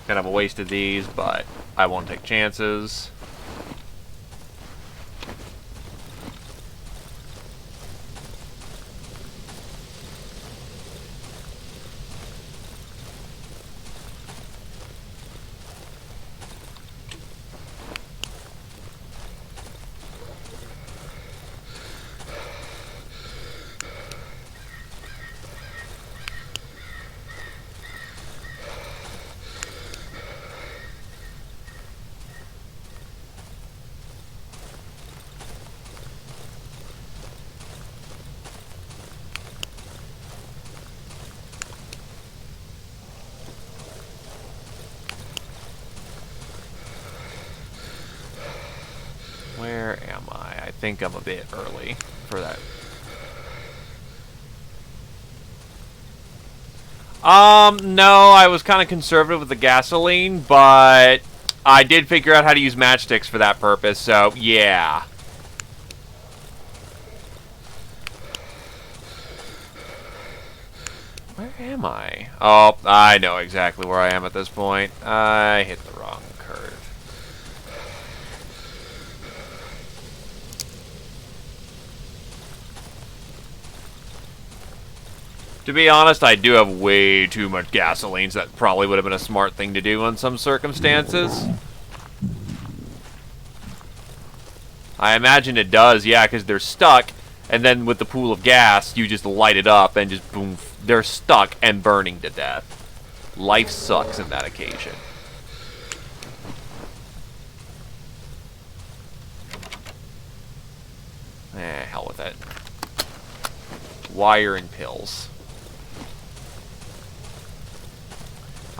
Kind of a waste of these, but I won't take chances. Where am I? I think I'm a bit early for that. No, I was kind of conservative with the gasoline, but I did figure out how to use matchsticks for that purpose, so yeah. Where am I? Oh, I know exactly where I am at this point. I hit the wrong curve. To be honest, I do have way too much gasoline, so that probably would have been a smart thing to do in some circumstances. I imagine it does, yeah, because they're stuck, and then with the pool of gas, you just light it up and just boom, they're stuck and burning to death. Life sucks in that occasion. Hell with it. Wire and pills.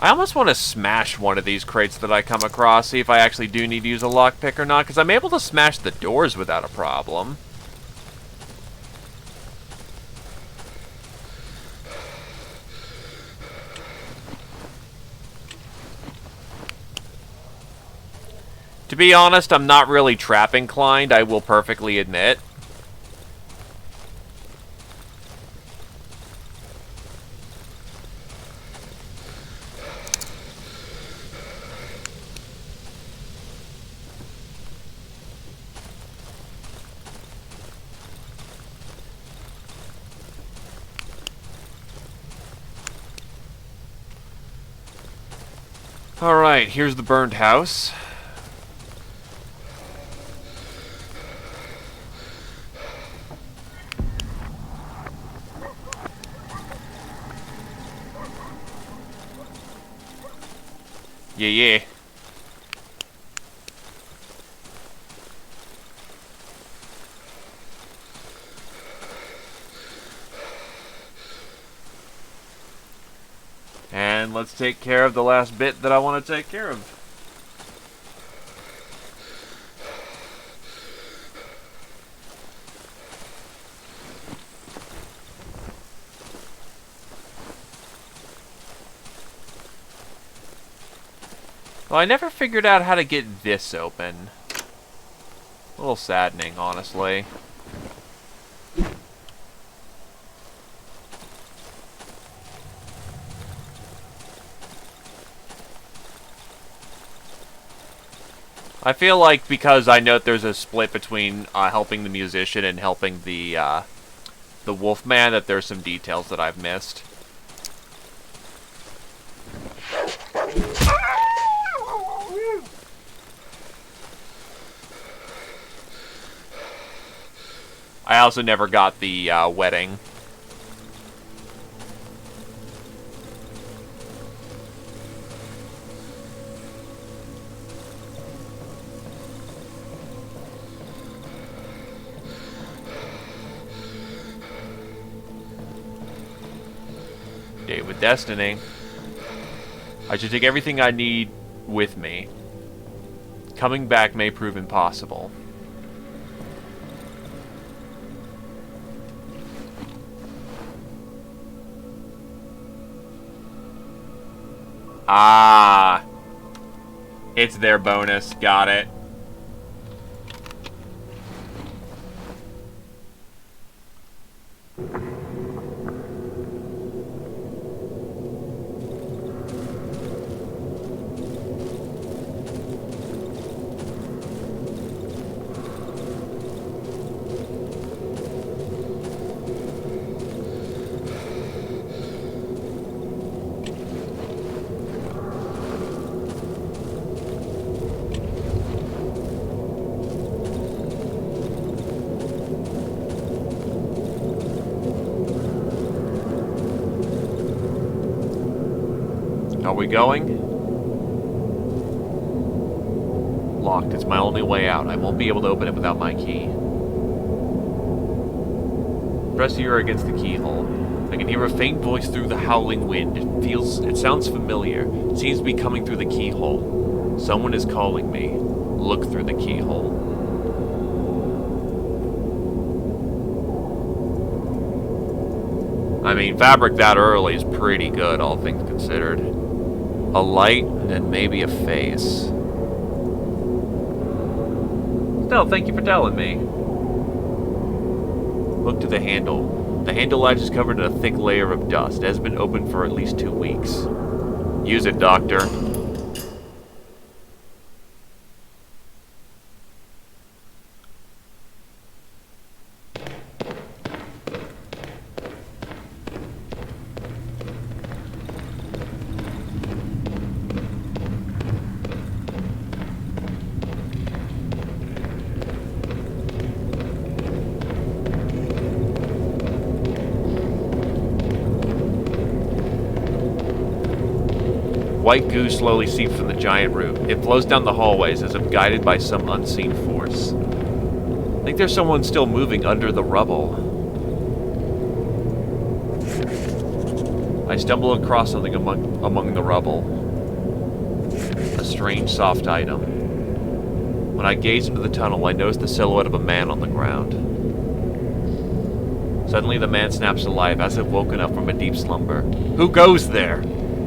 I almost want to smash one of these crates that I come across, see if I actually do need to use a lockpick or not, because I'm able to smash the doors without a problem. To be honest, I'm not really trap inclined, I will perfectly admit. Alright, here's the burned house. Yeah. And let's take care of the last bit that I want to take care of. Well, I never figured out how to get this open. A little saddening, honestly. I feel like because I note there's a split between helping the musician and helping the Wolfman, that there's some details that I've missed. I also never got the wedding. Day with Destiny. I should take everything I need with me. Coming back may prove impossible. Ah, it's their bonus. Got it. Are we going? Locked. It's my only way out. I won't be able to open it without my key. Press the ear against the keyhole. I can hear a faint voice through the howling wind. It sounds familiar. It seems to be coming through the keyhole. Someone is calling me. Look through the keyhole. I mean, fabric that early is pretty good, all things considered. A light, and then maybe a face. Still, thank you for telling me. Look to the handle. The handle latch is covered in a thick layer of dust. It has been open for at least 2 weeks. Use it, Doctor. White goo slowly seeps from the giant root. It flows down the hallways as if guided by some unseen force. I think there's someone still moving under the rubble. I stumble across something among the rubble. A strange, soft item. When I gaze into the tunnel, I notice the silhouette of a man on the ground. Suddenly, the man snaps to life as if woken up from a deep slumber. Who goes there?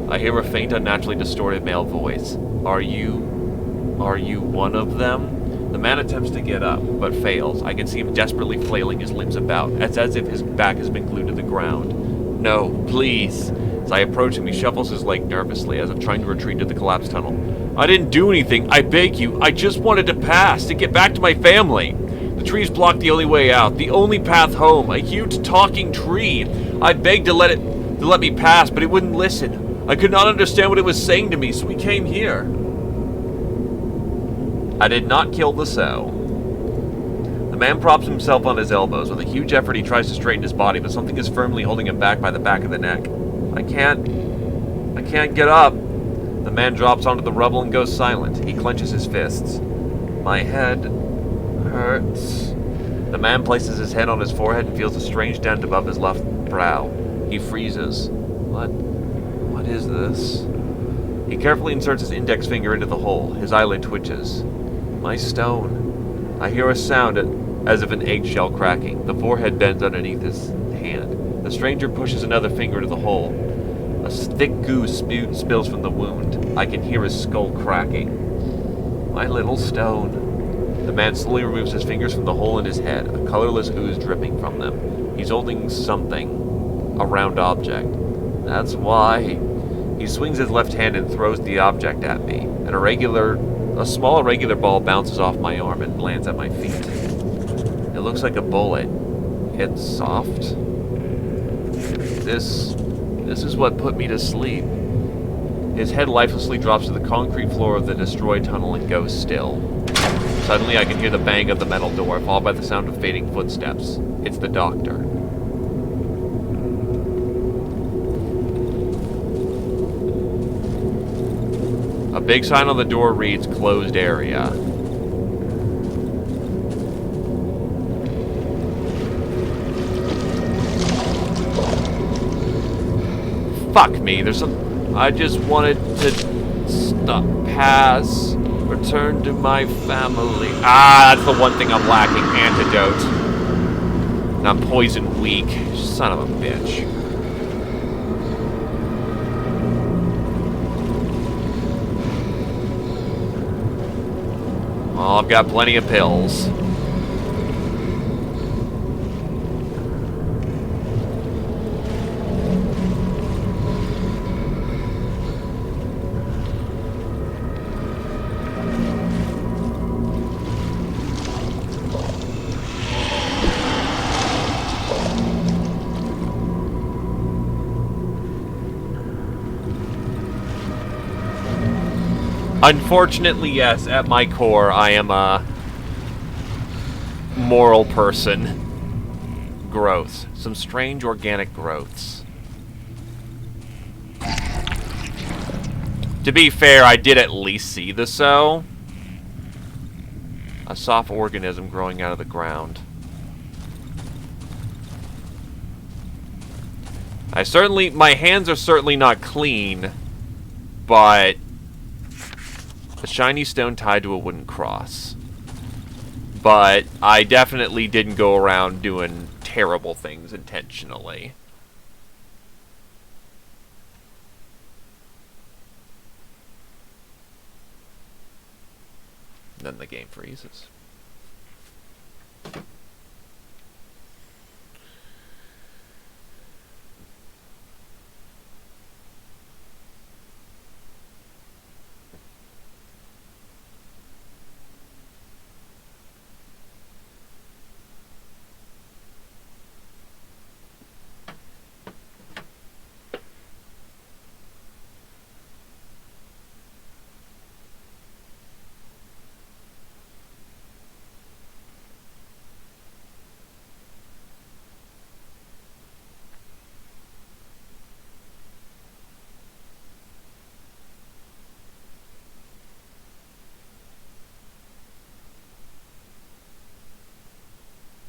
I hear a faint, unnaturally distorted male voice. Are you Are you one of them? The man attempts to get up, but fails. I can see him desperately flailing his limbs about. It's as if his back has been glued to the ground. No, please. As I approach him, he shuffles his leg nervously, as if trying to retreat to the collapsed tunnel. I didn't do anything. I beg you. I just wanted to pass, to get back to my family. The trees blocked the only way out, the only path home, a huge talking tree. I begged to let me pass, but it wouldn't listen. I could not understand what it was saying to me, so we came here. I did not kill the sow. The man props himself on his elbows. With a huge effort, he tries to straighten his body, but something is firmly holding him back by the back of the neck. I can't get up. The man drops onto the rubble and goes silent. He clenches his fists. My head hurts. The man places his hand on his forehead and feels a strange dent above his left brow. He freezes. What is this? He carefully inserts his index finger into the hole. His eyelid twitches. My stone. I hear a sound as of an eggshell cracking. The forehead bends underneath his hand. The stranger pushes another finger into the hole. A thick goo spills from the wound. I can hear his skull cracking. My little stone. The man slowly removes his fingers from the hole in his head, a colorless ooze dripping from them. He's holding something. A round object. That's why. He swings his left hand and throws the object at me, and a small irregular ball bounces off my arm and lands at my feet. It looks like a bullet. It's soft. This is what put me to sleep. His head lifelessly drops to the concrete floor of the destroyed tunnel and goes still. Suddenly I can hear the bang of the metal door, followed by the sound of fading footsteps. It's the doctor. A big sign on the door reads, closed area. Fuck me, I just wanted to pass, return to my family. That's the one thing I'm lacking, antidote. And I'm poison weak, son of a bitch. Well, I've got plenty of pills. Unfortunately, yes, at my core, I am a moral person. Growths. Some strange organic growths. To be fair, I did at least see the sow. A soft organism growing out of the ground. My hands are certainly not clean, but a shiny stone tied to a wooden cross. But I definitely didn't go around doing terrible things intentionally. Then the game freezes.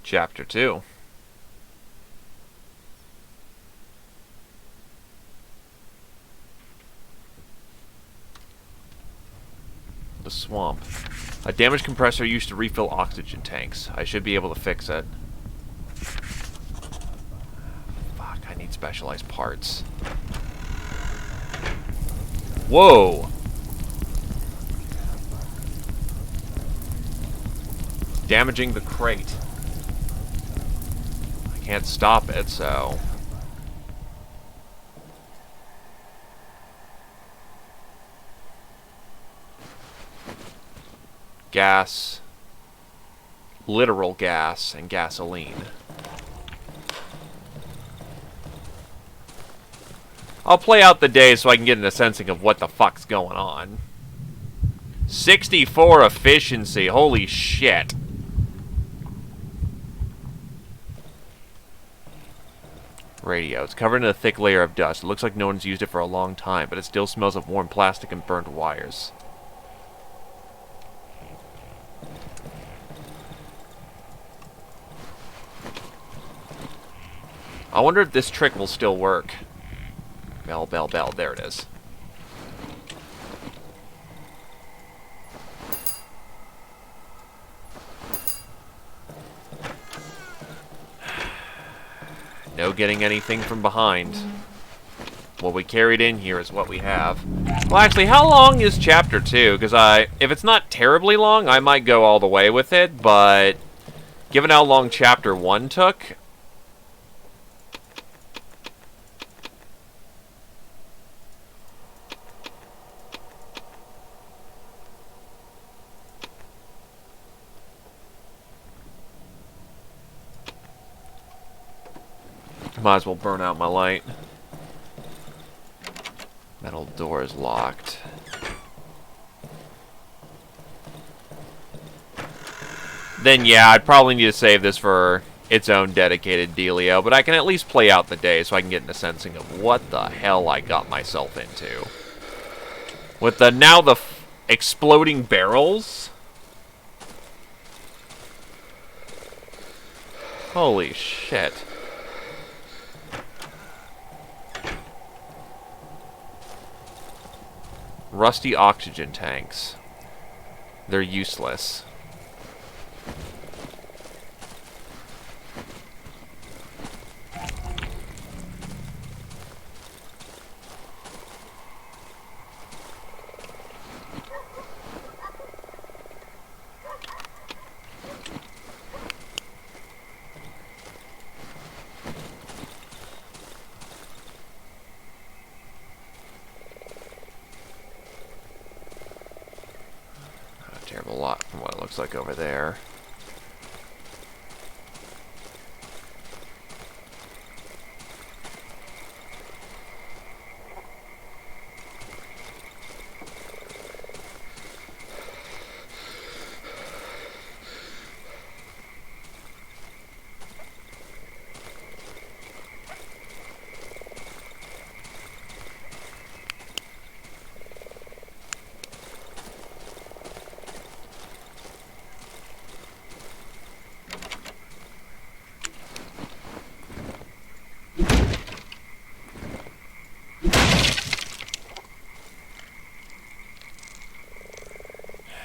Chapter 2. The swamp. A damaged compressor used to refill oxygen tanks. I should be able to fix it. Fuck, I need specialized parts. Whoa! damaging the crate. I can't stop it, so... Gas. Literal gas and gasoline. I'll play out the day so I can get a sensing of what the fuck's going on. 64 efficiency. Holy shit. Radio. It's covered in a thick layer of dust. It looks like no one's used it for a long time, but it still smells of warm plastic and burned wires. I wonder if this trick will still work. Bell, bell, bell. There it is. No getting anything from behind. What we carried in here is what we have. Well, actually, how long is Chapter 2? Because if it's not terribly long, I might go all the way with it, but given how long Chapter 1 took... Might as well burn out my light. Metal door is locked. Then yeah, I'd probably need to save this for its own dedicated dealio, but I can at least play out the day so I can get in a sensing of what the hell I got myself into. With the exploding barrels? Holy shit. Rusty oxygen tanks. They're useless. Terrible lot from what it looks like over there.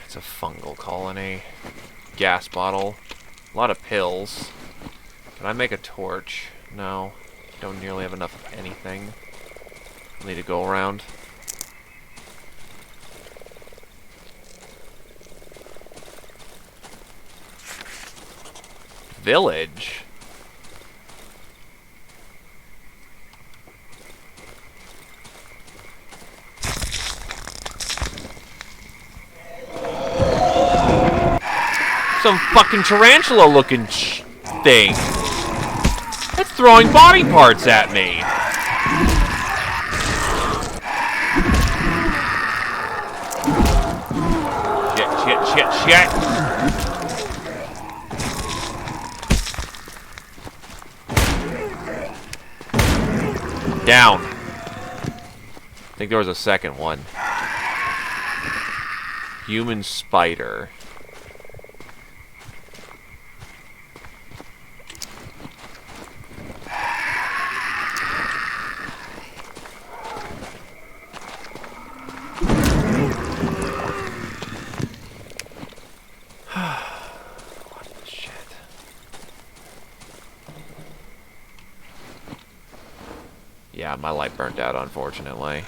It's a fungal colony. Gas bottle. A lot of pills. Can I make a torch? No. Don't nearly have enough of anything. I'll need to go around. Village? Some fucking tarantula-looking thing. It's throwing body parts at me. Shit. Down. I think there was a second one. Human spider. Yeah, my light burnt out, unfortunately.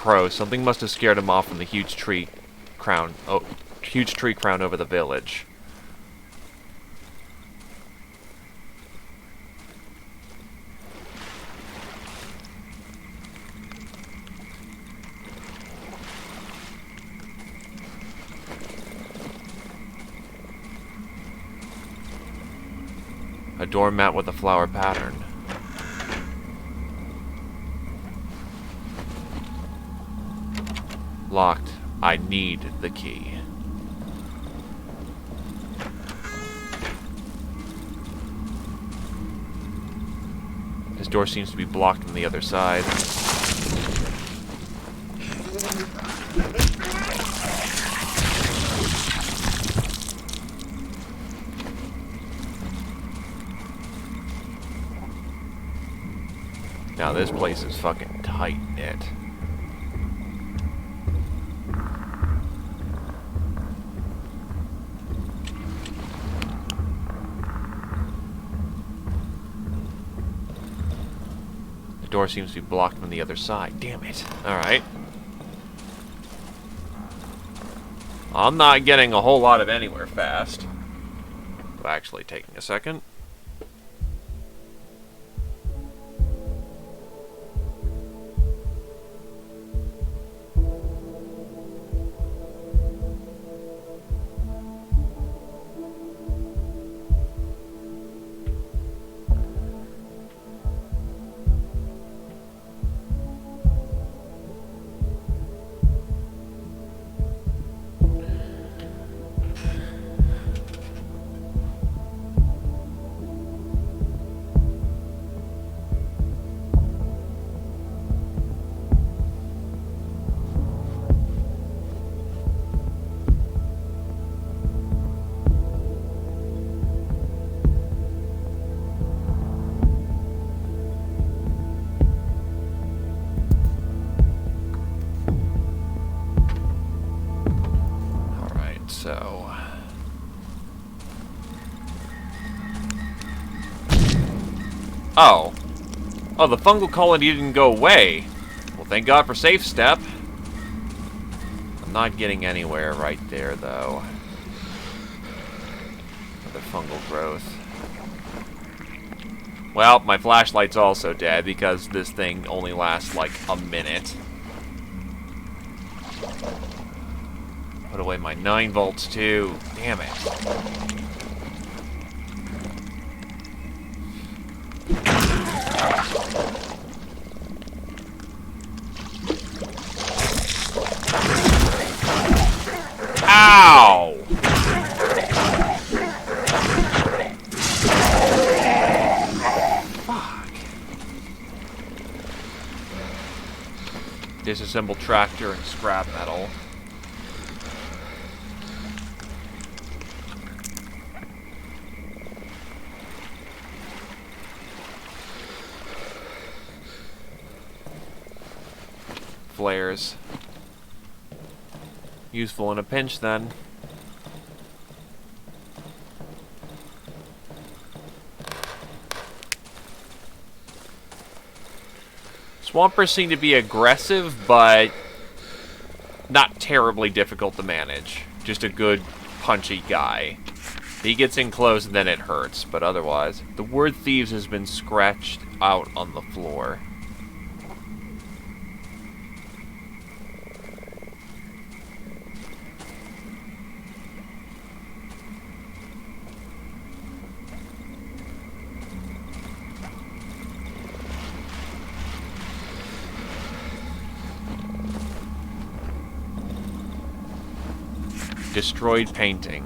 crow. Something must have scared him off from the huge tree crown. Oh, huge tree crown over the village. A doormat with a flower pattern. Locked. I need the key. This door seems to be blocked from the other side. Now this place is fucking tight-knit. The door seems to be blocked from the other side. Damn it. Alright. I'm not getting a whole lot of anywhere fast. Actually, taking a second. So... Oh. Oh, the fungal colony didn't go away. Well, thank God for Safe Step. I'm not getting anywhere right there, though. Another fungal growth. Well, my flashlight's also dead because this thing only lasts like a minute. Put away my 9 volts too. Damn it. Ow! Fuck. Disassemble tractor and scrap metal. Flares. Useful in a pinch, then. Swampers seem to be aggressive, but not terribly difficult to manage. Just a good, punchy guy. He gets in close, and then it hurts, but otherwise. The word thieves has been scratched out on the floor. Destroyed painting.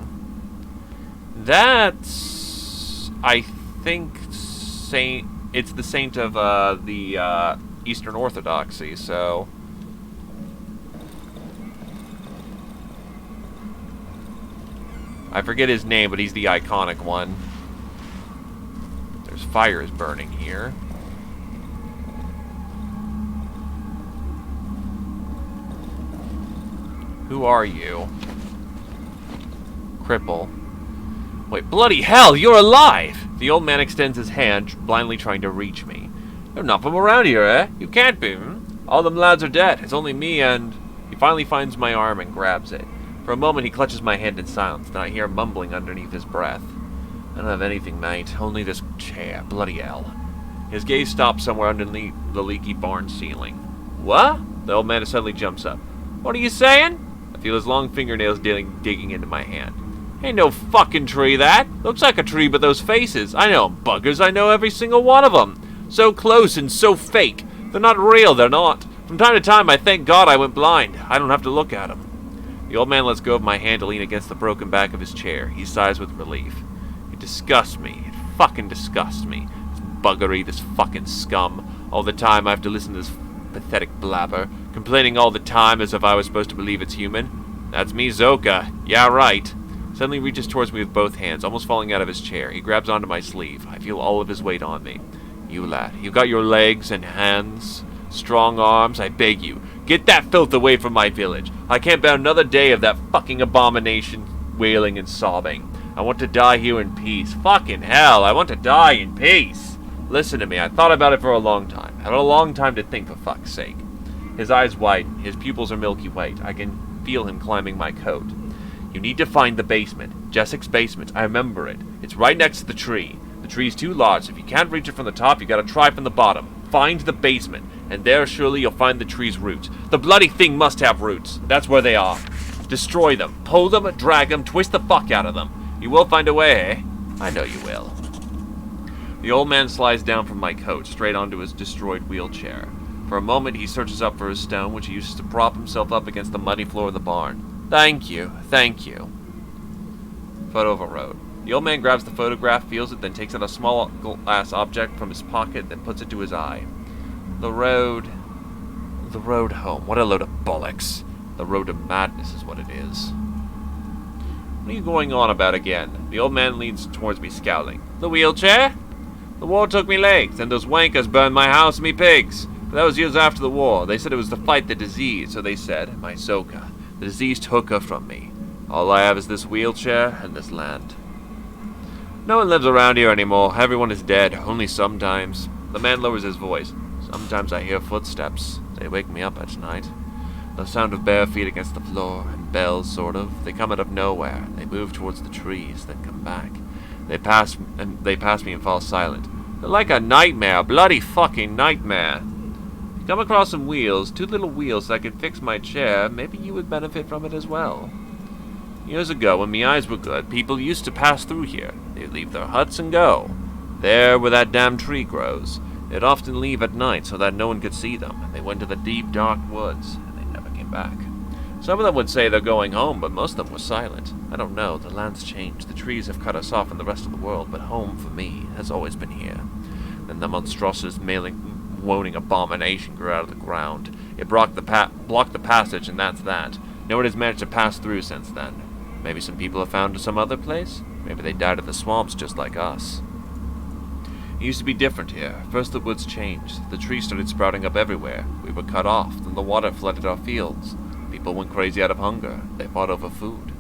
That's, I think, it's the saint of the Eastern Orthodoxy, so... I forget his name, but he's the iconic one. There's fires burning here. Who are you? Cripple. Wait, bloody hell, you're alive! The old man extends his hand, blindly trying to reach me. You're not from around here, eh? You can't be, hmm? All them lads are dead. It's only me and... He finally finds my arm and grabs it. For a moment, he clutches my hand in silence, then I hear mumbling underneath his breath. I don't have anything, mate. Only this chair. Bloody hell. His gaze stops somewhere underneath the leaky barn ceiling. What? The old man suddenly jumps up. What are you saying? I feel his long fingernails digging into my hand. Ain't no fucking tree, that. Looks like a tree, but those faces. I know 'em buggers. I know every single one of them. So close and so fake. They're not real, they're not. From time to time, I thank God I went blind. I don't have to look at them. The old man lets go of my hand to lean against the broken back of his chair. He sighs with relief. It disgusts me. It fucking disgusts me. This buggery, this fucking scum. All the time I have to listen to this pathetic blabber, complaining all the time as if I was supposed to believe it's human. That's me, Zoka. Yeah, right. Suddenly reaches towards me with both hands, almost falling out of his chair. He grabs onto my sleeve. I feel all of his weight on me. You lad, you've got your legs and hands, strong arms. I beg you, get that filth away from my village. I can't bear another day of that fucking abomination wailing and sobbing. I want to die here in peace. Fucking hell, I want to die in peace. Listen to me, I thought about it for a long time. I had a long time to think, for fuck's sake. His eyes widen. His pupils are milky white. I can feel him climbing my coat. You need to find the basement. Jessek's basement. I remember it. It's right next to the tree. The tree's too large. If you can't reach it from the top, you gotta try from the bottom. Find the basement, and there surely you'll find the tree's roots. The bloody thing must have roots. That's where they are. Destroy them. Pull them, drag them, twist the fuck out of them. You will find a way, eh? I know you will. The old man slides down from my coat, straight onto his destroyed wheelchair. For a moment, he searches up for his stone, which he uses to prop himself up against the muddy floor of the barn. Thank you. Thank you. Photo of a road. The old man grabs the photograph, feels it, then takes out a small glass object from his pocket, then puts it to his eye. The road home. What a load of bollocks. The road to madness is what it is. What are you going on about again? The old man leans towards me, scowling. The wheelchair? The war took me legs, and those wankers burned my house and me pigs. But that was years after the war. They said it was to fight the disease, so they said, my Zoka. The disease took her from me. All I have is this wheelchair and this land. No one lives around here anymore. Everyone is dead, only sometimes. The man lowers his voice. Sometimes I hear footsteps. They wake me up at night. The sound of bare feet against the floor, and bells, sort of. They come out of nowhere. They move towards the trees, then come back. They pass me and fall silent. They're like a nightmare, a bloody fucking nightmare. If you come across some wheels, 2 little wheels that could fix my chair, maybe you would benefit from it as well. Years ago, when me eyes were good, people used to pass through here. They'd leave their huts and go. There where that damn tree grows. They'd often leave at night so that no one could see them. They went to the deep, dark woods, and they never came back. Some of them would say they're going home, but most of them were silent. I don't know, the land's changed. The trees have cut us off from the rest of the world, but home, for me, has always been here. Then the monstrous, moaning abomination grew out of the ground. It blocked the passage, and that's that. No one has managed to pass through since then. Maybe some people have found some other place? Maybe they died in the swamps just like us. It used to be different here. First the woods changed. The trees started sprouting up everywhere. We were cut off. Then the water flooded our fields. People went crazy out of hunger. They fought over food.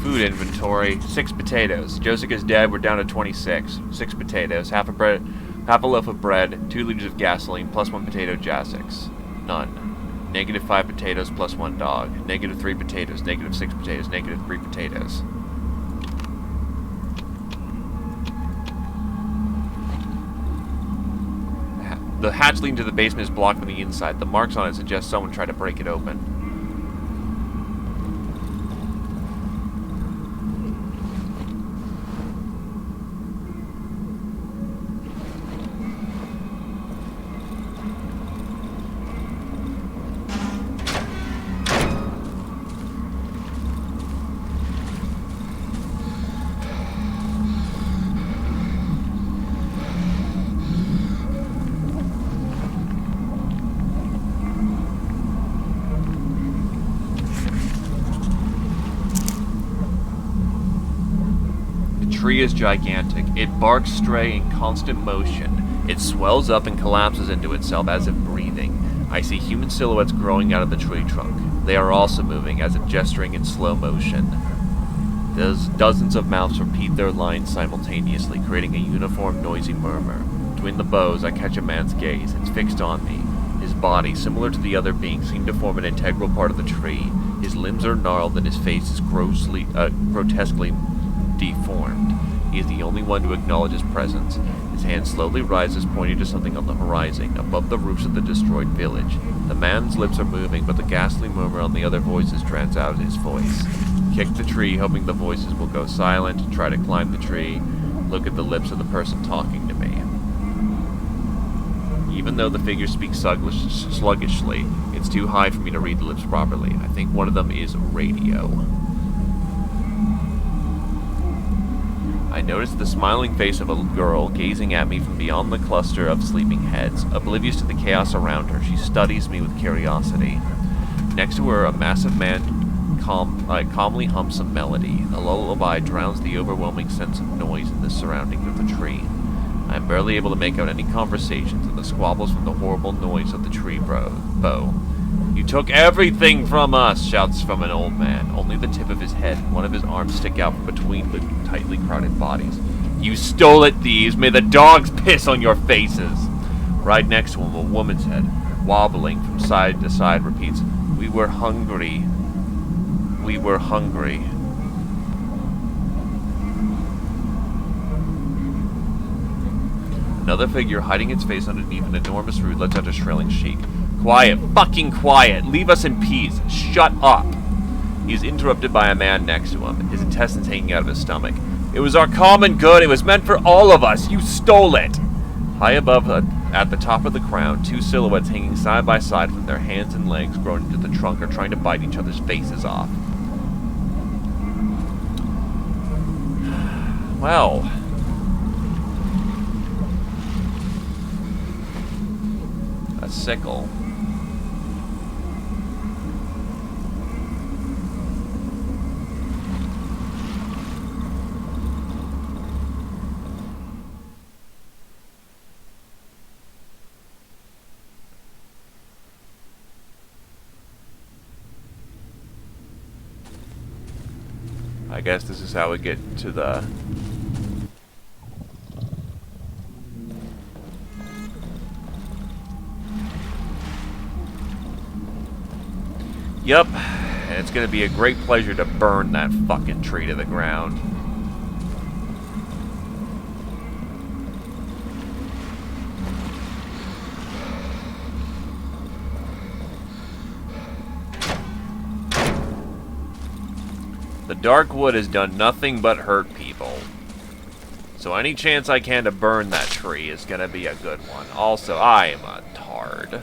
Food inventory, 6 potatoes. Joseph is dead, we're down to 26. 6 potatoes, half a loaf of bread, 2 liters of gasoline, plus 1 potato Jasix. None. -5 potatoes plus 1 dog. -3 potatoes, -6 potatoes, -3 potatoes. The hatch leading to the basement is blocked from the inside. The marks on it suggest someone tried to break it open. tree is gigantic. It barks stray in constant motion. It swells up and collapses into itself as if breathing. I see human silhouettes growing out of the tree trunk. They are also moving, as if gesturing in slow motion. Dozens of mouths repeat their lines simultaneously, creating a uniform, noisy murmur. Between the boughs, I catch a man's gaze. It's fixed on me. His body, similar to the other beings, seems to form an integral part of the tree. His limbs are gnarled and his face is grotesquely deformed. He is the only one to acknowledge his presence. His hand slowly rises, pointing to something on the horizon, above the roofs of the destroyed village. The man's lips are moving, but the ghastly murmur on the other voices drowns out his voice. Kick the tree, hoping the voices will go silent. Try to climb the tree. Look at the lips of the person talking to me. Even though the figure speaks sluggishly, it's too high for me to read the lips properly. I think one of them is radio. I notice the smiling face of a girl gazing at me from beyond the cluster of sleeping heads. Oblivious to the chaos around her, she studies me with curiosity. Next to her, a massive man calmly hums some melody. The lullaby drowns the overwhelming sense of noise in the surroundings of the tree. I am barely able to make out any conversations, and the squabbles from the horrible noise of the tree bow. "You took everything from us!" shouts from an old man. Only the tip of his head and one of his arms stick out from between the tightly crowded bodies. "You stole it, thieves! May the dogs piss on your faces!" Right next to him, a woman's head, wobbling from side to side, repeats, "We were hungry. We were hungry." Another figure, hiding its face underneath an enormous root, lets out a shrilling shriek. "Quiet! Fucking quiet! Leave us in peace! Shut up!" He is interrupted by a man next to him, his intestines hanging out of his stomach. "It was our common good! It was meant for all of us! You stole it!" High above, at the top of the crown, two silhouettes hanging side by side from their hands and legs grown into the trunk are trying to bite each other's faces off. Well... a sickle. I guess this is how we get to the... Yup, and it's gonna be a great pleasure to burn that fucking tree to the ground. The Darkwood has done nothing but hurt people. So any chance I can to burn that tree is gonna be a good one. Also, I am a tard.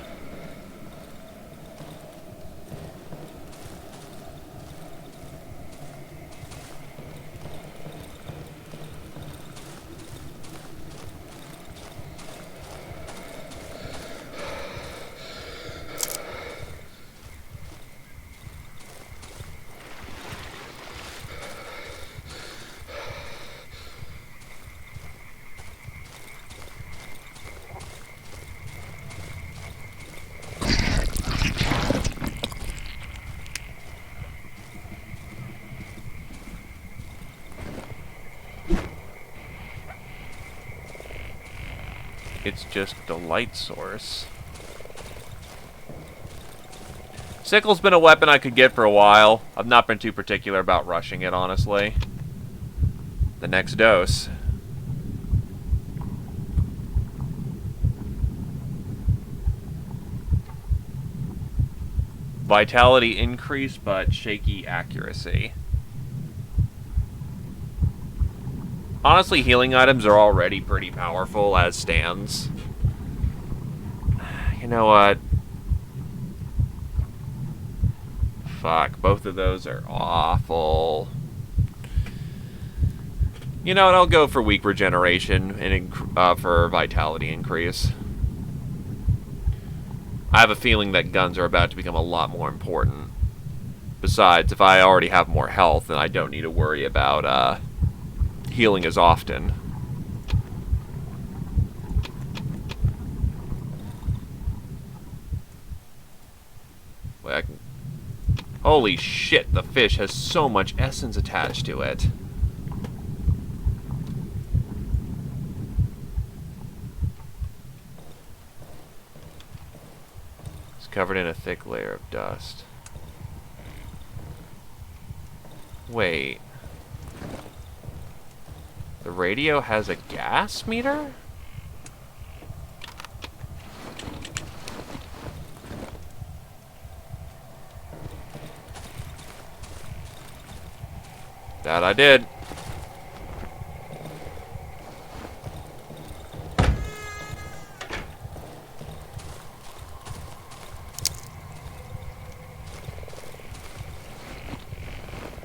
It's just the light source. Sickle's been a weapon I could get for a while. I've not been too particular about rushing it, honestly. The next dose. Vitality increase, but shaky accuracy. Honestly, healing items are already pretty powerful as stands. You know what? Fuck, both of those are awful. You know what, I'll go for weak regeneration and for vitality increase. I have a feeling that guns are about to become a lot more important. Besides, if I already have more health, then I don't need to worry about, healing as often. Wait, I can... Holy shit, the fish has so much essence attached to it. It's covered in a thick layer of dust. Wait. The radio has a gas meter? That I did.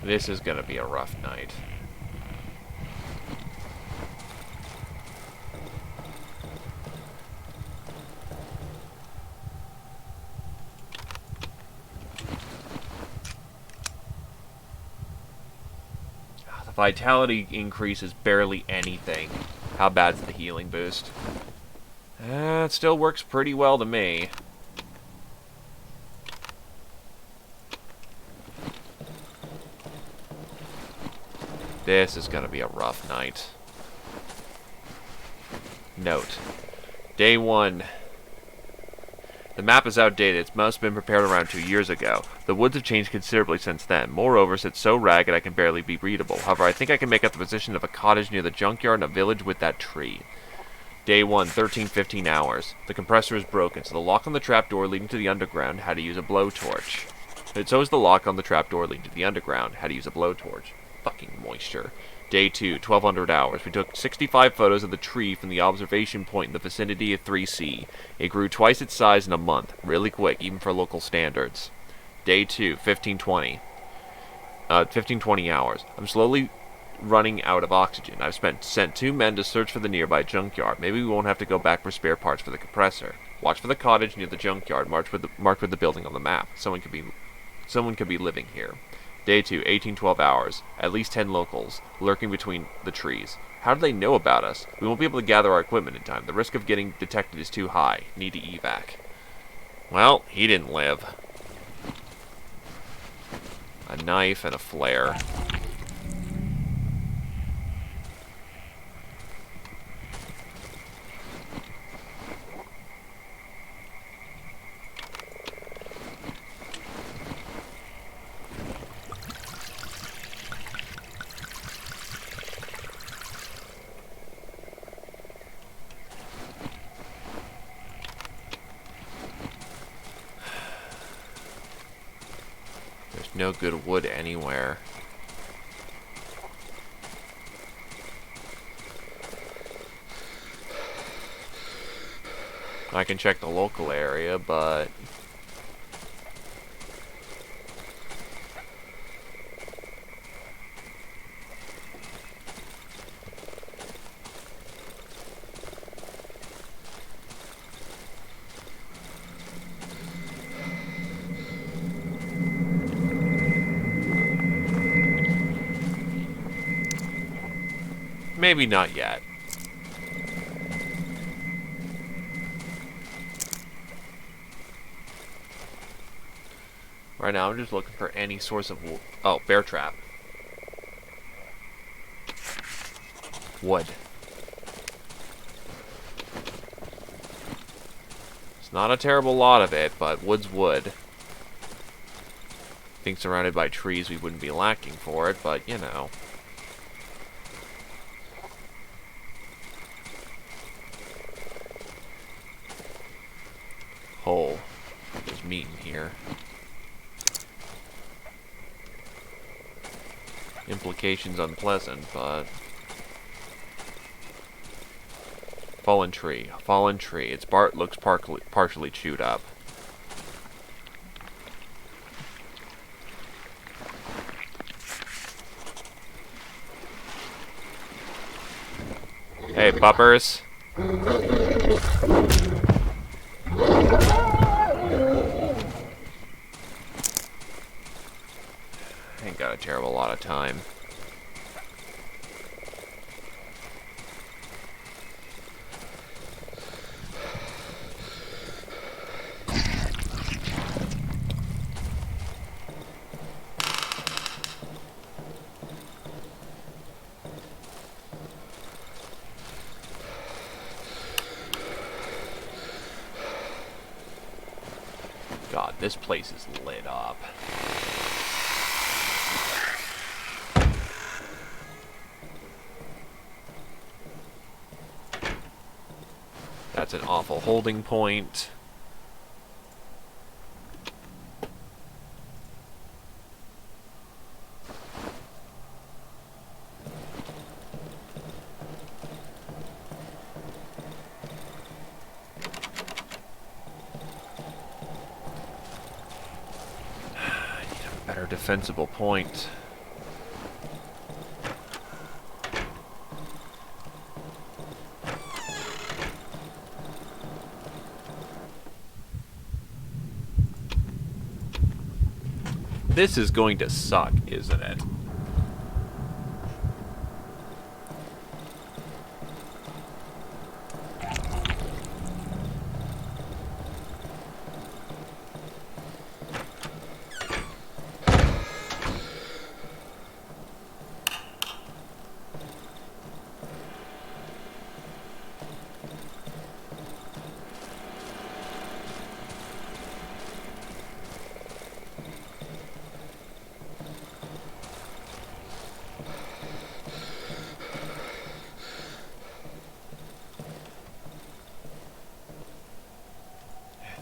This is gonna be a rough night. The vitality increase is barely anything. How bad's the healing boost? It still works pretty well to me. This is gonna be a rough night. Note. Day 1. The map is outdated. It must have been prepared around 2 years ago. The woods have changed considerably since then. Moreover, it's so ragged I can barely be readable. However, I think I can make out the position of a cottage near the junkyard and a village with that tree. Day 1, 13-15 hours. The compressor is broken, so the lock on the trapdoor leading to the underground had to use a blowtorch. So is the lock on the trapdoor leading to the underground had to use a blowtorch. Fucking moisture. Day 2, 1200 hours. We took 65 photos of the tree from the observation point in the vicinity of 3C. It grew twice its size in a month. Really quick, even for local standards. Day 2, 1520 hours. I'm slowly running out of oxygen. I've sent 2 men to search for the nearby junkyard. Maybe we won't have to go back for spare parts for the compressor. Watch for the cottage near the junkyard, marked with the building on the map. Someone could be living here. Day 2, 1812 hours. At least 10 locals, lurking between the trees. How do they know about us? We won't be able to gather our equipment in time. The risk of getting detected is too high. Need to evac. Well, he didn't live. A knife and a flare. No good wood anywhere. I can check the local area, but maybe not yet. Right now, I'm just looking for any source of oh, bear trap. Wood. It's not a terrible lot of it, but wood's wood. I think surrounded by trees, we wouldn't be lacking for it, but you know. Hole. There's meat in here. Implications unpleasant, but fallen tree. Fallen tree. Its bark looks partially chewed up. Hey, puppers. Ain't got a terrible lot of time. This place is lit up. That's an awful holding point. Defensible point. This is going to suck, isn't it?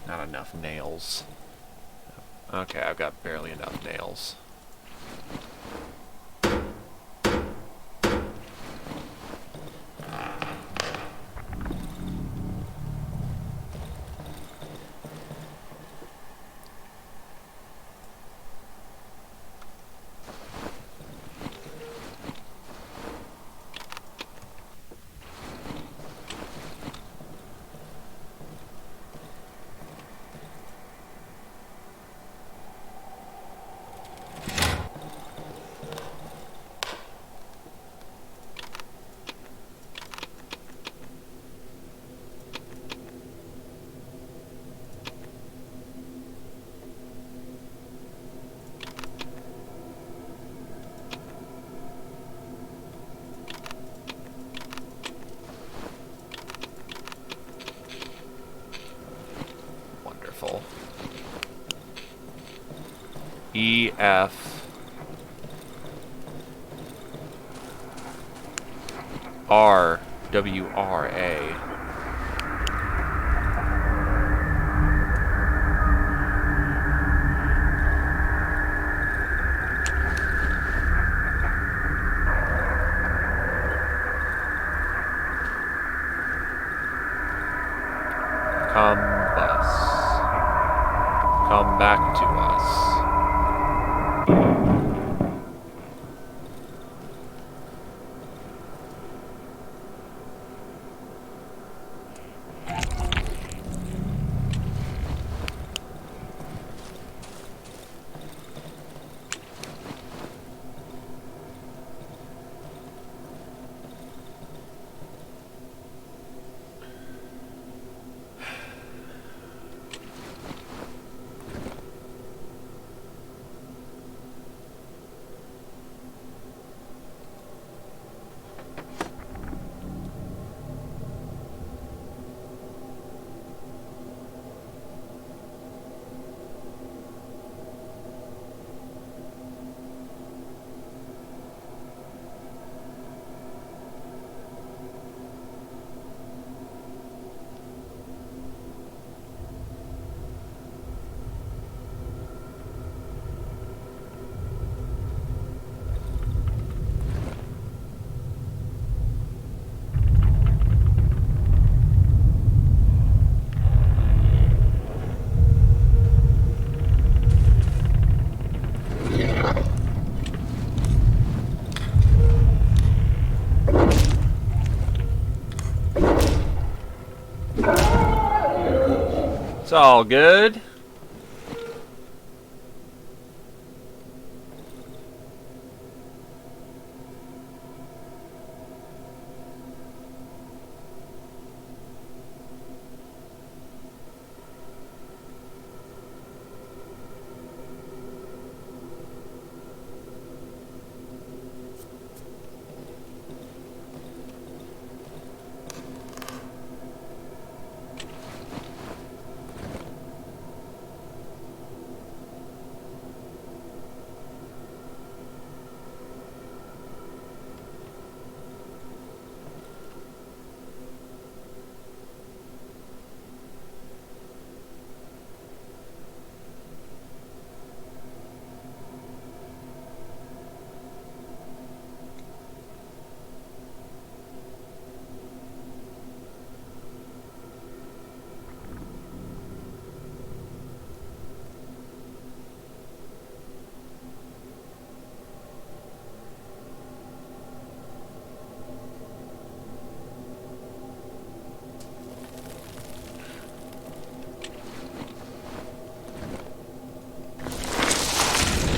Not enough nails. Okay, I've got barely enough nails. E, F, R, W, R, A. Combus. Come back to us. It's all good.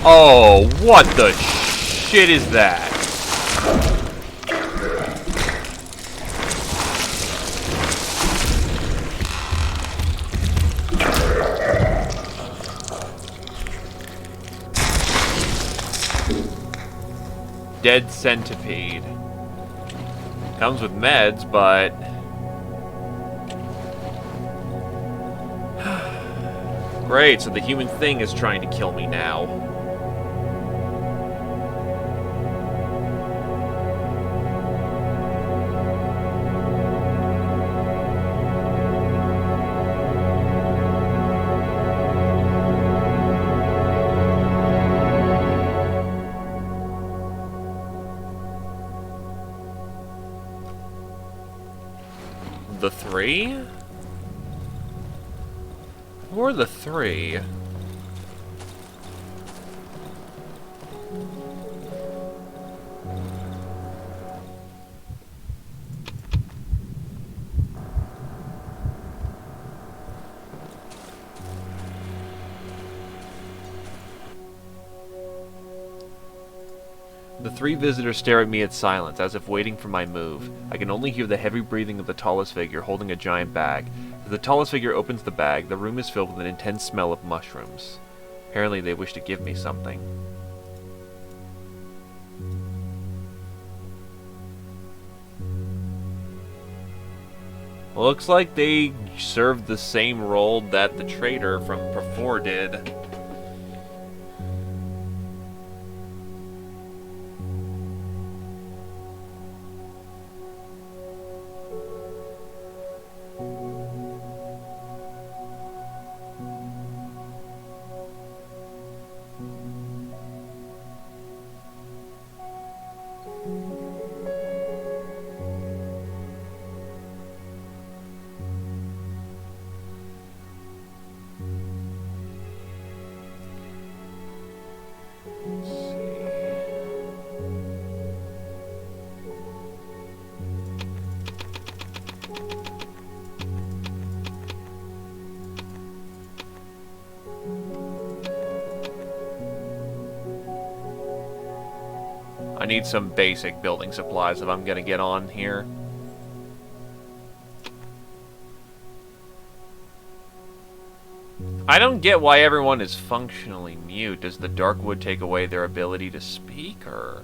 Oh, what the shit is that? Dead centipede. Comes with meds, but... Great, so the human thing is trying to kill me now. The three? Who are the three? The three visitors stare at me in silence, as if waiting for my move. I can only hear the heavy breathing of the tallest figure holding a giant bag. As the tallest figure opens the bag, the room is filled with an intense smell of mushrooms. Apparently they wish to give me something. Looks like they served the same role that the traitor from before did. I need some basic building supplies if I'm gonna get on here. I don't get why everyone is functionally mute. Does the Darkwood take away their ability to speak, or...?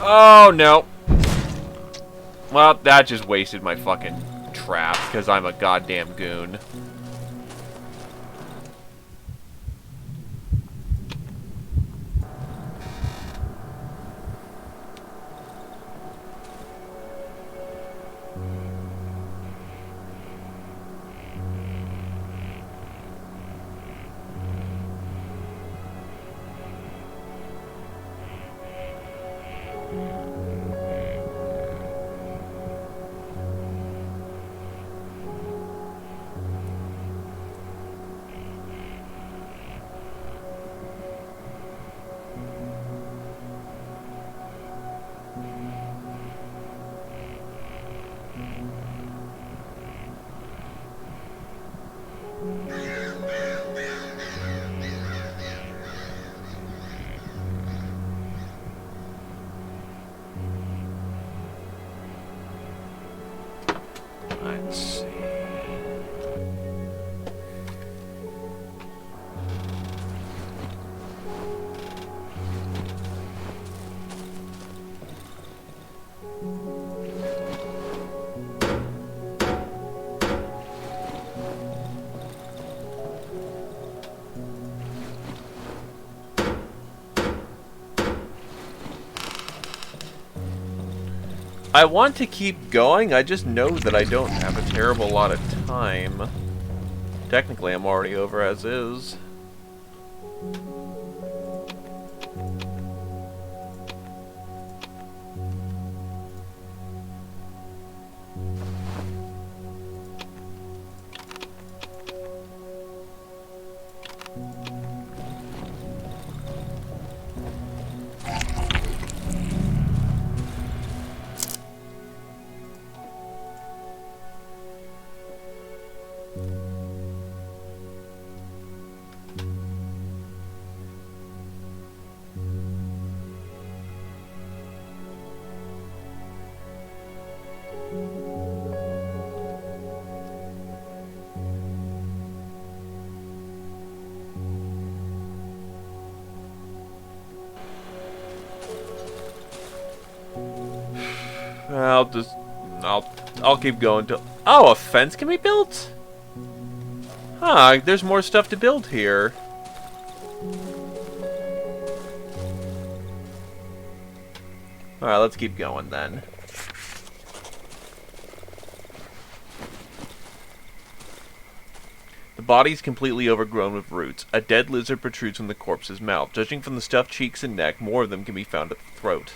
Oh, no. Well, that just wasted my fucking trap, because I'm a goddamn goon. Let's see. I want to keep going, I just know that I don't have a terrible lot of time. Technically, I'm already over as is. I'll keep going till... Oh, a fence can be built? Huh, there's more stuff to build here. Alright, let's keep going then. The body's completely overgrown with roots. A dead lizard protrudes from the corpse's mouth. Judging from the stuffed cheeks and neck, more of them can be found at the throat.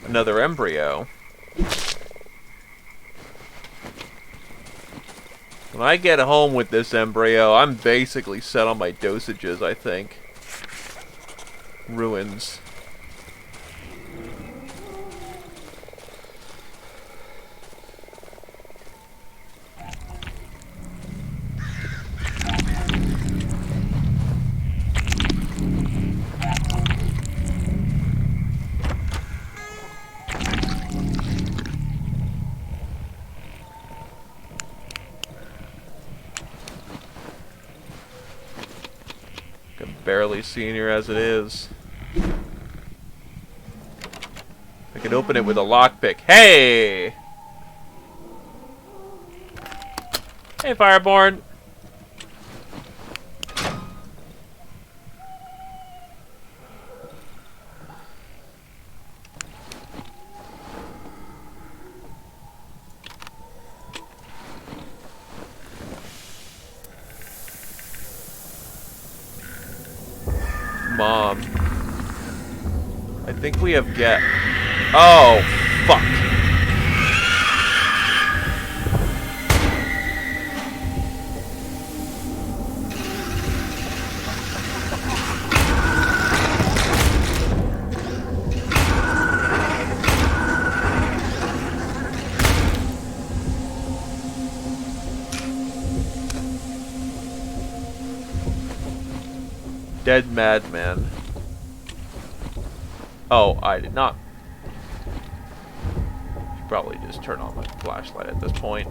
Another embryo. When I get home with this embryo, I'm basically set on my dosages, I think. Ruins. Barely senior as it is. I can open it with a lockpick. Hey! Hey, Fireborn! Mom. I think we have Oh, fuck. Dead madman. Oh, I did not. Should probably just turn on my flashlight at this point.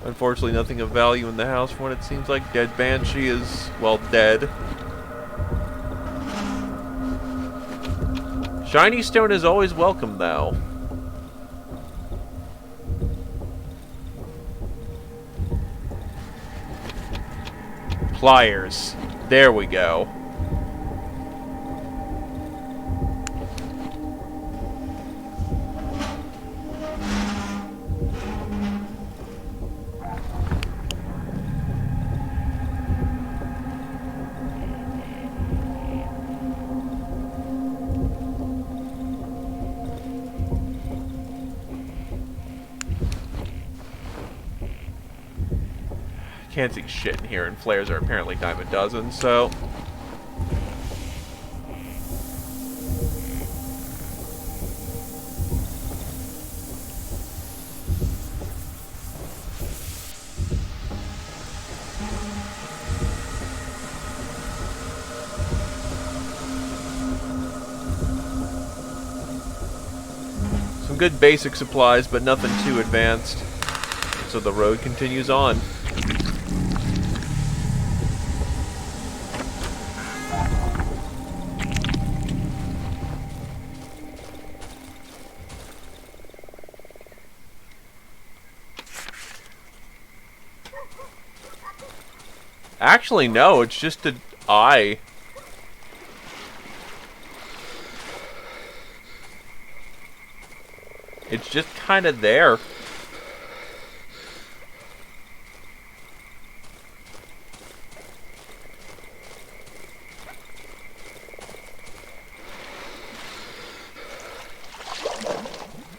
Unfortunately, nothing of value in the house for what it seems like. Dead Banshee is, well, dead. Shiny stone is always welcome, though. Pliers. There we go. Can't see shit in here, and flares are apparently dime a dozen, so... Some good basic supplies, but nothing too advanced. So the road continues on. Actually, no, it's just an eye. It's just kind of there.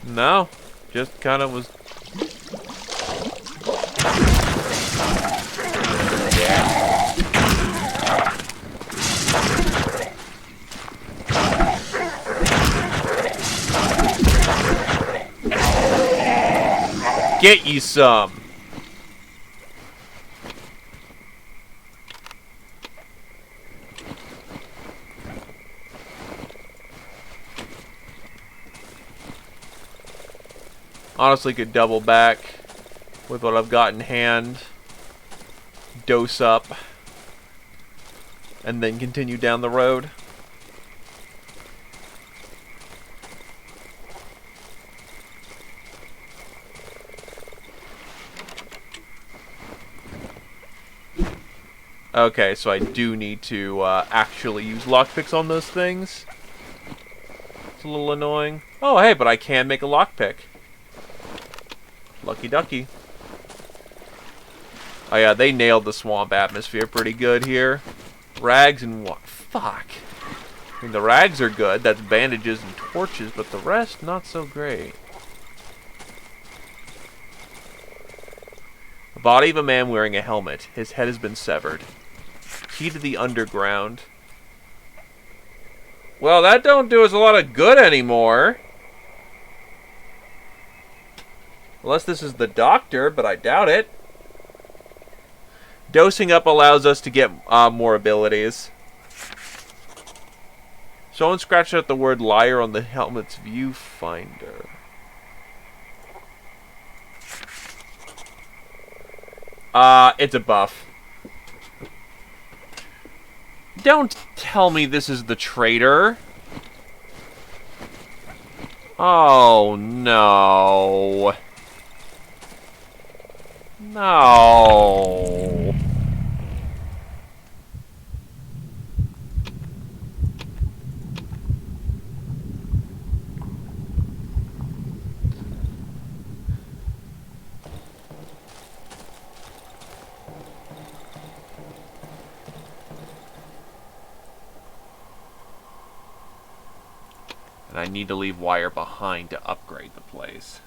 No, just kind of was... Get you some. Honestly, could double back with what I've got in hand. Dose up. And then continue down the road. Okay, so I do need to actually use lockpicks on those things. It's a little annoying. Oh, hey, but I can make a lockpick. Lucky ducky. Oh yeah, they nailed the swamp atmosphere pretty good here. Rags and what? Fuck. I mean, the rags are good. That's bandages and torches, but the rest, not so great. The body of a man wearing a helmet. His head has been severed. Key to the underground. Well, that don't do us a lot of good anymore. Unless this is the doctor, but I doubt it. Dosing up allows us to get more abilities. Someone scratched out the word liar on the helmet's viewfinder. It's a buff. Don't tell me this is the traitor. Oh, no. No. And I need to leave wire behind to upgrade the place.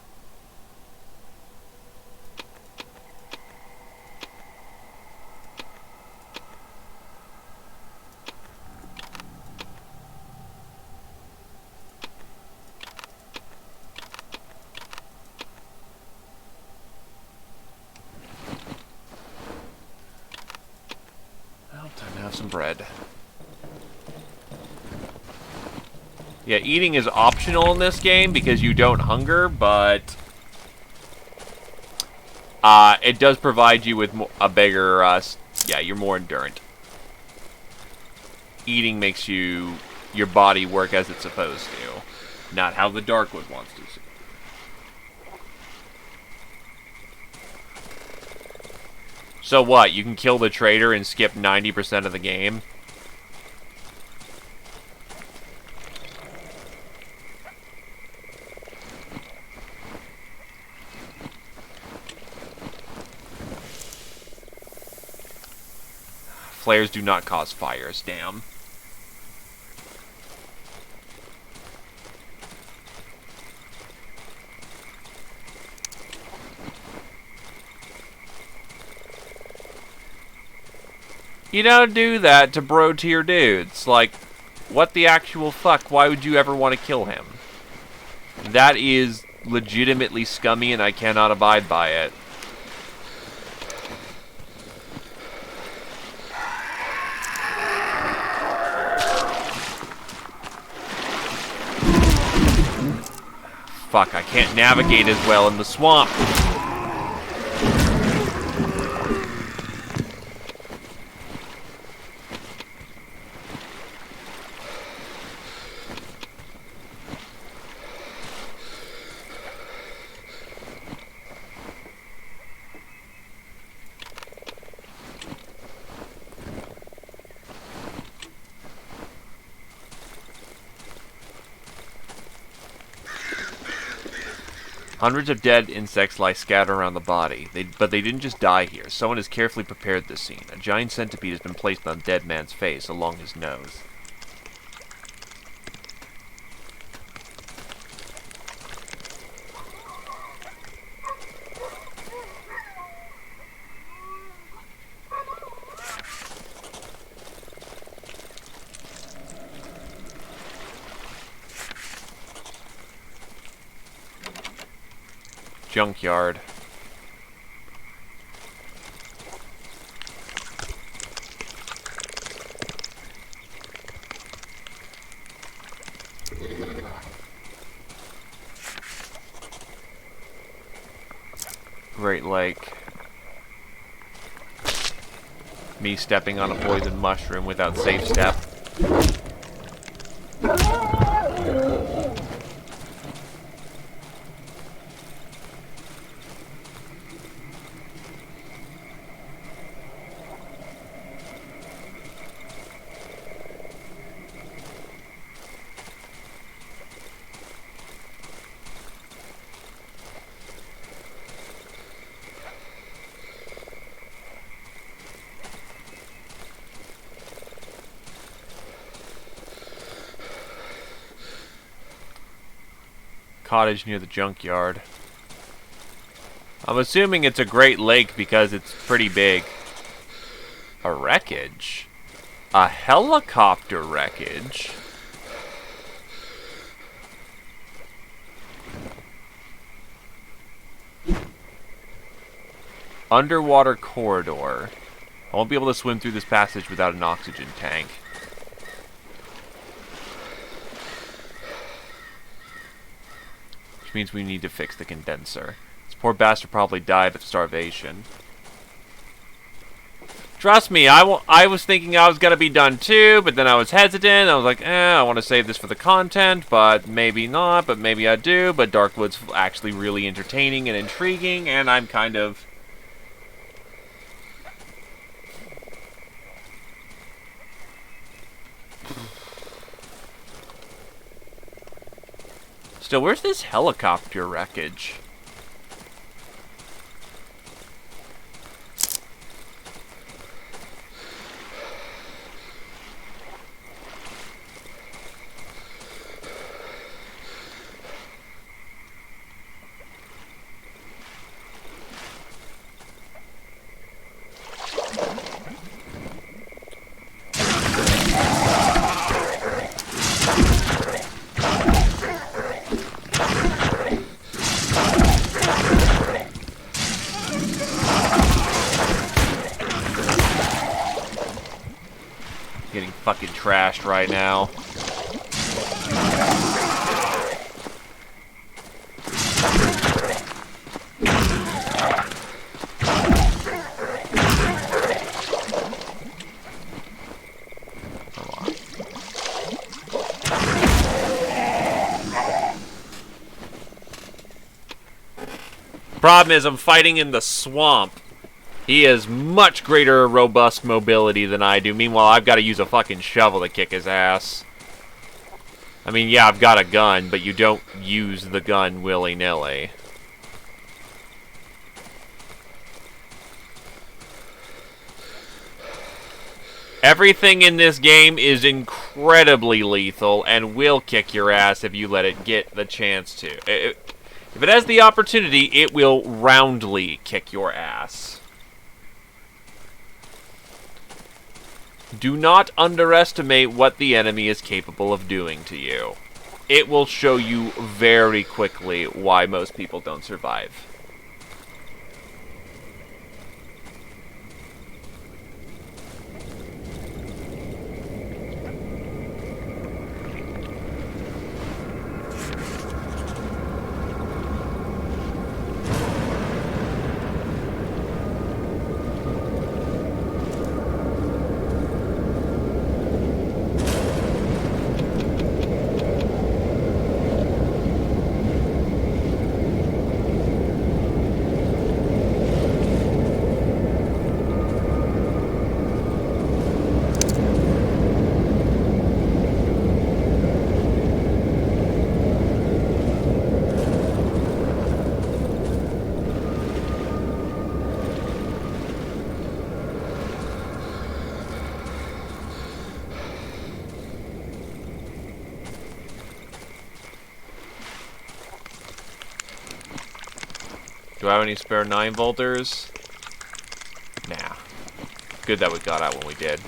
Well, time to have some bread. Yeah, eating is optional in this game because you don't hunger, but it does provide you with a bigger, yeah, you're more endurant. Eating makes your body work as it's supposed to, not how the Darkwood wants to. So what, you can kill the traitor and skip 90% of the game? Flares do not cause fires, damn. You don't do that to bro tier dudes. Like, what the actual fuck? Why would you ever want to kill him? That is legitimately scummy and I cannot abide by it. Fuck, I can't navigate as well in the swamp. Hundreds of dead insects lie scattered around the body, but they didn't just die here. Someone has carefully prepared this scene. A giant centipede has been placed on the dead man's face, along his nose. Junkyard. Great Lake. Me stepping on a poison mushroom without safe step. Cottage near the junkyard. I'm assuming it's a Great Lake because it's pretty big. A wreckage? A helicopter wreckage? Underwater corridor. I won't be able to swim through this passage without an oxygen tank. Which means we need to fix the condenser. This poor bastard probably died of starvation. Trust me, I was thinking I was going to be done too, but then I was hesitant. I was like, I want to save this for the content, but maybe not, but maybe I do. But Darkwood's actually really entertaining and intriguing, and I'm kind of... Still, where's this helicopter wreckage? Getting fucking trashed right now. Come on. Problem is, I'm fighting in the swamp. He has much greater robust mobility than I do. Meanwhile, I've got to use a fucking shovel to kick his ass. I mean, yeah, I've got a gun, but you don't use the gun willy-nilly. Everything in this game is incredibly lethal and will kick your ass if you let it get the chance to. If it has the opportunity, it will roundly kick your ass. Do not underestimate what the enemy is capable of doing to you. It will show you very quickly why most people don't survive. Do I have any spare 9-volters? Nah. Good that we got out when we did.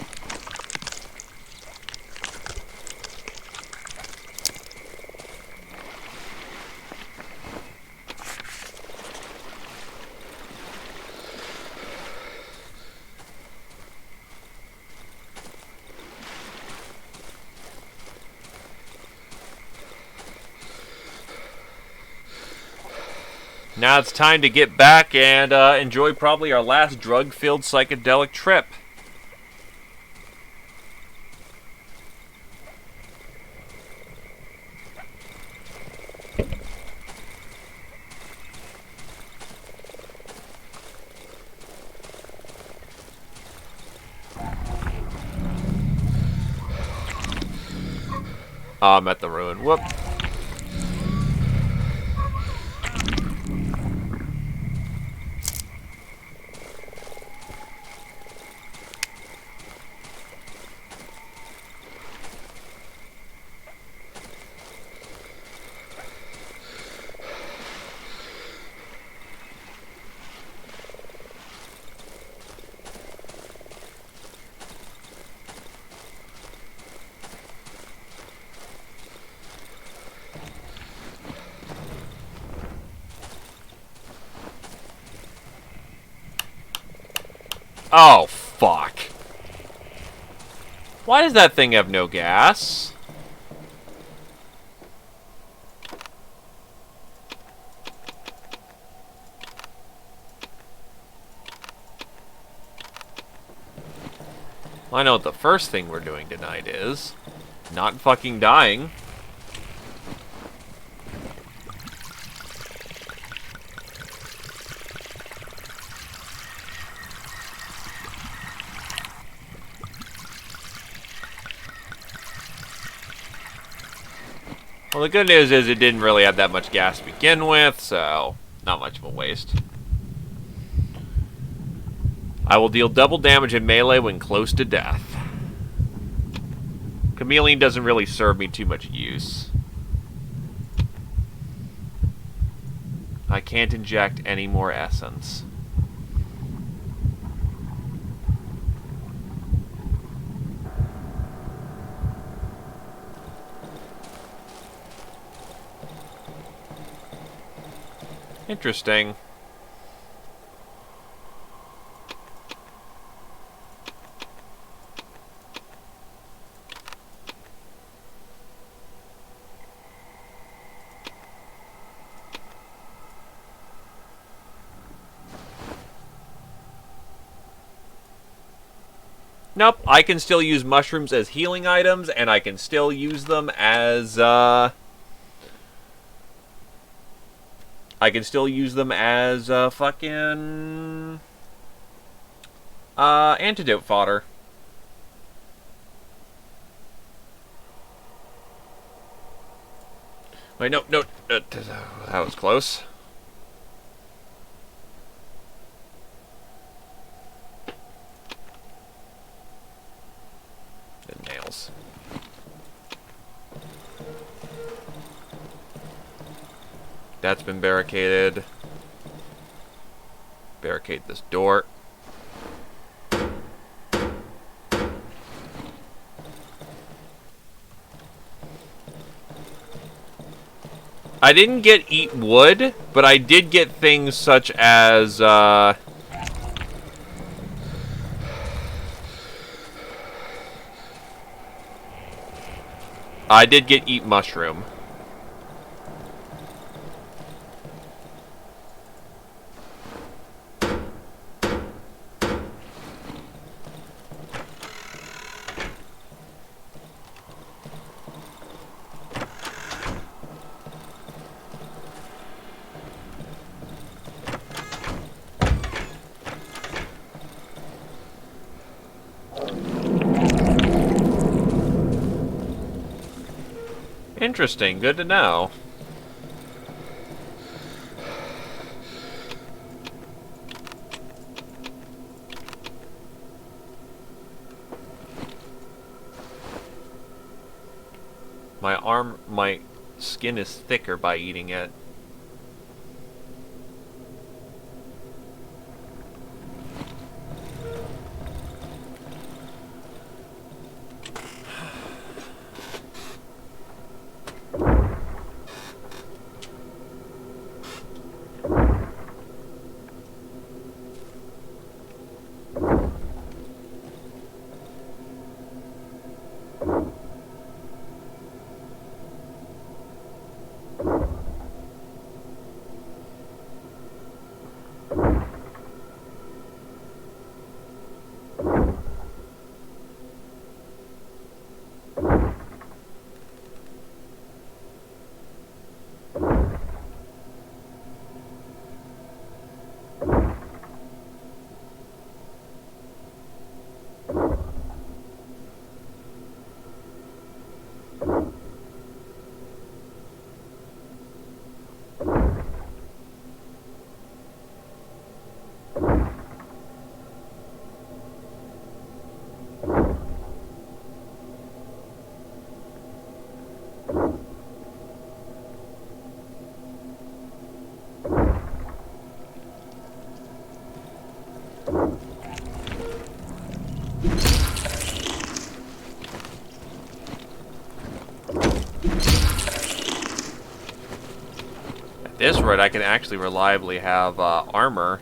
Now it's time to get back and enjoy probably our last drug-filled psychedelic trip. Oh, I'm at the ruin. Whoop. Oh, fuck. Why does that thing have no gas? Well, I know what the first thing we're doing tonight is. Not fucking dying. Well, the good news is it didn't really have that much gas to begin with, so not much of a waste. I will deal double damage in melee when close to death. Chameleon doesn't really serve me too much use. I can't inject any more essence. Interesting. Nope, I can still use mushrooms as healing items, and I can still use them as, fucking antidote fodder. Wait, no, that was close. And nails. That's been barricaded. Barricade this door. I didn't get eat wood, but I did get things such as, I did get eat mushroom. Interesting, good to know. My skin is thicker by eating it. this right, I can actually reliably have armor.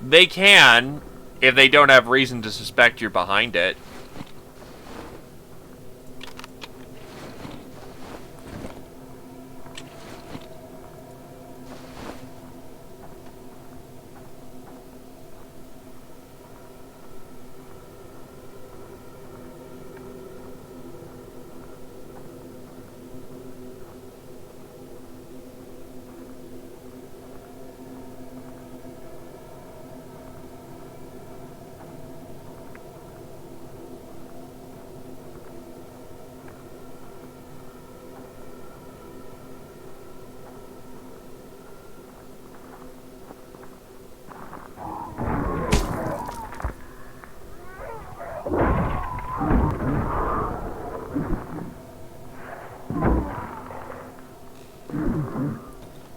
They can, if they don't have reason to suspect you're behind it.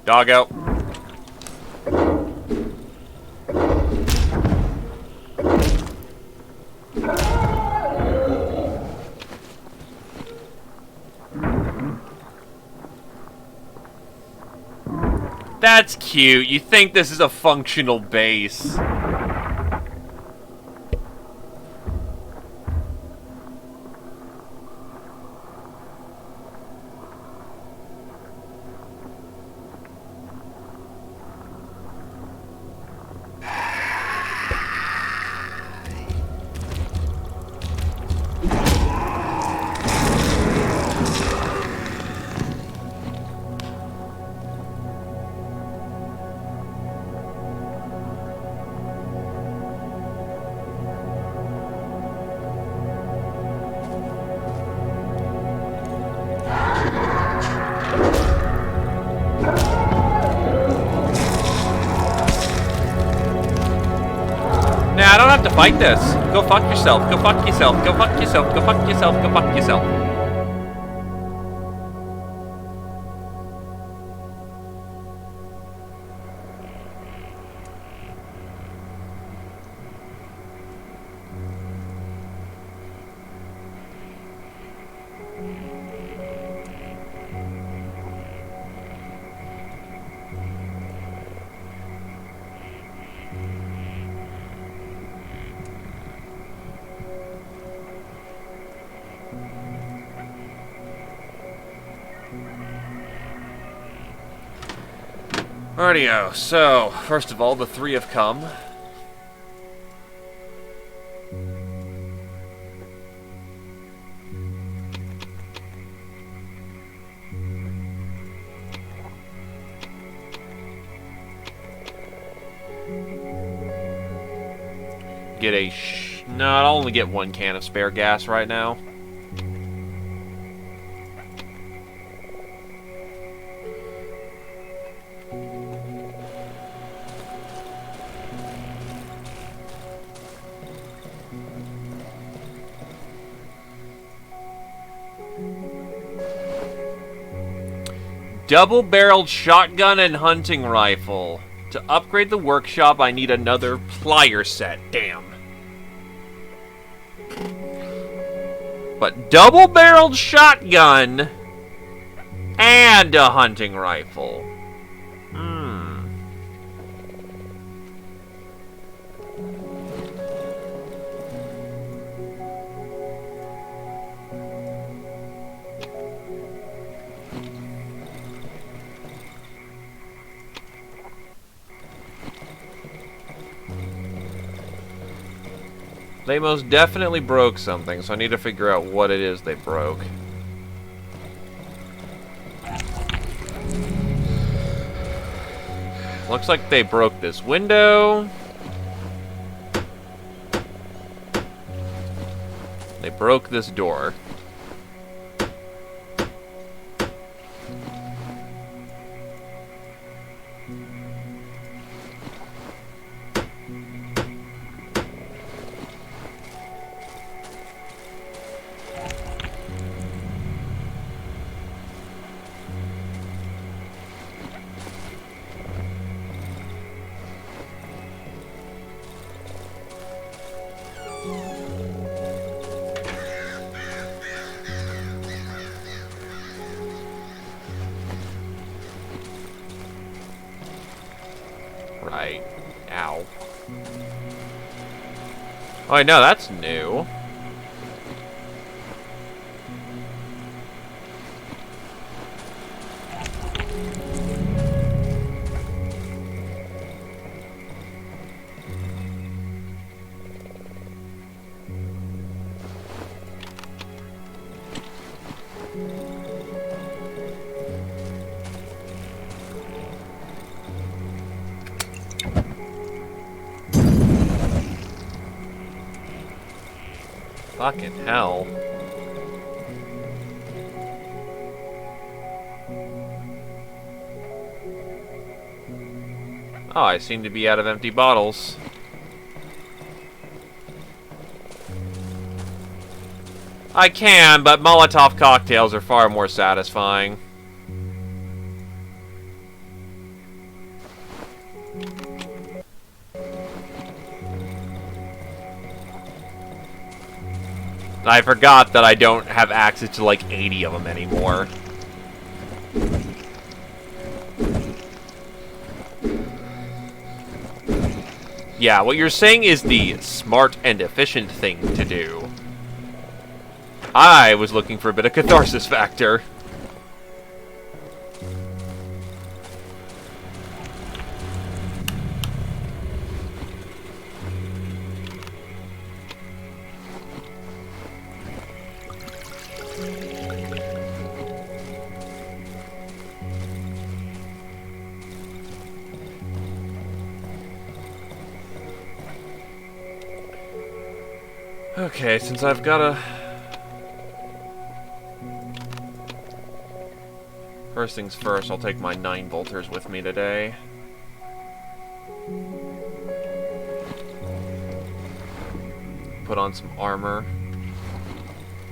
Doggo. That's cute. You think this is a functional base. Nah, I don't have to fight this. Go fuck yourself. Go fuck yourself. Go fuck yourself. Go fuck yourself. Go fuck yourself. Rightio, so, first of all, the three have come. Get a no, I'll only get one can of spare gas right now. Double-barreled shotgun and hunting rifle. To upgrade the workshop, I need another plier set. Damn. But double-barreled shotgun and a hunting rifle. They most definitely broke something, so I need to figure out what it is they broke. Looks like they broke this window. They broke this door. Right. Ow. Oh, I know, that's new. Fucking hell. Oh, I seem to be out of empty bottles. I can, but Molotov cocktails are far more satisfying. I forgot that I don't have access to like 80 of them anymore. Yeah, what you're saying is the smart and efficient thing to do. I was looking for a bit of catharsis factor. Okay, since I've got a... First things first, I'll take my 9-volters with me today. Put on some armor.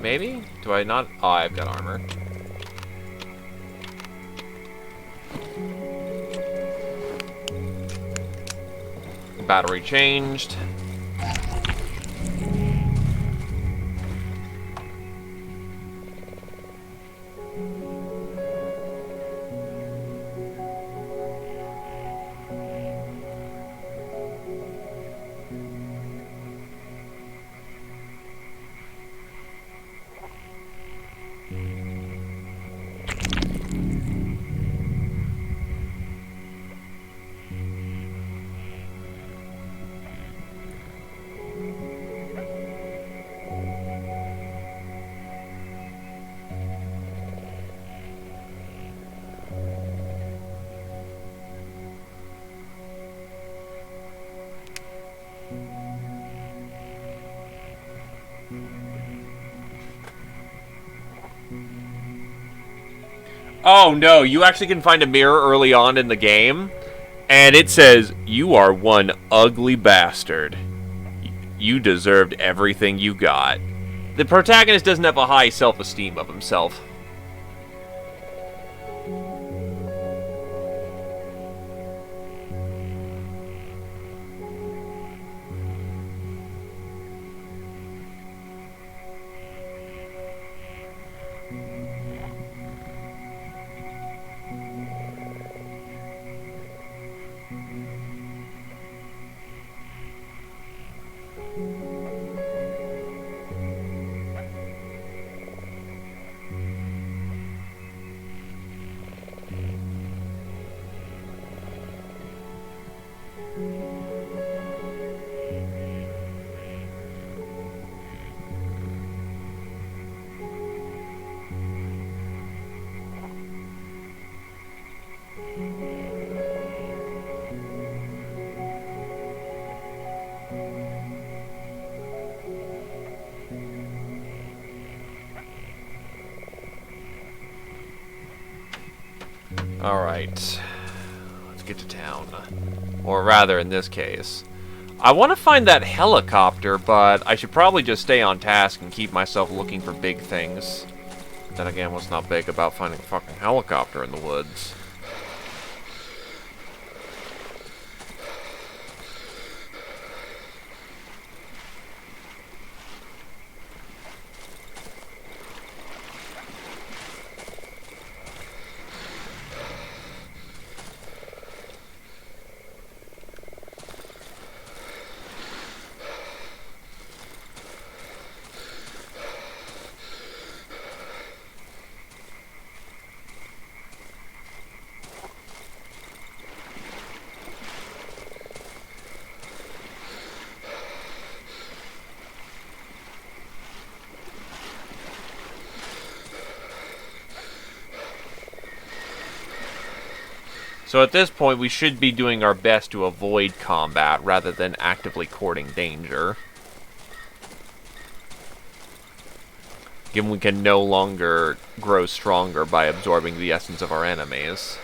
Maybe? Do I not? Oh, I've got armor. Battery changed. Oh no, you actually can find a mirror early on in the game, and it says, "You are one ugly bastard. You deserved everything you got." The protagonist doesn't have a high self-esteem of himself. Alright. Let's get to town. Or rather, in this case. I want to find that helicopter, but I should probably just stay on task and keep myself looking for big things. Then again, what's not big about finding a fucking helicopter in the woods? So at this point, we should be doing our best to avoid combat rather than actively courting danger. Given we can no longer grow stronger by absorbing the essence of our enemies.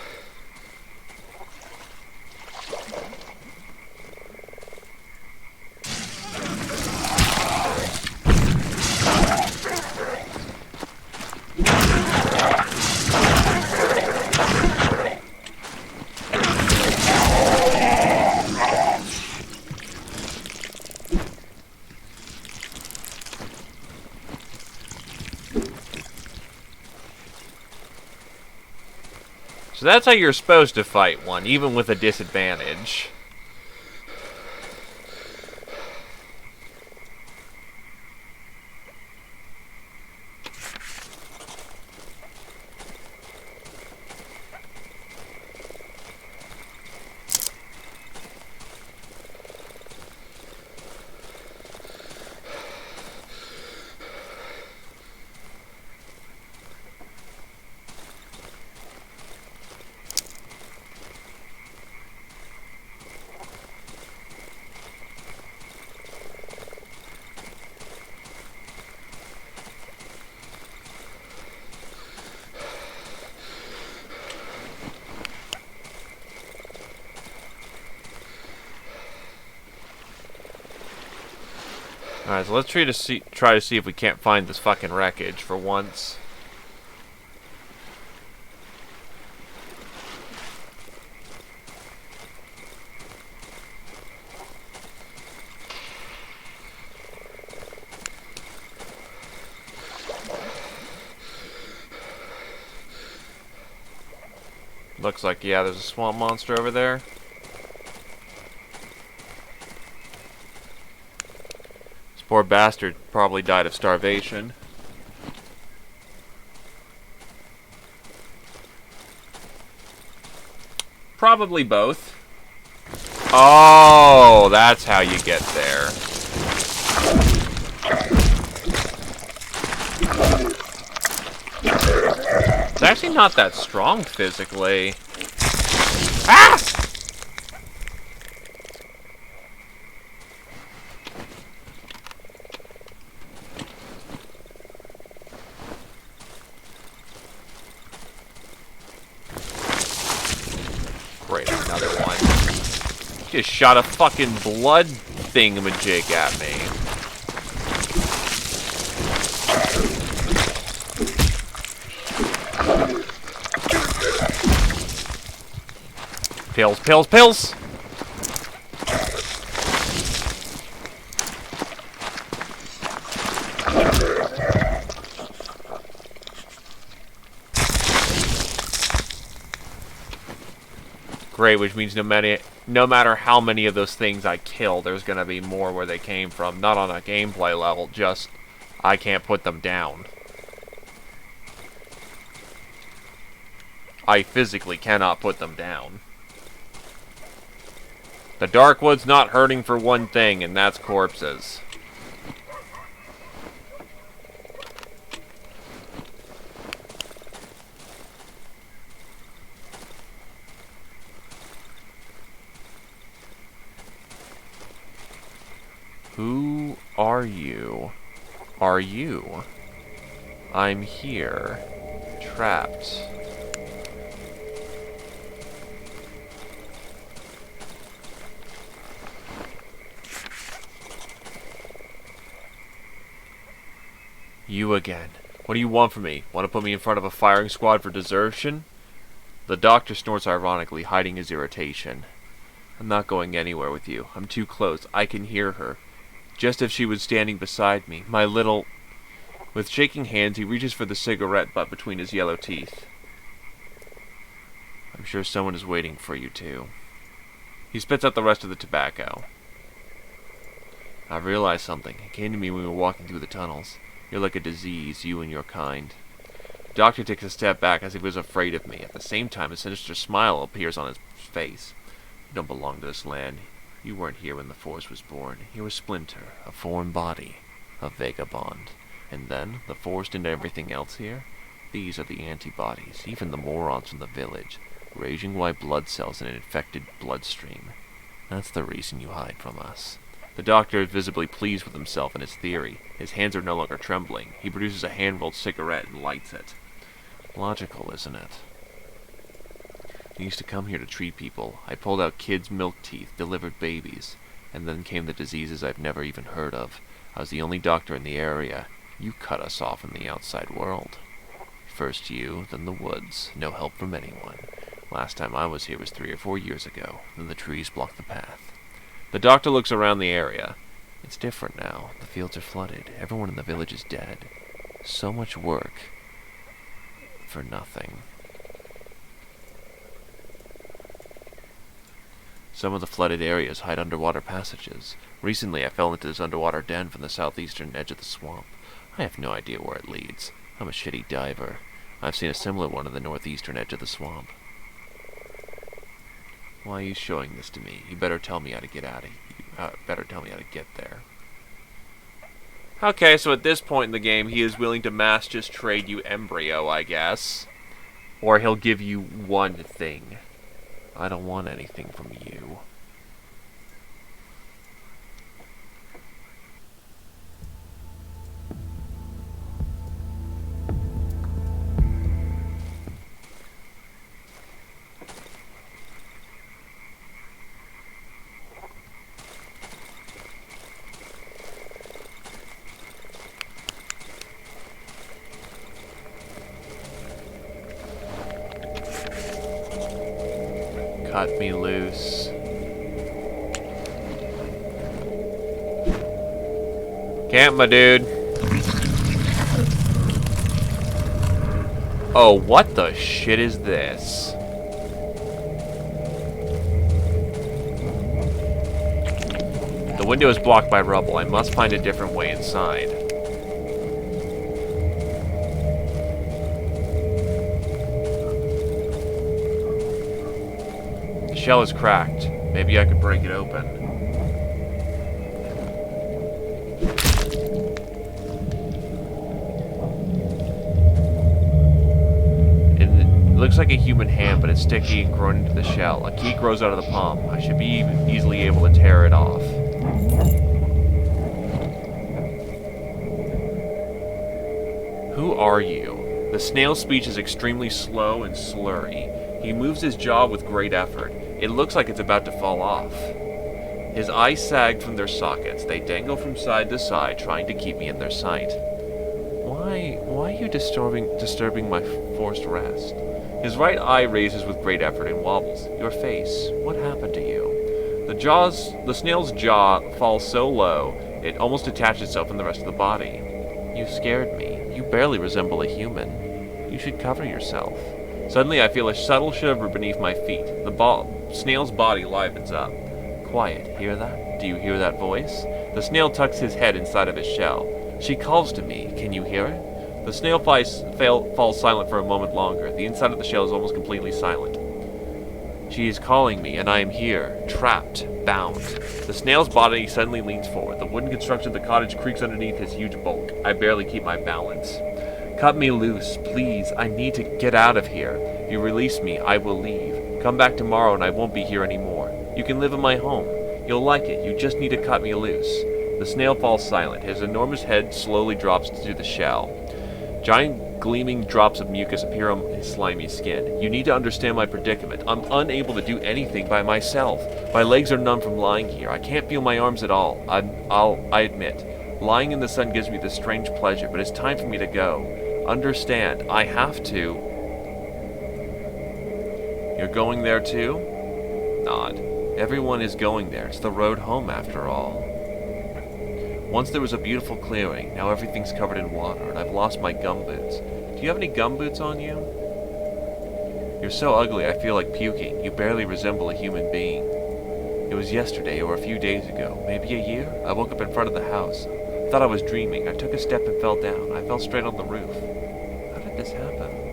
So that's how you're supposed to fight one, even with a disadvantage. Alright, so let's try to see if we can't find this fucking wreckage for once. Looks like, yeah, there's a swamp monster over there. Poor bastard probably died of starvation. Probably both. Oh, that's how you get there. It's actually not that strong physically. Ah! Great, another one. Just shot a fucking blood thingamajig at me. Pills, pills, pills! Great, which means no matter how many of those things I kill, there's gonna be more where they came from. Not on a gameplay level, just I can't put them down. I physically cannot put them down. The Darkwood's not hurting for one thing, and that's corpses. Who are you? Are you? I'm here. Trapped. You again. What do you want from me? Want to put me in front of a firing squad for desertion? The doctor snorts ironically, hiding his irritation. I'm not going anywhere with you. I'm too close. I can hear her. Just as she was standing beside me, my little... With shaking hands, he reaches for the cigarette butt between his yellow teeth. I'm sure someone is waiting for you, too. He spits out the rest of the tobacco. I've realized something. It came to me when we were walking through the tunnels. You're like a disease, you and your kind. The doctor takes a step back as if he was afraid of me. At the same time, a sinister smile appears on his face. You don't belong to this land. You weren't here when the Force was born. You're a splinter, a foreign body, a vagabond. And then, the Force and everything else here? These are the antibodies, even the morons from the village. Raging white blood cells in an infected bloodstream. That's the reason you hide from us. The doctor is visibly pleased with himself and his theory. His hands are no longer trembling. He produces a hand-rolled cigarette and lights it. Logical, isn't it? I used to come here to treat people. I pulled out kids' milk teeth, delivered babies, and then came the diseases I've never even heard of. I was the only doctor in the area. You cut us off from the outside world. First you, then the woods. No help from anyone. Last time I was here was 3 or 4 years ago. Then the trees blocked the path. The doctor looks around the area. It's different now. The fields are flooded. Everyone in the village is dead. So much work for nothing. Some of the flooded areas hide underwater passages. Recently I fell into this underwater den from the southeastern edge of the swamp. I have no idea where it leads. I'm a shitty diver. I've seen a similar one on the northeastern edge of the swamp. Why are you showing this to me? You better tell me how to get out of here. Better tell me how to get there. Okay, so at this point in the game, he is willing to mass just trade you embryo, I guess. Or he'll give you one thing. I don't want anything from you. Cut me loose. Can't, my dude. Oh, what the shit is this? The window is blocked by rubble. I must find a different way inside. The shell is cracked. Maybe I could break it open. It looks like a human hand, but it's sticky and grown into the shell. A key grows out of the palm. I should be easily able to tear it off. Who are you? The snail's speech is extremely slow and slurry. He moves his jaw with great effort. It looks like it's about to fall off. His eyes sag from their sockets. They dangle from side to side, trying to keep me in their sight. Why are you disturbing my forced rest? His right eye raises with great effort and wobbles. Your face, what happened to you? The snail's jaw falls so low, it almost detaches itself from the rest of the body. You scared me. You barely resemble a human. You should cover yourself. Suddenly I feel a subtle shiver beneath my feet. The snail's body livens up. Quiet, hear that? Do you hear that voice? The snail tucks his head inside of his shell. She calls to me. Can you hear it? The snail falls silent for a moment longer. The inside of the shell is almost completely silent. She is calling me, and I am here, trapped, bound. The snail's body suddenly leans forward. The wooden construction of the cottage creaks underneath his huge bulk. I barely keep my balance. Cut me loose, please. I need to get out of here. If you release me, I will leave. Come back tomorrow and I won't be here anymore. You can live in my home. You'll like it. You just need to cut me loose. The snail falls silent. His enormous head slowly drops to the shell. Giant gleaming drops of mucus appear on his slimy skin. You need to understand my predicament. I'm unable to do anything by myself. My legs are numb from lying here. I can't feel my arms at all. I admit. Lying in the sun gives me this strange pleasure, but it's time for me to go. Understand, I have to. You're going there too? Nod. Everyone is going there. It's the road home after all. Once there was a beautiful clearing. Now everything's covered in water, and I've lost my gumboots. Do you have any gumboots on you? You're so ugly I feel like puking. You barely resemble a human being. It was yesterday or a few days ago, maybe a year. I woke up in front of the house. Thought I was dreaming. I took a step and fell down. I fell straight on the roof. How did this happen?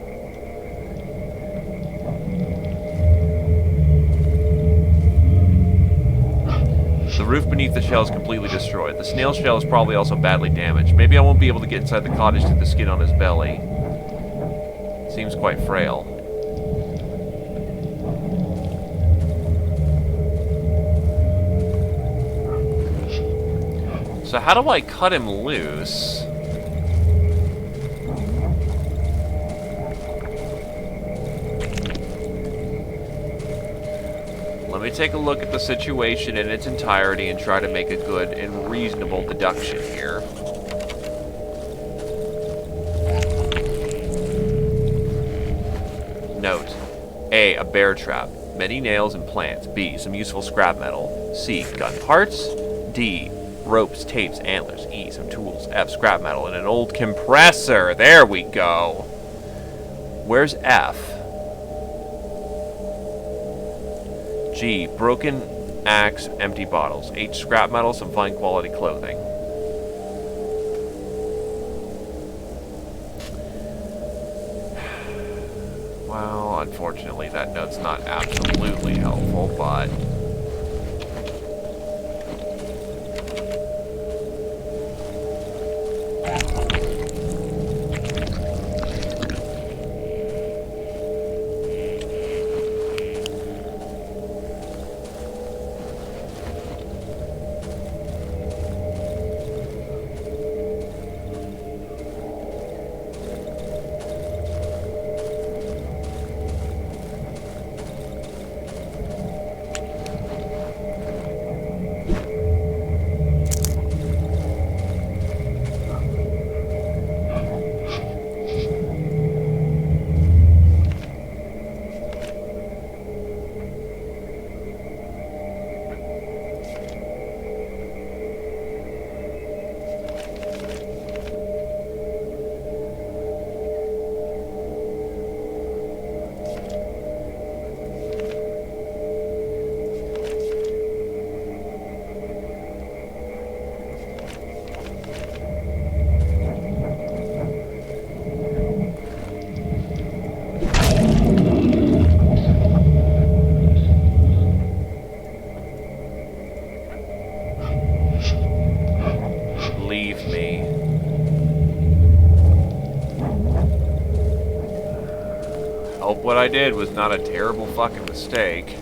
The roof beneath the shell is completely destroyed. The snail shell is probably also badly damaged. Maybe I won't be able to get inside the cottage through the skin on his belly. Seems quite frail. So how do I cut him loose? Let me take a look at the situation in its entirety and try to make a good and reasonable deduction here. Note: A. A bear trap. Many nails and plants. B. Some useful scrap metal. C. Gun parts. D. Ropes, tapes, antlers. E. Some tools. F. Scrap metal and an old compressor. There we go. Where's F? G. Broken axe, empty bottles. H. Scrap metal, some fine quality clothing. Well, unfortunately, that note's not absolutely helpful, but... Leave me. Hope what I did was not a terrible fucking mistake.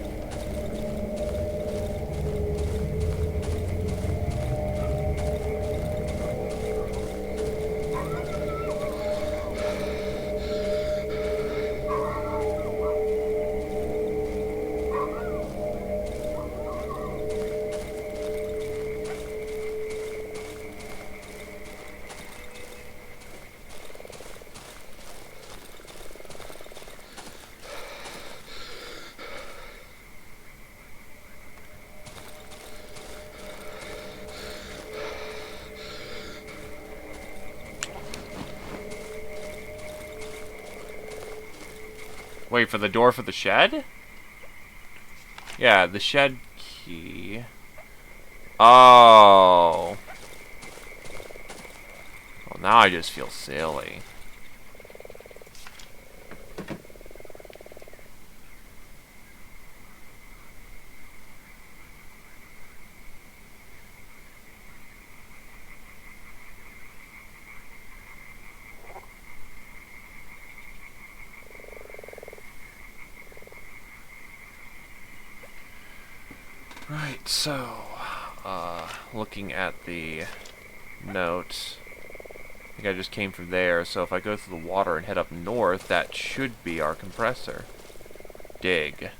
Wait, for the door for the shed? Yeah, the shed key. Oh. Well, now I just feel silly. Right, so, looking at the notes, I think I just came from there, so if I go through the water and head up north, that should be our compressor. Dig.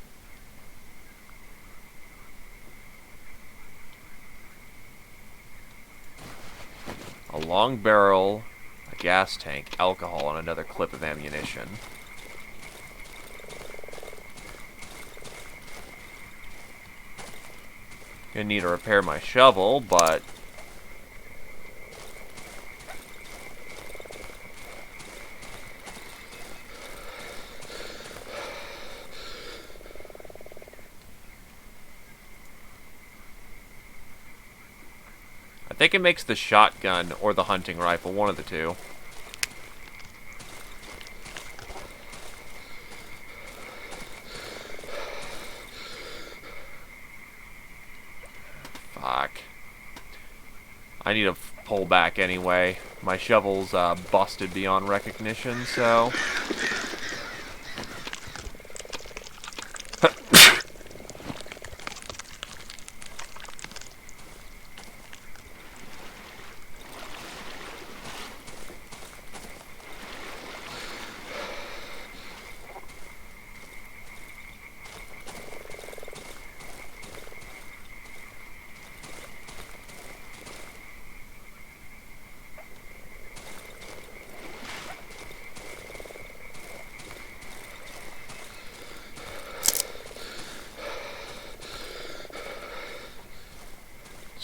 A long barrel, a gas tank, alcohol, and another clip of ammunition. Gonna need to repair my shovel, but... I think it makes the shotgun or the hunting rifle, one of the two. Fuck. I need to pull back anyway. My shovel's busted beyond recognition, so...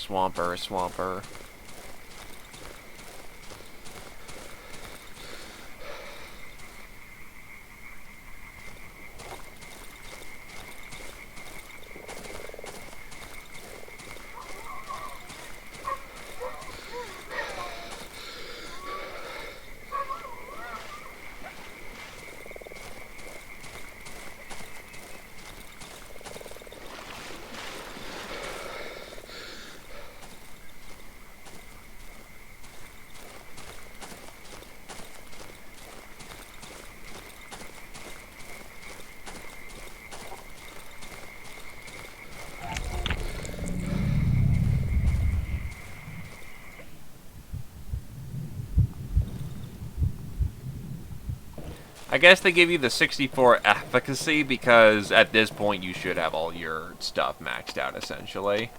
swamper. I guess they give you the 64 efficacy because at this point you should have all your stuff maxed out, essentially.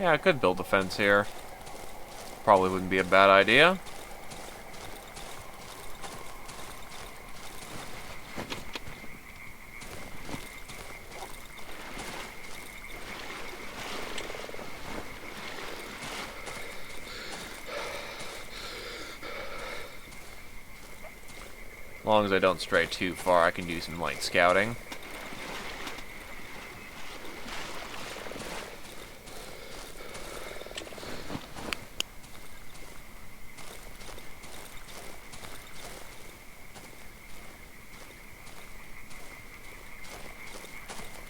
Yeah, I could build a fence here. Probably wouldn't be a bad idea. As long as I don't stray too far, I can do some light scouting.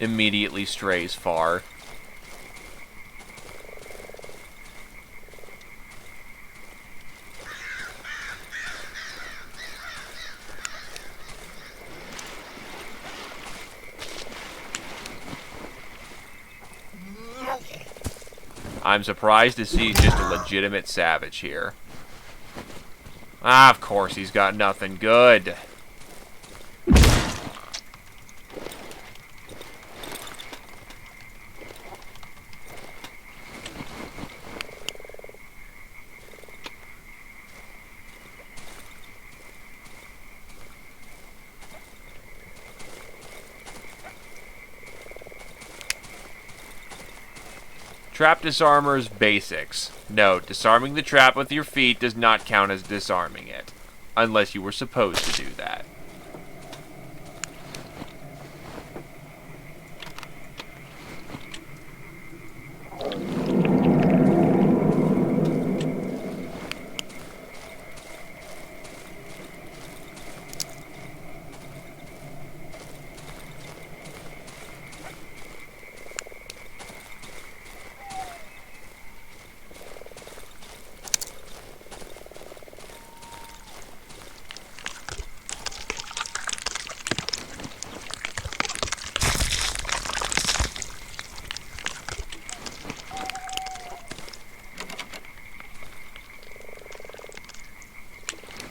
Immediately strays far. I'm surprised to see just a legitimate savage here. Ah, of course he's got nothing good. Trap disarmer's basics. Note, disarming the trap with your feet does not count as disarming it, unless you were supposed to do that.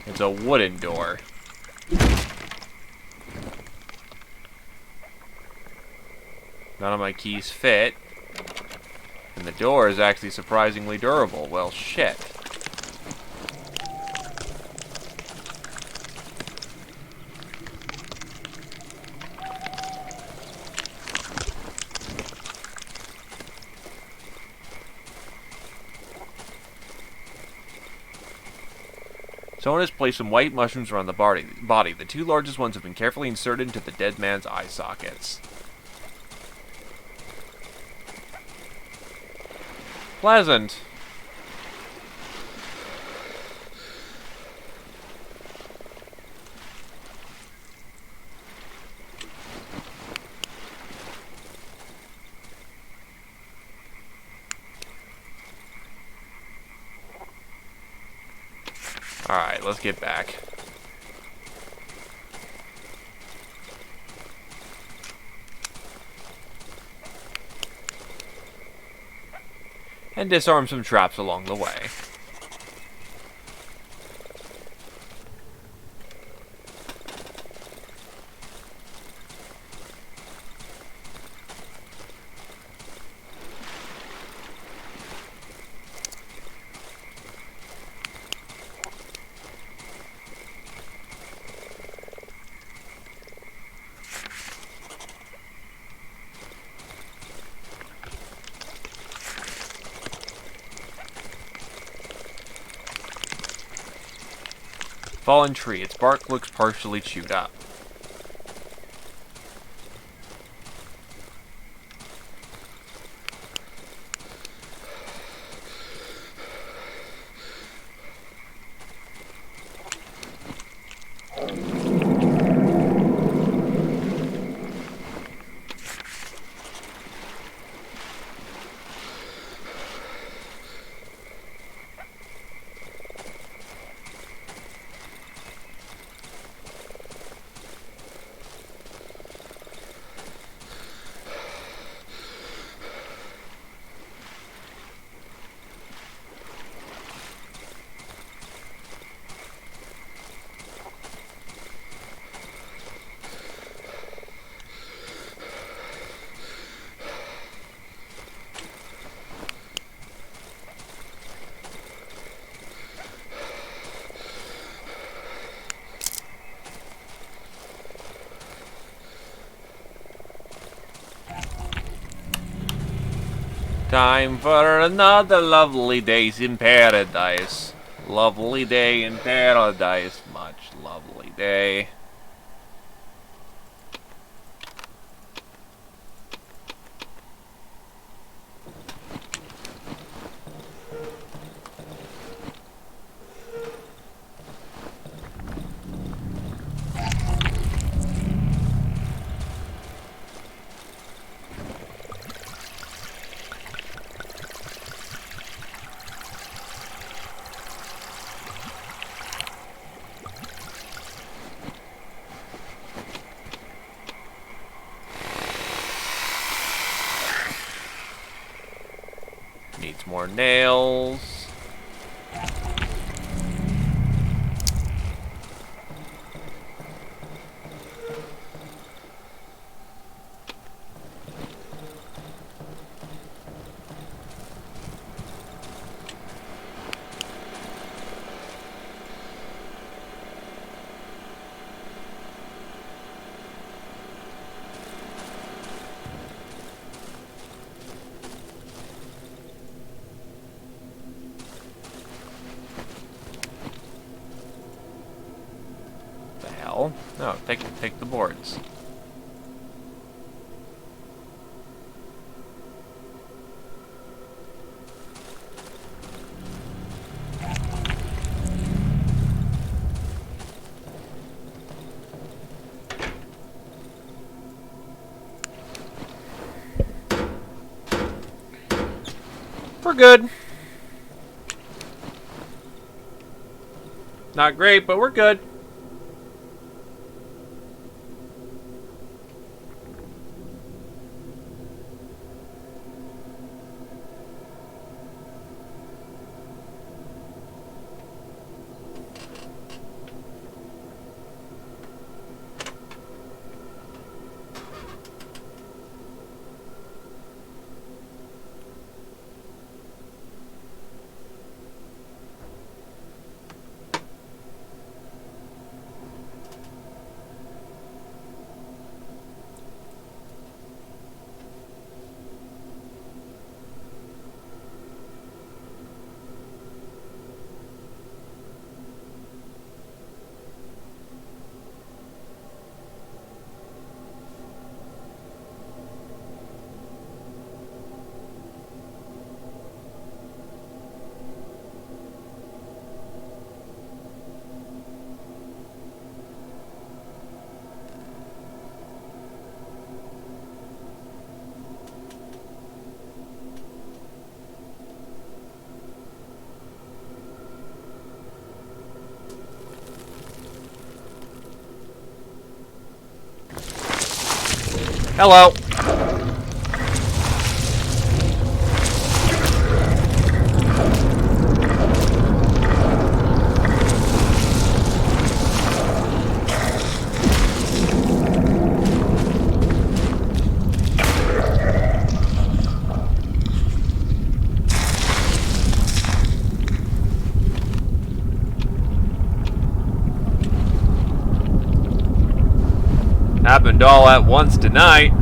It's a wooden door. None of my keys fit. And the door is actually surprisingly durable. Well, shit. Someone has placed some white mushrooms around the body. The two largest ones have been carefully inserted into the dead man's eye sockets. Pleasant. Alright, let's get back. and disarm some traps along the way. Fallen tree. Its bark looks partially chewed up. Time for another lovely days in paradise. Lovely day in paradise. Much lovely day. Needs more nails. No, take the boards. We're good. Not great, but we're good. Hello. Happened all at once tonight.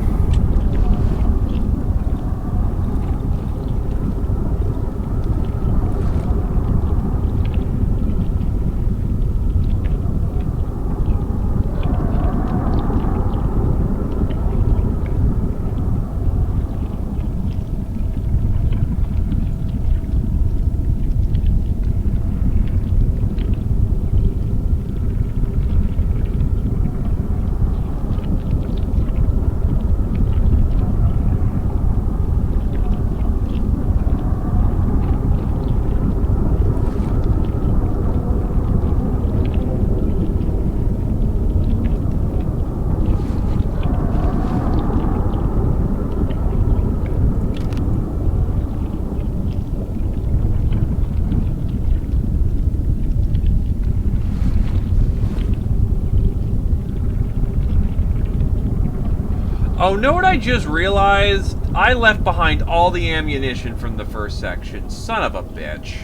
Oh, know what I just realized? I left behind all the ammunition from the first section. Son of a bitch.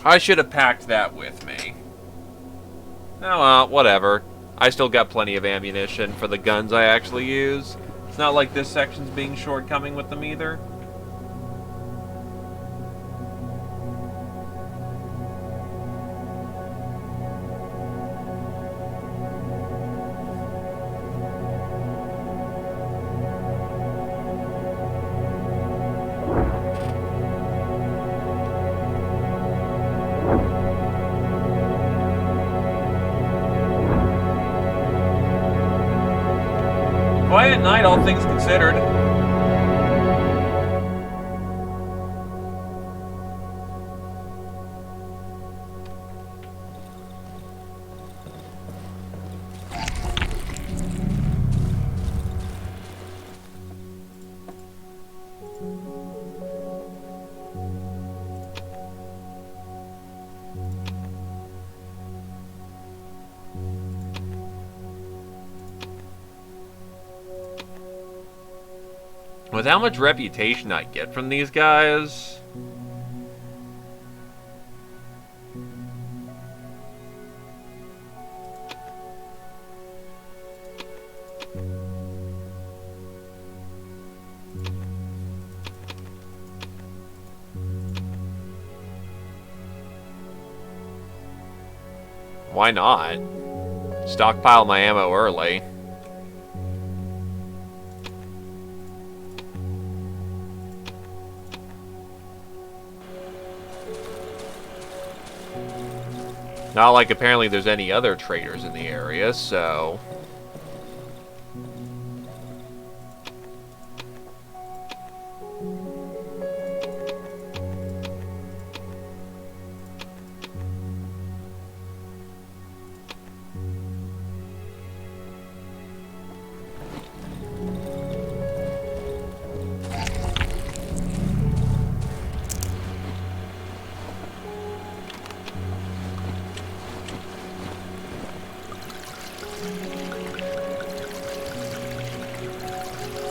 I should have packed that with me. Oh well, whatever. I still got plenty of ammunition for the guns I actually use. It's not like this section's being shortcoming with them either. Quiet night, all things considered. With how much reputation I get from these guys... Why not? Stockpile my ammo early. Not like apparently there's any other traders in the area, so...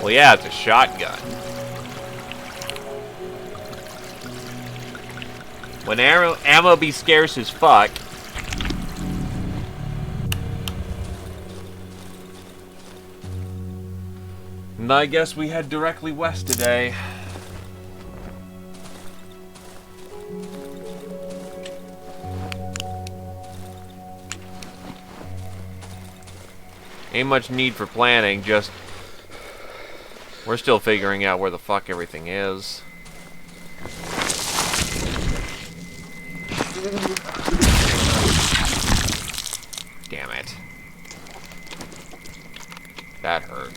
Well, yeah, it's a shotgun. When ammo be scarce as fuck. And I guess we head directly west today. Ain't much need for planning, just... We're still figuring out where the fuck everything is. Damn it. That hurt.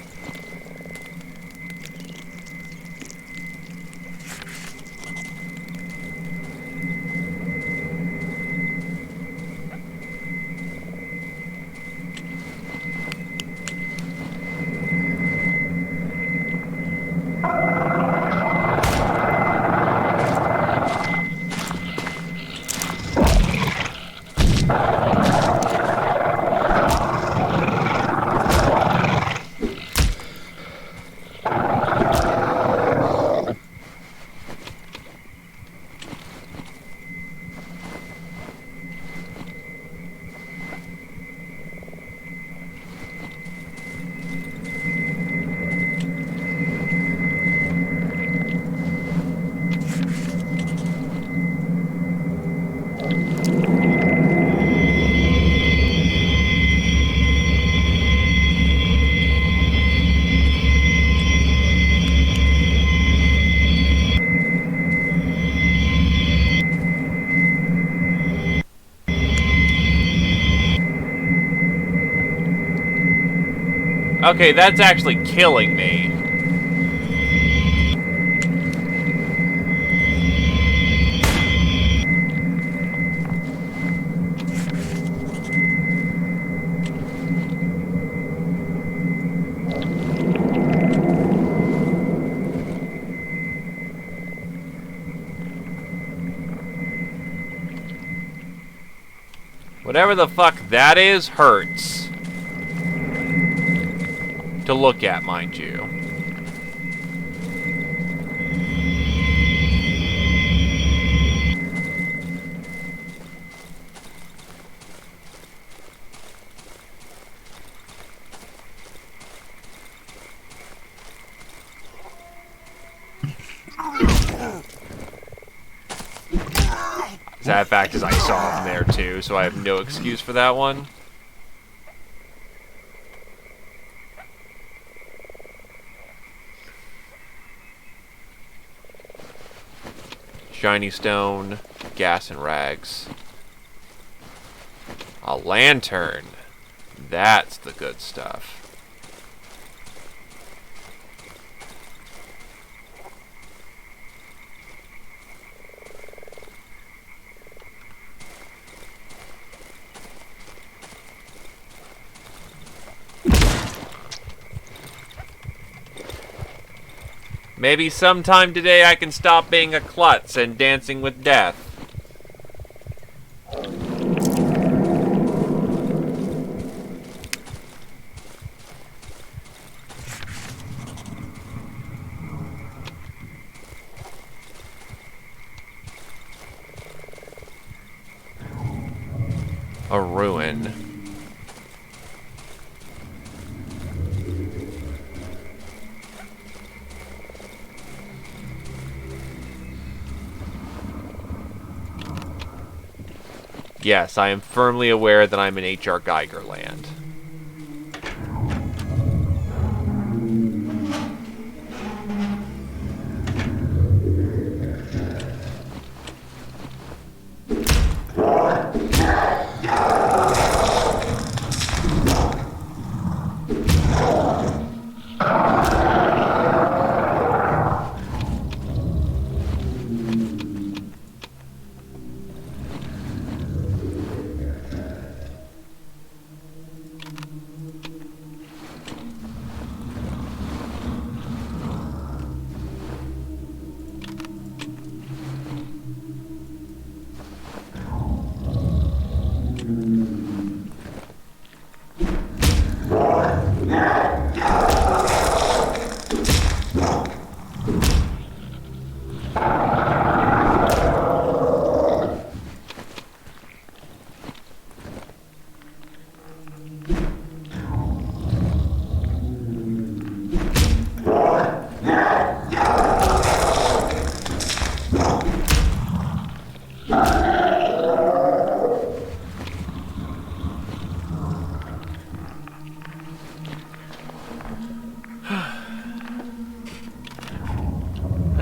Okay, that's actually killing me. Whatever the fuck that is, hurts. To look at, mind you. Sad fact is I saw him there too, so I have no excuse for that one. Shiny stone, gas and rags. A lantern. That's the good stuff. Maybe sometime today I can stop being a klutz and dancing with death. A ruin. Yes, I am firmly aware that I'm in H.R. Geiger land.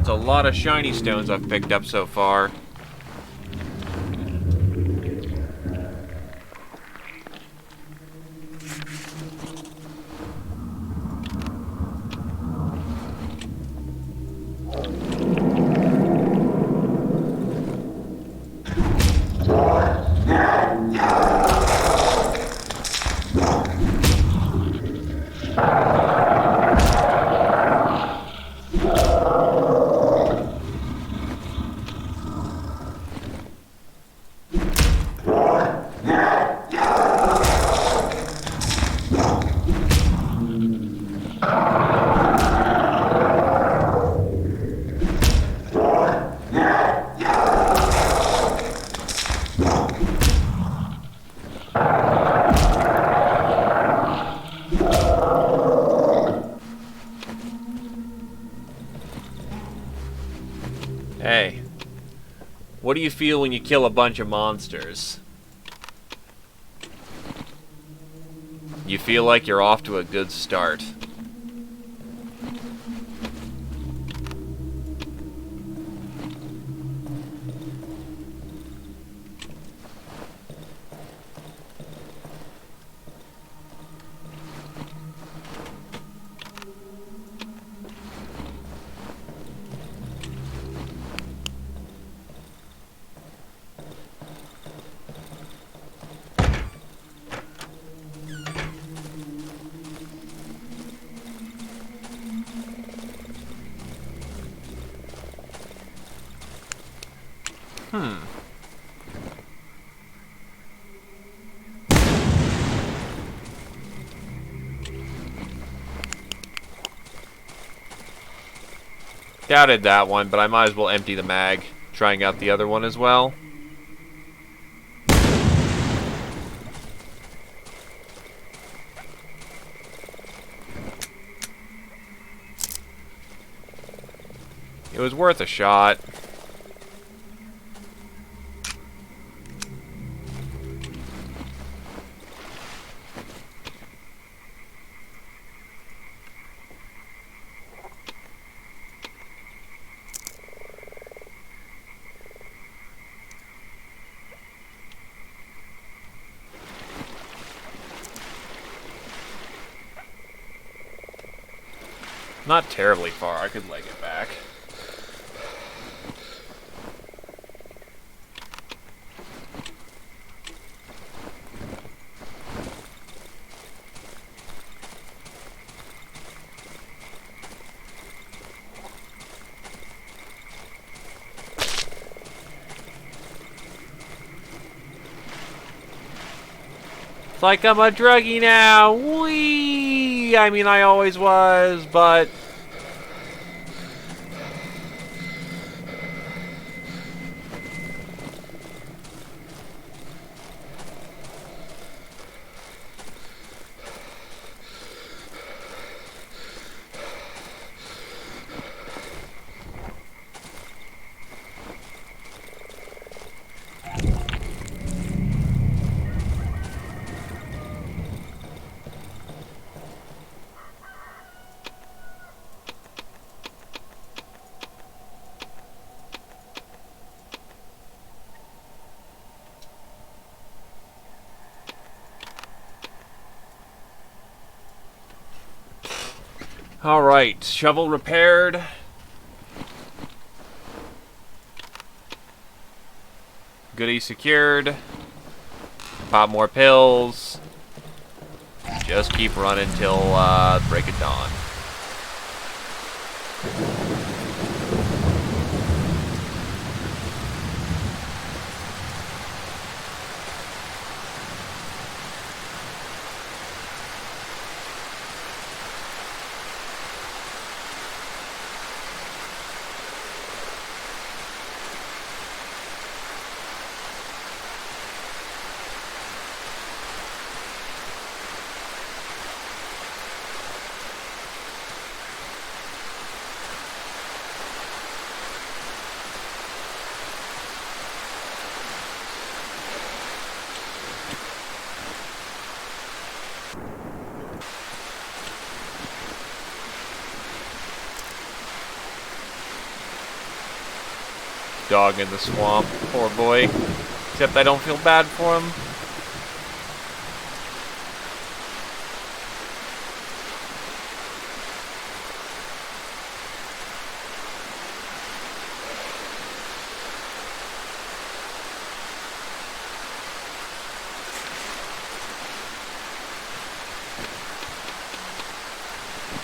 That's a lot of shiny stones I've picked up so far. Hey, what do you feel when you kill a bunch of monsters? You feel like you're off to a good start. Doubted that one, but I might as well empty the mag, trying out the other one as well. It was worth a shot. Not terribly far. I could leg it back. It's like I'm a druggie now. Whee! I mean, I always was, but... Alright, shovel repaired. Goodie secured. Pop more pills. Just keep running till break of dawn. Dog in the swamp, poor boy. Except I don't feel bad for him.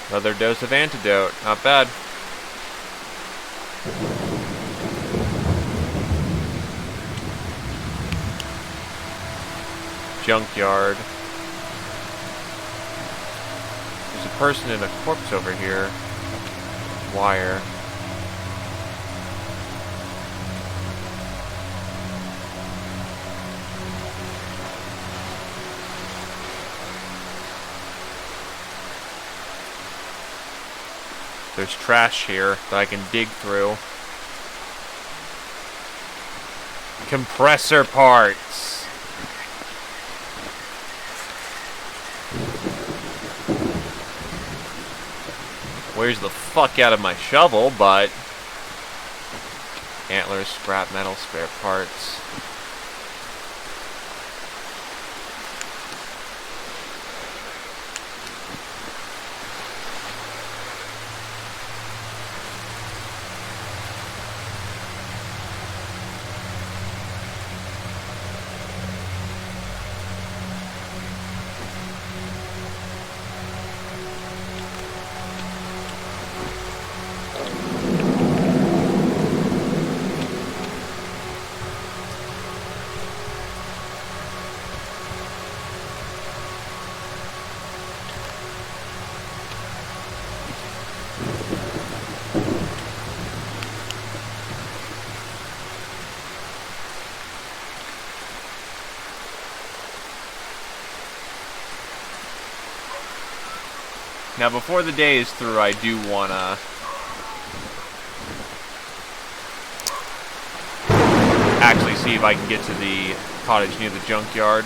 Another dose of antidote, not bad. Junkyard. There's a person and a corpse over here. Wire. There's trash here that I can dig through. Compressor parts. Wears the fuck out of my shovel, but... Antlers, scrap metal, spare parts. Now, before the day is through, I do wanna actually see if I can get to the cottage near the junkyard.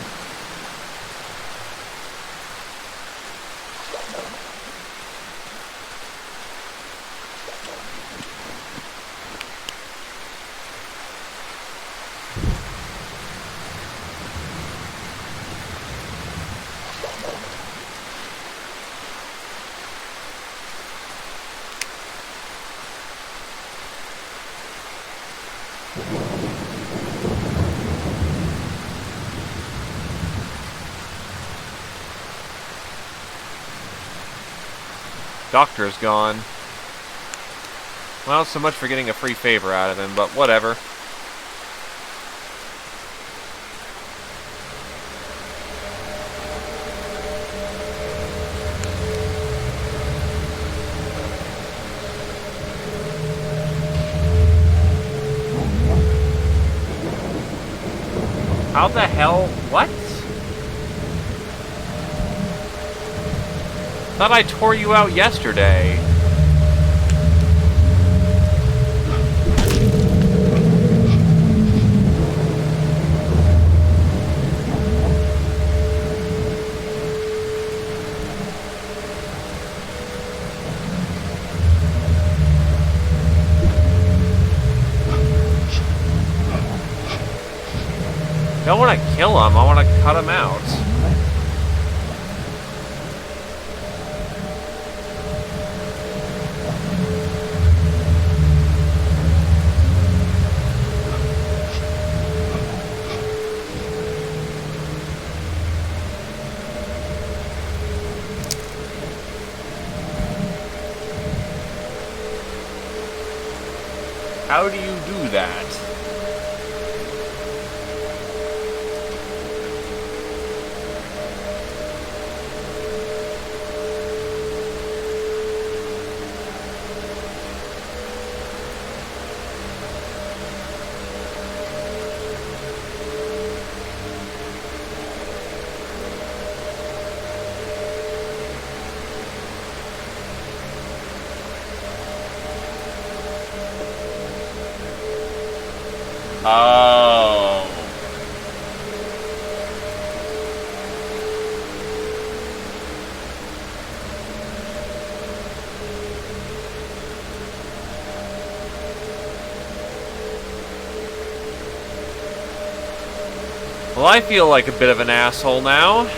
Doctor's gone. Well, so much for getting a free favor out of him, but whatever. How the hell? What? Thought I tore you out yesterday. I don't want to kill him, I want to cut him out. How do you do that? Oh. Well, I feel like a bit of an asshole now.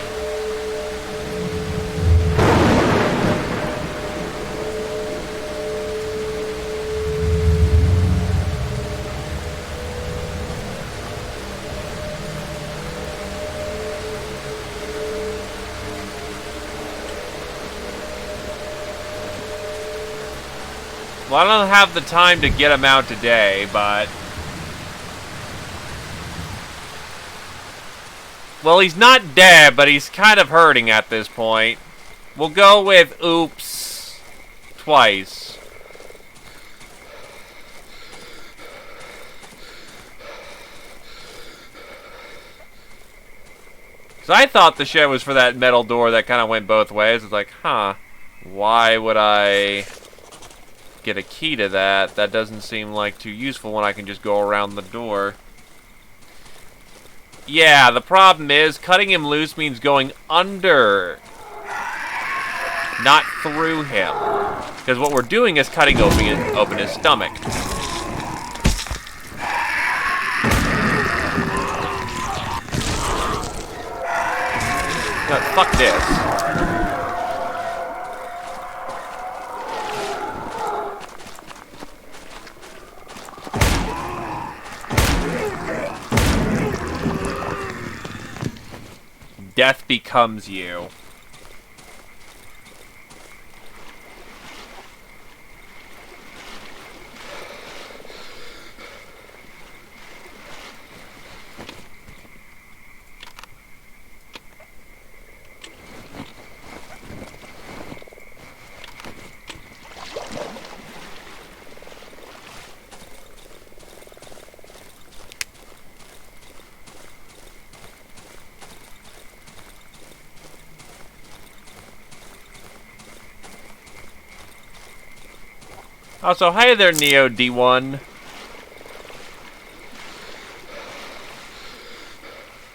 Well, I don't have the time to get him out today, but... Well, he's not dead, but he's kind of hurting at this point. We'll go with oops twice. So I thought the shed was for that metal door that kind of went both ways. It's like, huh, why would I get a key to that? That doesn't seem like too useful when I can just go around the door. Yeah, the problem is cutting him loose means going under, not through him. Because what we're doing is cutting open his stomach. No, fuck this. Death becomes you. Also, hi there, Neo D1.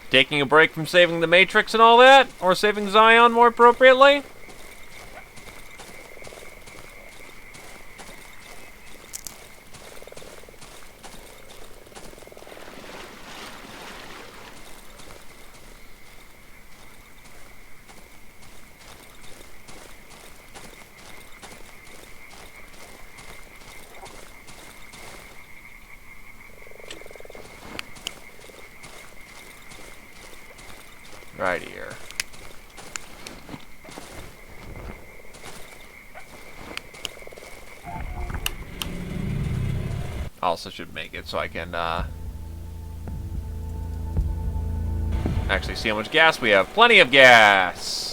Taking a break from saving the Matrix and all that? Or saving Zion, more appropriately? Right here. Also should make it so I can, actually see how much gas we have. Plenty of gas!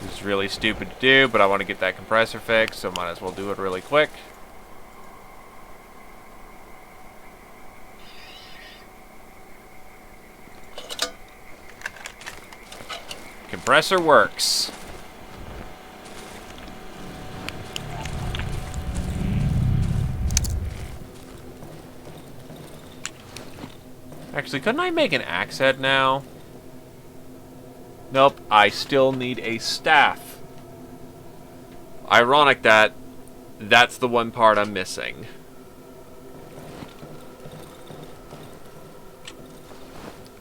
This is really stupid to do, but I want to get that compressor fixed, so might as well do it really quick. Compressor works. Actually, couldn't I make an axe head now? Nope, I still need a staff. Ironic that that's the one part I'm missing.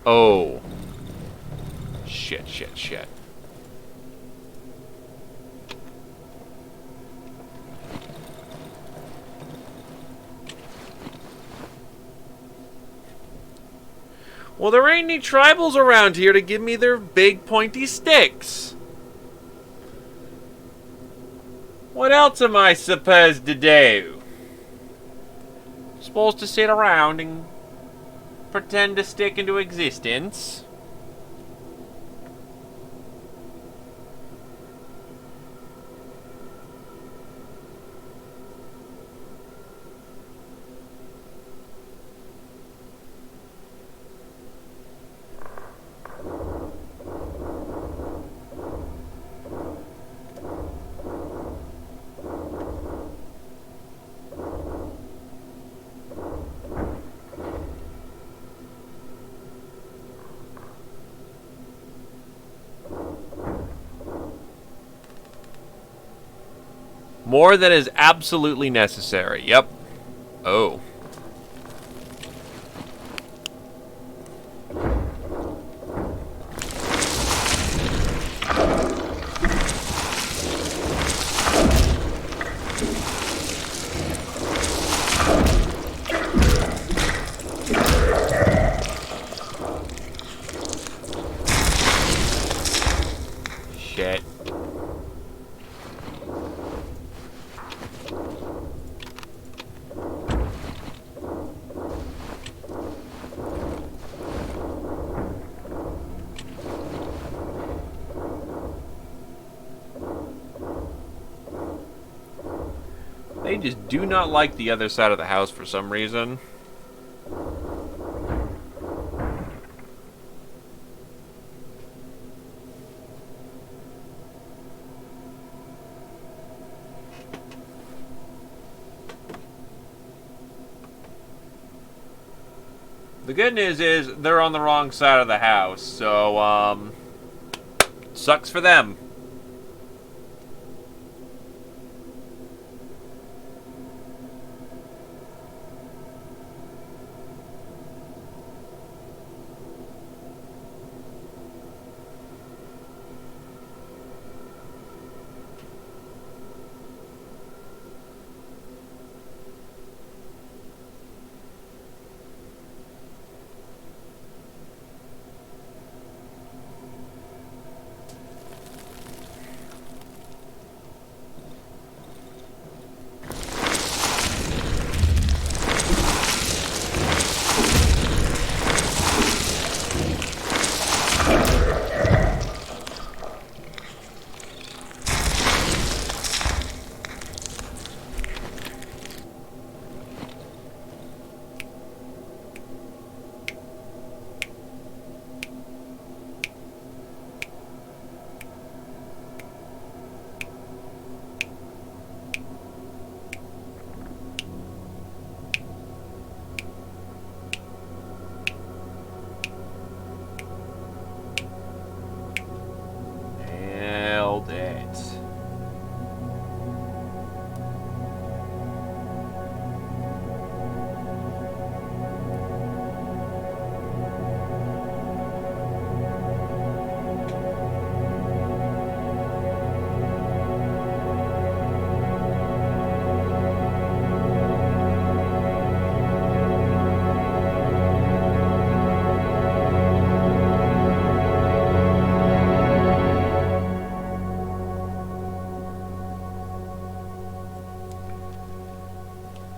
Oh. Shit, shit, shit. Well, there ain't any tribals around here to give me their big pointy sticks. What else am I supposed to do? Supposed to sit around and pretend to stick into existence? More than is absolutely necessary. Yep. Oh. Shit. They just do not like the other side of the house for some reason. The good news is they're on the wrong side of the house, so, sucks for them.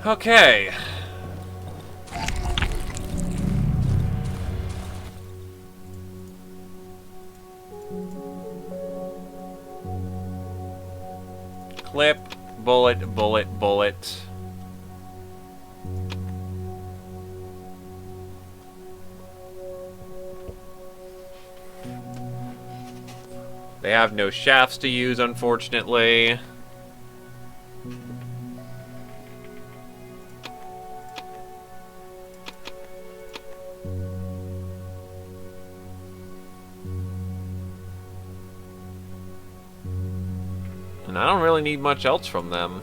Okay. Clip, bullet, bullet, bullet. They have no shafts to use, unfortunately. And I don't really need much else from them.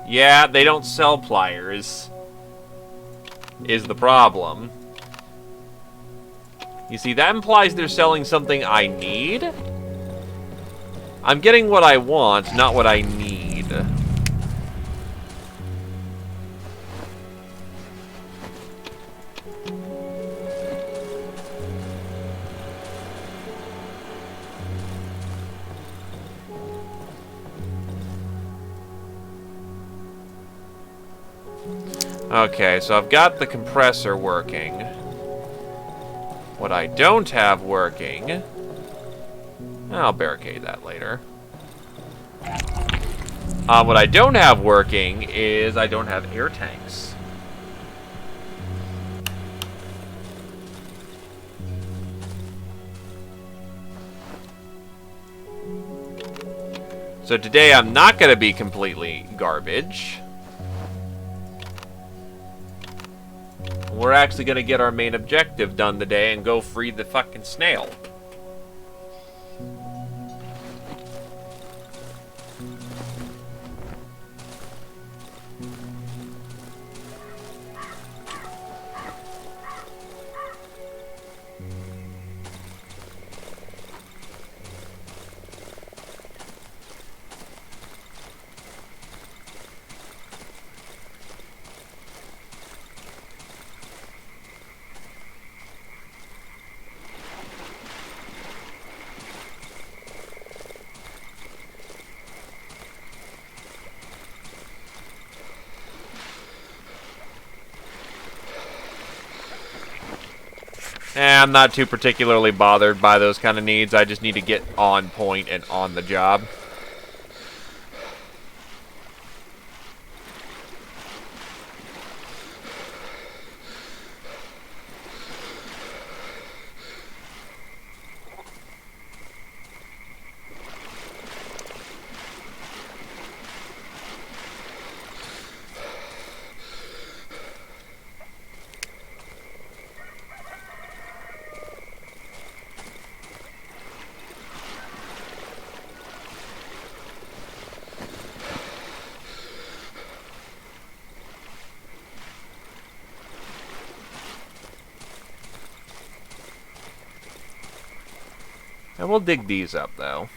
Yeah, they don't sell pliers, is the problem. You see, that implies they're selling something I need? I'm getting what I want, not what I need. Okay, so I've got the compressor working. What I don't have working... I'll barricade that later. What I don't have working is I don't have air tanks. So today I'm not going to be completely garbage. We're actually going to get our main objective done today and go free the fucking snail. I'm not too particularly bothered by those kind of needs. I just need to get on point and on the job. And we'll dig these up, though.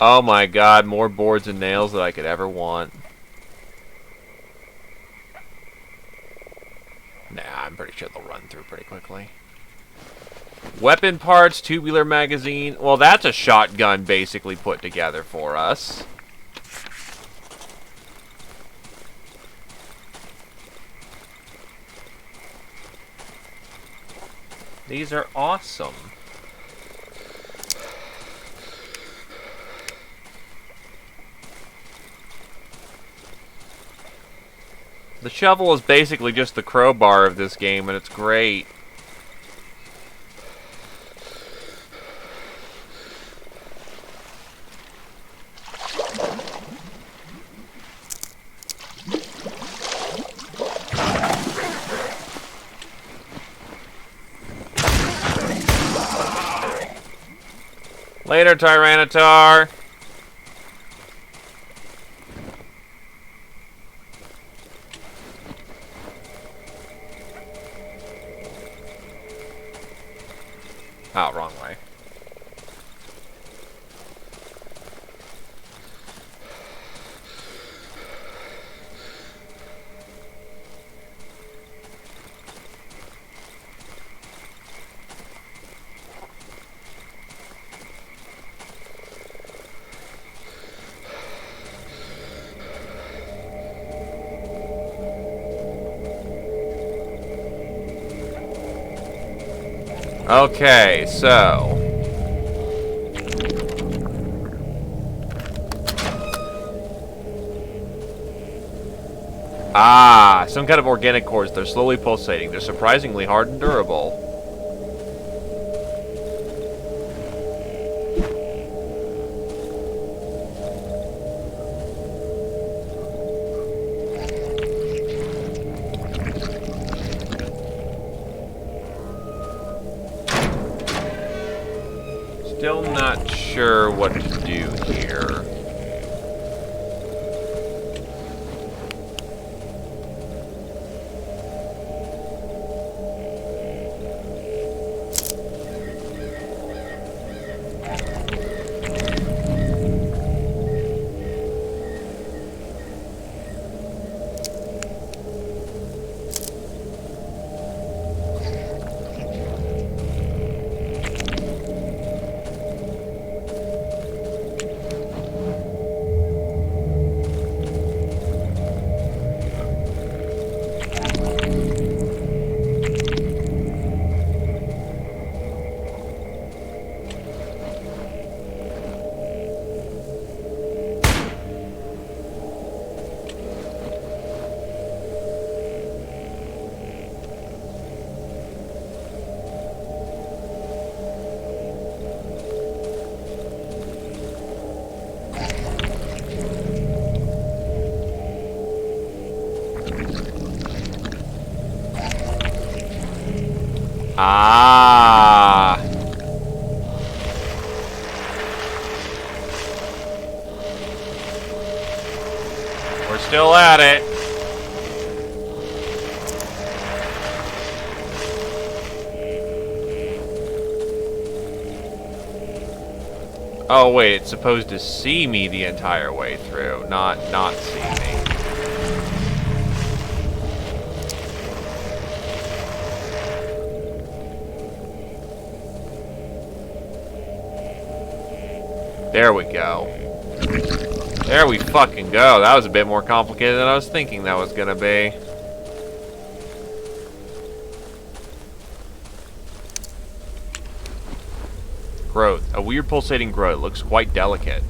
Oh my god, more boards and nails than I could ever want. Nah, I'm pretty sure they'll run through pretty quickly. Weapon parts, tubular magazine. Well, that's a shotgun basically put together for us. These are awesome. The shovel is basically just the crowbar of this game, and it's great. Later, Tyranitar. Oh, wrong way. Okay, so... Ah, some kind of organic cores. They're slowly pulsating. They're surprisingly hard and durable. Still not sure what to do here. Ah. We're still at it. Oh wait, it's supposed to see me the entire way through, not see me. There we go. There we fucking go. That was a bit more complicated than I was thinking that was gonna be. Growth. A weird pulsating growth. Looks quite delicate.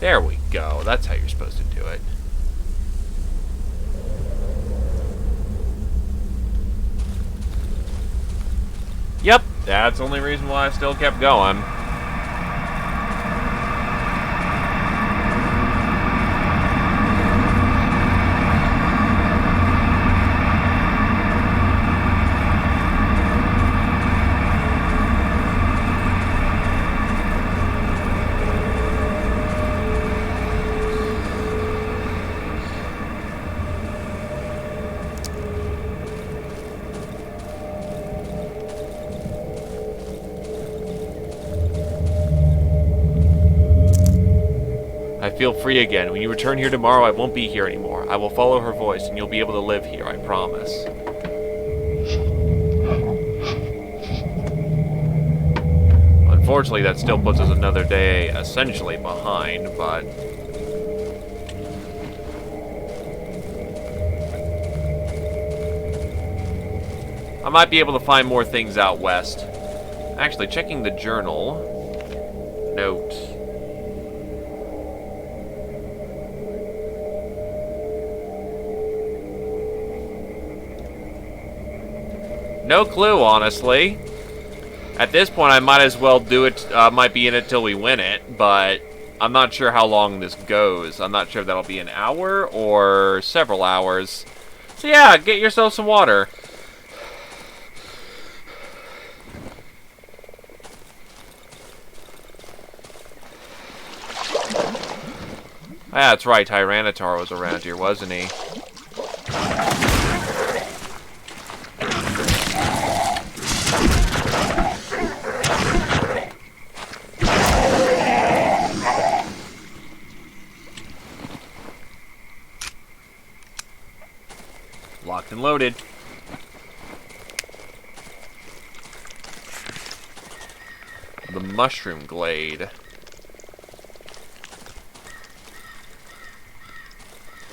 There we go. That's how you're supposed to do it. Yep. That's the only reason why I still kept going. I feel free again. When you return here tomorrow, I won't be here anymore. I will follow her voice, and you'll be able to live here, I promise. Unfortunately, that still puts us another day essentially behind, but... I might be able to find more things out west. Actually, checking the journal... Note... No clue, honestly. At this point, I might as well do it, might be in it till we win it, but I'm not sure how long this goes. I'm not sure if that'll be an hour or several hours. So yeah, get yourself some water. Ah, that's right, Tyranitar was around here, wasn't he? Locked and loaded. The Mushroom Glade. I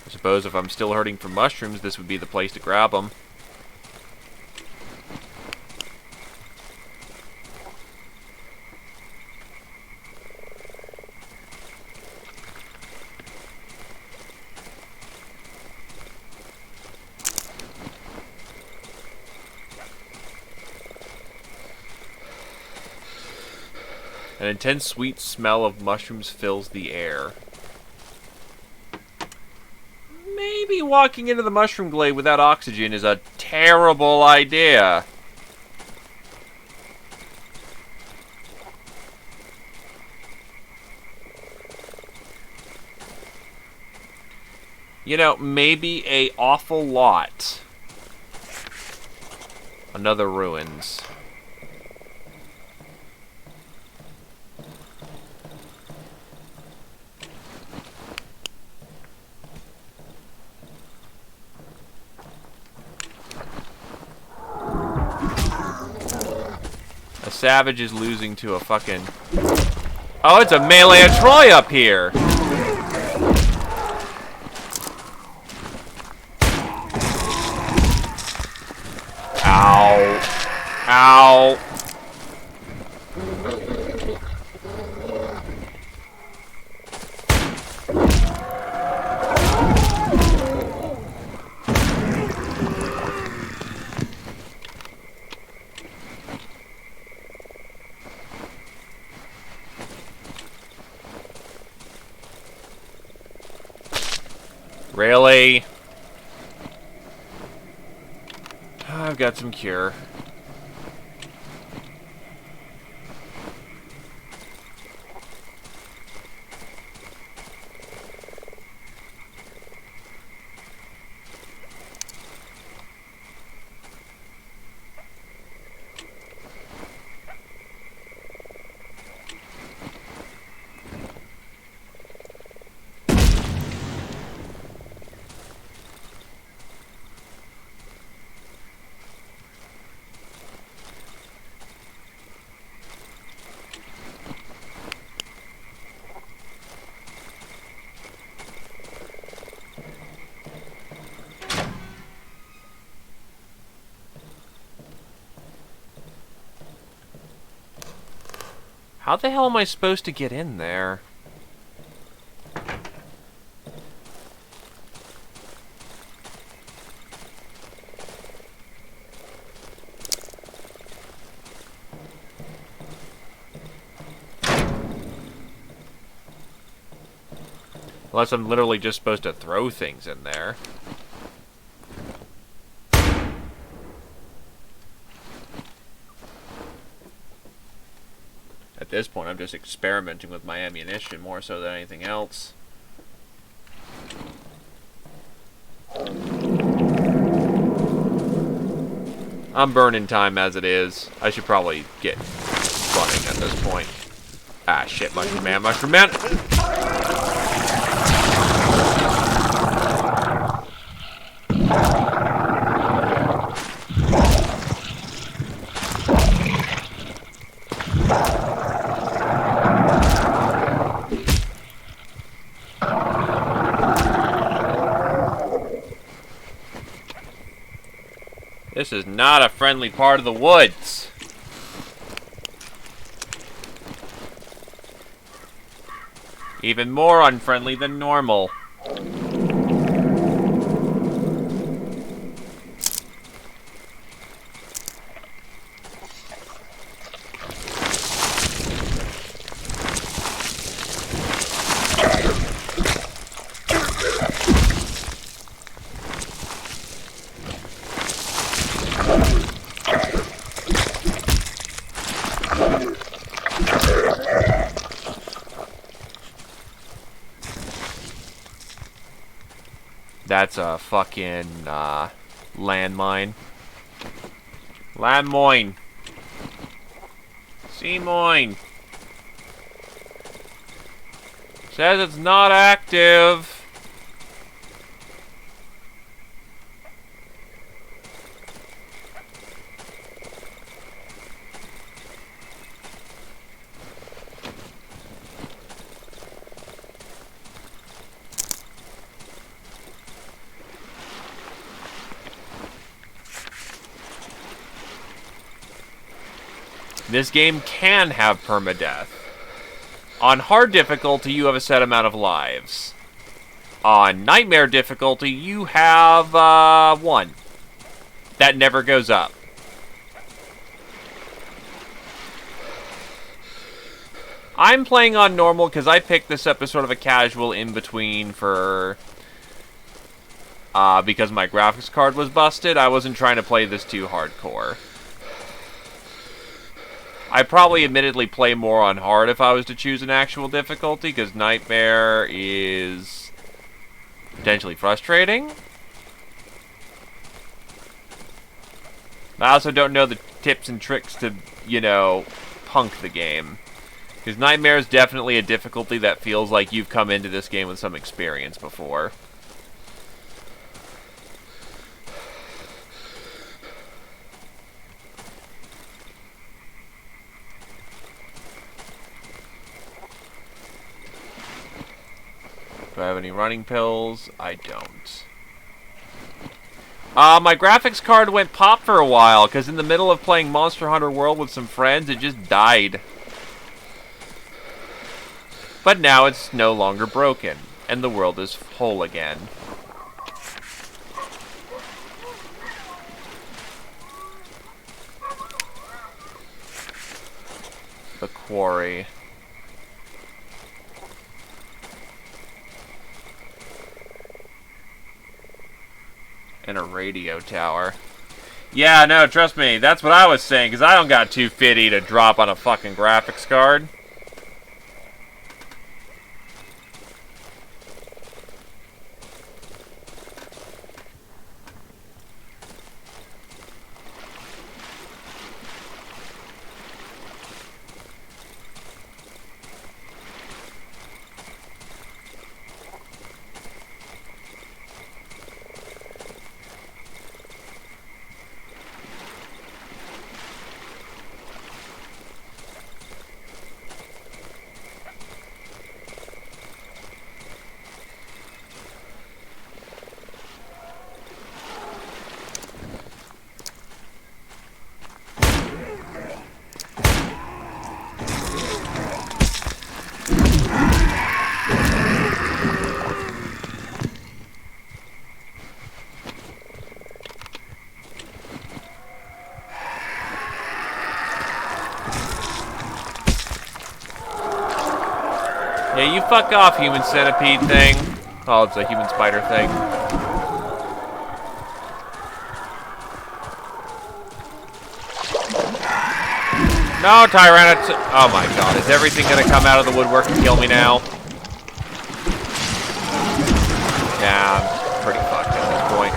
suppose if I'm still hurting for mushrooms, this would be the place to grab them. An intense sweet smell of mushrooms fills the air. Maybe walking into the mushroom glade without oxygen is a terrible idea. You know, maybe a awful lot. Another ruins. A savage is losing to a fucking... Oh, it's a melee of Troy up here! Ow. Ow. Really? I've got some cure. How the hell am I supposed to get in there? Unless I'm literally just supposed to throw things in there. At this point, I'm just experimenting with my ammunition more so than anything else. I'm burning time as it is. I should probably get running at this point. Ah, shit, Mushroom Man, Mushroom Man! This is not a friendly part of the woods. Even more unfriendly than normal. That's a fucking, landmine. Landmine. Seamoine. Says it's not active. This game can have permadeath. On hard difficulty, you have a set amount of lives. On nightmare difficulty, you have, 1. That never goes up. I'm playing on normal because I picked this up as sort of a casual in-between for... because my graphics card was busted. I wasn't trying to play this too hardcore. I'd probably admittedly play more on hard if I was to choose an actual difficulty, because Nightmare is potentially frustrating. I also don't know the tips and tricks to, you know, punk the game. Because Nightmare is definitely a difficulty that feels like you've come into this game with some experience before. Do I have any running pills? I don't. My graphics card went pop for a while, because in the middle of playing Monster Hunter World with some friends, it just died. But now it's no longer broken, and the world is whole again. The quarry. And a radio tower. Yeah, no, trust me, that's what I was saying, because I don't got 250 to drop on a fucking graphics card. Yeah, you fuck off, human centipede thing. Oh, it's a human spider thing. No, Tyrant! Oh my god, is everything gonna come out of the woodwork and kill me now? Yeah, I'm pretty fucked at this point.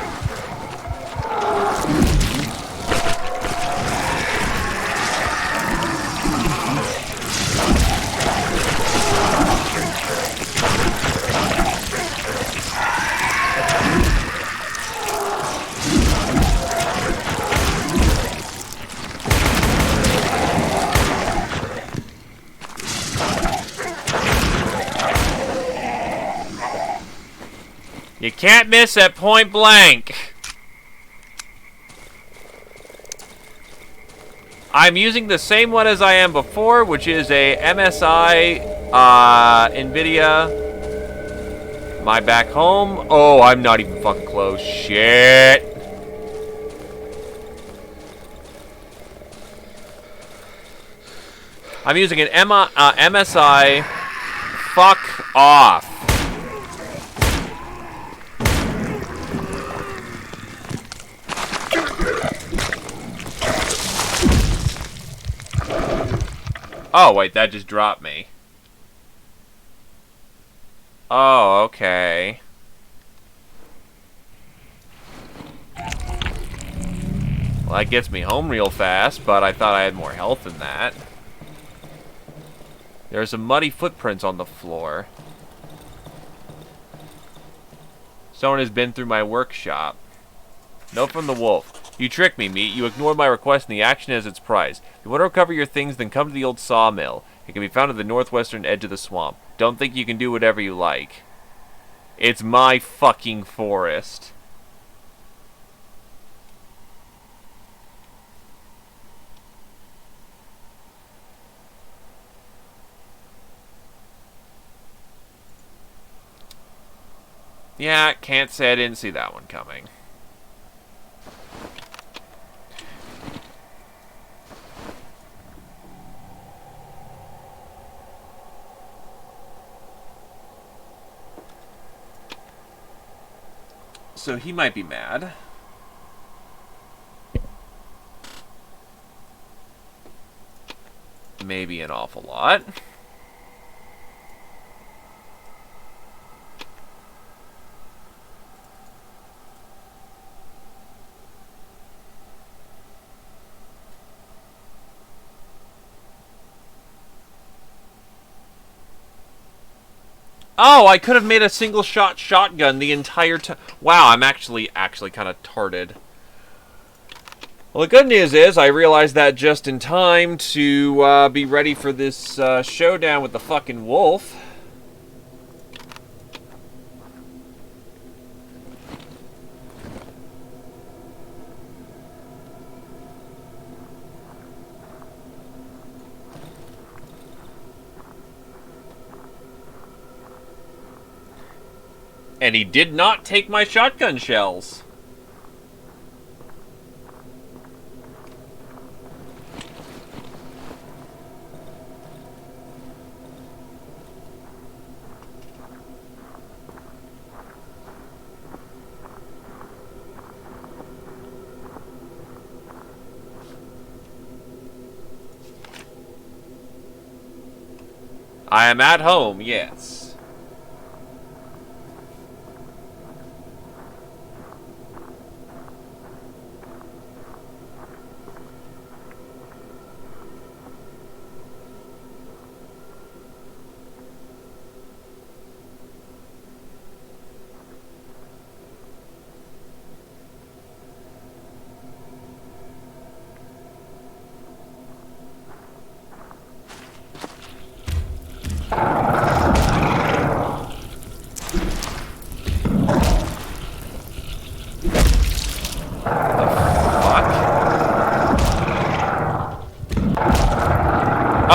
You can't miss at point blank. I'm using the same one as I am before, which is a MSI NVIDIA. Am I back home? Oh, I'm not even fucking close. Shit. I'm using an MSI. Fuck off. Oh, wait, that just dropped me. Oh, okay. Well, that gets me home real fast, but I thought I had more health than that. There's some muddy footprints on the floor. Someone has been through my workshop. Note from the wolf. You tricked me, meat. You ignored my request and the action as its prize. If you want to recover your things, then come to the old sawmill. It can be found at the northwestern edge of the swamp. Don't think you can do whatever you like. It's my fucking forest. Yeah, can't say I didn't see that one coming. So he might be mad. Maybe an awful lot. Oh, I could have made a single shot shotgun the entire time. Wow, I'm actually kind of tarded. Well, the good news is I realized that just in time to be ready for this showdown with the fucking wolf. And he did not take my shotgun shells. I am at home, yes.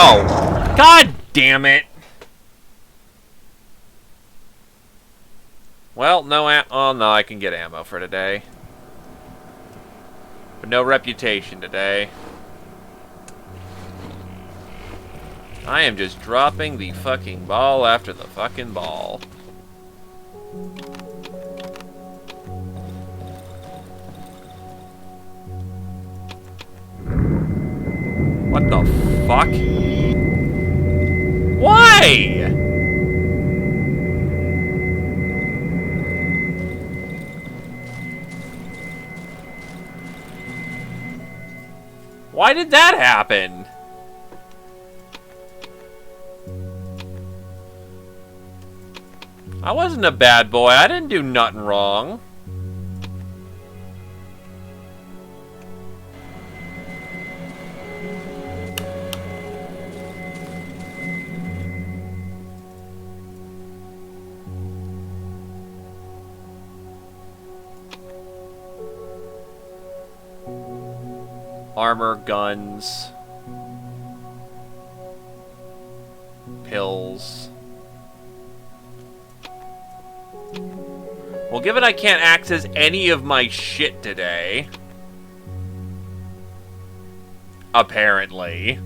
Oh, god damn it! Well, oh no, I can get ammo for today. But no reputation today. I am just dropping the fucking ball after the fucking ball. What the fuck? Why? Why did that happen? I wasn't a bad boy. I didn't do nothing wrong. Armor, guns, pills. Well, given I can't access any of my shit today, apparently,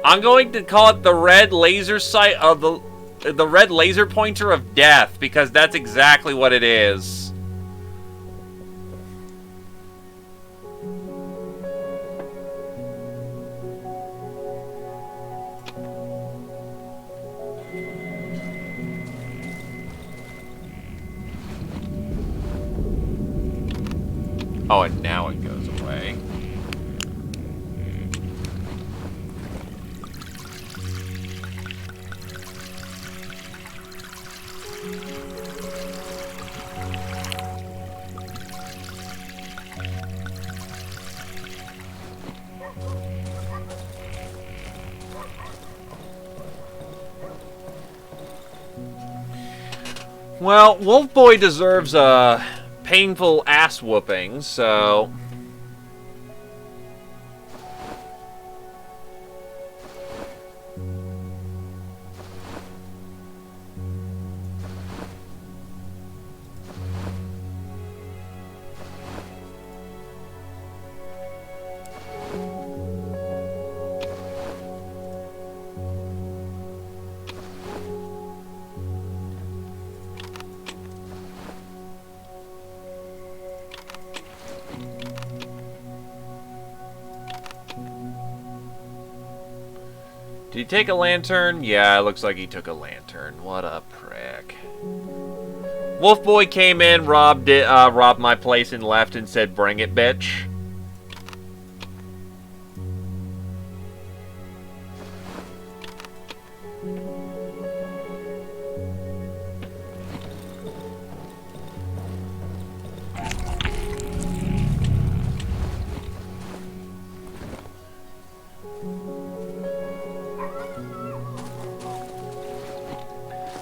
I'm going to call it the red laser sight of the red laser pointer of death, because that's exactly what it is. Oh, and now it goes away. Well, Wolf Boy deserves a painful ass whooping, so... Did he take a lantern? Yeah, it looks like he took a lantern. What a prick. Wolf Boy came in, robbed my place and left and said, "Bring it, bitch."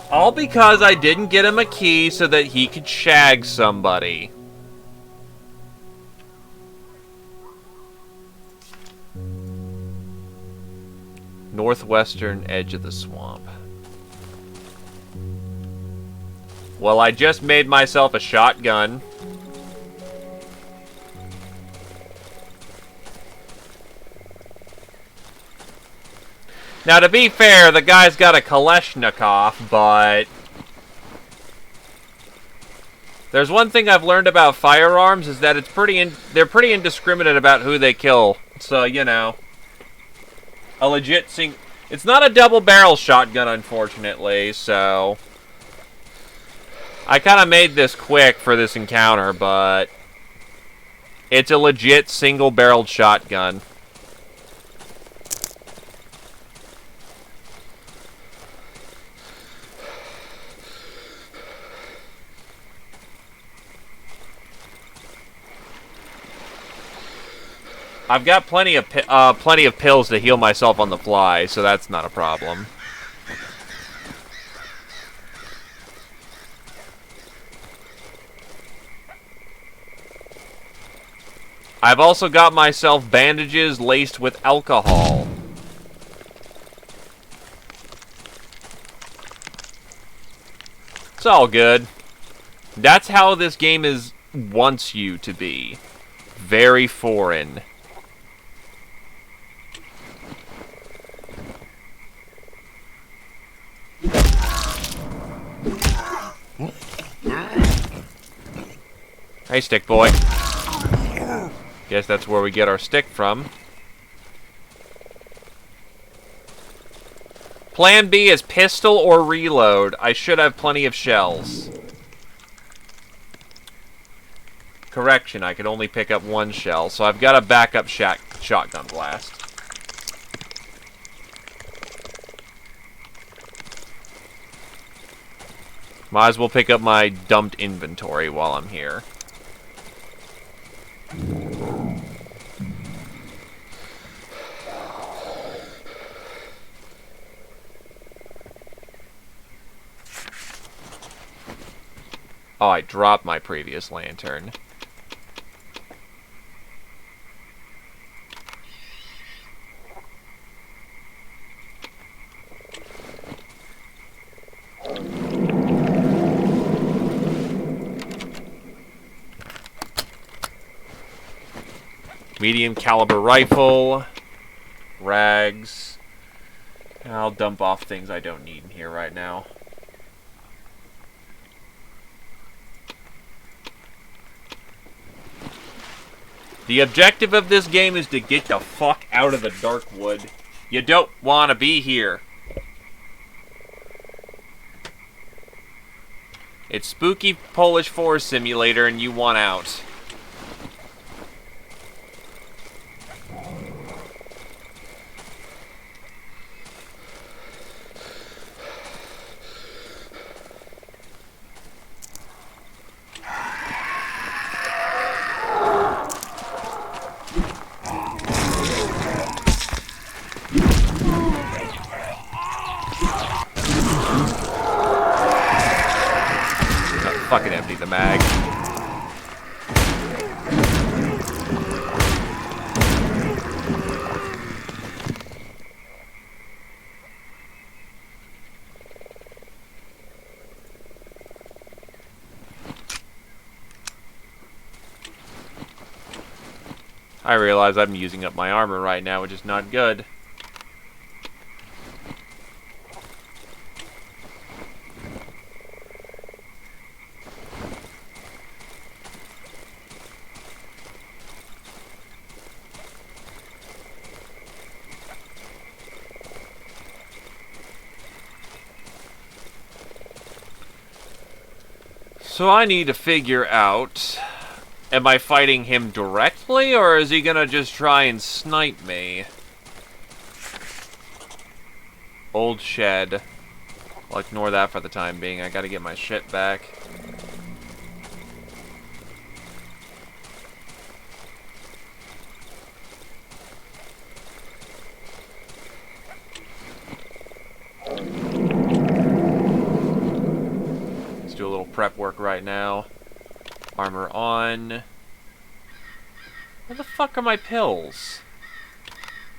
All because I didn't get him a key so that he could shag somebody. Northwestern edge of the swamp. Well, I just made myself a shotgun. Now, to be fair, the guy's got a Kalashnikov, but there's one thing I've learned about firearms is that they're pretty indiscriminate about who they kill. So, you know, a legit it's not a double-barrel shotgun, unfortunately, so I kind of made this quick for this encounter, but it's a legit single-barreled shotgun. I've got plenty of pills to heal myself on the fly, so that's not a problem. I've also got myself bandages laced with alcohol. It's all good. That's how this game wants you to be. Very foreign. Hey, stick boy. Guess that's where we get our stick from. Plan B is pistol or reload. I should have plenty of shells. Correction, I could only pick up one shell, so I've got a backup shotgun blast. Might as well pick up my dumped inventory while I'm here. Oh, I dropped my previous lantern. Medium caliber rifle. Rags. I'll dump off things I don't need in here right now. The objective of this game is to get the fuck out of the Darkwood. You don't want to be here. It's spooky Polish forest simulator and you want out. Fucking empty the mag. I realize I'm using up my armor right now, which is not good. So I need to figure out, am I fighting him directly, or is he gonna just try and snipe me? Old shed. I'll ignore that for the time being. I gotta get my shit back. Let's do a little prep work right now. Armor on. Where the fuck are my pills?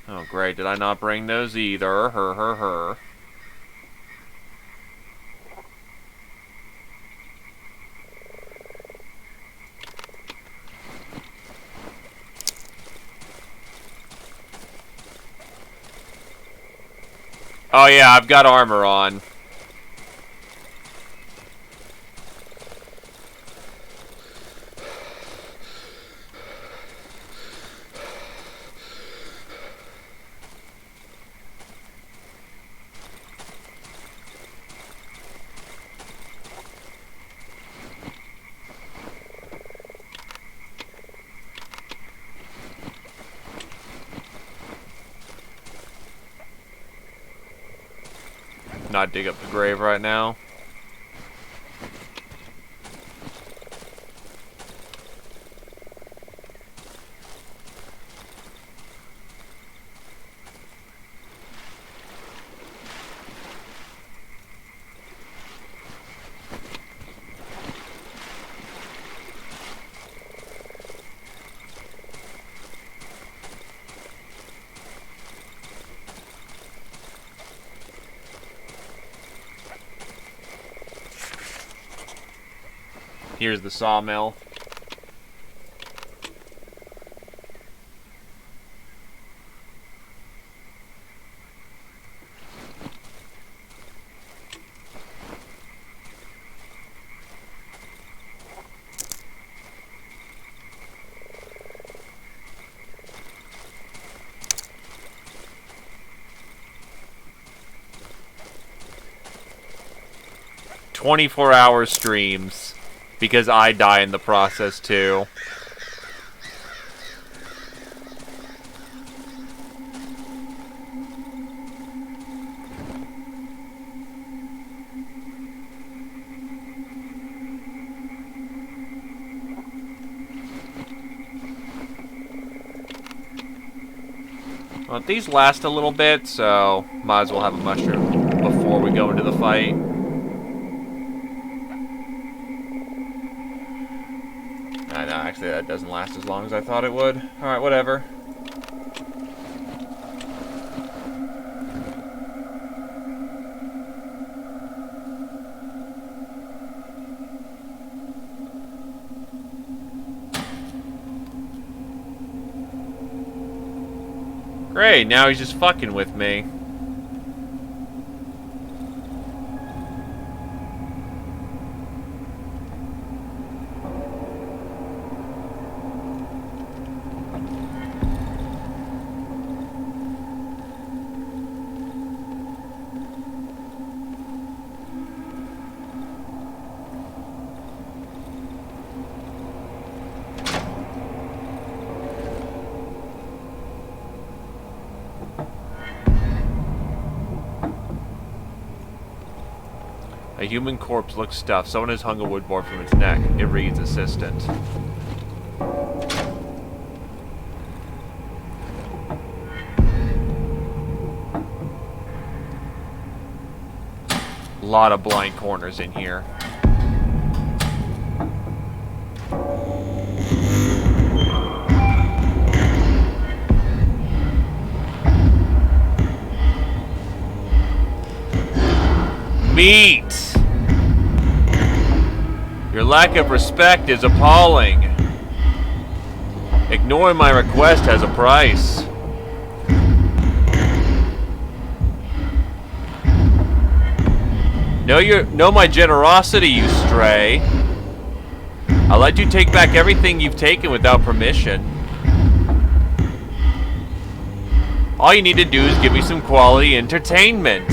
Oh, great. Did I not bring those either? Her. Oh, yeah, I've got armor on. Not dig up the grave right now. Here's the sawmill. "24-hour streams." Because I die in the process, too. Well, these last a little bit, so might as well have a mushroom before we go into the fight. No, actually that doesn't last as long as I thought it would. Alright, whatever. Great, now he's just fucking with me. A human corpse looks stuffed. Someone has hung a wood board from its neck. It reads assistant. A lot of blind corners in here. Meat! Your lack of respect is appalling. Ignoring my request has a price. Know my generosity, you stray. I'll let you take back everything you've taken without permission. All you need to do is give me some quality entertainment.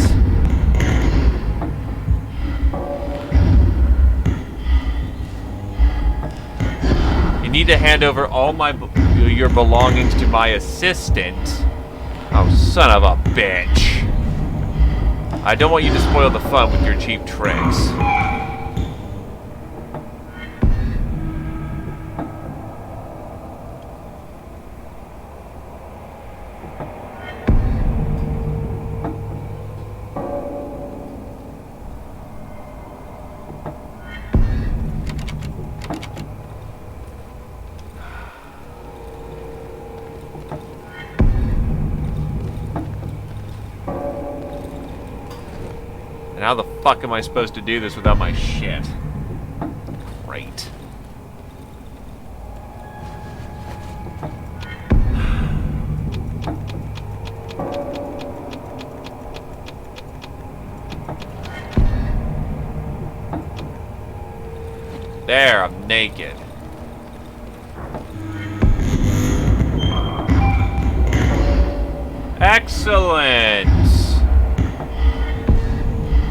need to hand over all your belongings to my assistant. Oh, son of a bitch. I don't want you to spoil the fun with your cheap tricks. And how the fuck am I supposed to do this without my shit? Great. There, I'm naked. Excellent!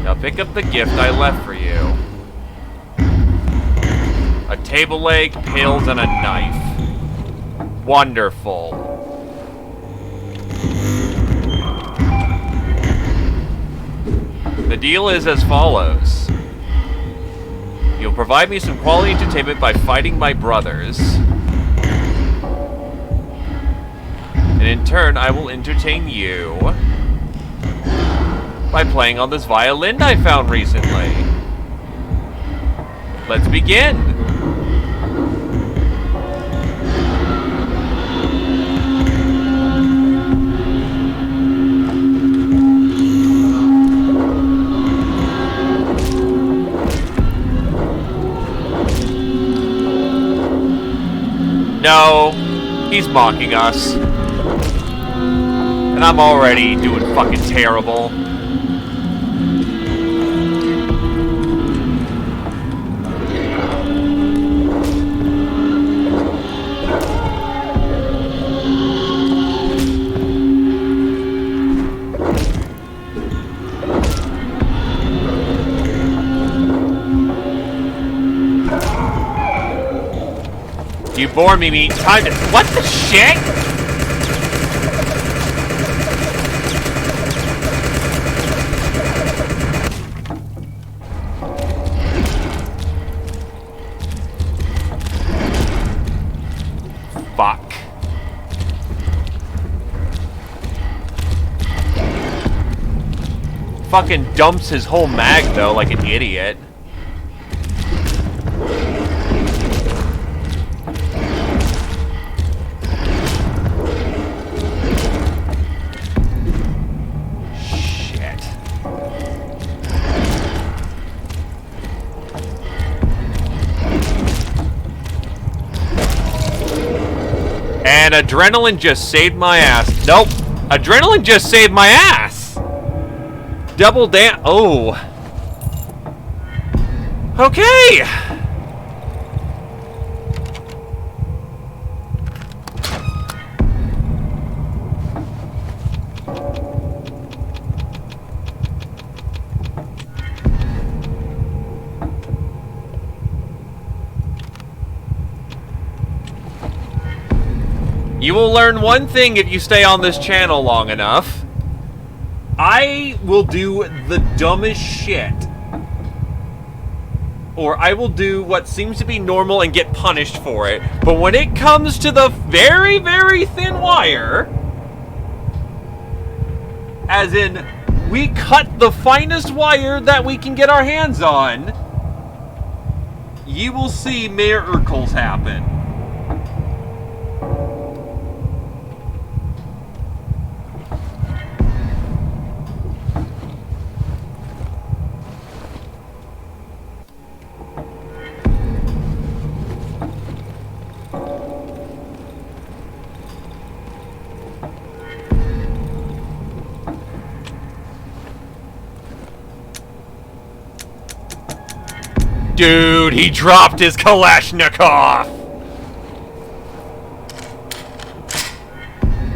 Now pick up the gift I left for you. A table leg, pills, and a knife. Wonderful. The deal is as follows. You'll provide me some quality entertainment by fighting my brothers. And in turn, I will entertain you by playing on this violin I found recently. Let's begin. No, he's mocking us. And I'm already doing fucking terrible. You bore me, time to— what the shit? Fuck. Fucking dumps his whole mag though like an idiot. And adrenaline just saved my ass. Nope. Adrenaline just saved my ass. Double damn. Oh. Okay. You will learn one thing if you stay on this channel long enough. I will do the dumbest shit. Or I will do what seems to be normal and get punished for it. But when it comes to the very, very thin wire, as in, we cut the finest wire that we can get our hands on, you will see miracles happen. Dude, he dropped his Kalashnikov!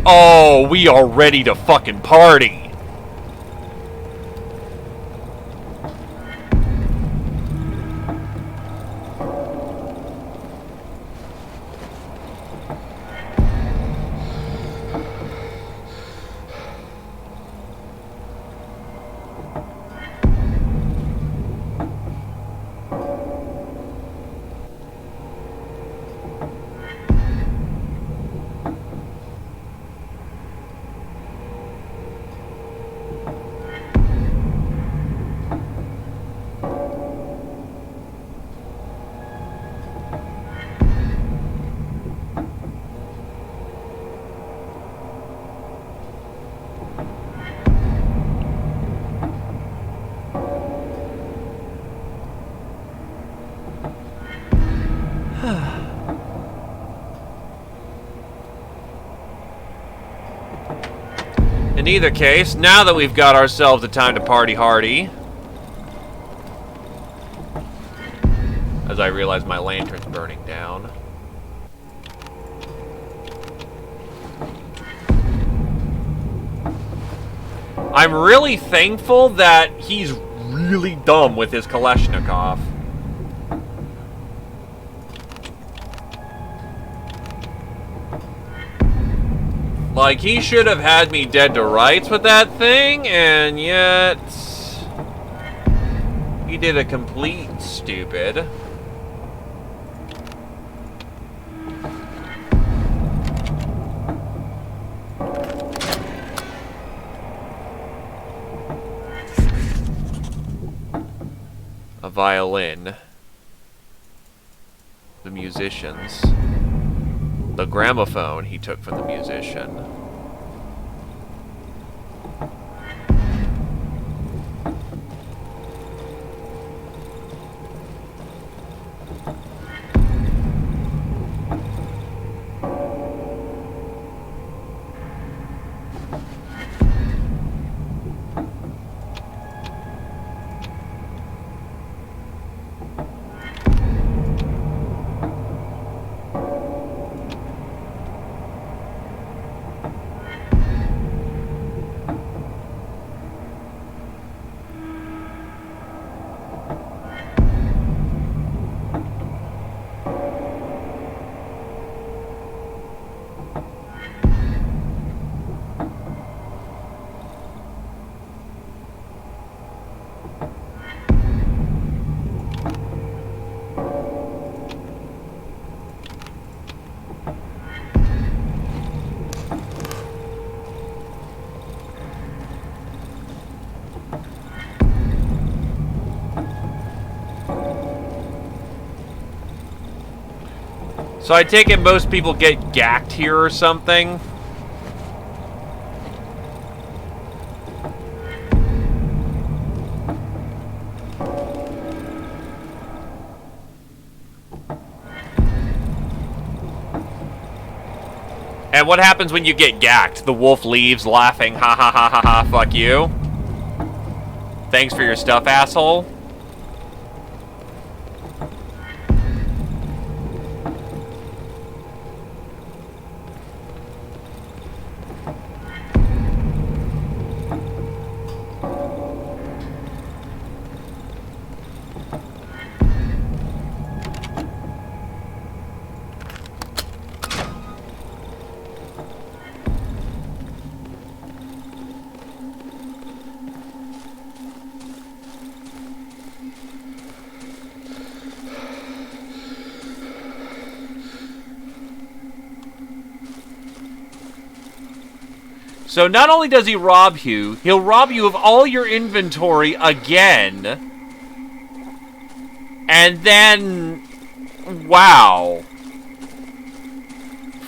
Oh, we are ready to fucking party! In either case, now that we've got ourselves a time to party hardy, as I realize my lantern's burning down. I'm really thankful that he's really dumb with his Kalashnikov. Like, he should have had me dead to rights with that thing, and yet he did a complete stupid. A violin. The musicians. The gramophone he took from the musician. So I take it most people get gacked here or something? And what happens when you get gacked? The wolf leaves laughing, ha ha ha ha ha, fuck you. Thanks for your stuff, asshole. So not only does he rob you, he'll rob you of all your inventory again. And then... wow.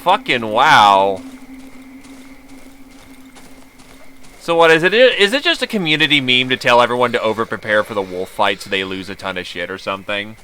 Fucking wow. So what is it? Is it just a community meme to tell everyone to over-prepare for the wolf fight so they lose a ton of shit or something?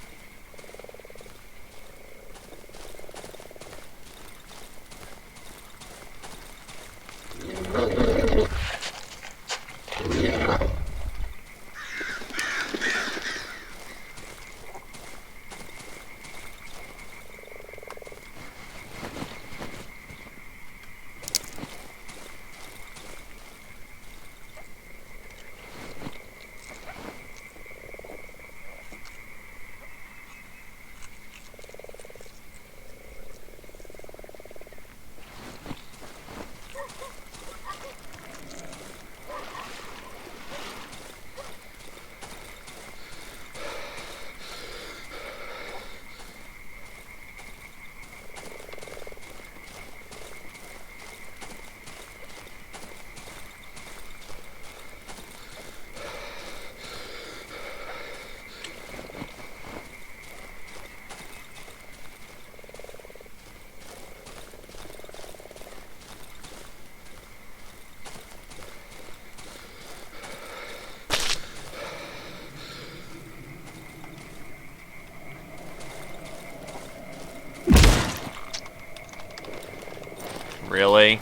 Really?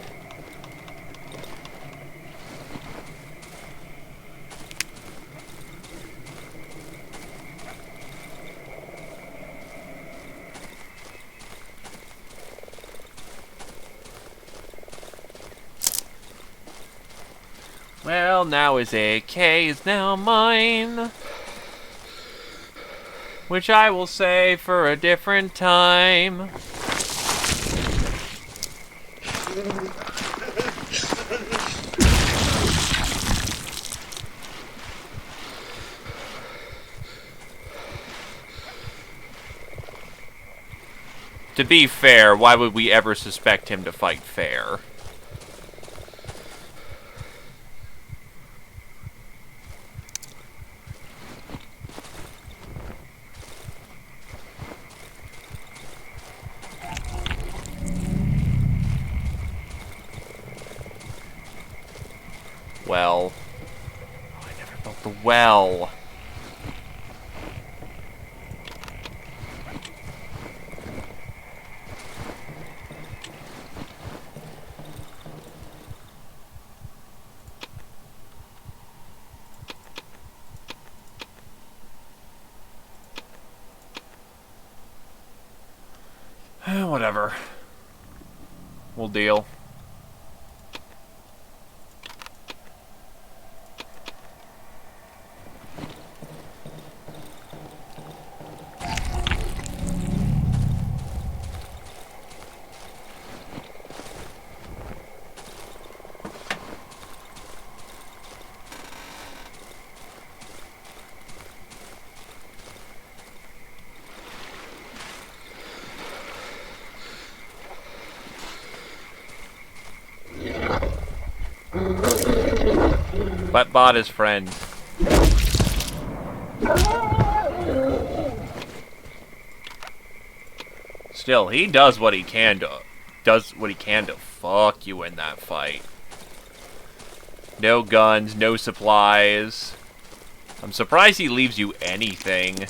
Well, now his AK is now mine. Which I will save for a different time. To be fair, why would we ever suspect him to fight fair? Well. Oh, I never built the well. Whatever. We'll deal. But bought his friend. Still, he does what he can to fuck you in that fight. No guns, no supplies. I'm surprised he leaves you anything.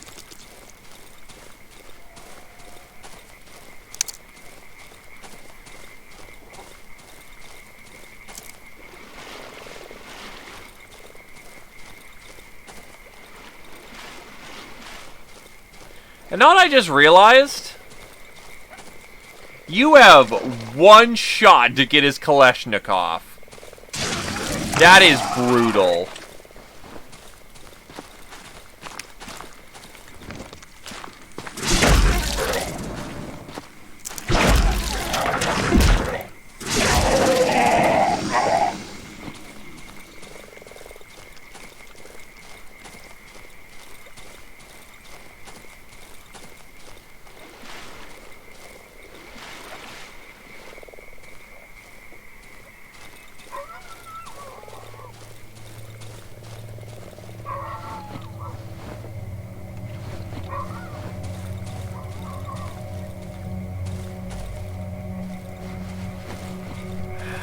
And now I just realized, you have one shot to get his Kalashnikov. That is brutal.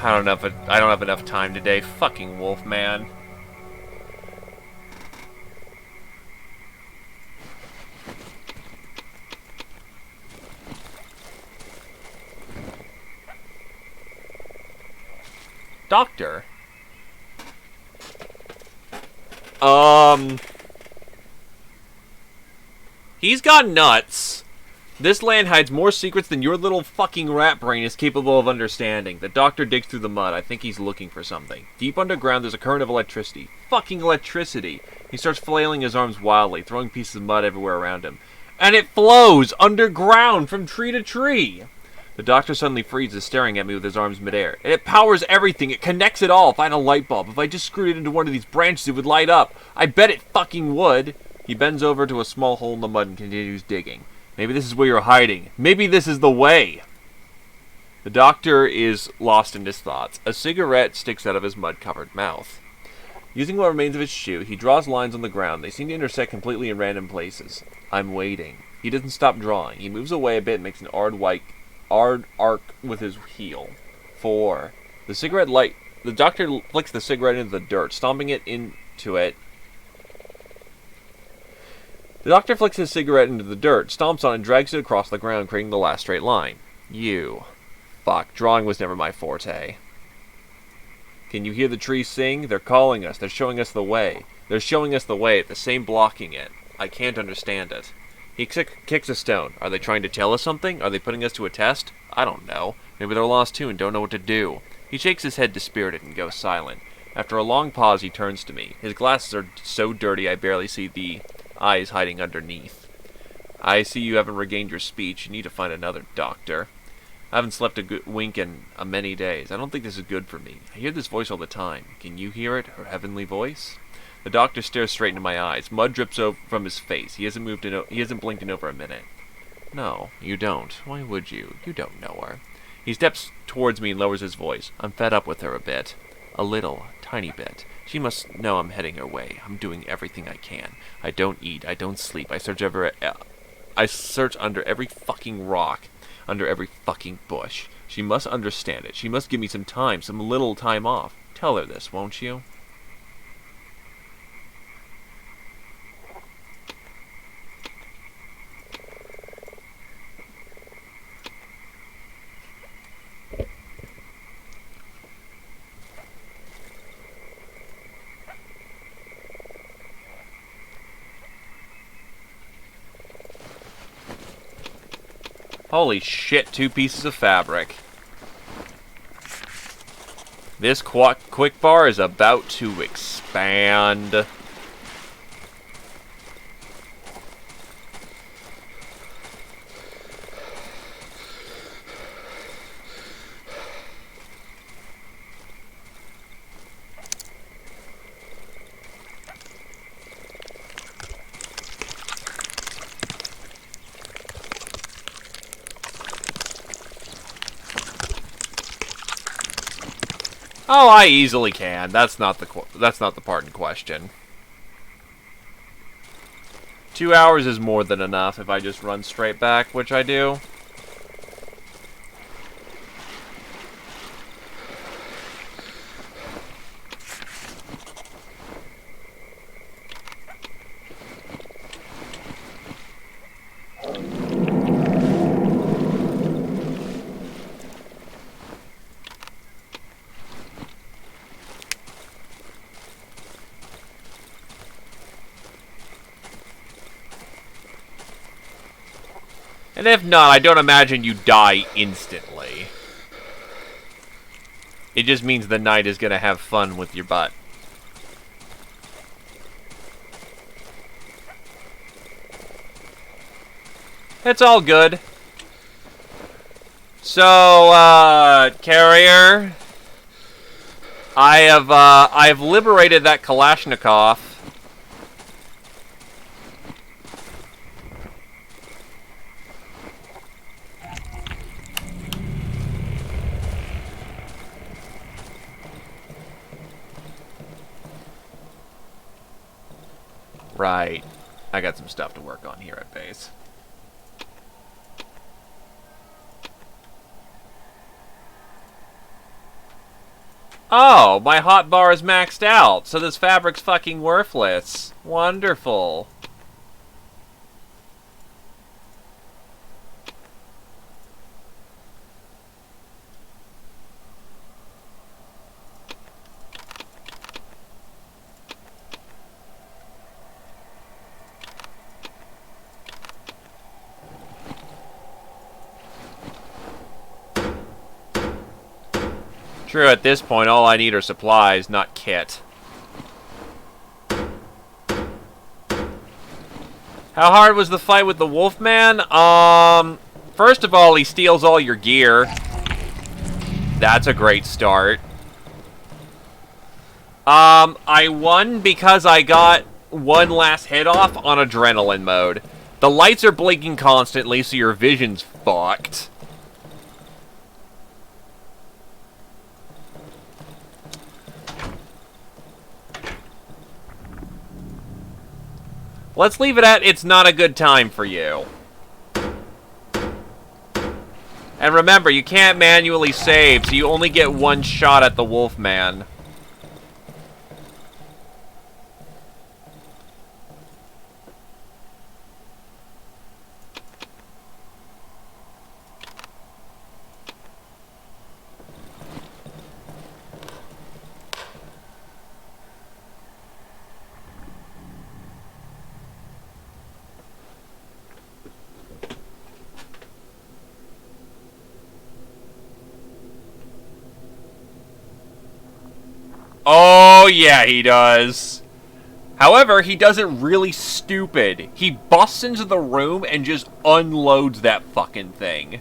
I don't have enough time today. Fucking Wolfman. Doctor. He's got nuts. This land hides more secrets than your little fucking rat brain is capable of understanding. The doctor digs through the mud. I think he's looking for something. Deep underground, there's a current of electricity. Fucking electricity! He starts flailing his arms wildly, throwing pieces of mud everywhere around him. And it flows underground from tree to tree! The doctor suddenly freezes, staring at me with his arms midair. And it powers everything. It connects it all. If I had a light bulb, if I just screwed it into one of these branches, it would light up. I bet it fucking would. He bends over to a small hole in the mud and continues digging. Maybe this is where you're hiding. Maybe this is the way. The doctor is lost in his thoughts. A cigarette sticks out of his mud-covered mouth. Using what remains of his shoe, he draws lines on the ground. They seem to intersect completely in random places. I'm waiting. He doesn't stop drawing. He moves away a bit and makes an odd arc with his heel. 4. The doctor flicks the cigarette into the dirt, stomping it into it. The doctor flicks his cigarette into the dirt, stomps on it, and drags it across the ground, creating the last straight line. You. fuck. Drawing was never my forte. Can you hear the trees sing? They're calling us. They're showing us the way. They're showing us the way, the same blocking it. I can't understand it. He kicks a stone. Are they trying to tell us something? Are they putting us to a test? I don't know. Maybe they're lost too and don't know what to do. He shakes his head dispirited and goes silent. After a long pause, he turns to me. His glasses are so dirty I barely see the eyes hiding underneath. I see you haven't regained your speech. You need to find another doctor. I haven't slept a good wink in many days. I don't think this is good for me. I hear this voice all the time. Can you hear it? Her heavenly voice? The doctor stares straight into my eyes. Mud drips from his face. He hasn't blinked in over a minute. No, you don't. Why would you? You don't know her. He steps towards me and lowers his voice. I'm fed up with her a bit. A little, tiny bit. She must know I'm heading her way. I'm doing everything I can. I don't eat. I don't sleep. I search under every fucking rock, under every fucking bush. She must understand it. She must give me some time, some little time off. Tell her this, won't you? Holy shit, 2 pieces of fabric. This quick bar is about to expand. Oh, I easily can. That's not the part in question. 2 hours is more than enough if I just run straight back, which I do. And if not, I don't imagine you die instantly. It just means the knight is gonna have fun with your butt. It's all good. So, carrier, I've liberated that Kalashnikov. Right. I got some stuff to work on here at base. Oh, my hotbar is maxed out, so this fabric's fucking worthless. Wonderful. True, at this point, all I need are supplies, not kit. How hard was the fight with the Wolfman? First of all, he steals all your gear. That's a great start. I won because I got one last hit off on adrenaline mode. The lights are blinking constantly, so your vision's fucked. Let's leave it at it's not a good time for you. And remember, you can't manually save, so you only get one shot at the Wolfman. Oh, yeah, he does. However, he does it really stupid. He busts into the room and just unloads that fucking thing.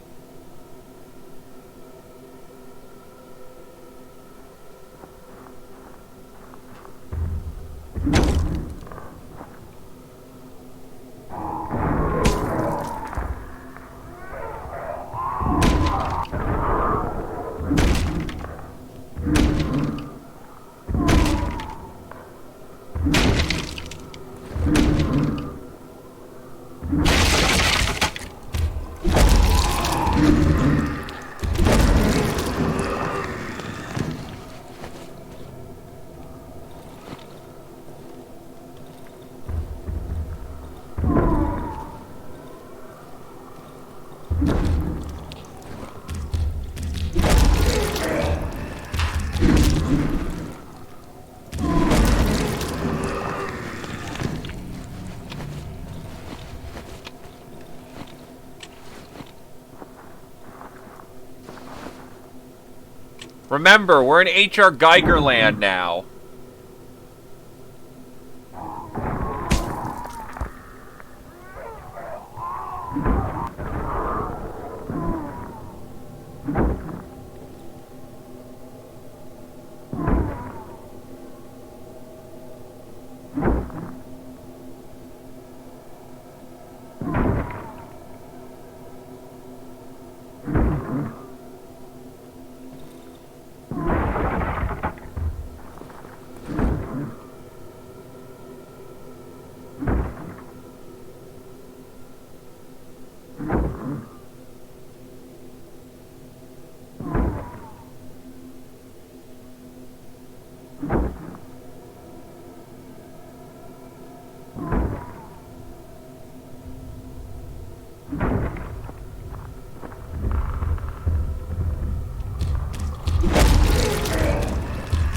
Remember, we're in H.R. Geiger land now.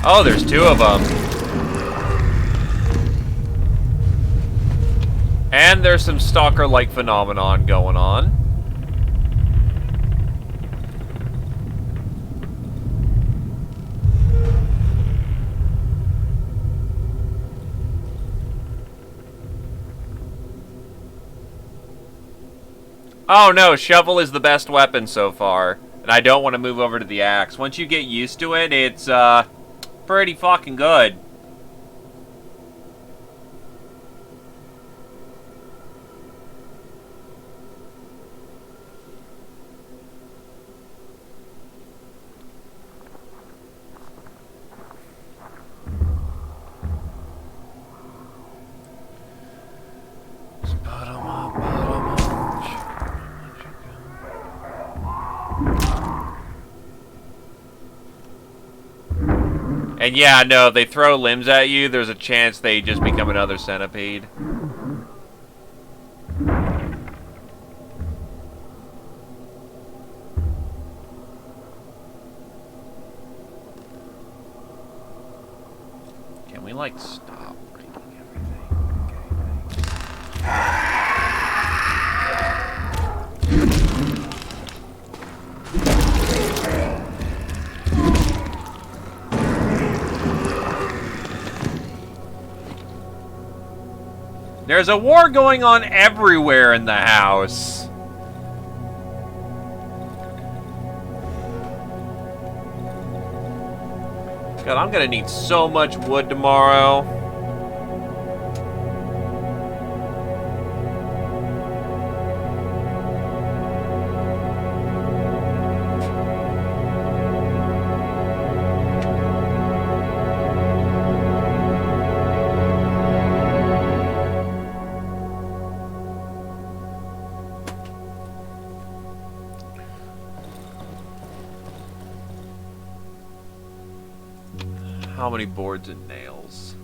Oh, there's two of them. And there's some stalker-like phenomenon going on. Oh no, shovel is the best weapon so far. And I don't want to move over to the axe. Once you get used to it, it's, pretty fucking good. And yeah, no, if they throw limbs at you, there's a chance they just become another centipede. Can we, like, stop breaking everything? Okay, thanks. There's a war going on everywhere in the house. God, I'm gonna need so much wood tomorrow. How many boards and nails?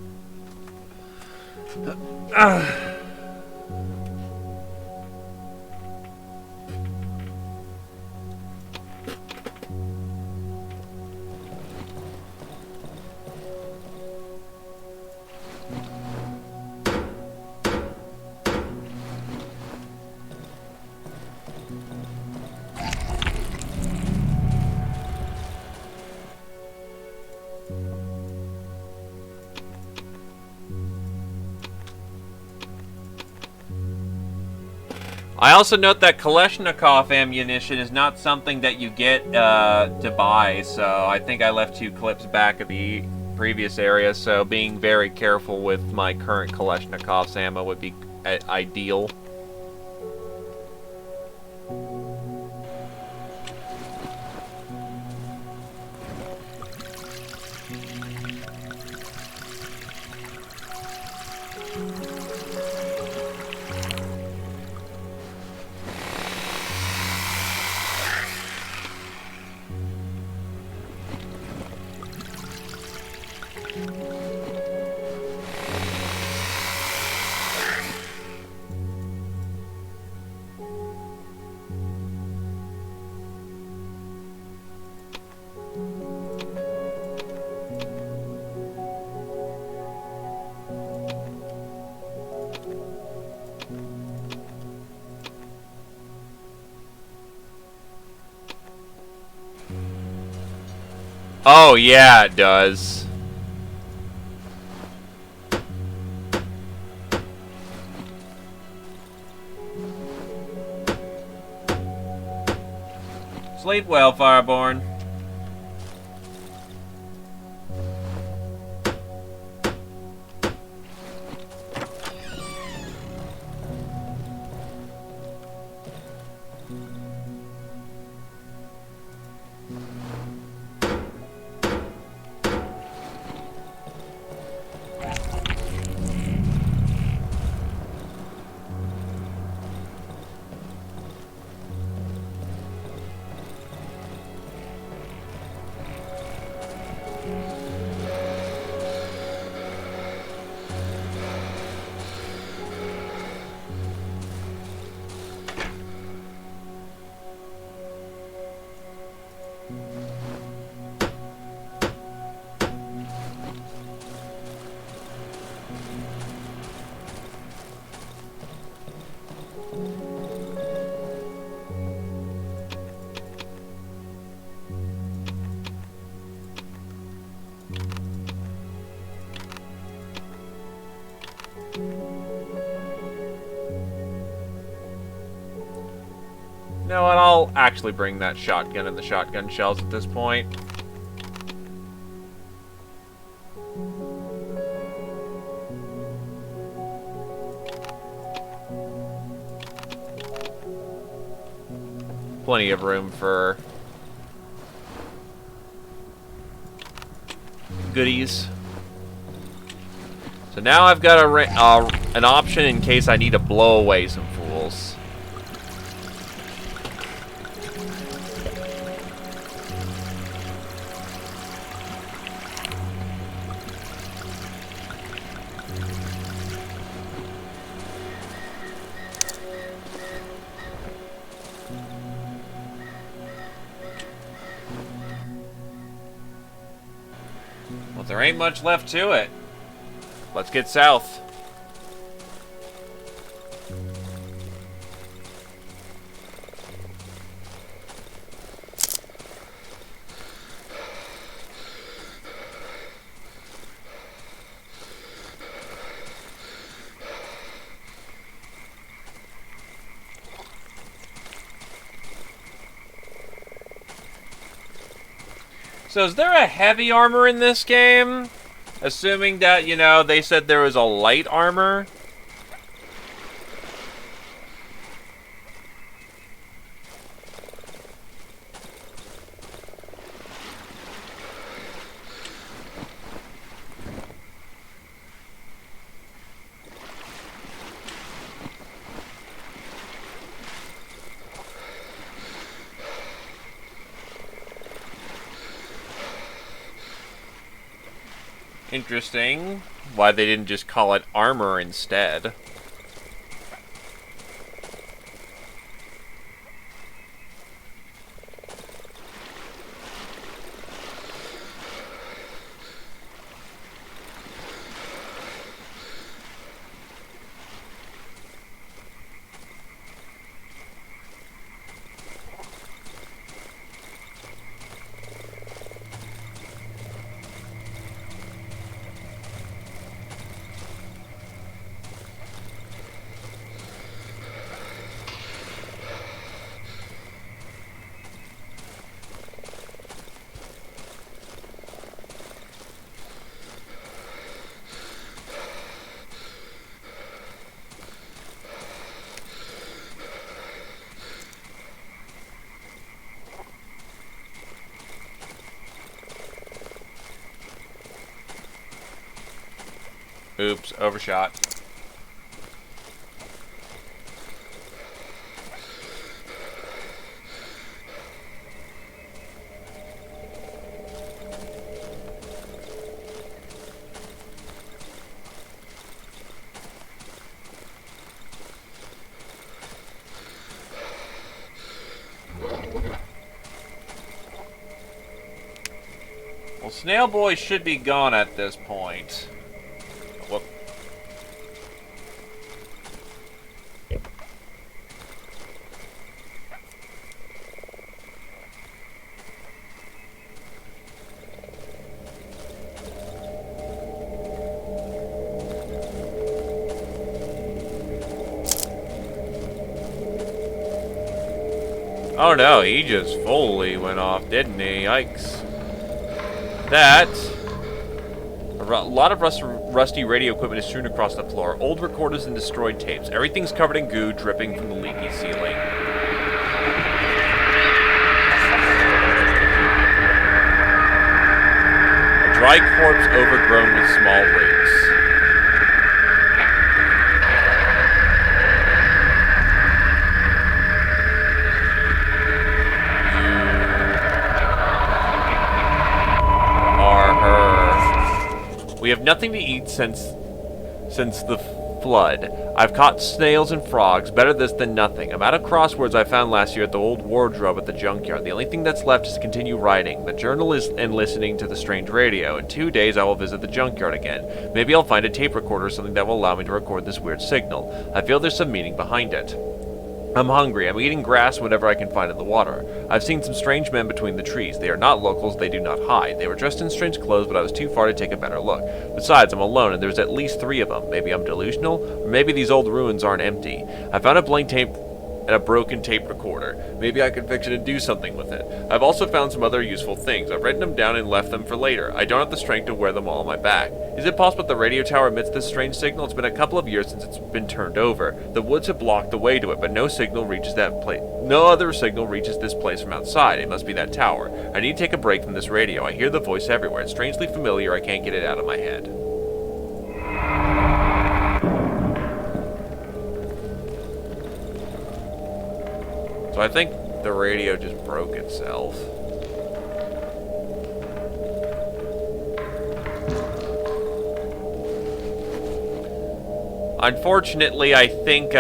I also note that Kalashnikov ammunition is not something that you get to buy, so I think I left 2 clips back at the previous area, so being very careful with my current Kalashnikov's ammo would be ideal. Oh, yeah, it does. Sleep well, Fireborn. You know what, I'll actually bring that shotgun and the shotgun shells at this point. Plenty of room for goodies. So now I've got an option in case I need to blow away some fools. Well, there ain't much left to it. Let's get south. So is there a heavy armor in this game? Assuming that, you know, they said there was a light armor. Interesting. Why they didn't just call it armor instead. Oops, overshot. Well, Snail Boy should be gone at this point. Whoop. Oh no, he just fully went off, didn't he? Yikes. That. A lot of rusty radio equipment is strewn across the floor. Old recorders and destroyed tapes. Everything's covered in goo dripping from the leaky ceiling. A dry corpse overgrown with small roots. We have nothing to eat since the flood. I've caught snails and frogs. Better this than nothing. I'm out of crosswords I found last year at the old wardrobe at the junkyard. The only thing that's left is to continue writing, the journal and listening to the strange radio. In 2 days I will visit the junkyard again. Maybe I'll find a tape recorder or something that will allow me to record this weird signal. I feel there's some meaning behind it. I'm hungry. I'm eating grass whatever I can find in the water. I've seen some strange men between the trees. They are not locals, they do not hide. They were dressed in strange clothes, but I was too far to take a better look. Besides, I'm alone, and there's at least 3 of them. Maybe I'm delusional, or maybe these old ruins aren't empty. I found a blank tape and a broken tape recorder. Maybe I could fix it and do something with it. I've also found some other useful things. I've written them down and left them for later. I don't have the strength to wear them all on my back. Is it possible that the radio tower emits this strange signal? It's been a couple of years since it's been turned over. The woods have blocked the way to it, but no signal reaches that place. No other signal reaches this place from outside. It must be that tower. I need to take a break from this radio. I hear the voice everywhere. It's strangely familiar. I can't get it out of my head. So I think the radio just broke itself. Unfortunately, I think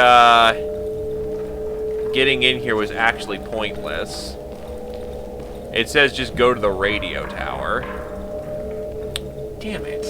getting in here was actually pointless. It says just go to the radio tower. Damn it.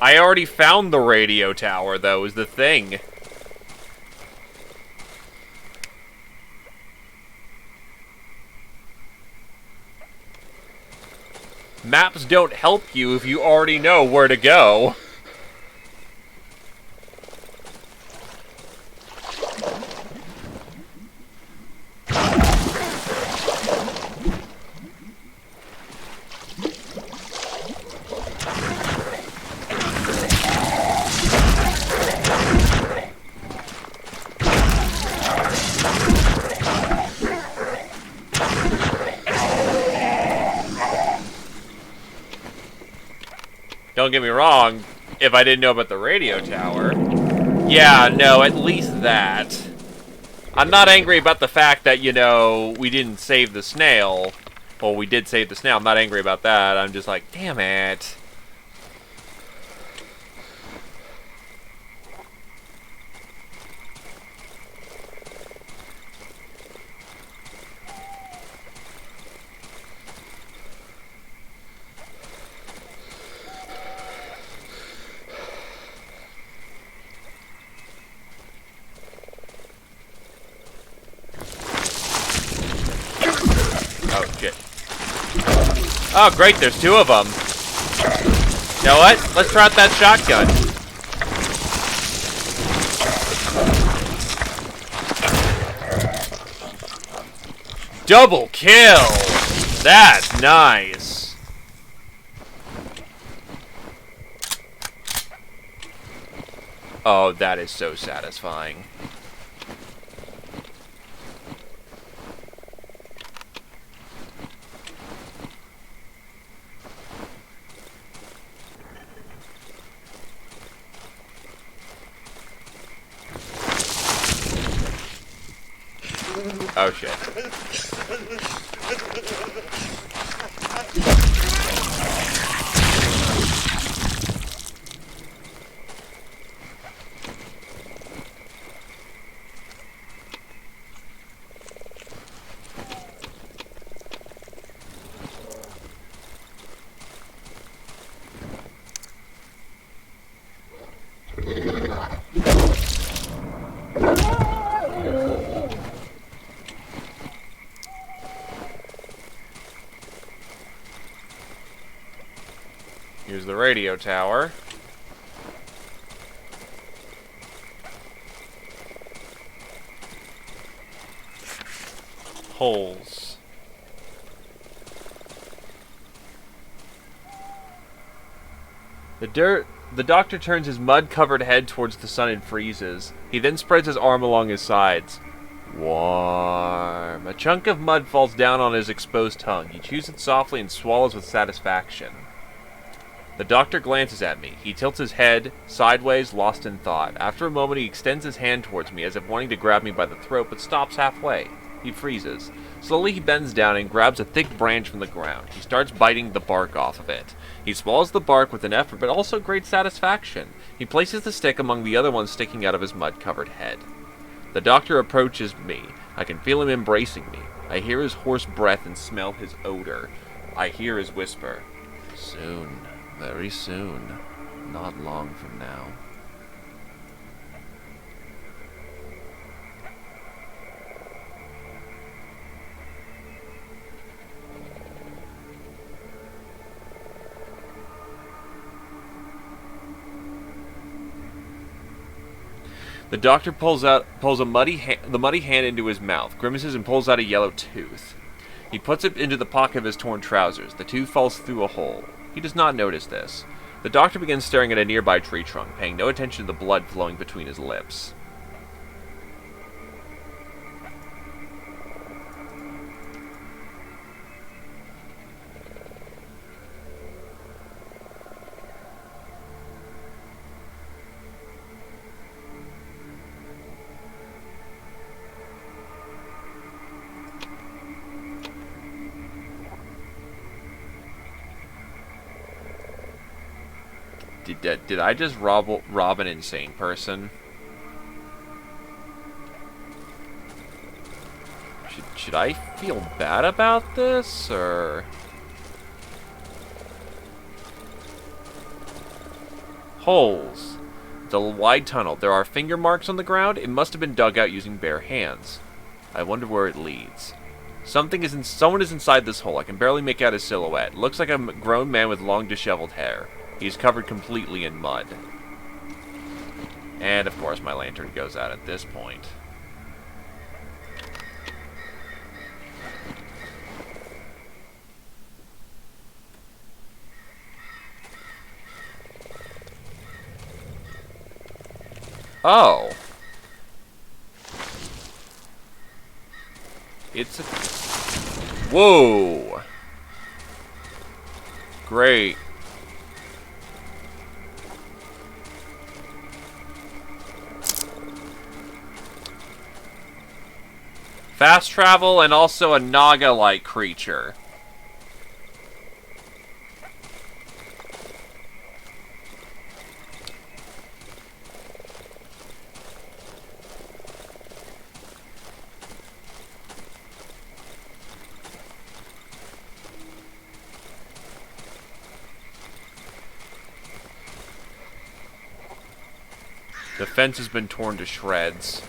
I already found the radio tower, though, is the thing. Maps don't help you if you already know where to go. Don't get me wrong, if I didn't know about the radio tower. Yeah, no, at least that. I'm not angry about the fact that, you know, we didn't save the snail. Well, we did save the snail. I'm not angry about that. I'm just like, damn it. Oh, shit. Oh, great, there's 2 of them. You know what? Let's try out that shotgun. Double kill! That's nice. Oh, that is so satisfying. Oh shit. Here's the radio tower. Holes. The doctor turns his mud-covered head towards the sun and freezes. He then spreads his arm along his sides. Warm. A chunk of mud falls down on his exposed tongue. He chews it softly and swallows with satisfaction. The doctor glances at me. He tilts his head sideways, lost in thought. After a moment, he extends his hand towards me as if wanting to grab me by the throat, but stops halfway. He freezes. Slowly, he bends down and grabs a thick branch from the ground. He starts biting the bark off of it. He swallows the bark with an effort, but also great satisfaction. He places the stick among the other ones sticking out of his mud-covered head. The doctor approaches me. I can feel him embracing me. I hear his hoarse breath and smell his odor. I hear his whisper. Soon. Very soon. Not long from now. The doctor pulls the muddy hand into his mouth, grimaces and pulls out a yellow tooth. He puts it into the pocket of his torn trousers. The tooth falls through a hole. He does not notice this. The doctor begins staring at a nearby tree trunk, paying no attention to the blood flowing between his lips. Did I just rob an insane person? Should I feel bad about this, or... Holes. It's a wide tunnel. There are finger marks on the ground. It must have been dug out using bare hands. I wonder where it leads. Someone is inside this hole. I can barely make out his silhouette. It looks like a grown man with long, disheveled hair. He's covered completely in mud. And, of course, my lantern goes out at this point. Oh. It's a... Whoa. Great. Fast travel and also a Naga-like creature. The fence has been torn to shreds.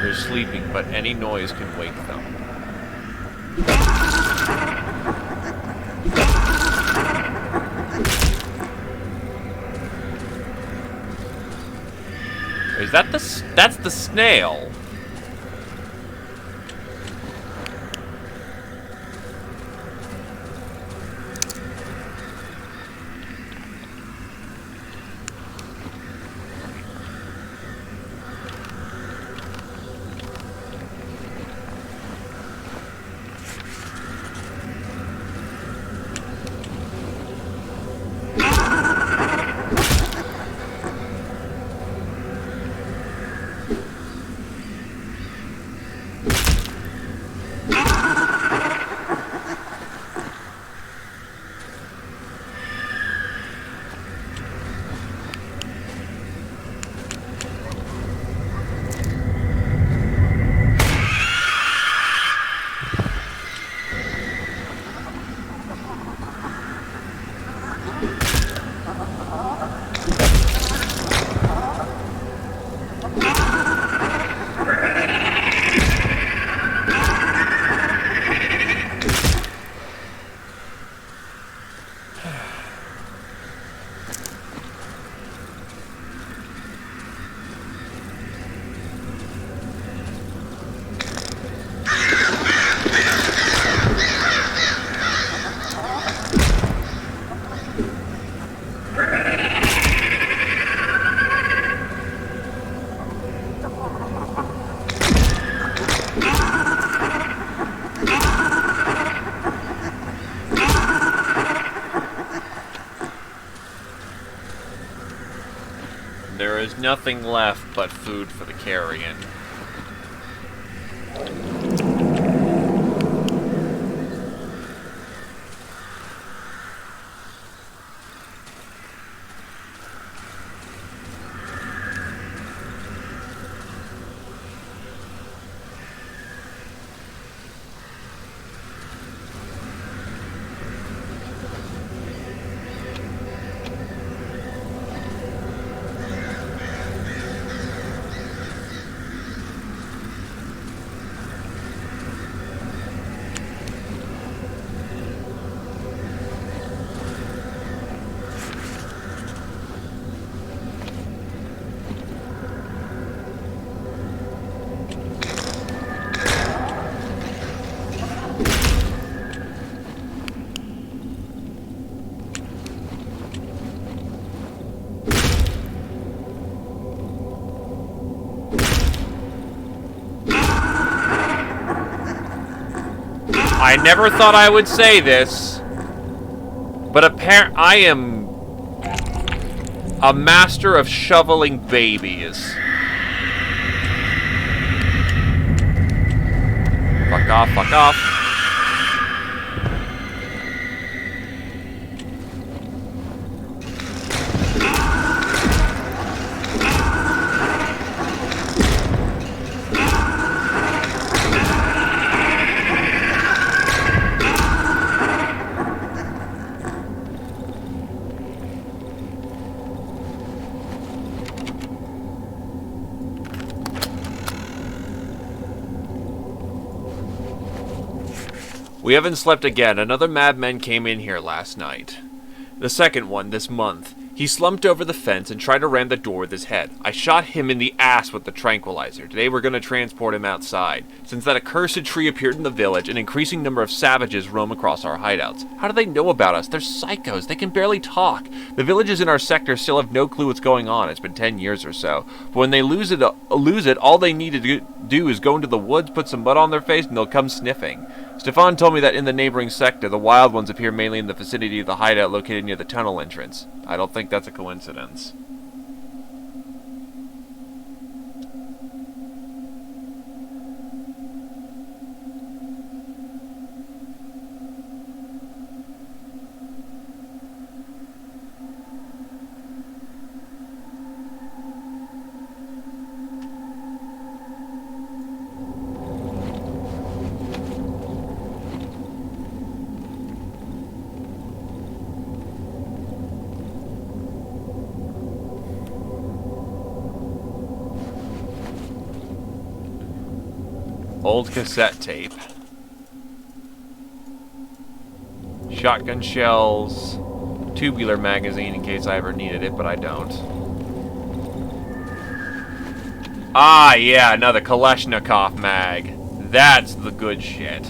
They're sleeping, but any noise can wake them. Is that that's the snail? There is nothing left but food for the carrion. I never thought I would say this, but I am a master of shoveling babies. Fuck off, fuck off. We haven't slept again. Another madman came in here last night. The second one this month. He slumped over the fence and tried to ram the door with his head. I shot him in the ass with the tranquilizer. Today we're going to transport him outside. Since that accursed tree appeared in the village, an increasing number of savages roam across our hideouts. How do they know about us? They're psychos. They can barely talk. The villages in our sector still have no clue what's going on. It's been 10 years or so. But when they lose it, all they need to do is go into the woods, put some mud on their face, and they'll come sniffing. Stefan told me that in the neighboring sector, the wild ones appear mainly in the vicinity of the hideout located near the tunnel entrance. I don't think that's a coincidence. Old cassette tape. Shotgun shells. Tubular magazine in case I ever needed it, but I don't. Ah, yeah, another Kalashnikov mag. That's the good shit.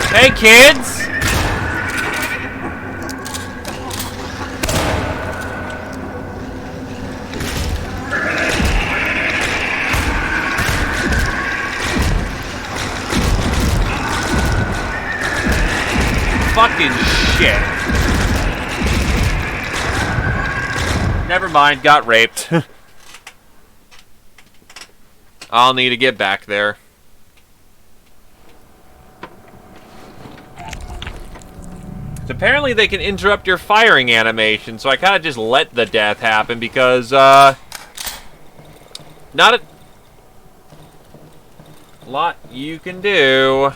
Hey, kids! Fucking shit. Never mind, got raped. I'll need to get back there. Apparently they can interrupt your firing animation, so I kind of just let the death happen because, not a lot you can do.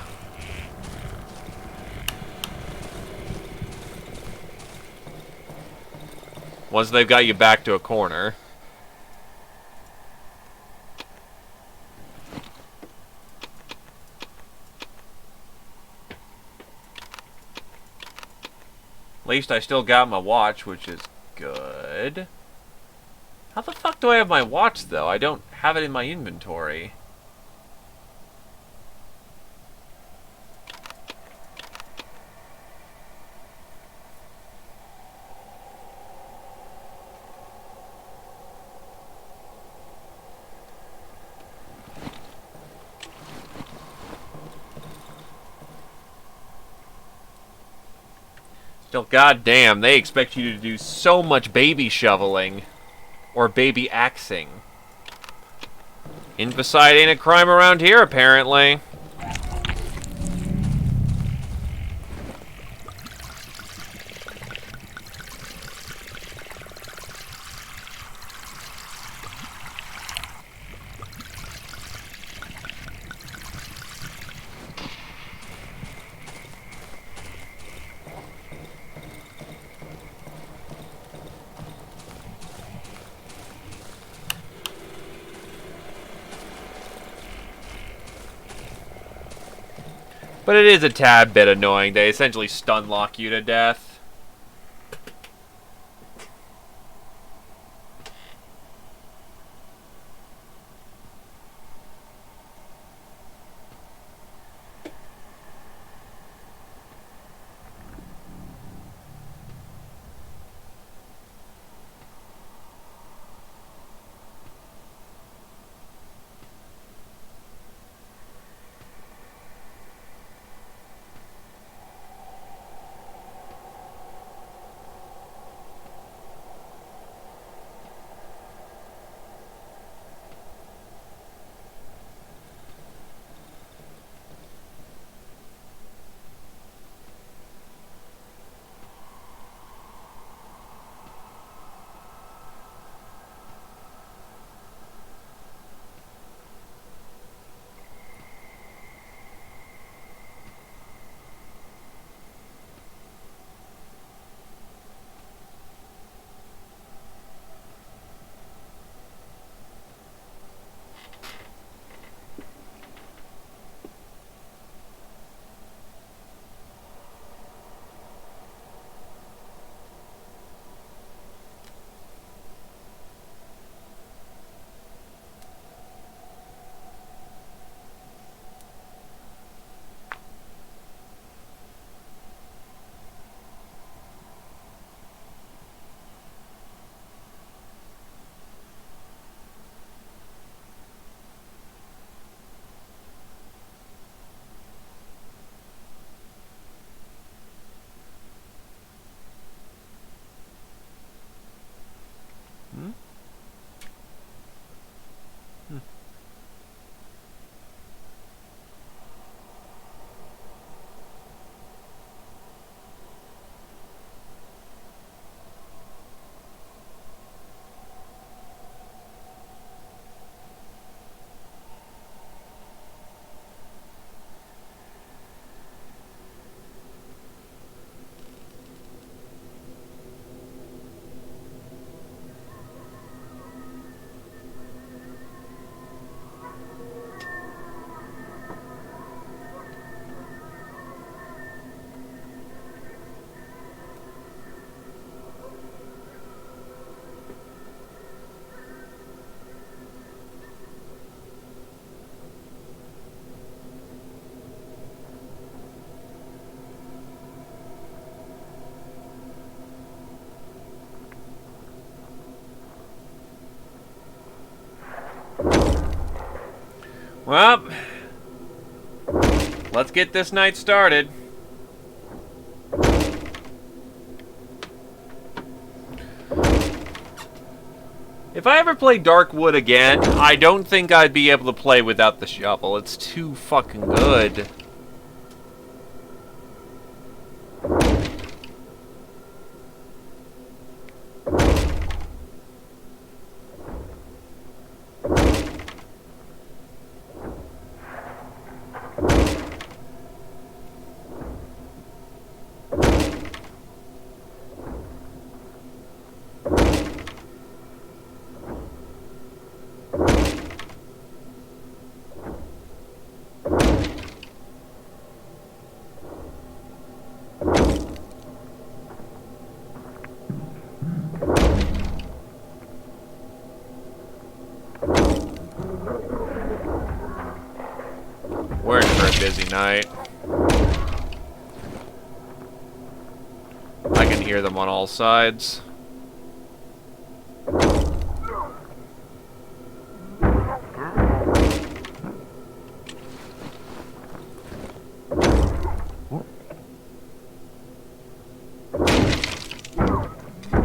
Once they've got you back to a corner. At least I still got my watch, which is good. How the fuck do I have my watch, though? I don't have it in my inventory. Still, goddamn, they expect you to do so much baby shoveling. Or baby axing. Inficide ain't a crime around here, apparently. But it is a tad bit annoying. They essentially stun lock you to death. Well, let's get this night started. If I ever play Darkwood again, I don't think I'd be able to play without the shovel. It's too fucking good. We're in for a busy night. I can hear them on all sides.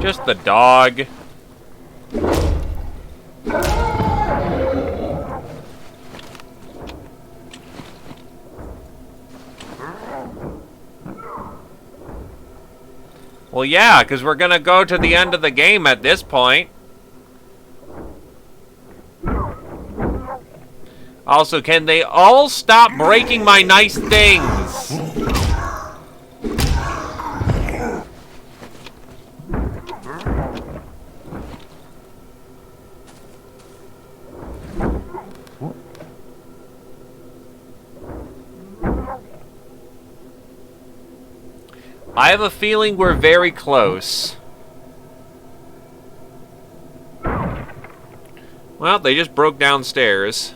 Just the dog. Well, yeah, because we're gonna go to the end of the game at this point. Also, can they all stop breaking my nice things? I have a feeling we're very close. Well, they just broke downstairs.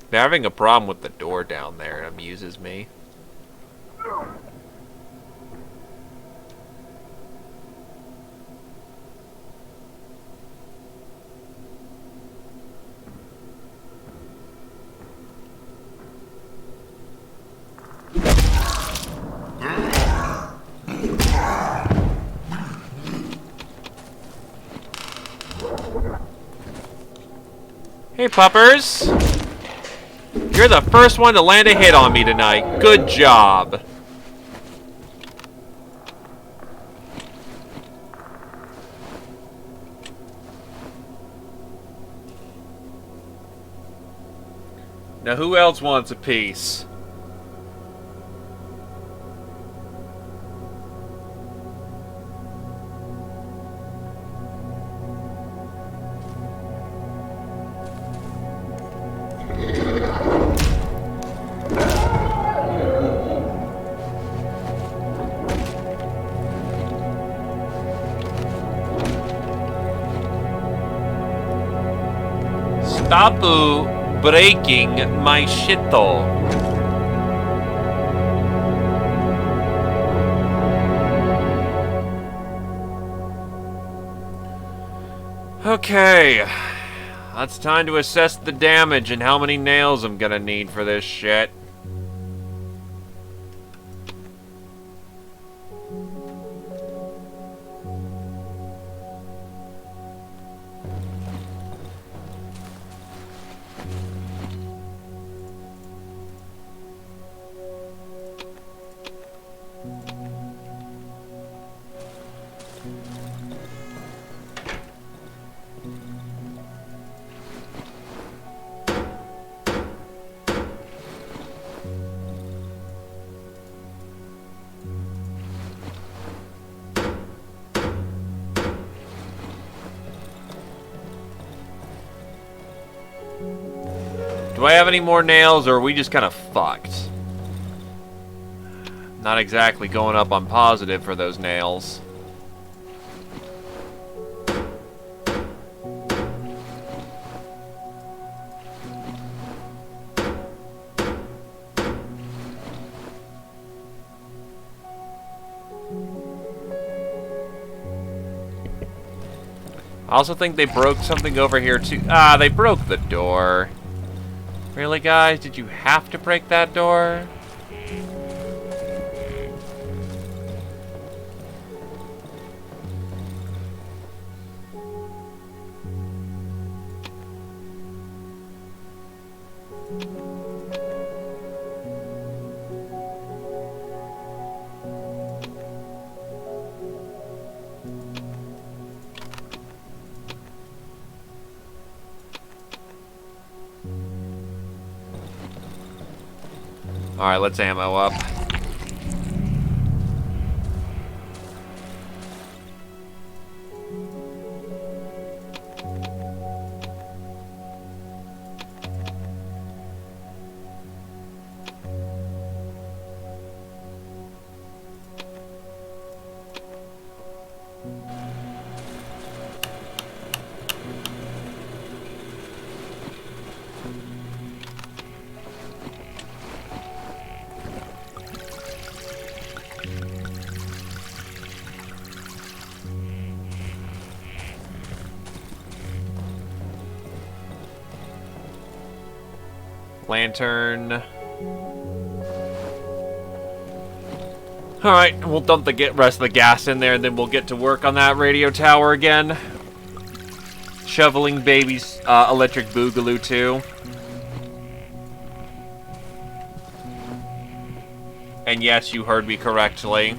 They're having a problem with the door down there. It amuses me. Hey, puppers! You're the first one to land a hit on me tonight. Good job. Now, who else wants a piece? Stop breaking my shito. Okay. It's time to assess the damage and how many nails I'm gonna need for this shit. Do I have any more nails, or are we just kind of fucked? Not exactly going up on positive for those nails. I also think they broke something over here too. Ah, they broke the door. Really, guys? Did you have to break that door? Alright, let's ammo up. Lantern. Alright, we'll dump the rest of the gas in there, and then we'll get to work on that radio tower again. Shoveling baby's electric boogaloo too. And yes, you heard me correctly.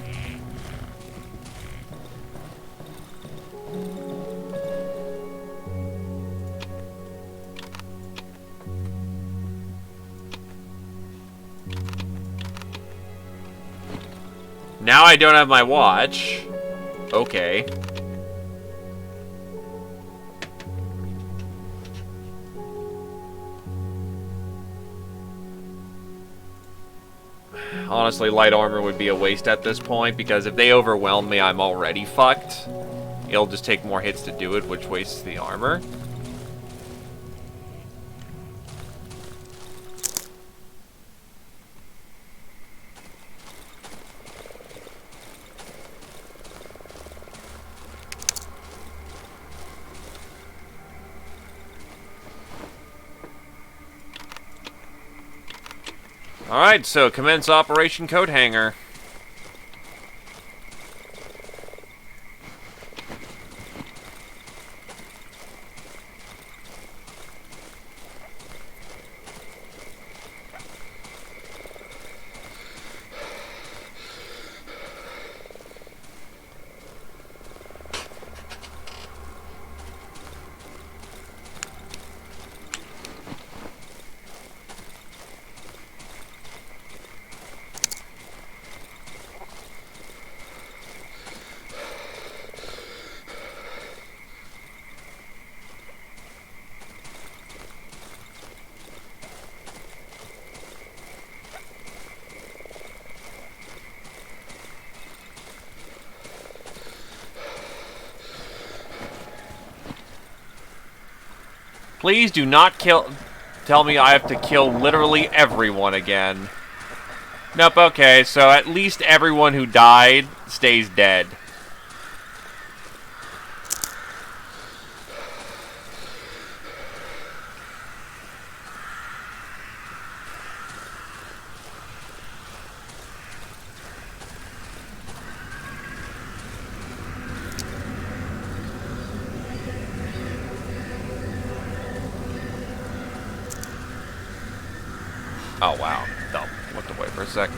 Now I don't have my watch. Okay. Honestly, light armor would be a waste at this point, because if they overwhelm me, I'm already fucked. It'll just take more hits to do it, which wastes the armor. Alright, so commence Operation Coat Hanger. Please do not tell me I have to kill literally everyone again. Nope, okay, so at least everyone who died stays dead. Oh, wow. No, looked away for a sec.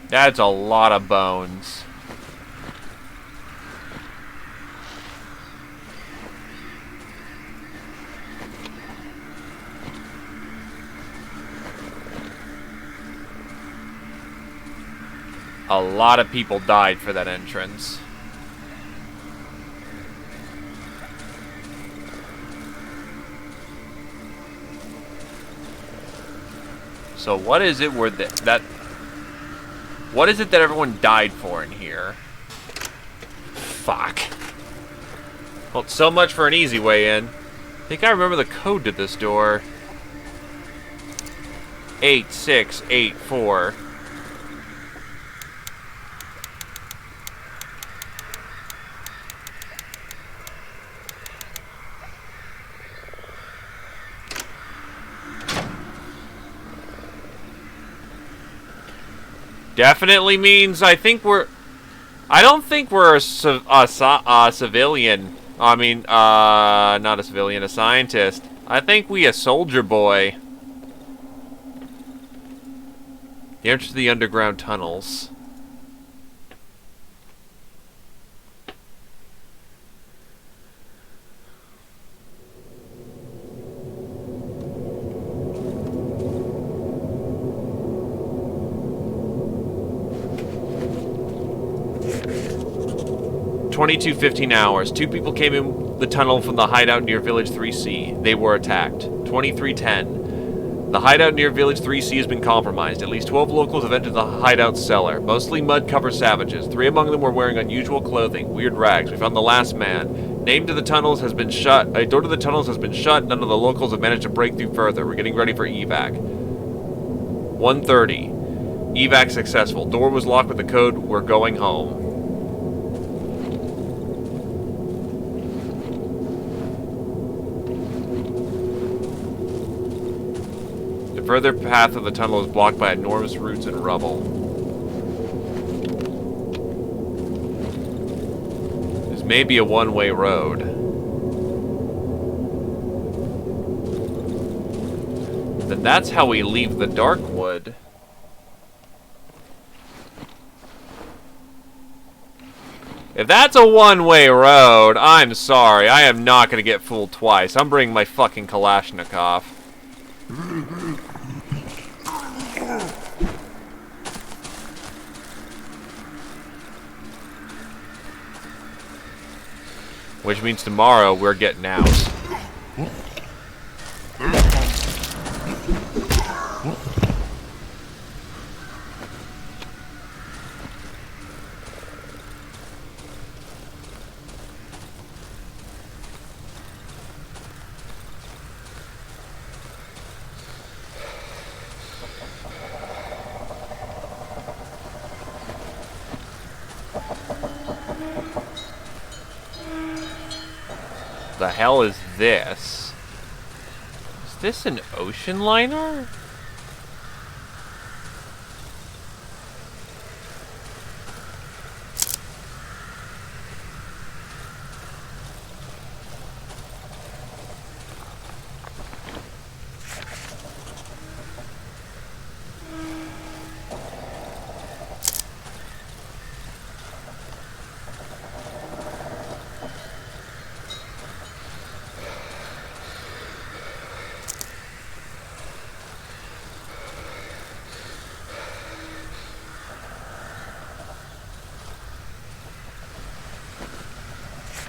That's a lot of bones. A lot of people died for that entrance. So what is it where what is it that everyone died for in here? Fuck. Well, so much for an easy way in. I think I remember the code to this door. 8684. Definitely means I don't think we're a civilian. I mean, not a civilian, a scientist. I think we a soldier boy. The entrance to the underground tunnels. $22:15. Two people came in the tunnel from the hideout near Village 3C. They were attacked. 23:10. The hideout near Village 3C has been compromised. At least 12 locals have entered the hideout cellar. Mostly mud-covered savages. 3 among them were wearing unusual clothing, weird rags. We found the last man. Name to the tunnels has been shut. A door to the tunnels has been shut. None of the locals have managed to break through further. We're getting ready for evac. 1:30. Evac successful. Door was locked with the code. We're going home. The further path of the tunnel is blocked by enormous roots and rubble. This may be a one-way road. Then that's how we leave the Darkwood. If that's a one-way road, I'm sorry. I am not going to get fooled twice. I'm bringing my fucking Kalashnikov. Which means tomorrow we're getting out. The hell is this? Is this an ocean liner?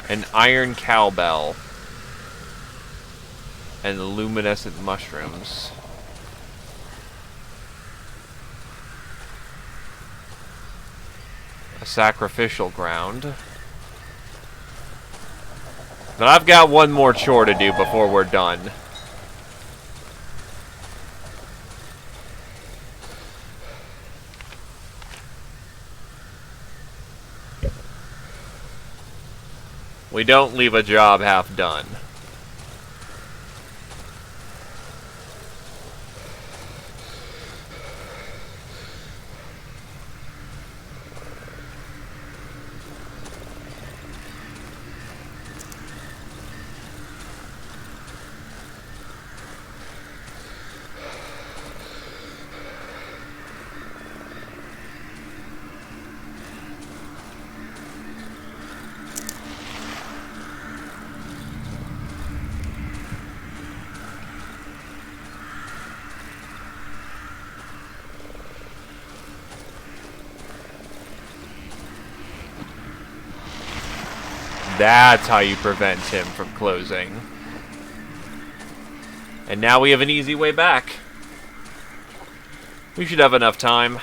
An iron cowbell. And luminescent mushrooms. A sacrificial ground. But I've got one more chore to do before we're done. We don't leave a job half done. That's how you prevent him from closing. And now we have an easy way back. We should have enough time.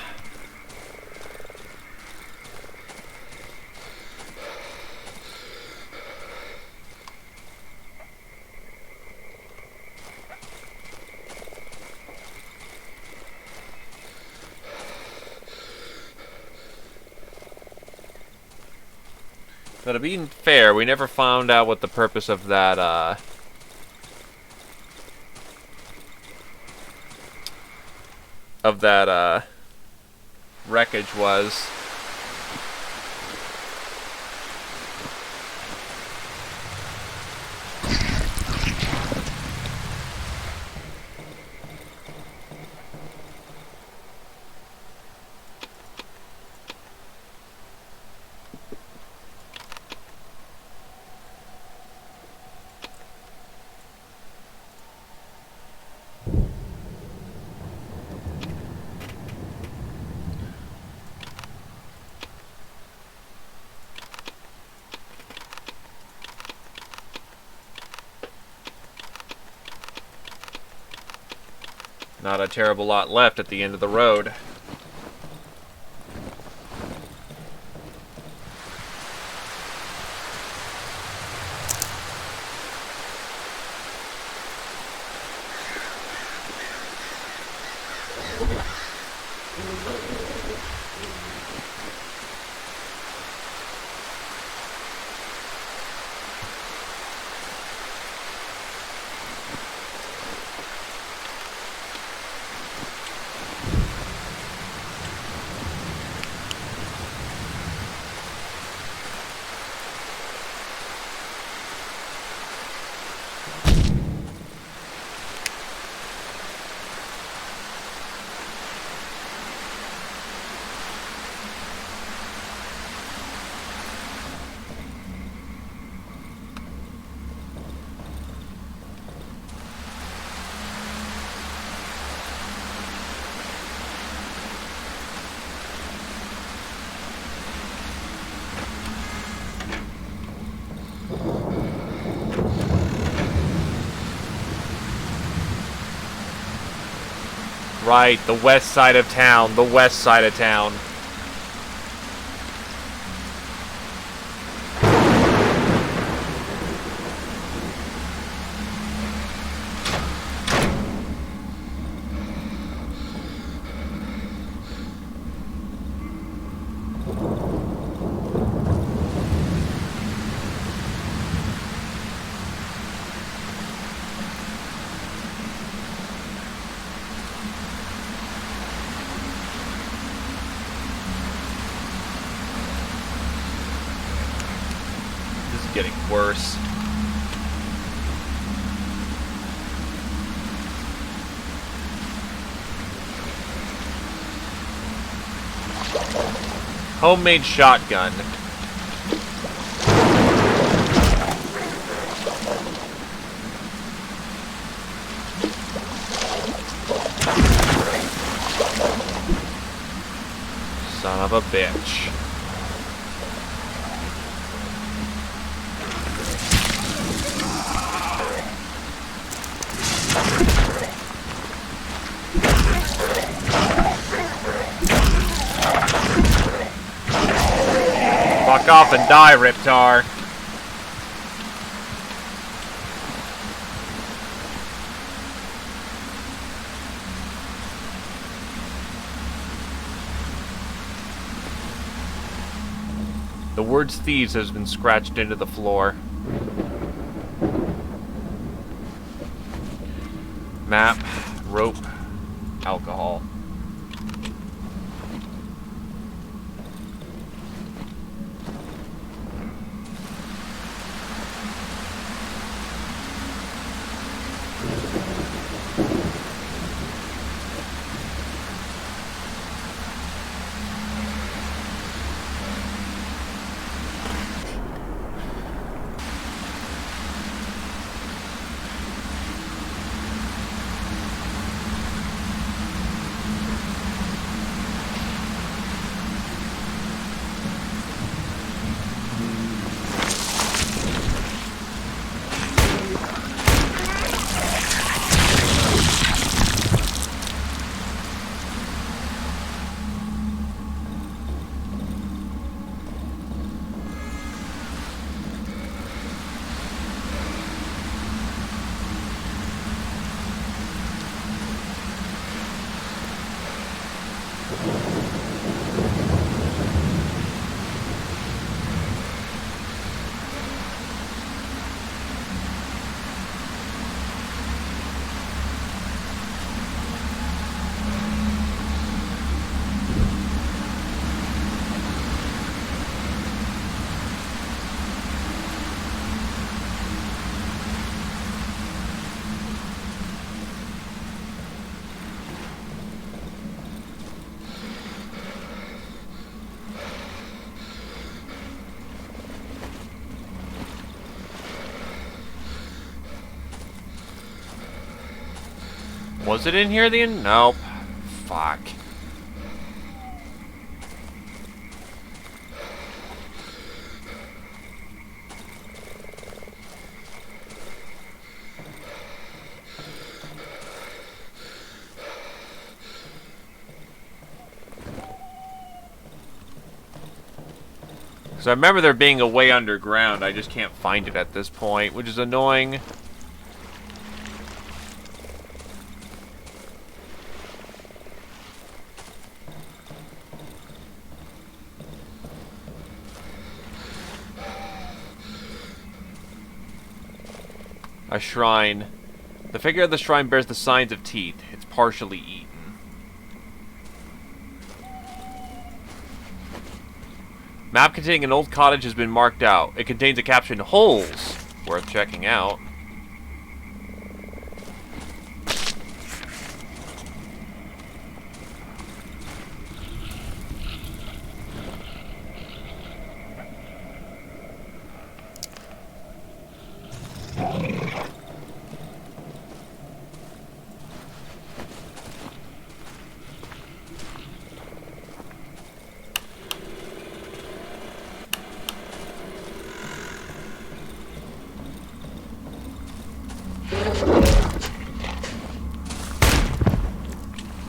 But to be fair, we never found out what the purpose of that, wreckage was. Not a terrible lot left at the end of the road. Right, the west side of town. The west side of town. Getting worse. Homemade shotgun. Son of a bitch. Fuck off and die, Riptar. The words thieves has been scratched into the floor. Map, rope, alcohol. Was it in here then? Nope. Fuck. Because I remember there being a way underground, I just can't find it at this point, which is annoying. A shrine. The figure of the shrine bears the signs of teeth. It's partially eaten. Map containing an old cottage has been marked out. It contains a caption, "Holes." Worth checking out.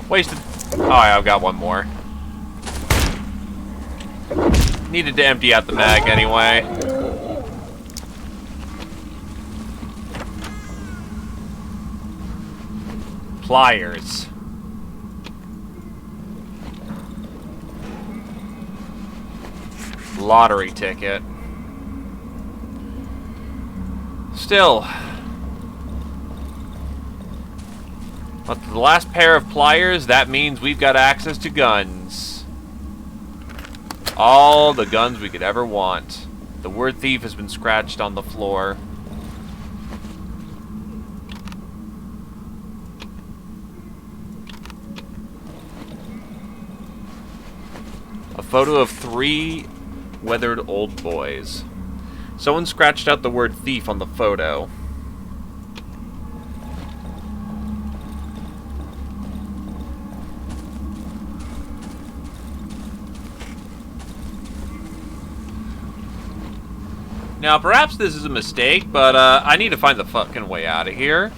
Wasted. Oh, yeah, I've got one more. Needed to empty out the mag anyway. Pliers. Lottery ticket. Still. But the last pair of pliers, that means we've got access to guns. All the guns we could ever want. The word thief has been scratched on the floor. A photo of 3 weathered old boys. Someone scratched out the word thief on the photo. Now, perhaps this is a mistake, but I need to find the fucking way out of here.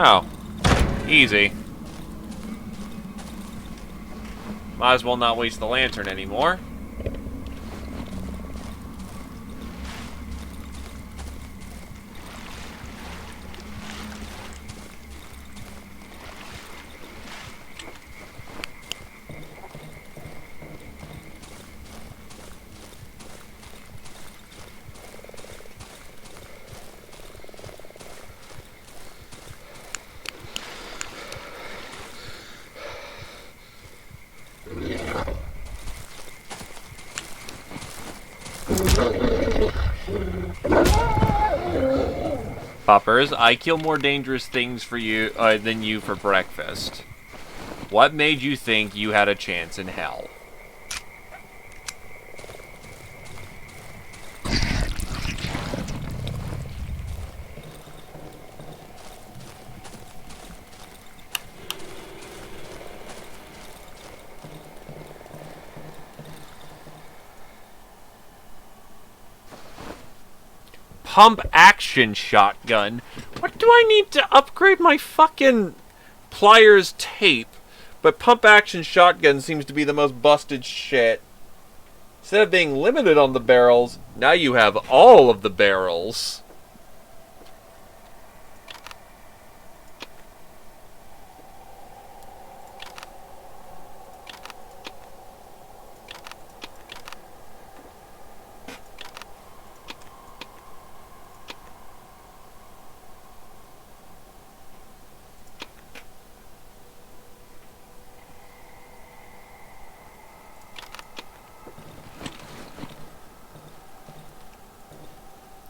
Oh. Easy. Might as well not waste the lantern anymore. Puppers, I kill more dangerous things for you than you for breakfast. What made you think you had a chance in hell? pump action shotgun. What do I need to upgrade my fucking pliers tape? But pump action shotgun seems to be the most busted shit. Instead of being limited on the barrels, now you have all of the barrels.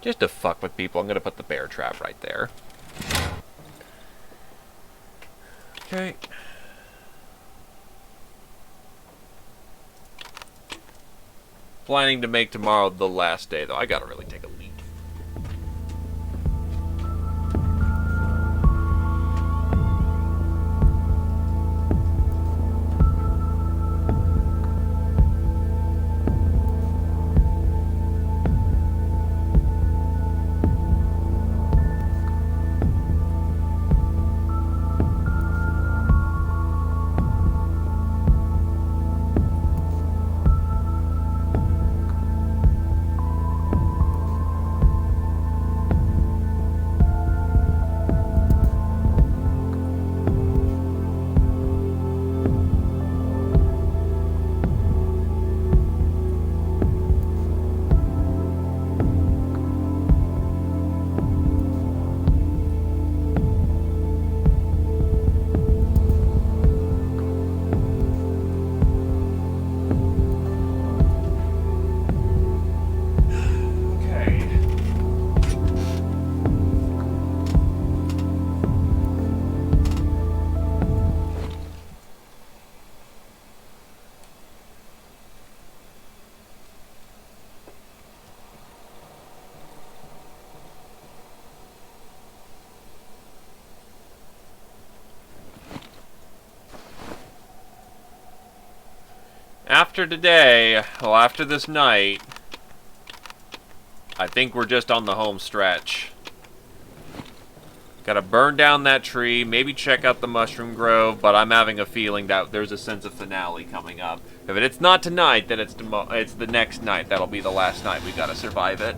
Just to fuck with people, I'm gonna put the bear trap right there. Okay. Planning to make tomorrow the last day, though. I gotta really take a leak. After today, well, after this night, I think we're just on the home stretch. Gotta burn down that tree, maybe check out the mushroom grove, but I'm having a feeling that there's a sense of finale coming up. If it's not tonight, then it's the next night. That'll be the last night. We gotta survive it.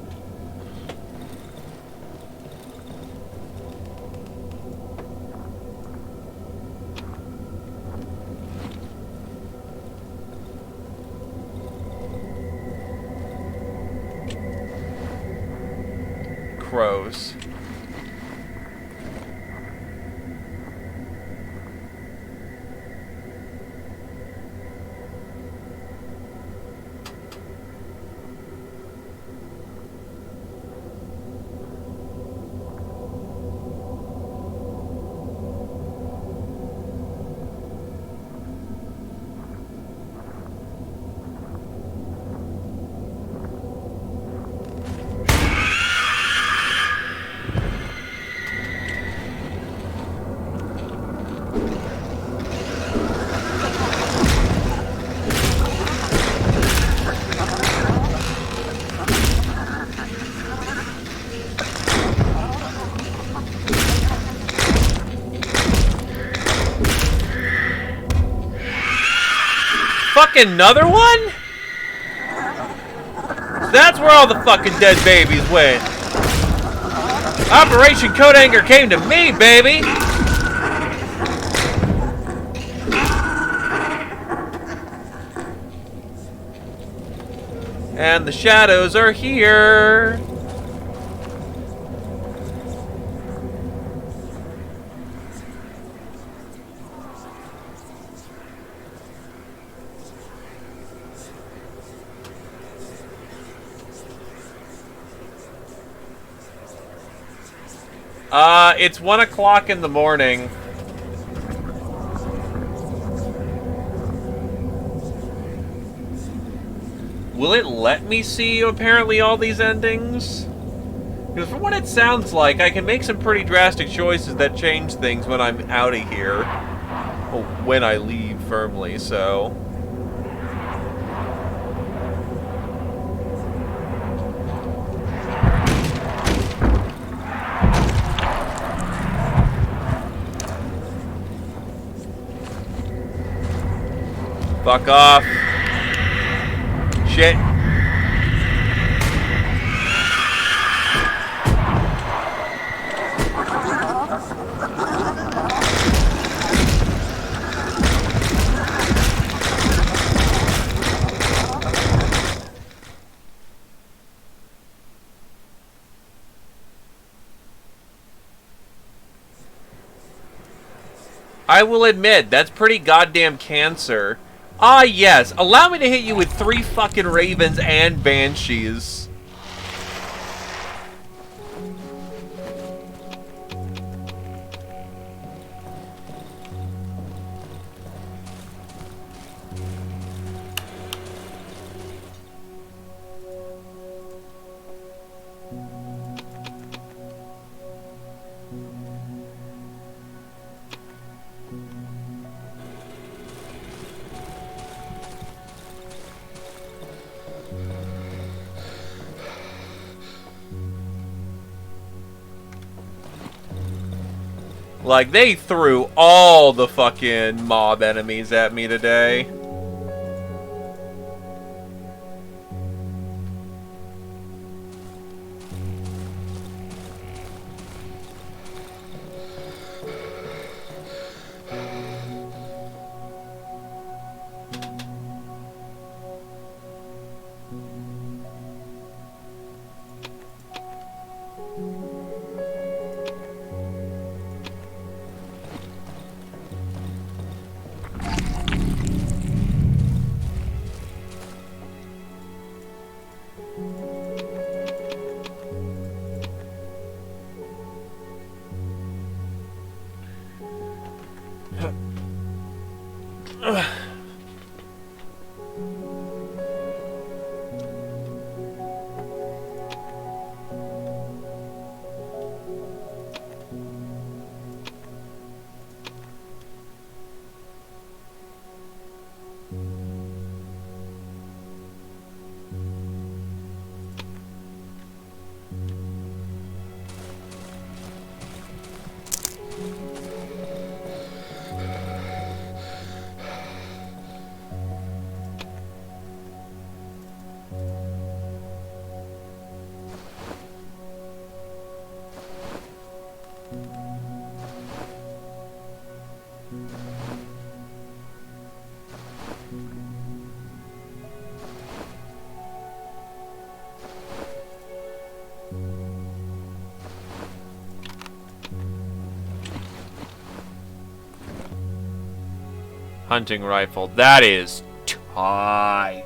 Crows. Fucking another one? That's where all the fucking dead babies went. Operation Coat Anger came to me, baby! And the shadows are here. It's 1 o'clock in the morning. Will it let me see, apparently, all these endings? Because from what it sounds like, I can make some pretty drastic choices that change things when I'm out of here. Well, when I leave, firmly, so... Fuck off. Shit. I will admit, that's pretty goddamn cancer. Ah, yes. Allow me to hit you with 3 fucking ravens and banshees. Like, they threw all the fucking mob enemies at me today. Hunting rifle. That is tight.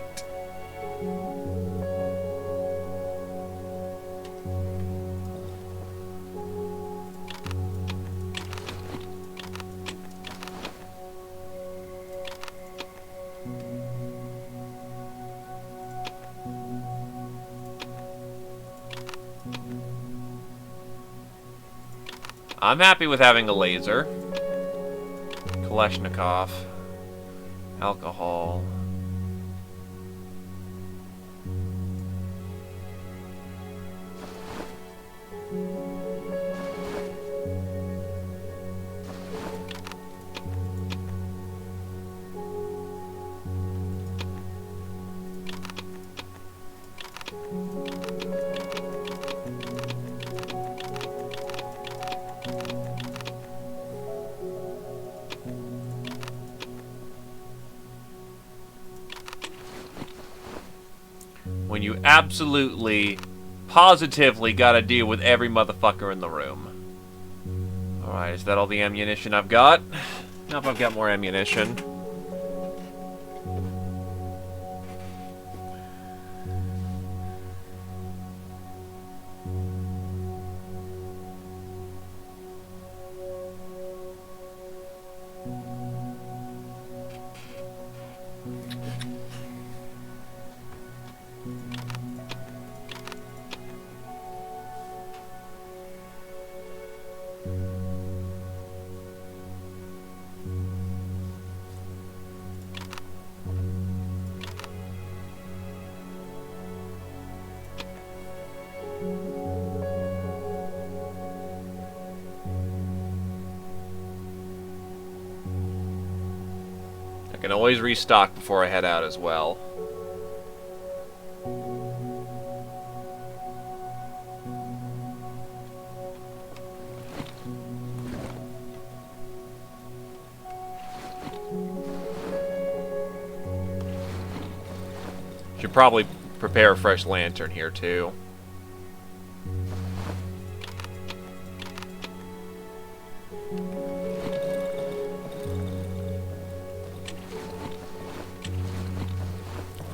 I'm happy with having a laser. Kalashnikov. Alcohol. When you absolutely, positively gotta deal with every motherfucker in the room. Alright, is that all the ammunition I've got? Nope, I've got more ammunition. can always restock before I head out as well. Should probably prepare a fresh lantern here too.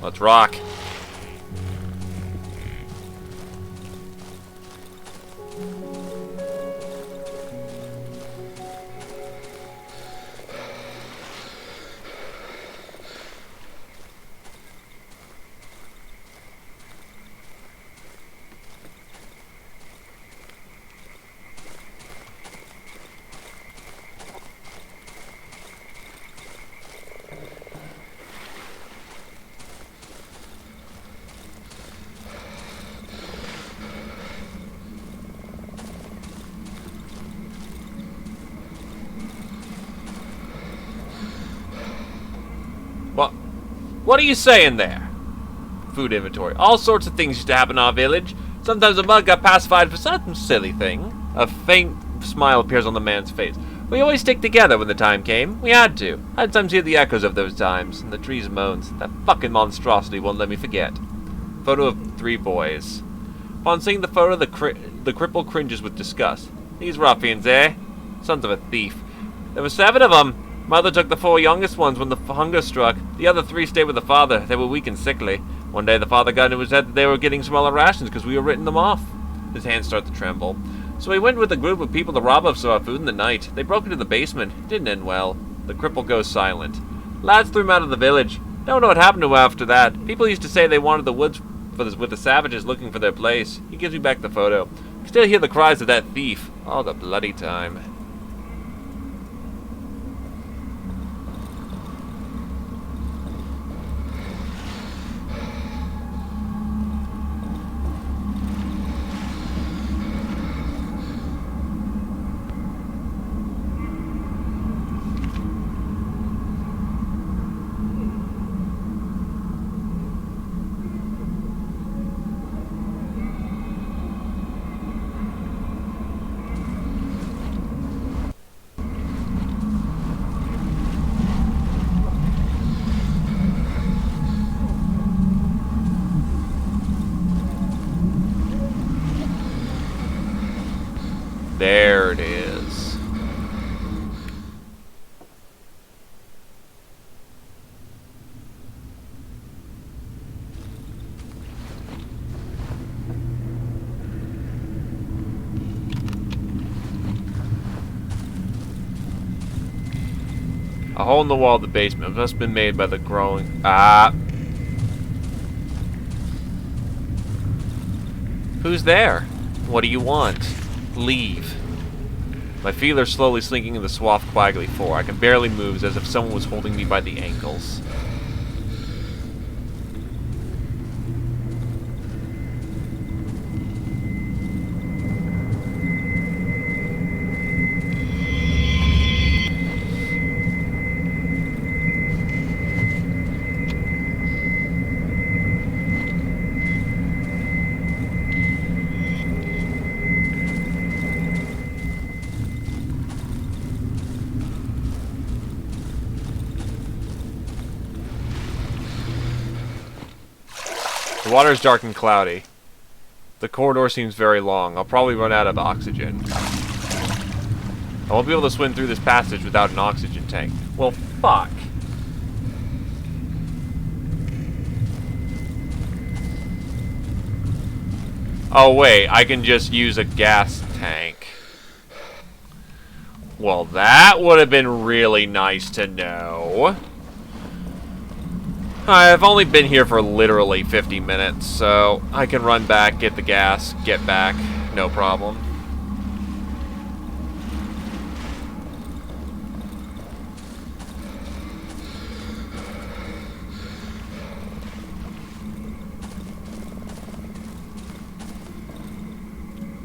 Let's rock. What are you saying there? Food inventory. All sorts of things used to happen in our village. Sometimes a mug got pacified for some silly thing. A faint smile appears on the man's face. We always stick together when the time came. We had to. I'd sometimes hear the echoes of those times, and the trees moans. That fucking monstrosity won't let me forget. Photo of 3 boys. Upon seeing the photo, the cripple cringes with disgust. These ruffians, eh? Sons of a thief. There were 7 of them. Mother took the 4 youngest ones when the hunger struck. The other 3 stayed with the father. They were weak and sickly. One day the father got into his head that they were getting smaller rations because we were written them off. His hands start to tremble. So he went with a group of people to rob us of our food in the night. They broke into the basement. It didn't end well. The cripple goes silent. Lads threw him out of the village. Don't know what happened to him after that. People used to say they wanted the woods with the savages looking for their place. He gives me back the photo. You can still hear the cries of that thief. All the bloody time. There it is. A hole in the wall of the basement must have been made by the growing... Who's there? What do you want? Leave. My feet are slowly sinking in the swath quaggly floor. I can barely move, as if someone was holding me by the ankles. The water is dark and cloudy. The corridor seems very long. I'll probably run out of oxygen. I won't be able to swim through this passage without an oxygen tank. Well, fuck. Oh wait, I can just use a gas tank. Well, that would have been really nice to know. I've only been here for literally 50 minutes, so I can run back, get the gas, get back, no problem.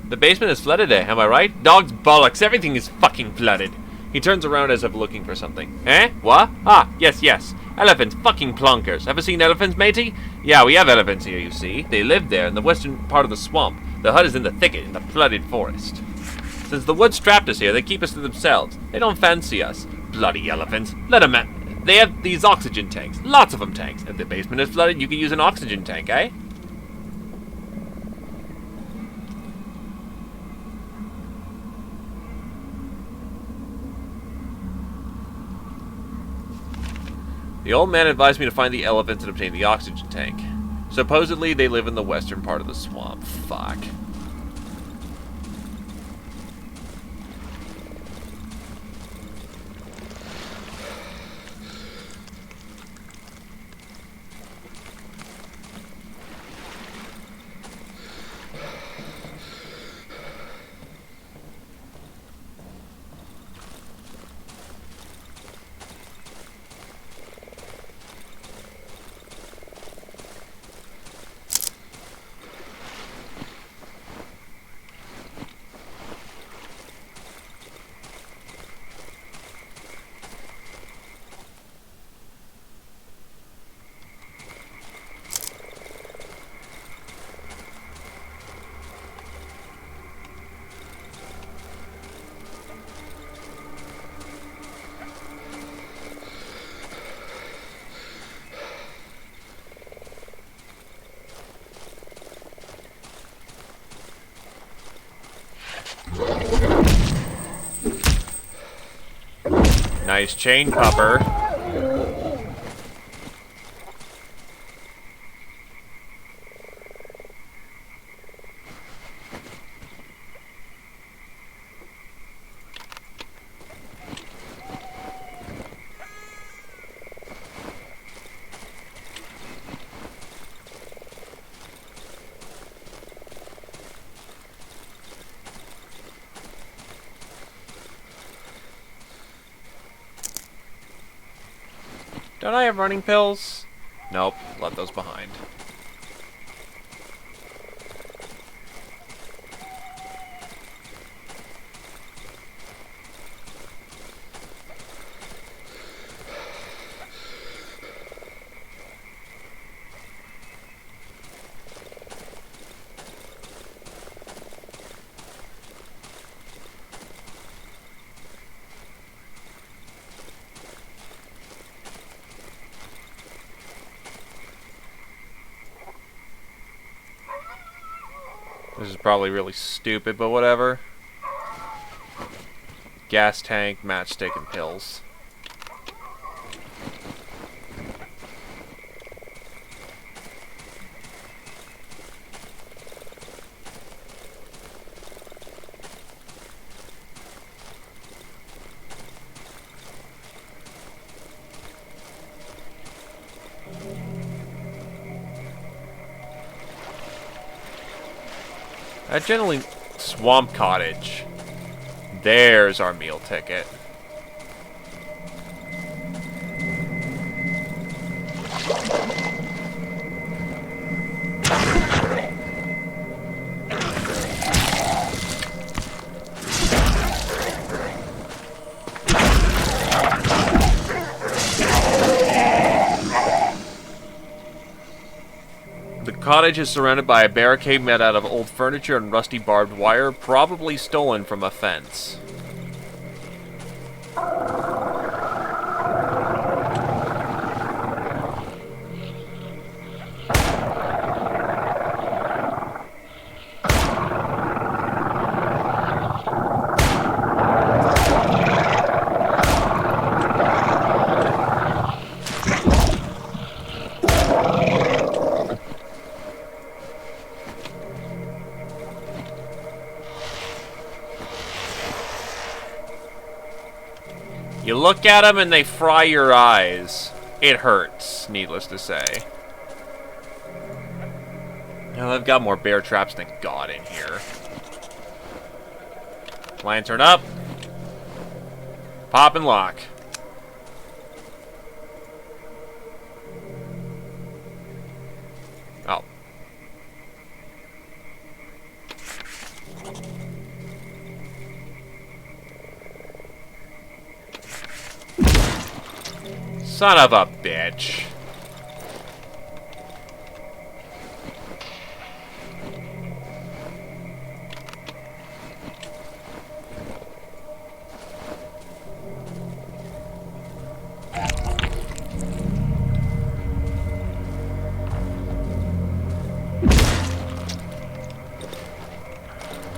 The basement is flooded, am I right? Dog's bollocks, everything is fucking flooded. He turns around as if looking for something. Eh? What? Ah, yes, yes. Elephants, fucking plonkers. Ever seen elephants, matey? Yeah, we have elephants here, you see. They live there in the western part of the swamp. The hut is in the thicket in the flooded forest. Since the woods trapped us here, they keep us to themselves. They don't fancy us. Bloody elephants. Let them at. They have these oxygen tanks. Lots of them tanks. If the basement is flooded, you can use an oxygen tank, eh? The old man advised me to find the elephants and obtain the oxygen tank. Supposedly, they live in the western part of the swamp. Fuck. Nice chain pupper. Don't I have running pills? Nope, left those behind. This is probably really stupid, but whatever. Gas tank, matchstick, and pills. That generally swamp cottage. There's our meal ticket. The cottage is surrounded by a barricade made out of old furniture and rusty barbed wire, probably stolen from a fence. You look at them and they fry your eyes. It hurts, needless to say. Now they've got more bear traps than God in here. Lantern up. Pop and lock. Oh. Son of a bitch.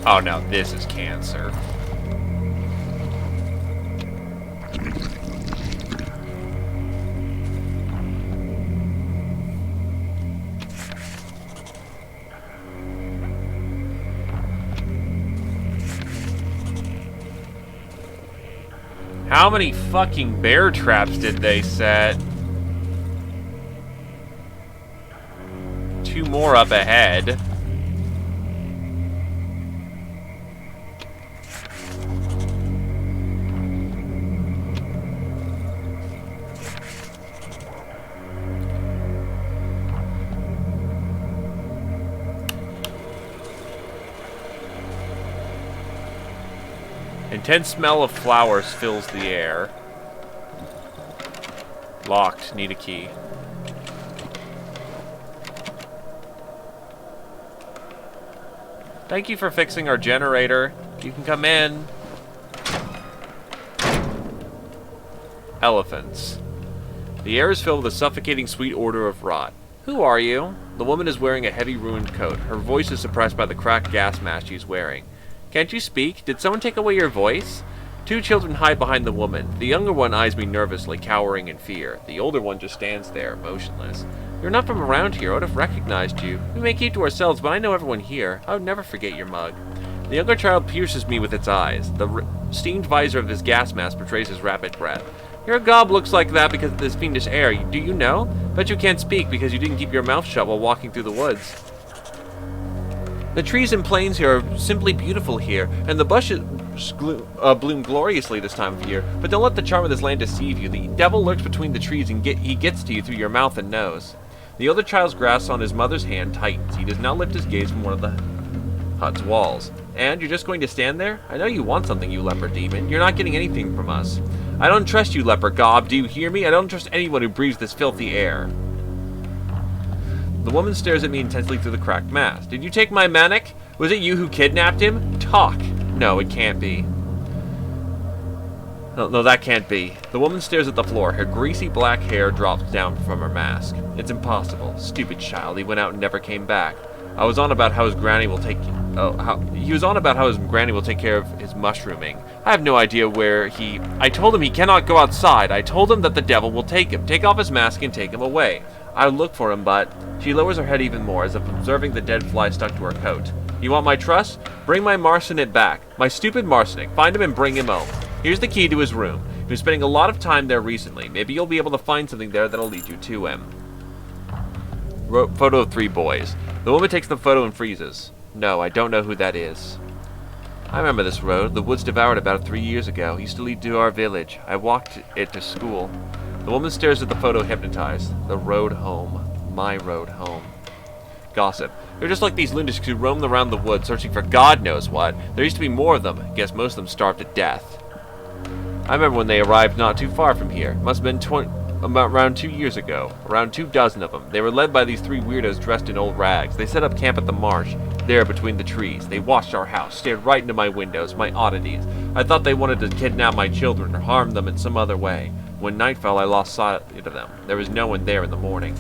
Oh no, this is cancer. How many fucking bear traps did they set? 2 more up ahead. Intense smell of flowers fills the air. Locked. Need a key. Thank you for fixing our generator. You can come in. Elephants. The air is filled with a suffocating sweet odor of rot. Who are you? The woman is wearing a heavy ruined coat. Her voice is suppressed by the cracked gas mask she's wearing. Can't you speak? Did someone take away your voice? 2 children hide behind the woman. The younger one eyes me nervously, cowering in fear. The older one just stands there, motionless. You're not from around here. I would have recognized you. We may keep to ourselves, but I know everyone here. I would never forget your mug. The younger child pierces me with its eyes. The steamed visor of his gas mask betrays his rapid breath. Your gob looks like that because of this fiendish air. Do you know? Bet you can't speak because you didn't keep your mouth shut while walking through the woods. The trees and plains here are simply beautiful here, and the bushes bloom gloriously this time of year. But don't let the charm of this land deceive you. The devil lurks between the trees, and he gets to you through your mouth and nose. The older child's grasp on his mother's hand tightens. He does not lift his gaze from one of the hut's walls. And you're just going to stand there? I know you want something, you leper demon. You're not getting anything from us. I don't trust you, leper gob. Do you hear me? I don't trust anyone who breathes this filthy air. The woman stares at me intensely through the cracked mask. Did you take my manic? Was it you who kidnapped him? Talk. No, it can't be. No, that can't be. The woman stares at the floor. Her greasy black hair drops down from her mask. It's impossible. Stupid child. He went out and never came back. He was on about how his granny will take care of his mushrooming. I have no idea where I told him he cannot go outside. I told him that the devil will take him. Take off his mask and take him away. I would look for him, but... She lowers her head even more, as if observing the dead fly stuck to her coat. You want my trust? Bring my Marsonet back. My stupid Marsonet. Find him and bring him home. Here's the key to his room. He's been spending a lot of time there recently. Maybe you'll be able to find something there that'll lead you to him. Photo of 3 boys. The woman takes the photo and freezes. No, I don't know who that is. I remember this road. The woods devoured about 3 years ago. It used to lead to our village. I walked it to school. The woman stares at the photo, hypnotized. The road home. My road home. Gossip. They're just like these lunatics who roam around the woods searching for God knows what. There used to be more of them. I guess most of them starved to death. I remember when they arrived not too far from here. Must have been around 2 years ago. Around 24 of them. They were led by these 3 weirdos dressed in old rags. They set up camp at the marsh, there between the trees. They watched our house, stared right into my windows, my oddities. I thought they wanted to kidnap my children or harm them in some other way. When night fell, I lost sight of them. There was no one there in the morning.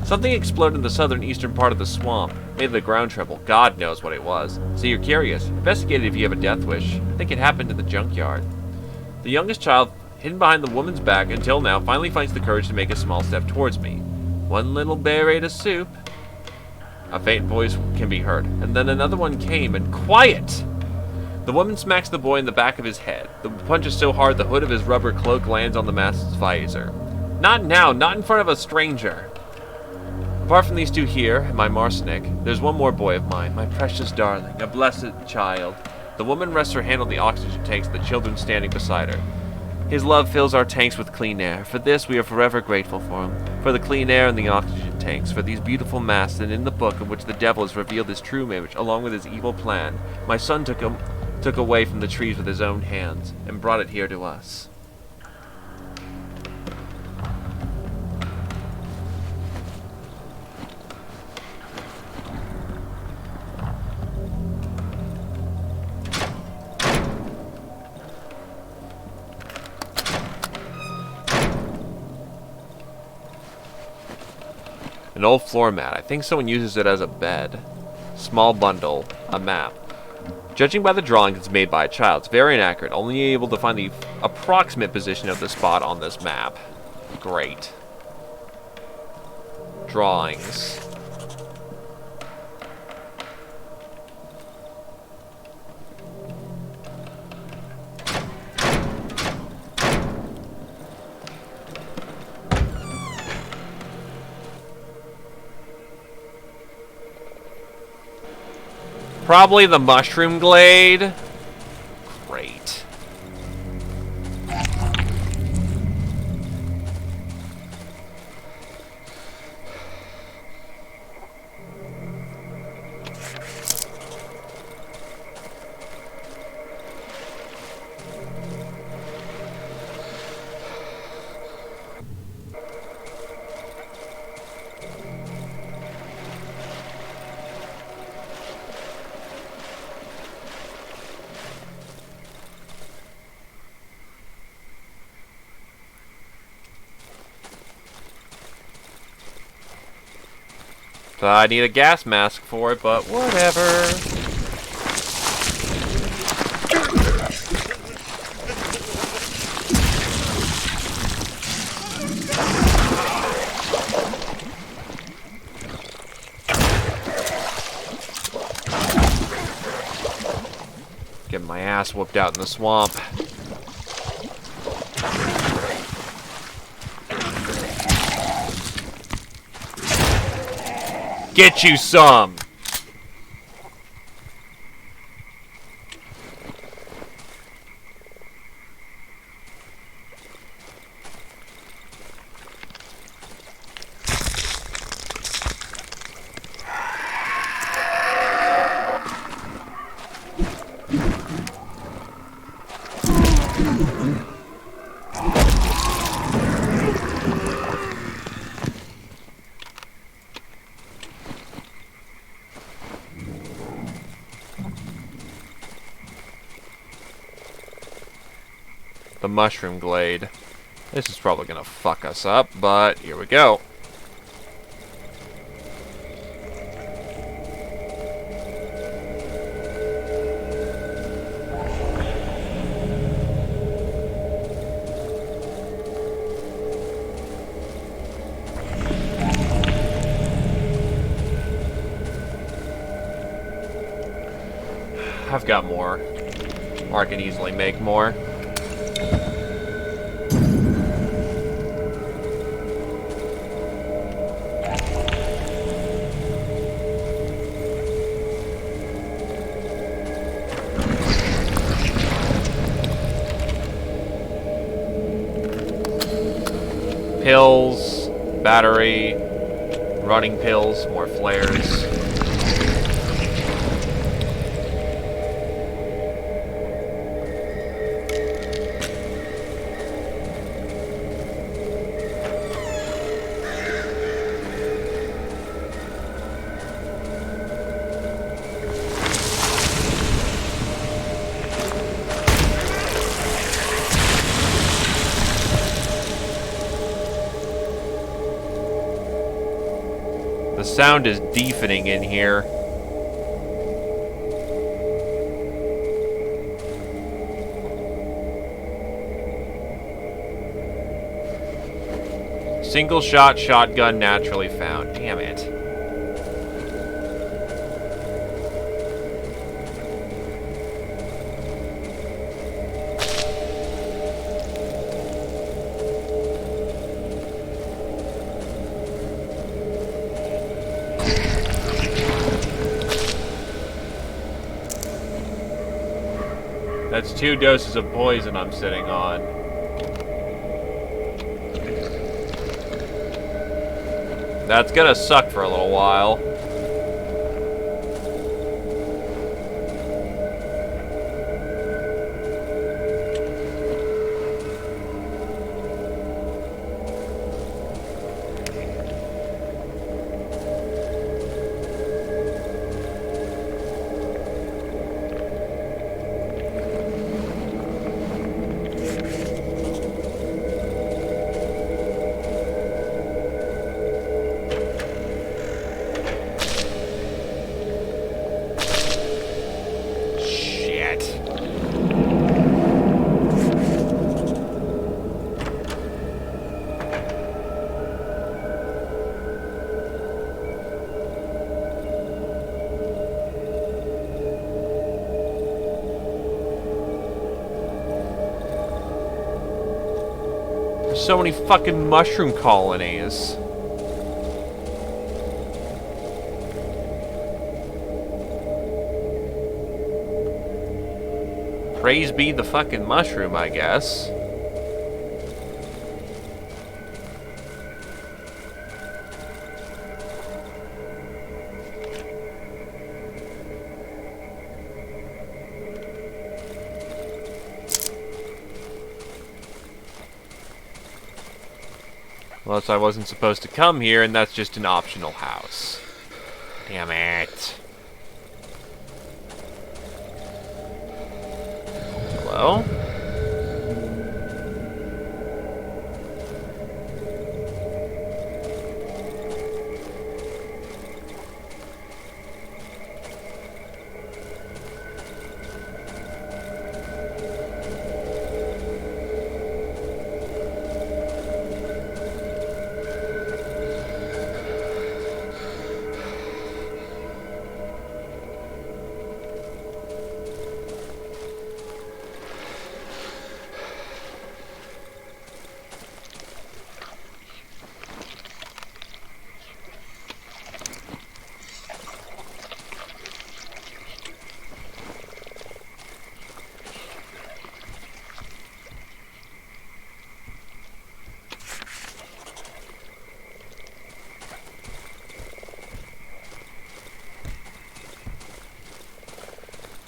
Something exploded in the southern eastern part of the swamp. Made the ground tremble. God knows what it was. So you're curious. Investigate it if you have a death wish. I think it happened in the junkyard. The youngest child, hidden behind the woman's back until now, finally finds the courage to make a small step towards me. One little bear ate a soup. A faint voice can be heard, and then another one came, and quiet! The woman smacks the boy in the back of his head. The punch is so hard the hood of his rubber cloak lands on the mask's visor. Not now, not in front of a stranger. Apart from these 2 here, and my Marsonet, there's one more boy of mine, my precious darling, a blessed child. The woman rests her hand on the oxygen tanks, the children standing beside her. His love fills our tanks with clean air. For this, we are forever grateful for him. For the clean air and the oxygen tanks, for these beautiful masks, and in the book in which the devil has revealed his true image, along with his evil plan. My son took away from the trees with his own hands, and brought it here to us. An old floor mat. I think someone uses it as a bed. Small bundle. A map. Judging by the drawings, it's made by a child. It's very inaccurate. Only able to find the approximate position of the spot on this map. Great. Drawings. Probably the mushroom glade. Great. I need a gas mask for it, but whatever. Get my ass whooped out in the swamp. Get you some! The mushroom glade. This is probably gonna fuck us up, but here we go. I've got more. Or I can easily make more. Pills, battery, running pills, more flares. The sound is deafening in here. Single shot shotgun naturally found. Damn it. That's 2 doses of poison I'm sitting on. That's gonna suck for a little while. so many fucking mushroom colonies? Praise be the fucking mushroom, I guess. Unless I wasn't supposed to come here, and that's just an optional house. Damn it. Hello?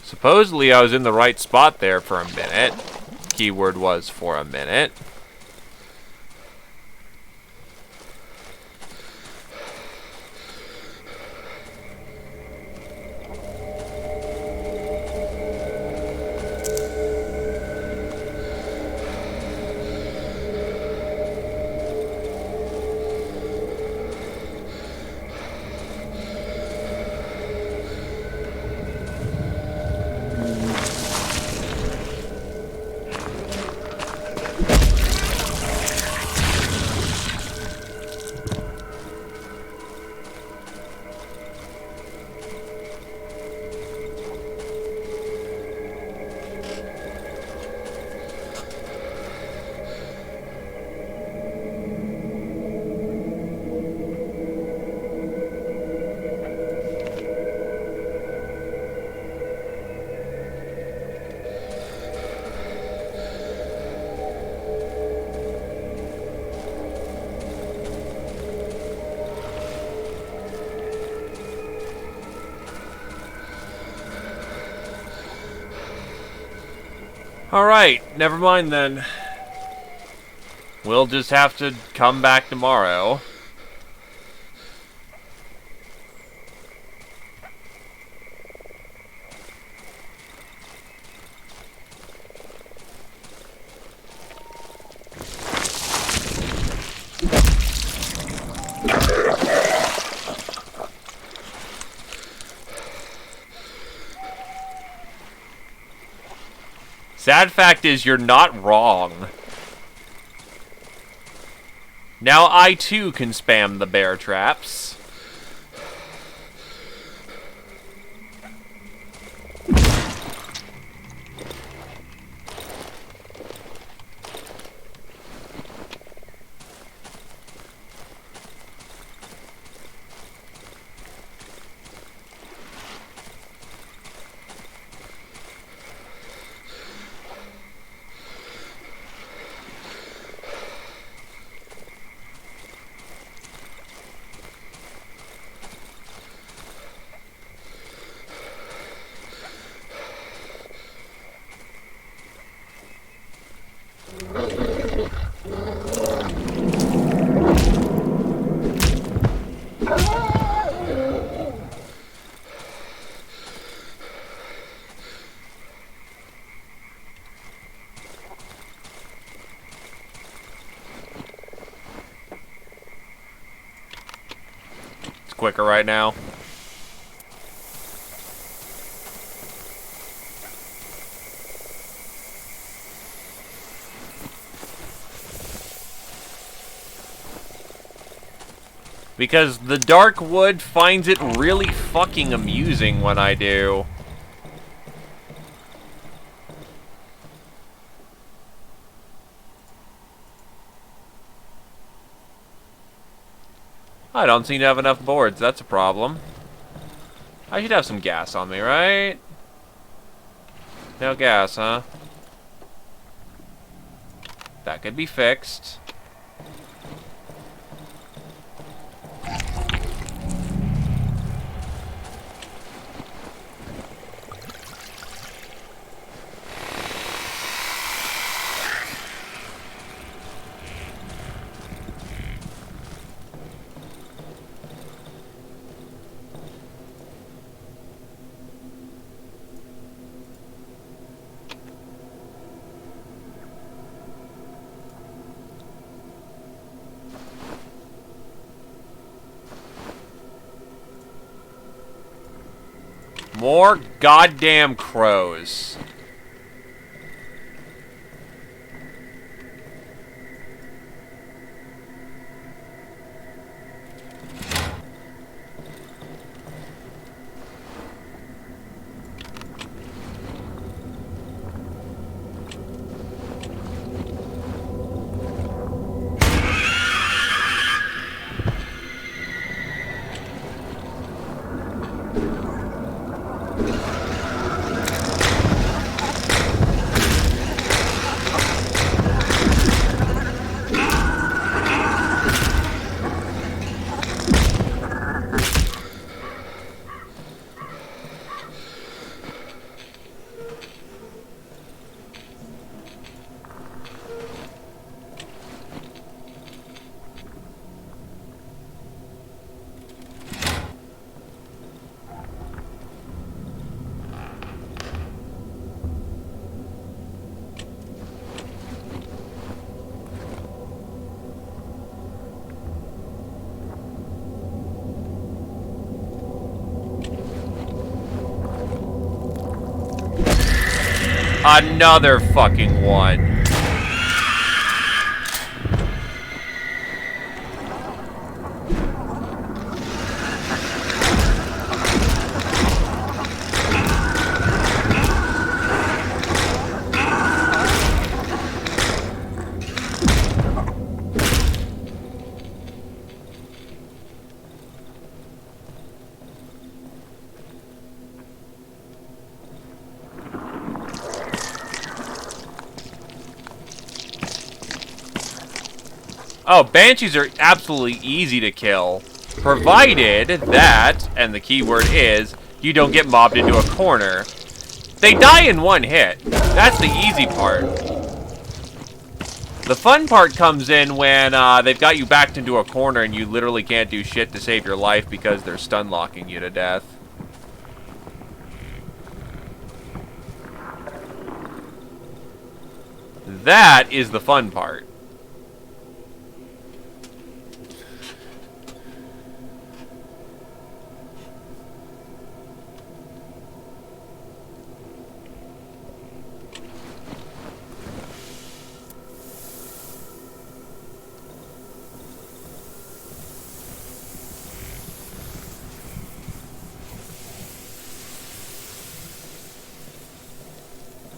Supposedly I was in the right spot there for a minute. Keyword was for a minute. Alright, never mind then. We'll just have to come back tomorrow. Sad fact is, you're not wrong. Now I too can spam the bear traps. Quicker right now. Because the Darkwood finds it really fucking amusing when I do. I don't seem to have enough boards. That's a problem. I should have some gas on me, right? No gas, huh? That could be fixed. More goddamn crows. Another fucking one. Oh, banshees are absolutely easy to kill, provided that, and the keyword is, you don't get mobbed into a corner. They die in one hit. That's the easy part. The fun part comes in when they've got you backed into a corner and you literally can't do shit to save your life because they're stun locking you to death. That is the fun part.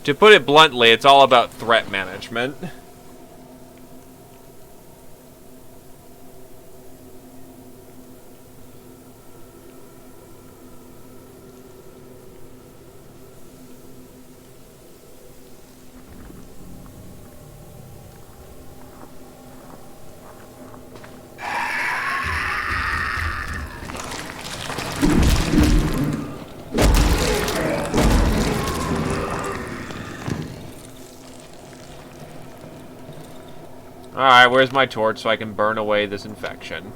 To put it bluntly, it's all about threat management. Alright, where's my torch so I can burn away this infection?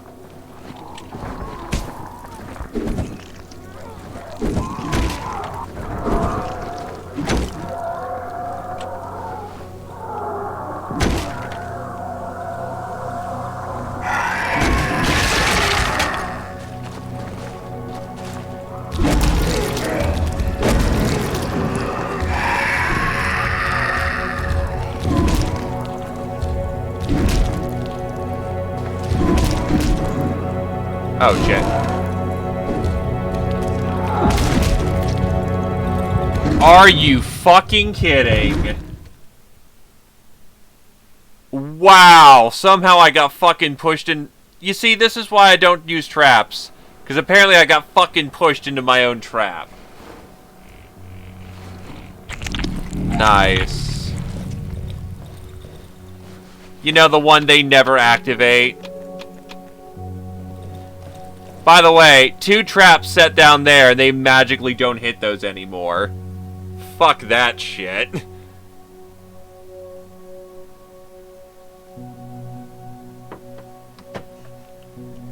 Oh, shit. Are you fucking kidding? Wow, somehow I got fucking pushed in. You see, this is why I don't use traps. Because apparently I got fucking pushed into my own trap. Nice. You know, the one they never activate? By the way, 2 traps set down there, and they magically don't hit those anymore. Fuck that shit.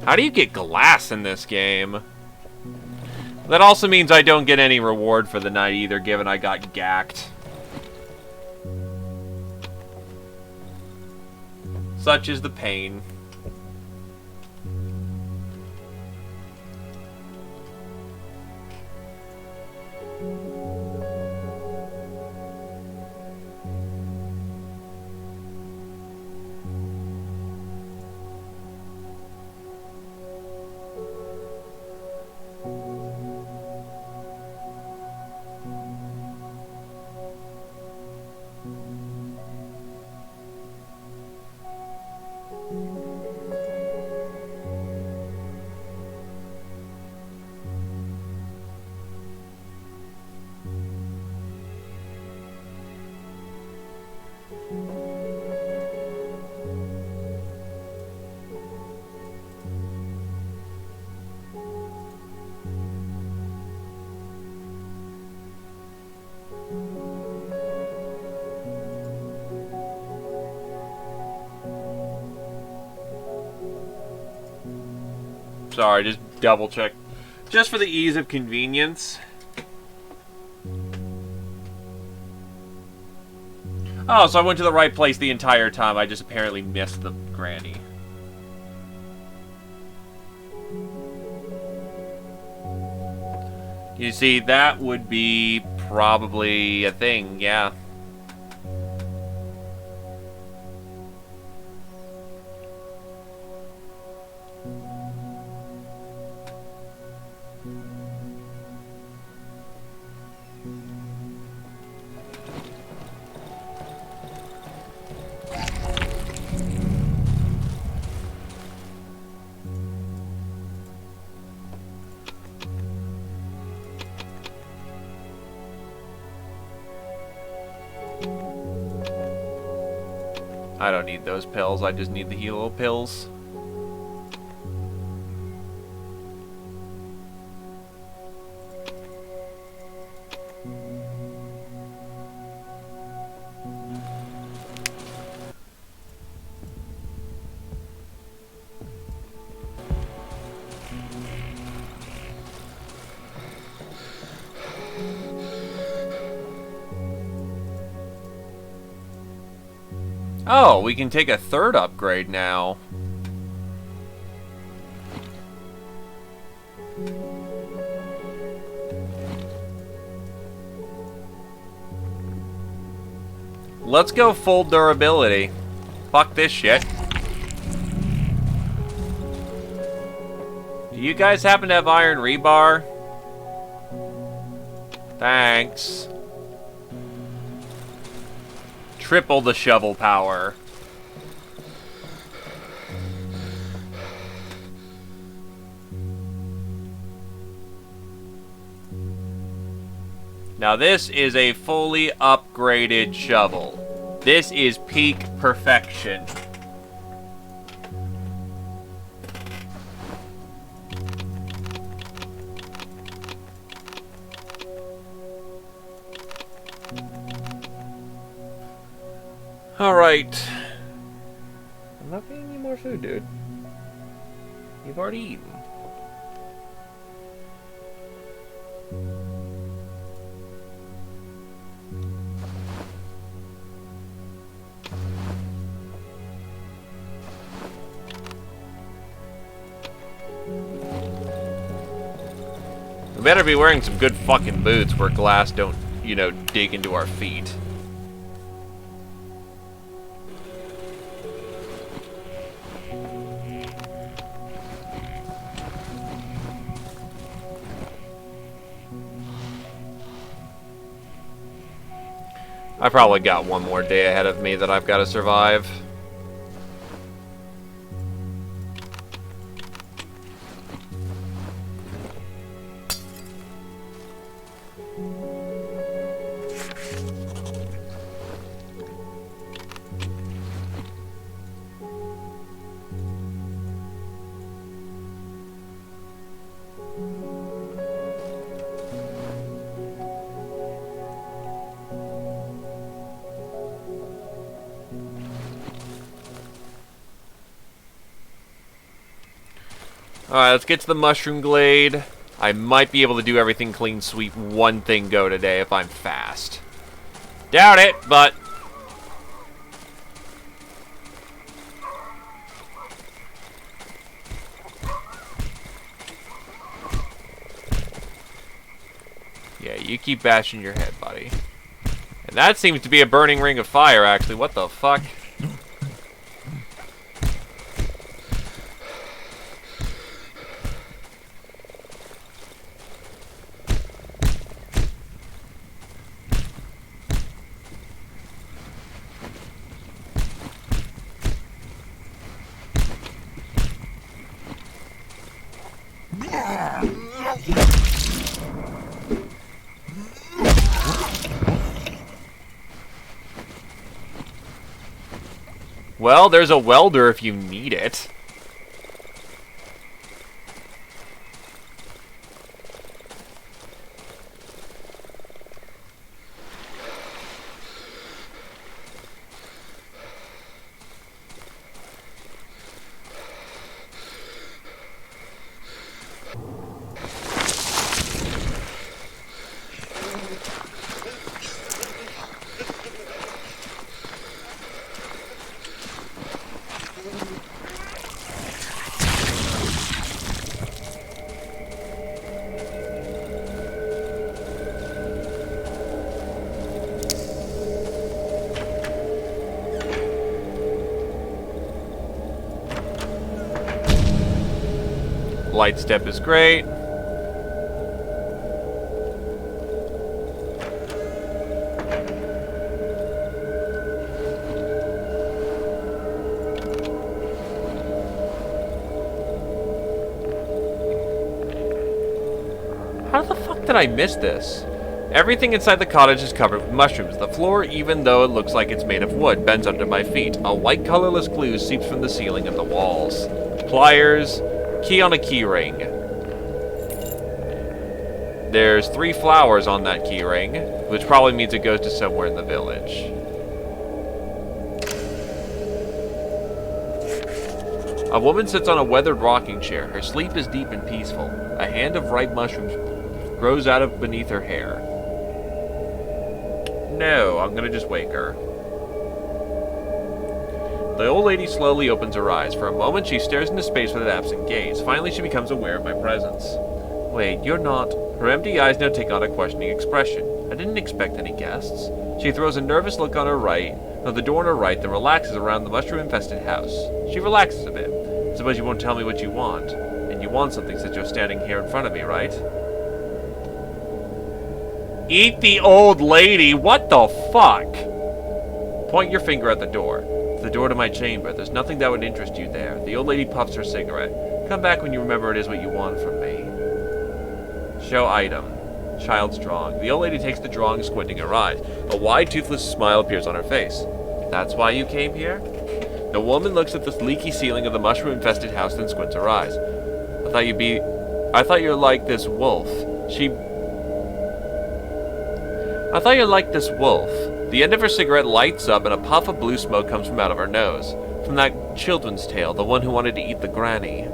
How do you get glass in this game? That also means I don't get any reward for the night either, given I got gacked. Such is the pain. Sorry, just double check. Just for the ease of convenience. Oh, so I went to the right place the entire time. I just apparently missed the granny. You see, that would be probably a thing, yeah. I don't need those pills, I just need the helo pills. Oh, we can take a 3rd upgrade now. Let's go full durability. Fuck this shit. Do you guys happen to have iron rebar? Thanks. Triple the shovel power. Now this is a fully upgraded shovel. This is peak perfection. Alright. I'm not getting you more food, dude. You've already eaten. We better be wearing some good fucking boots where glass don't, you know, dig into our feet. I probably got one more day ahead of me that I've got to survive. Alright, let's get to the mushroom glade. I might be able to do everything clean sweep one thing go today if I'm fast. Doubt it, but... yeah, you keep bashing your head, buddy. And that seems to be a burning ring of fire, actually. What the fuck? Well, there's a welder if you need it. Light step is great. How the fuck did I miss this? Everything inside the cottage is covered with mushrooms. The floor, even though it looks like it's made of wood, bends under my feet. A white colorless glue seeps from the ceiling and the walls. Pliers. Key on a key ring. There's 3 flowers on that key ring, which probably means it goes to somewhere in the village. A woman sits on a weathered rocking chair. Her sleep is deep and peaceful. A hand of ripe mushrooms grows out of beneath her hair. No, I'm gonna just wake her. The old lady slowly opens her eyes. For a moment, she stares into space with an absent gaze. Finally, she becomes aware of my presence. Wait, you're not... Her empty eyes now take on a questioning expression. I didn't expect any guests. She throws a nervous look on the door on her right, then relaxes around the mushroom-infested house. She relaxes a bit. Suppose you won't tell me what you want. And you want something since you're standing here in front of me, right? Eat the old lady? What the fuck? Point your finger at the door. The door to my chamber. There's nothing that would interest you there. The old lady puffs her cigarette. Come back when you remember it is what you want from me. Show item. Child's drawing. The old lady takes the drawing, squinting her eyes. A wide, toothless smile appears on her face. That's why you came here? The woman looks at the leaky ceiling of the mushroom-infested house, then squints her eyes. I thought you're like this wolf. I thought you're like this wolf. The end of her cigarette lights up and a puff of blue smoke comes from out of her nose. From that children's tale, the one who wanted to eat the granny.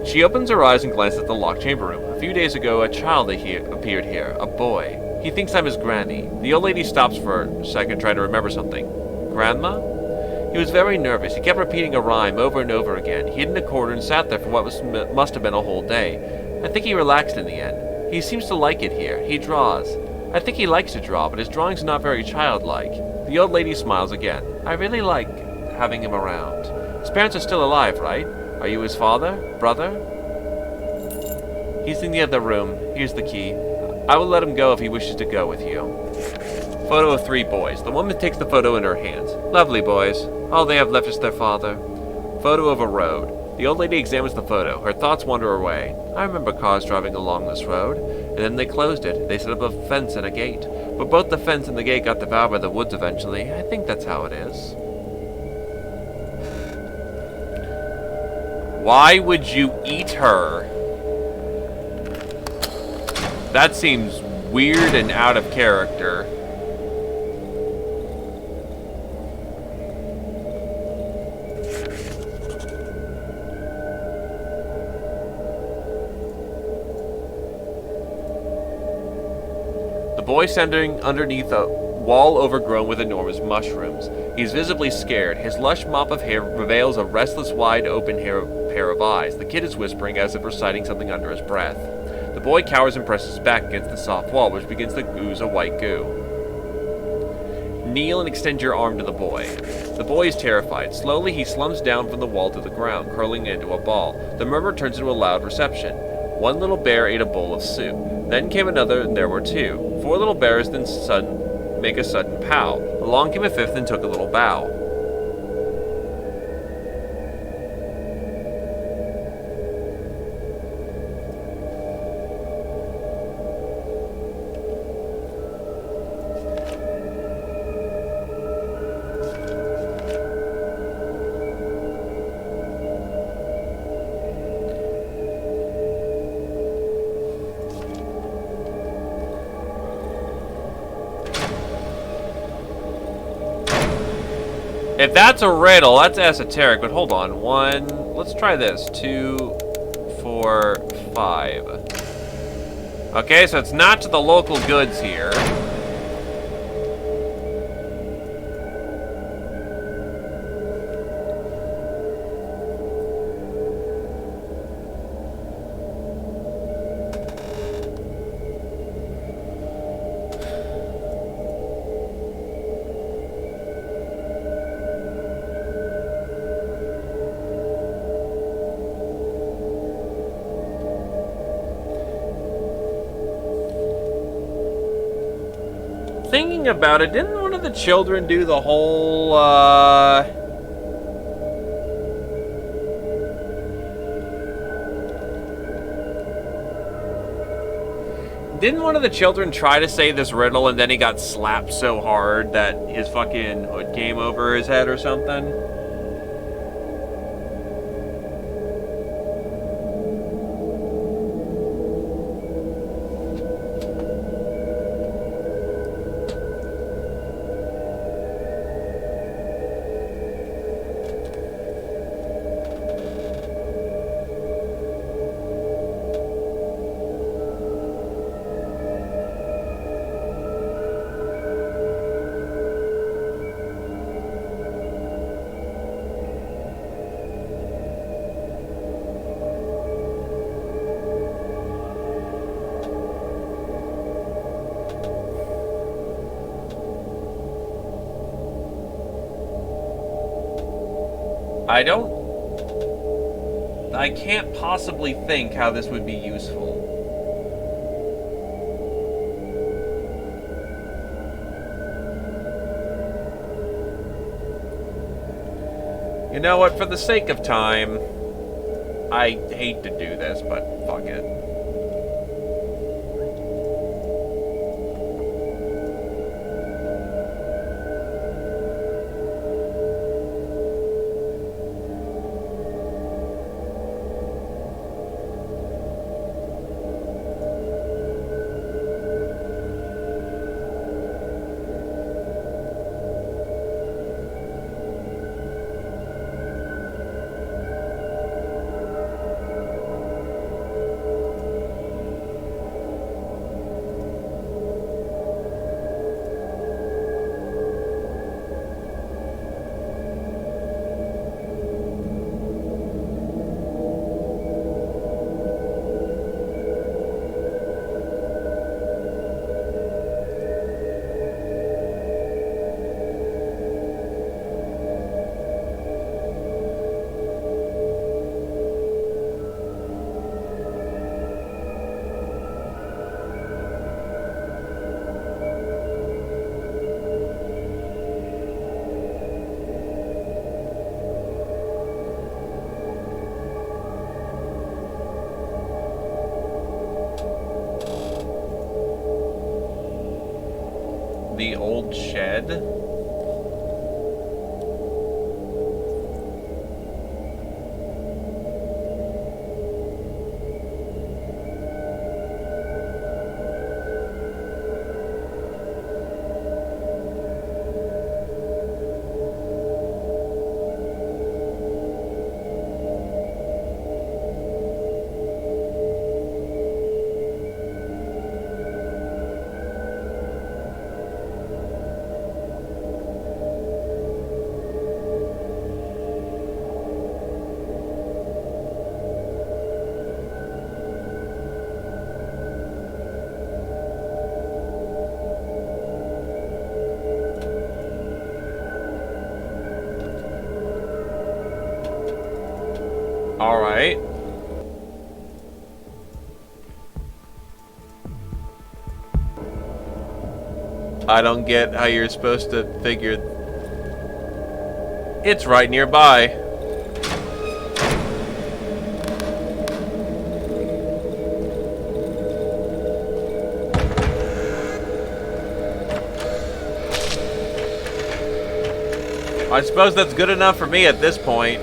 She opens her eyes and glances at the locked chamber room. A few days ago, a child appeared here, a boy. He thinks I'm his granny. The old lady stops for a second, trying to remember something. Grandma? He was very nervous. He kept repeating a rhyme over and over again. He hid in a corner and sat there for what must have been a whole day. I think he relaxed in the end. He seems to like it here. He draws. I think he likes to draw, but his drawings are not very childlike. The old lady smiles again. I really like having him around. His parents are still alive, right? Are you his father? Brother? He's in the other room. Here's the key. I will let him go if he wishes to go with you. Photo of 3 boys. The woman takes the photo in her hands. Lovely boys. All they have left is their father. Photo of a road. The old lady examines the photo. Her thoughts wander away. I remember cars driving along this road, and then they closed it. They set up a fence and a gate. But both the fence and the gate got devoured by the woods eventually. I think that's how it is. Why would you eat her? That seems weird and out of character. The boy standing underneath a wall overgrown with enormous mushrooms. He is visibly scared. His lush mop of hair reveals a restless, wide-open pair of eyes. The kid is whispering as if reciting something under his breath. The boy cowers and presses back against the soft wall, which begins to ooze a white goo. Kneel and extend your arm to the boy. The boy is terrified. Slowly, he slumps down from the wall to the ground, curling into a ball. The murmur turns into a loud reception. One little bear ate a bowl of soup. Then came another, and there were two. 4 little bears then make a sudden pow. Along came a fifth and took a little bow. If that's a riddle, that's esoteric, but hold on. 1, let's try this. 2, 4, 5. Okay, so it's not to the local goods here. Thinking about it, didn't one of the children do the whole, Didn't one of the children try to say this riddle and then he got slapped so hard that his fucking hood came over his head or something? I can't possibly think how this would be useful. You know what, for the sake of time, I hate to do this, but fuck it. The old shed? Alright. I don't get how you're supposed to figure... It's right nearby. I suppose that's good enough for me at this point.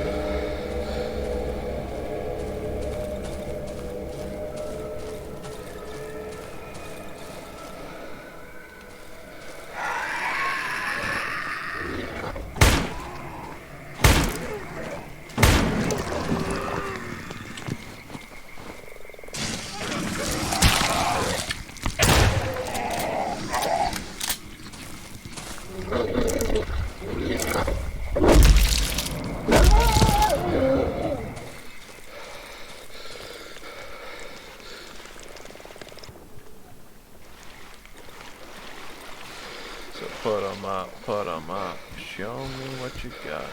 Put 'em up. Show me what you got.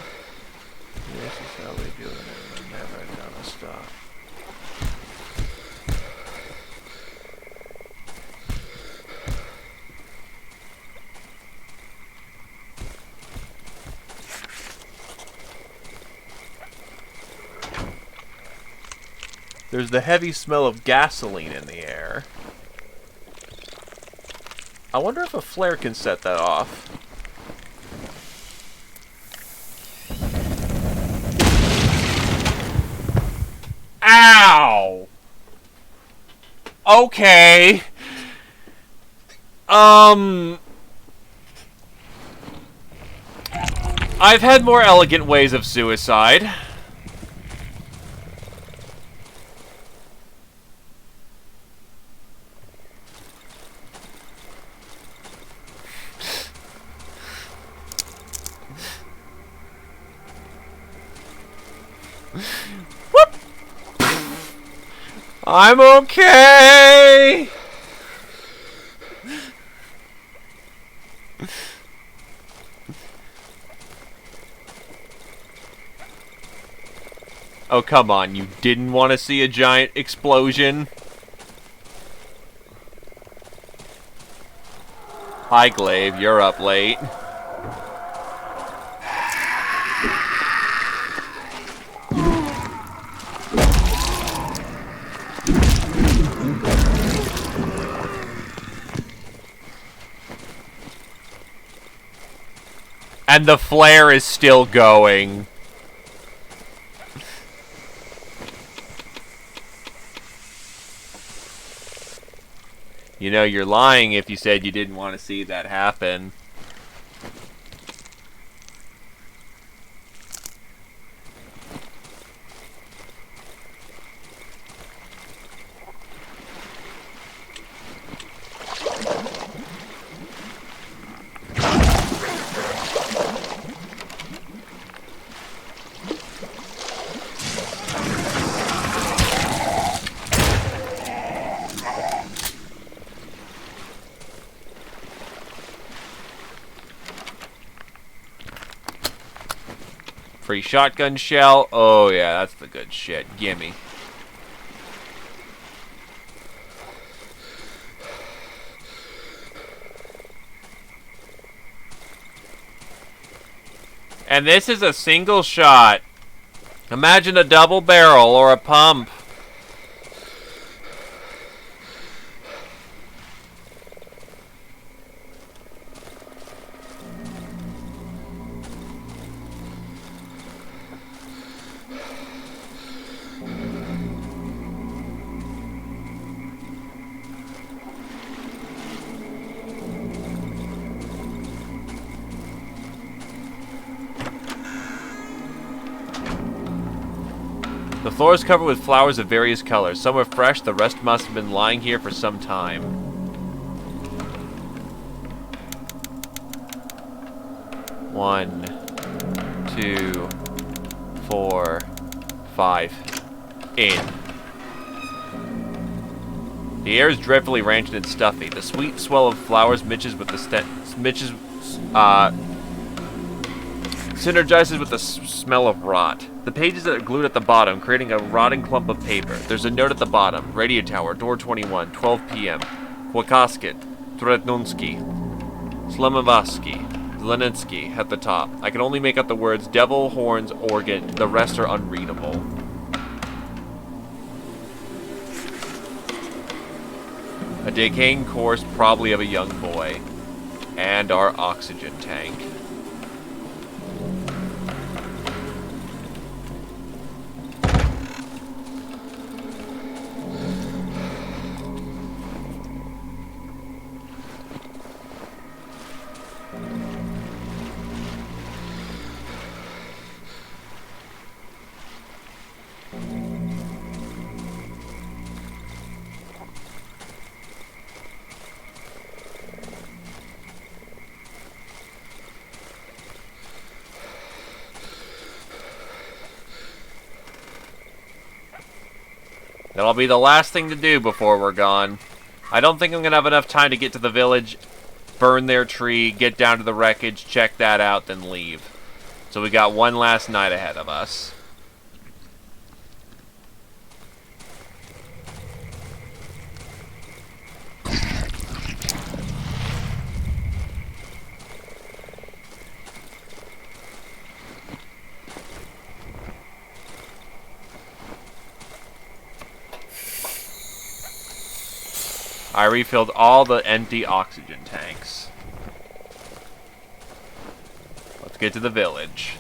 This is how we do it, and we're never gonna stop. There's the heavy smell of gasoline in the air. I wonder if a flare can set that off. Ow! Okay. I've had more elegant ways of suicide. Whoop! I'm okay! Oh, come on. You didn't want to see a giant explosion? Hi, Glaive. You're up late. And the flare is still going. You know, you're lying if you said you didn't want to see that happen. Free shotgun shell. Oh, yeah, that's the good shit. Gimme. And this is a single shot. Imagine a double barrel or a pump. The floor is covered with flowers of various colors. Some are fresh, the rest must have been lying here for some time. One, 2, 4, 5. In. The air is dreadfully rancid and stuffy. The sweet swell of flowers mixes with the Synergizes with the smell of rot. The pages that are glued at the bottom, creating a rotting clump of paper. There's a note at the bottom. Radio tower, door 21, 12 p.m. Kwakasket, Tretnunsky, Slomavaski, Zelenitsky at the top. I can only make out the words devil, horns, organ. The rest are unreadable. A decaying corpse, probably of a young boy. And our oxygen tank. That'll be the last thing to do before we're gone. I don't think I'm going to have enough time to get to the village, burn their tree, get down to the wreckage, check that out, then leave. So we got one last night ahead of us. I refilled all the empty oxygen tanks. Let's get to the village.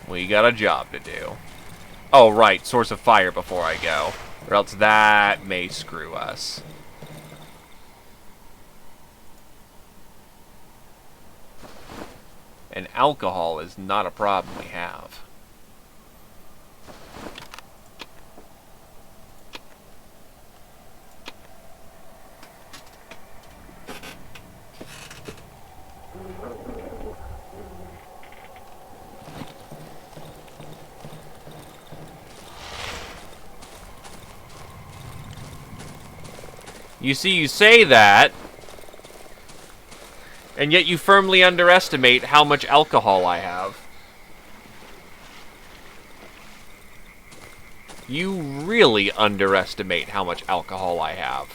We got a job to do. Oh, right. Source of fire before I go. Or else that may screw us. And alcohol is not a problem we have. You see, you say that, and yet you firmly underestimate how much alcohol I have. You really underestimate how much alcohol I have.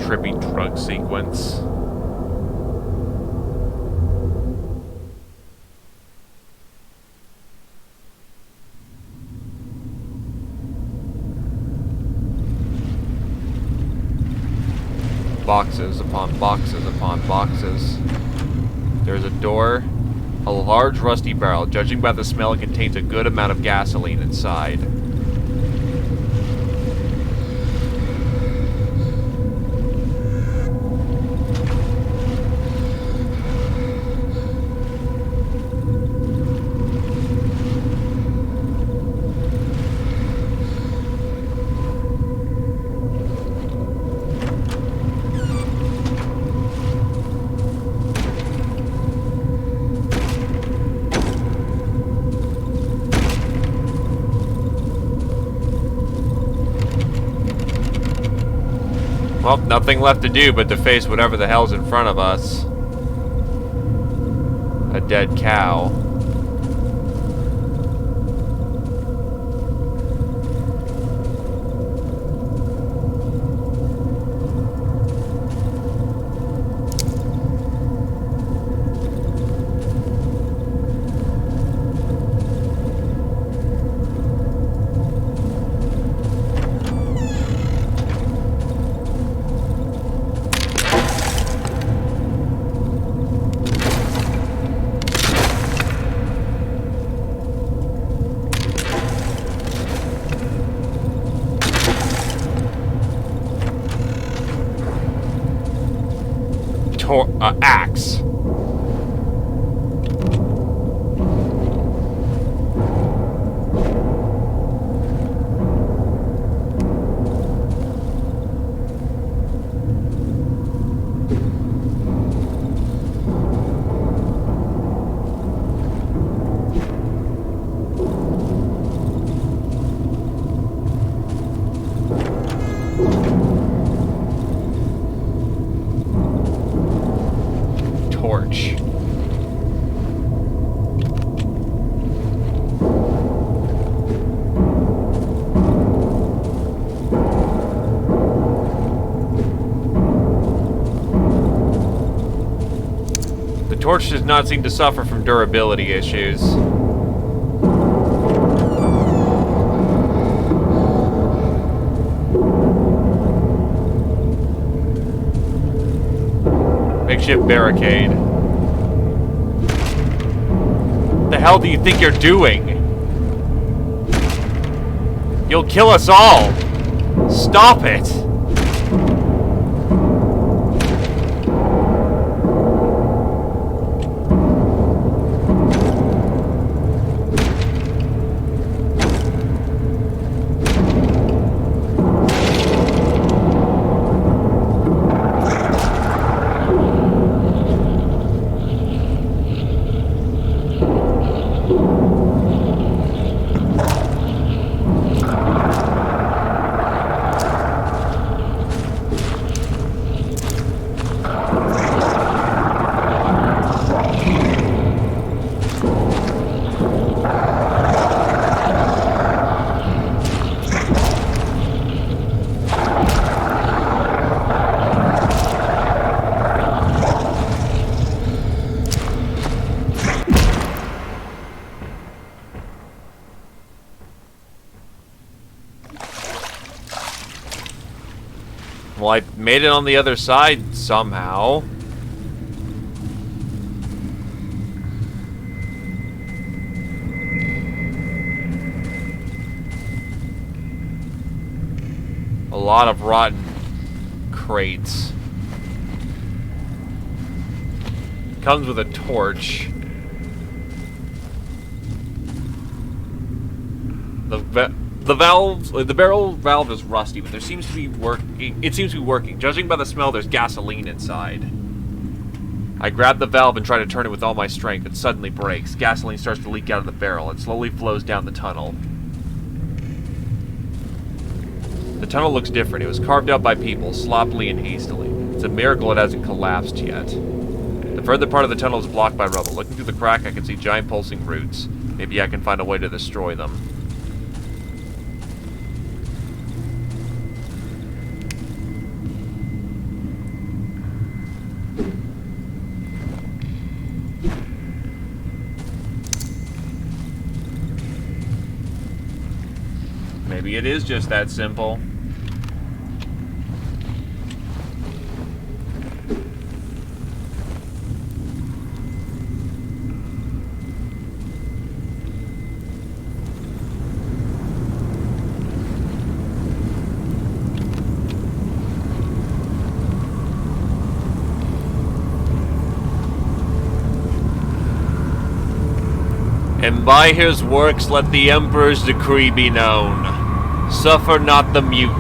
Trippy drug sequence. Boxes upon boxes upon boxes. There's a door, a large rusty barrel. Judging by the smell, it contains a good amount of gasoline inside. Well, nothing left to do but to face whatever the hell's in front of us. A dead cow. axe. Torch. The torch does not seem to suffer from durability issues. Makeshift barricade. The hell do you think you're doing? You'll kill us all! Stop it! Well, I made it on the other side somehow. A lot of rotten crates. Comes with a torch. The barrel valve is rusty, but there seems to be it seems to be working. Judging by the smell, there's gasoline inside. I grab the valve and try to turn it with all my strength. It suddenly breaks. Gasoline starts to leak out of the barrel. It slowly flows down the tunnel. The tunnel looks different. It was carved out by people, sloppily and hastily. It's a miracle it hasn't collapsed yet. The further part of the tunnel is blocked by rubble. Looking through the crack, I can see giant pulsing roots. Maybe I can find a way to destroy them. Maybe it is just that simple. And by his works let the Emperor's decree be known. Suffer not the mutant.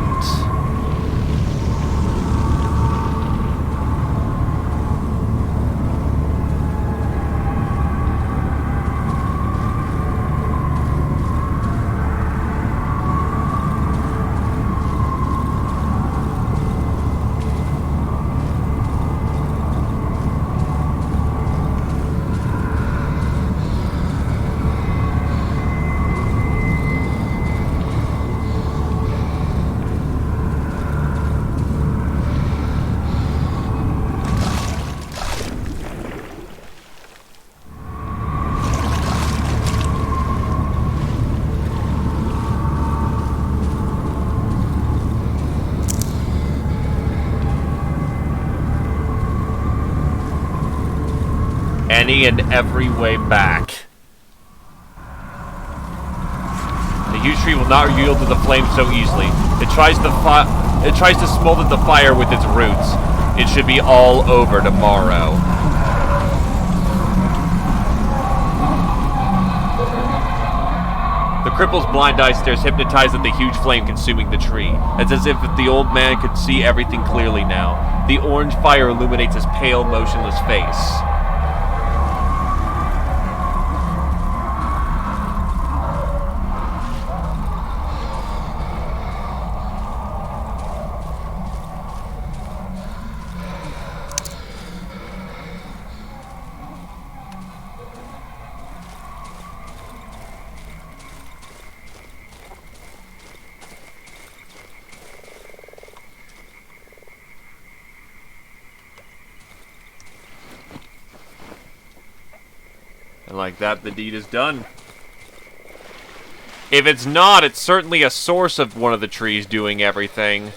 Any and every way back. The huge tree will not yield to the flames so easily. It tries to smolder the fire with its roots. It should be all over tomorrow. The cripple's blind eye stares hypnotized at the huge flame consuming the tree. It's as if the old man could see everything clearly now. The orange fire illuminates his pale, motionless face. And like that, the deed is done. If it's not, it's certainly a source of one of the trees doing everything.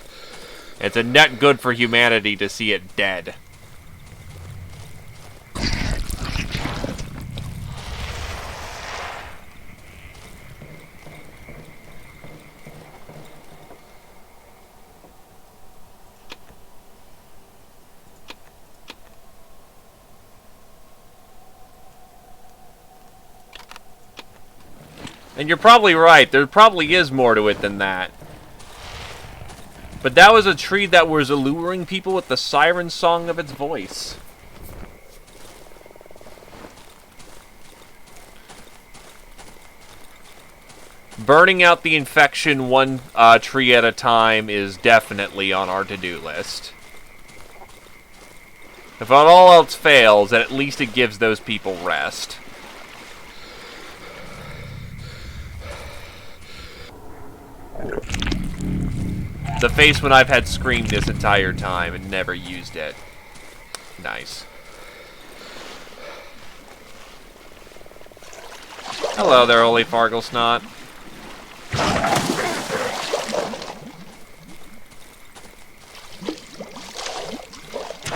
It's a net good for humanity to see it dead. And you're probably right, there probably is more to it than that. But that was a tree that was alluring people with the siren song of its voice. Burning out the infection one tree at a time is definitely on our to-do list. If all else fails, then at least it gives those people rest. The face when I've had screamed this entire time and never used it. Nice. Hello there, Holy Farglesnot.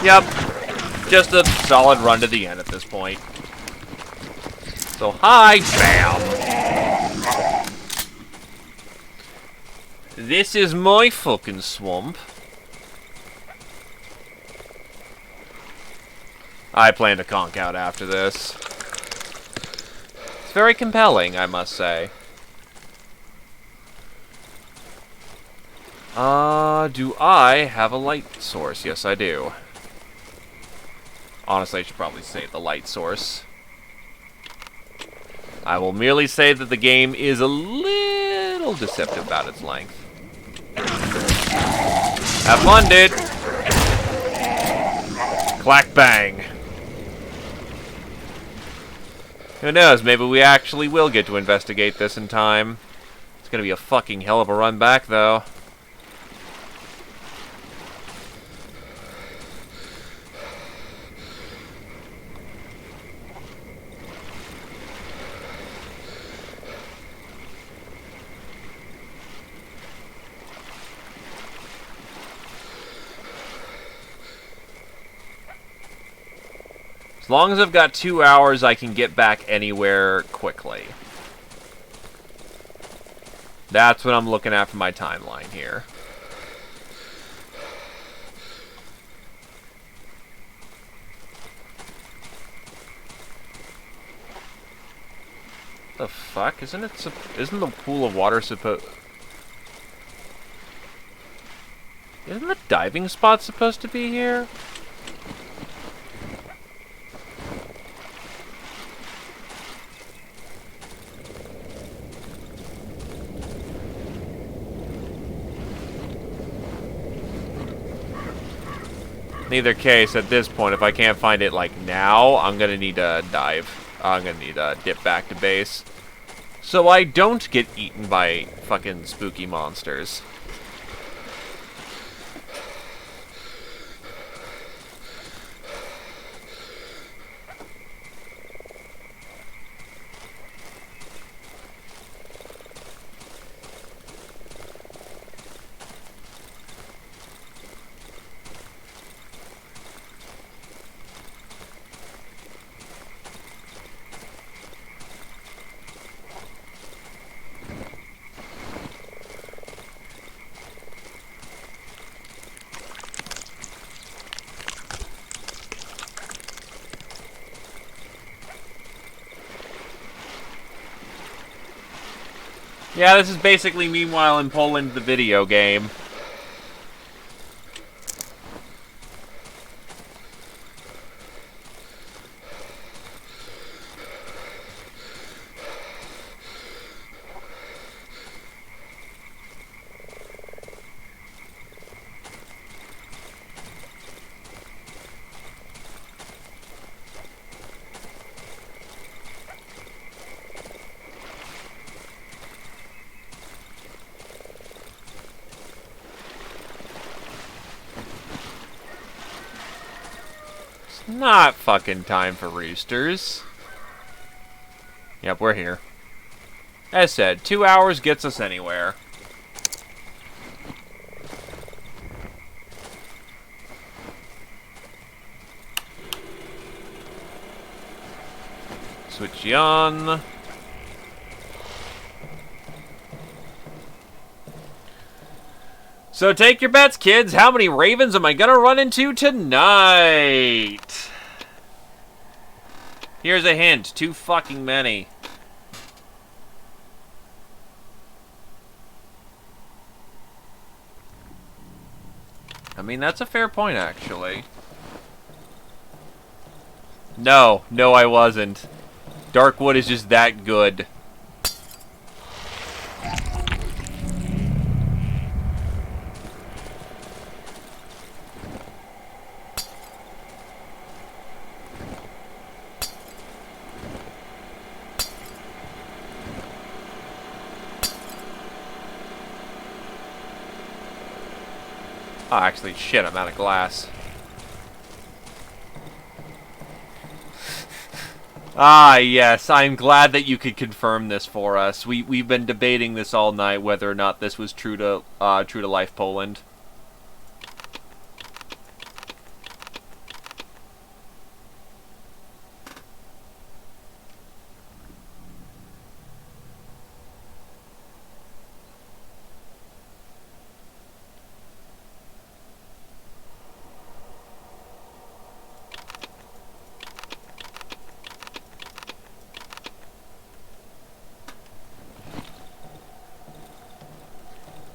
Yep. Just a solid run to the end at this point. So, hi, bam! This is my fucking swamp. I plan to conk out after this. It's very compelling, I must say. Do I have a light source? Yes, I do. Honestly, I should probably say the light source. I will merely say that the game is a little deceptive about its length. Have fun, dude! Clack bang. Who knows, maybe we actually will get to investigate this in time. It's gonna be a fucking hell of a run back, though. As long as I've got 2 hours, I can get back anywhere quickly. That's what I'm looking at for my timeline here. The fuck? Isn't the pool of water supposed... Isn't the diving spot supposed to be here? In either case, at this point, if I can't find it, like, now, I'm gonna need to dive. I'm gonna need to dip back to base. So I don't get eaten by fucking spooky monsters. Yeah, this is basically Meanwhile in Poland, the video game. Not fucking time for roosters. Yep, we're here. As said, 2 hours gets us anywhere. Switch you on. So take your bets, kids. How many ravens am I gonna run into tonight? Here's a hint. Too fucking many. I mean, that's a fair point, actually. No, I wasn't. Darkwood is just that good. Oh, actually, shit, I'm out of glass. Ah, yes, I'm glad that you could confirm this for us. We've been debating this all night, whether or not this was true to life Poland.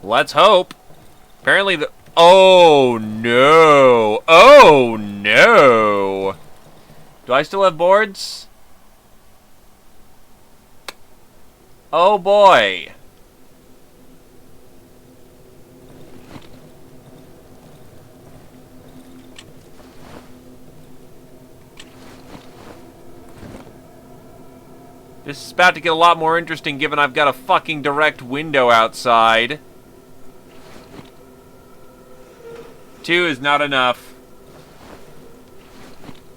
Let's hope. Apparently the... Oh, no. Oh, no. Do I still have boards? Oh, boy. This is about to get a lot more interesting given I've got a fucking direct window outside. 2 is not enough.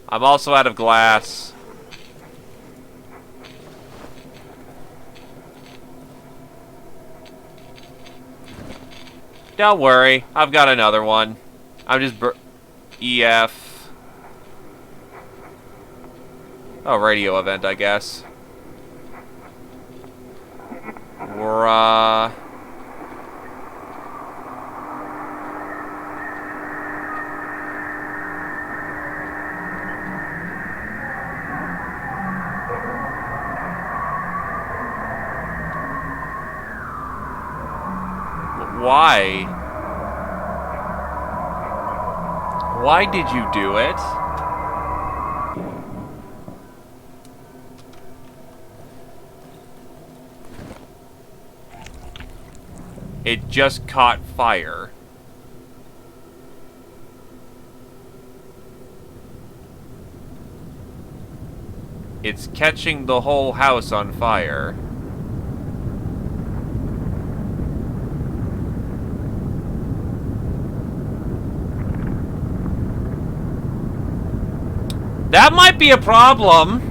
I'm also out of glass. Don't worry, I've got another one. I'm just EF. Oh, radio event, I guess. We're, Why? Why did you do it? It just caught fire. It's catching the whole house on fire. That might be a problem.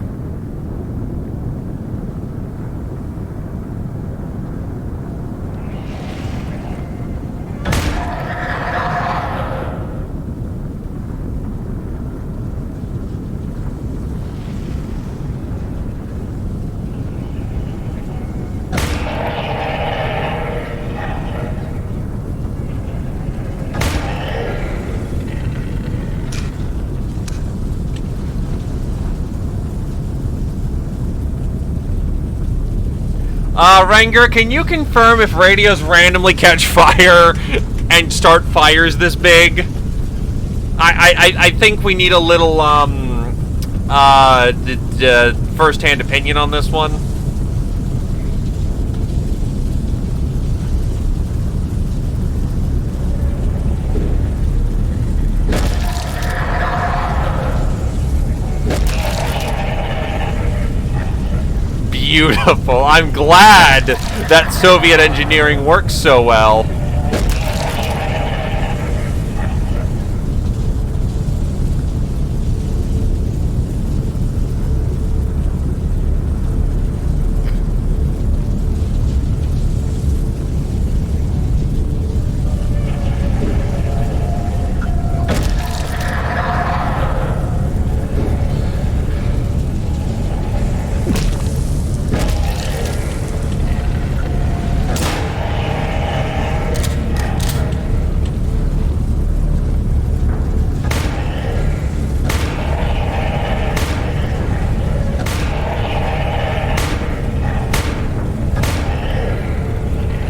Renger, can you confirm if radios randomly catch fire and start fires this big? I think we need a little, first-hand opinion on this one. Beautiful. I'm glad that Soviet engineering works so well.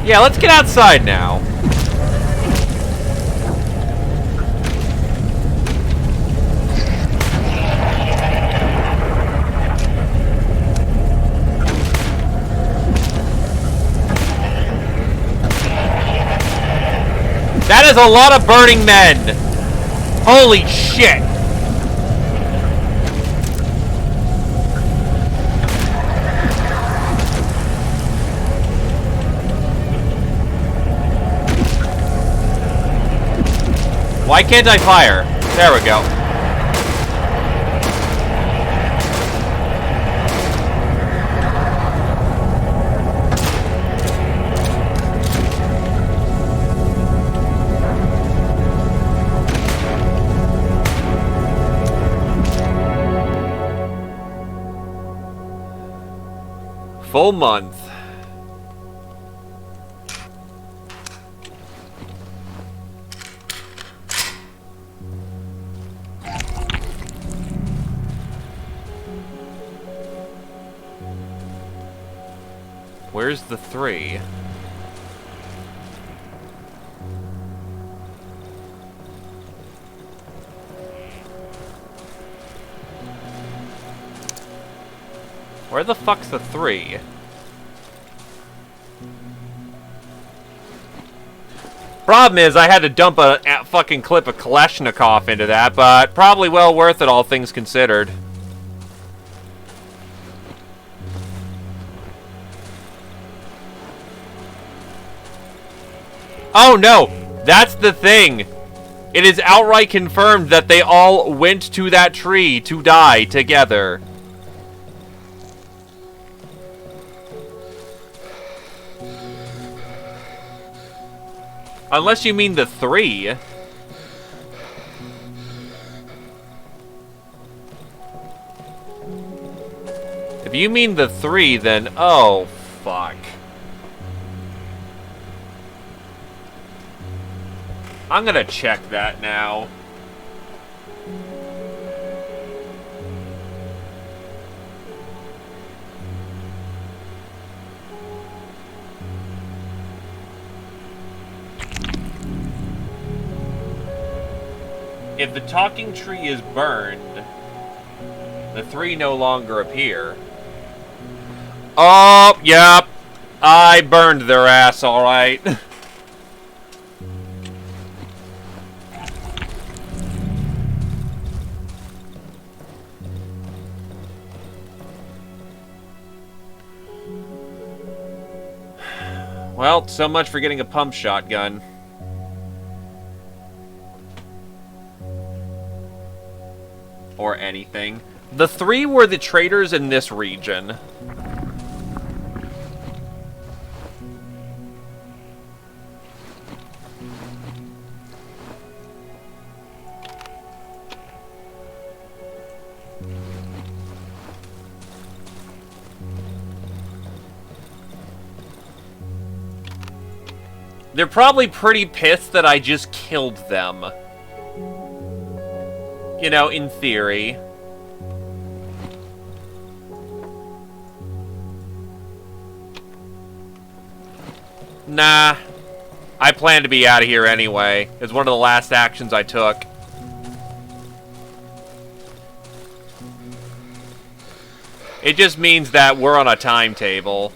Yeah, let's get outside now. That is a lot of burning men. Holy shit. Why can't I fire? There we go. Full month. Where's the 3? Where the fuck's the 3? Problem is, I had to dump a fucking clip of Kalashnikov into that, but probably well worth it, all things considered. Oh no! That's the thing! It is outright confirmed that they all went to that tree to die together. Unless you mean the 3. If you mean the 3, then oh, fuck. I'm gonna check that now. If the talking tree is burned, the 3 no longer appear. Oh, yep. I burned their ass, alright. Well, so much for getting a pump shotgun. Or anything. The 3 were the traitors in this region. They're probably pretty pissed that I just killed them. You know, in theory. Nah. I plan to be out of here anyway. It's one of the last actions I took. It just means that we're on a timetable.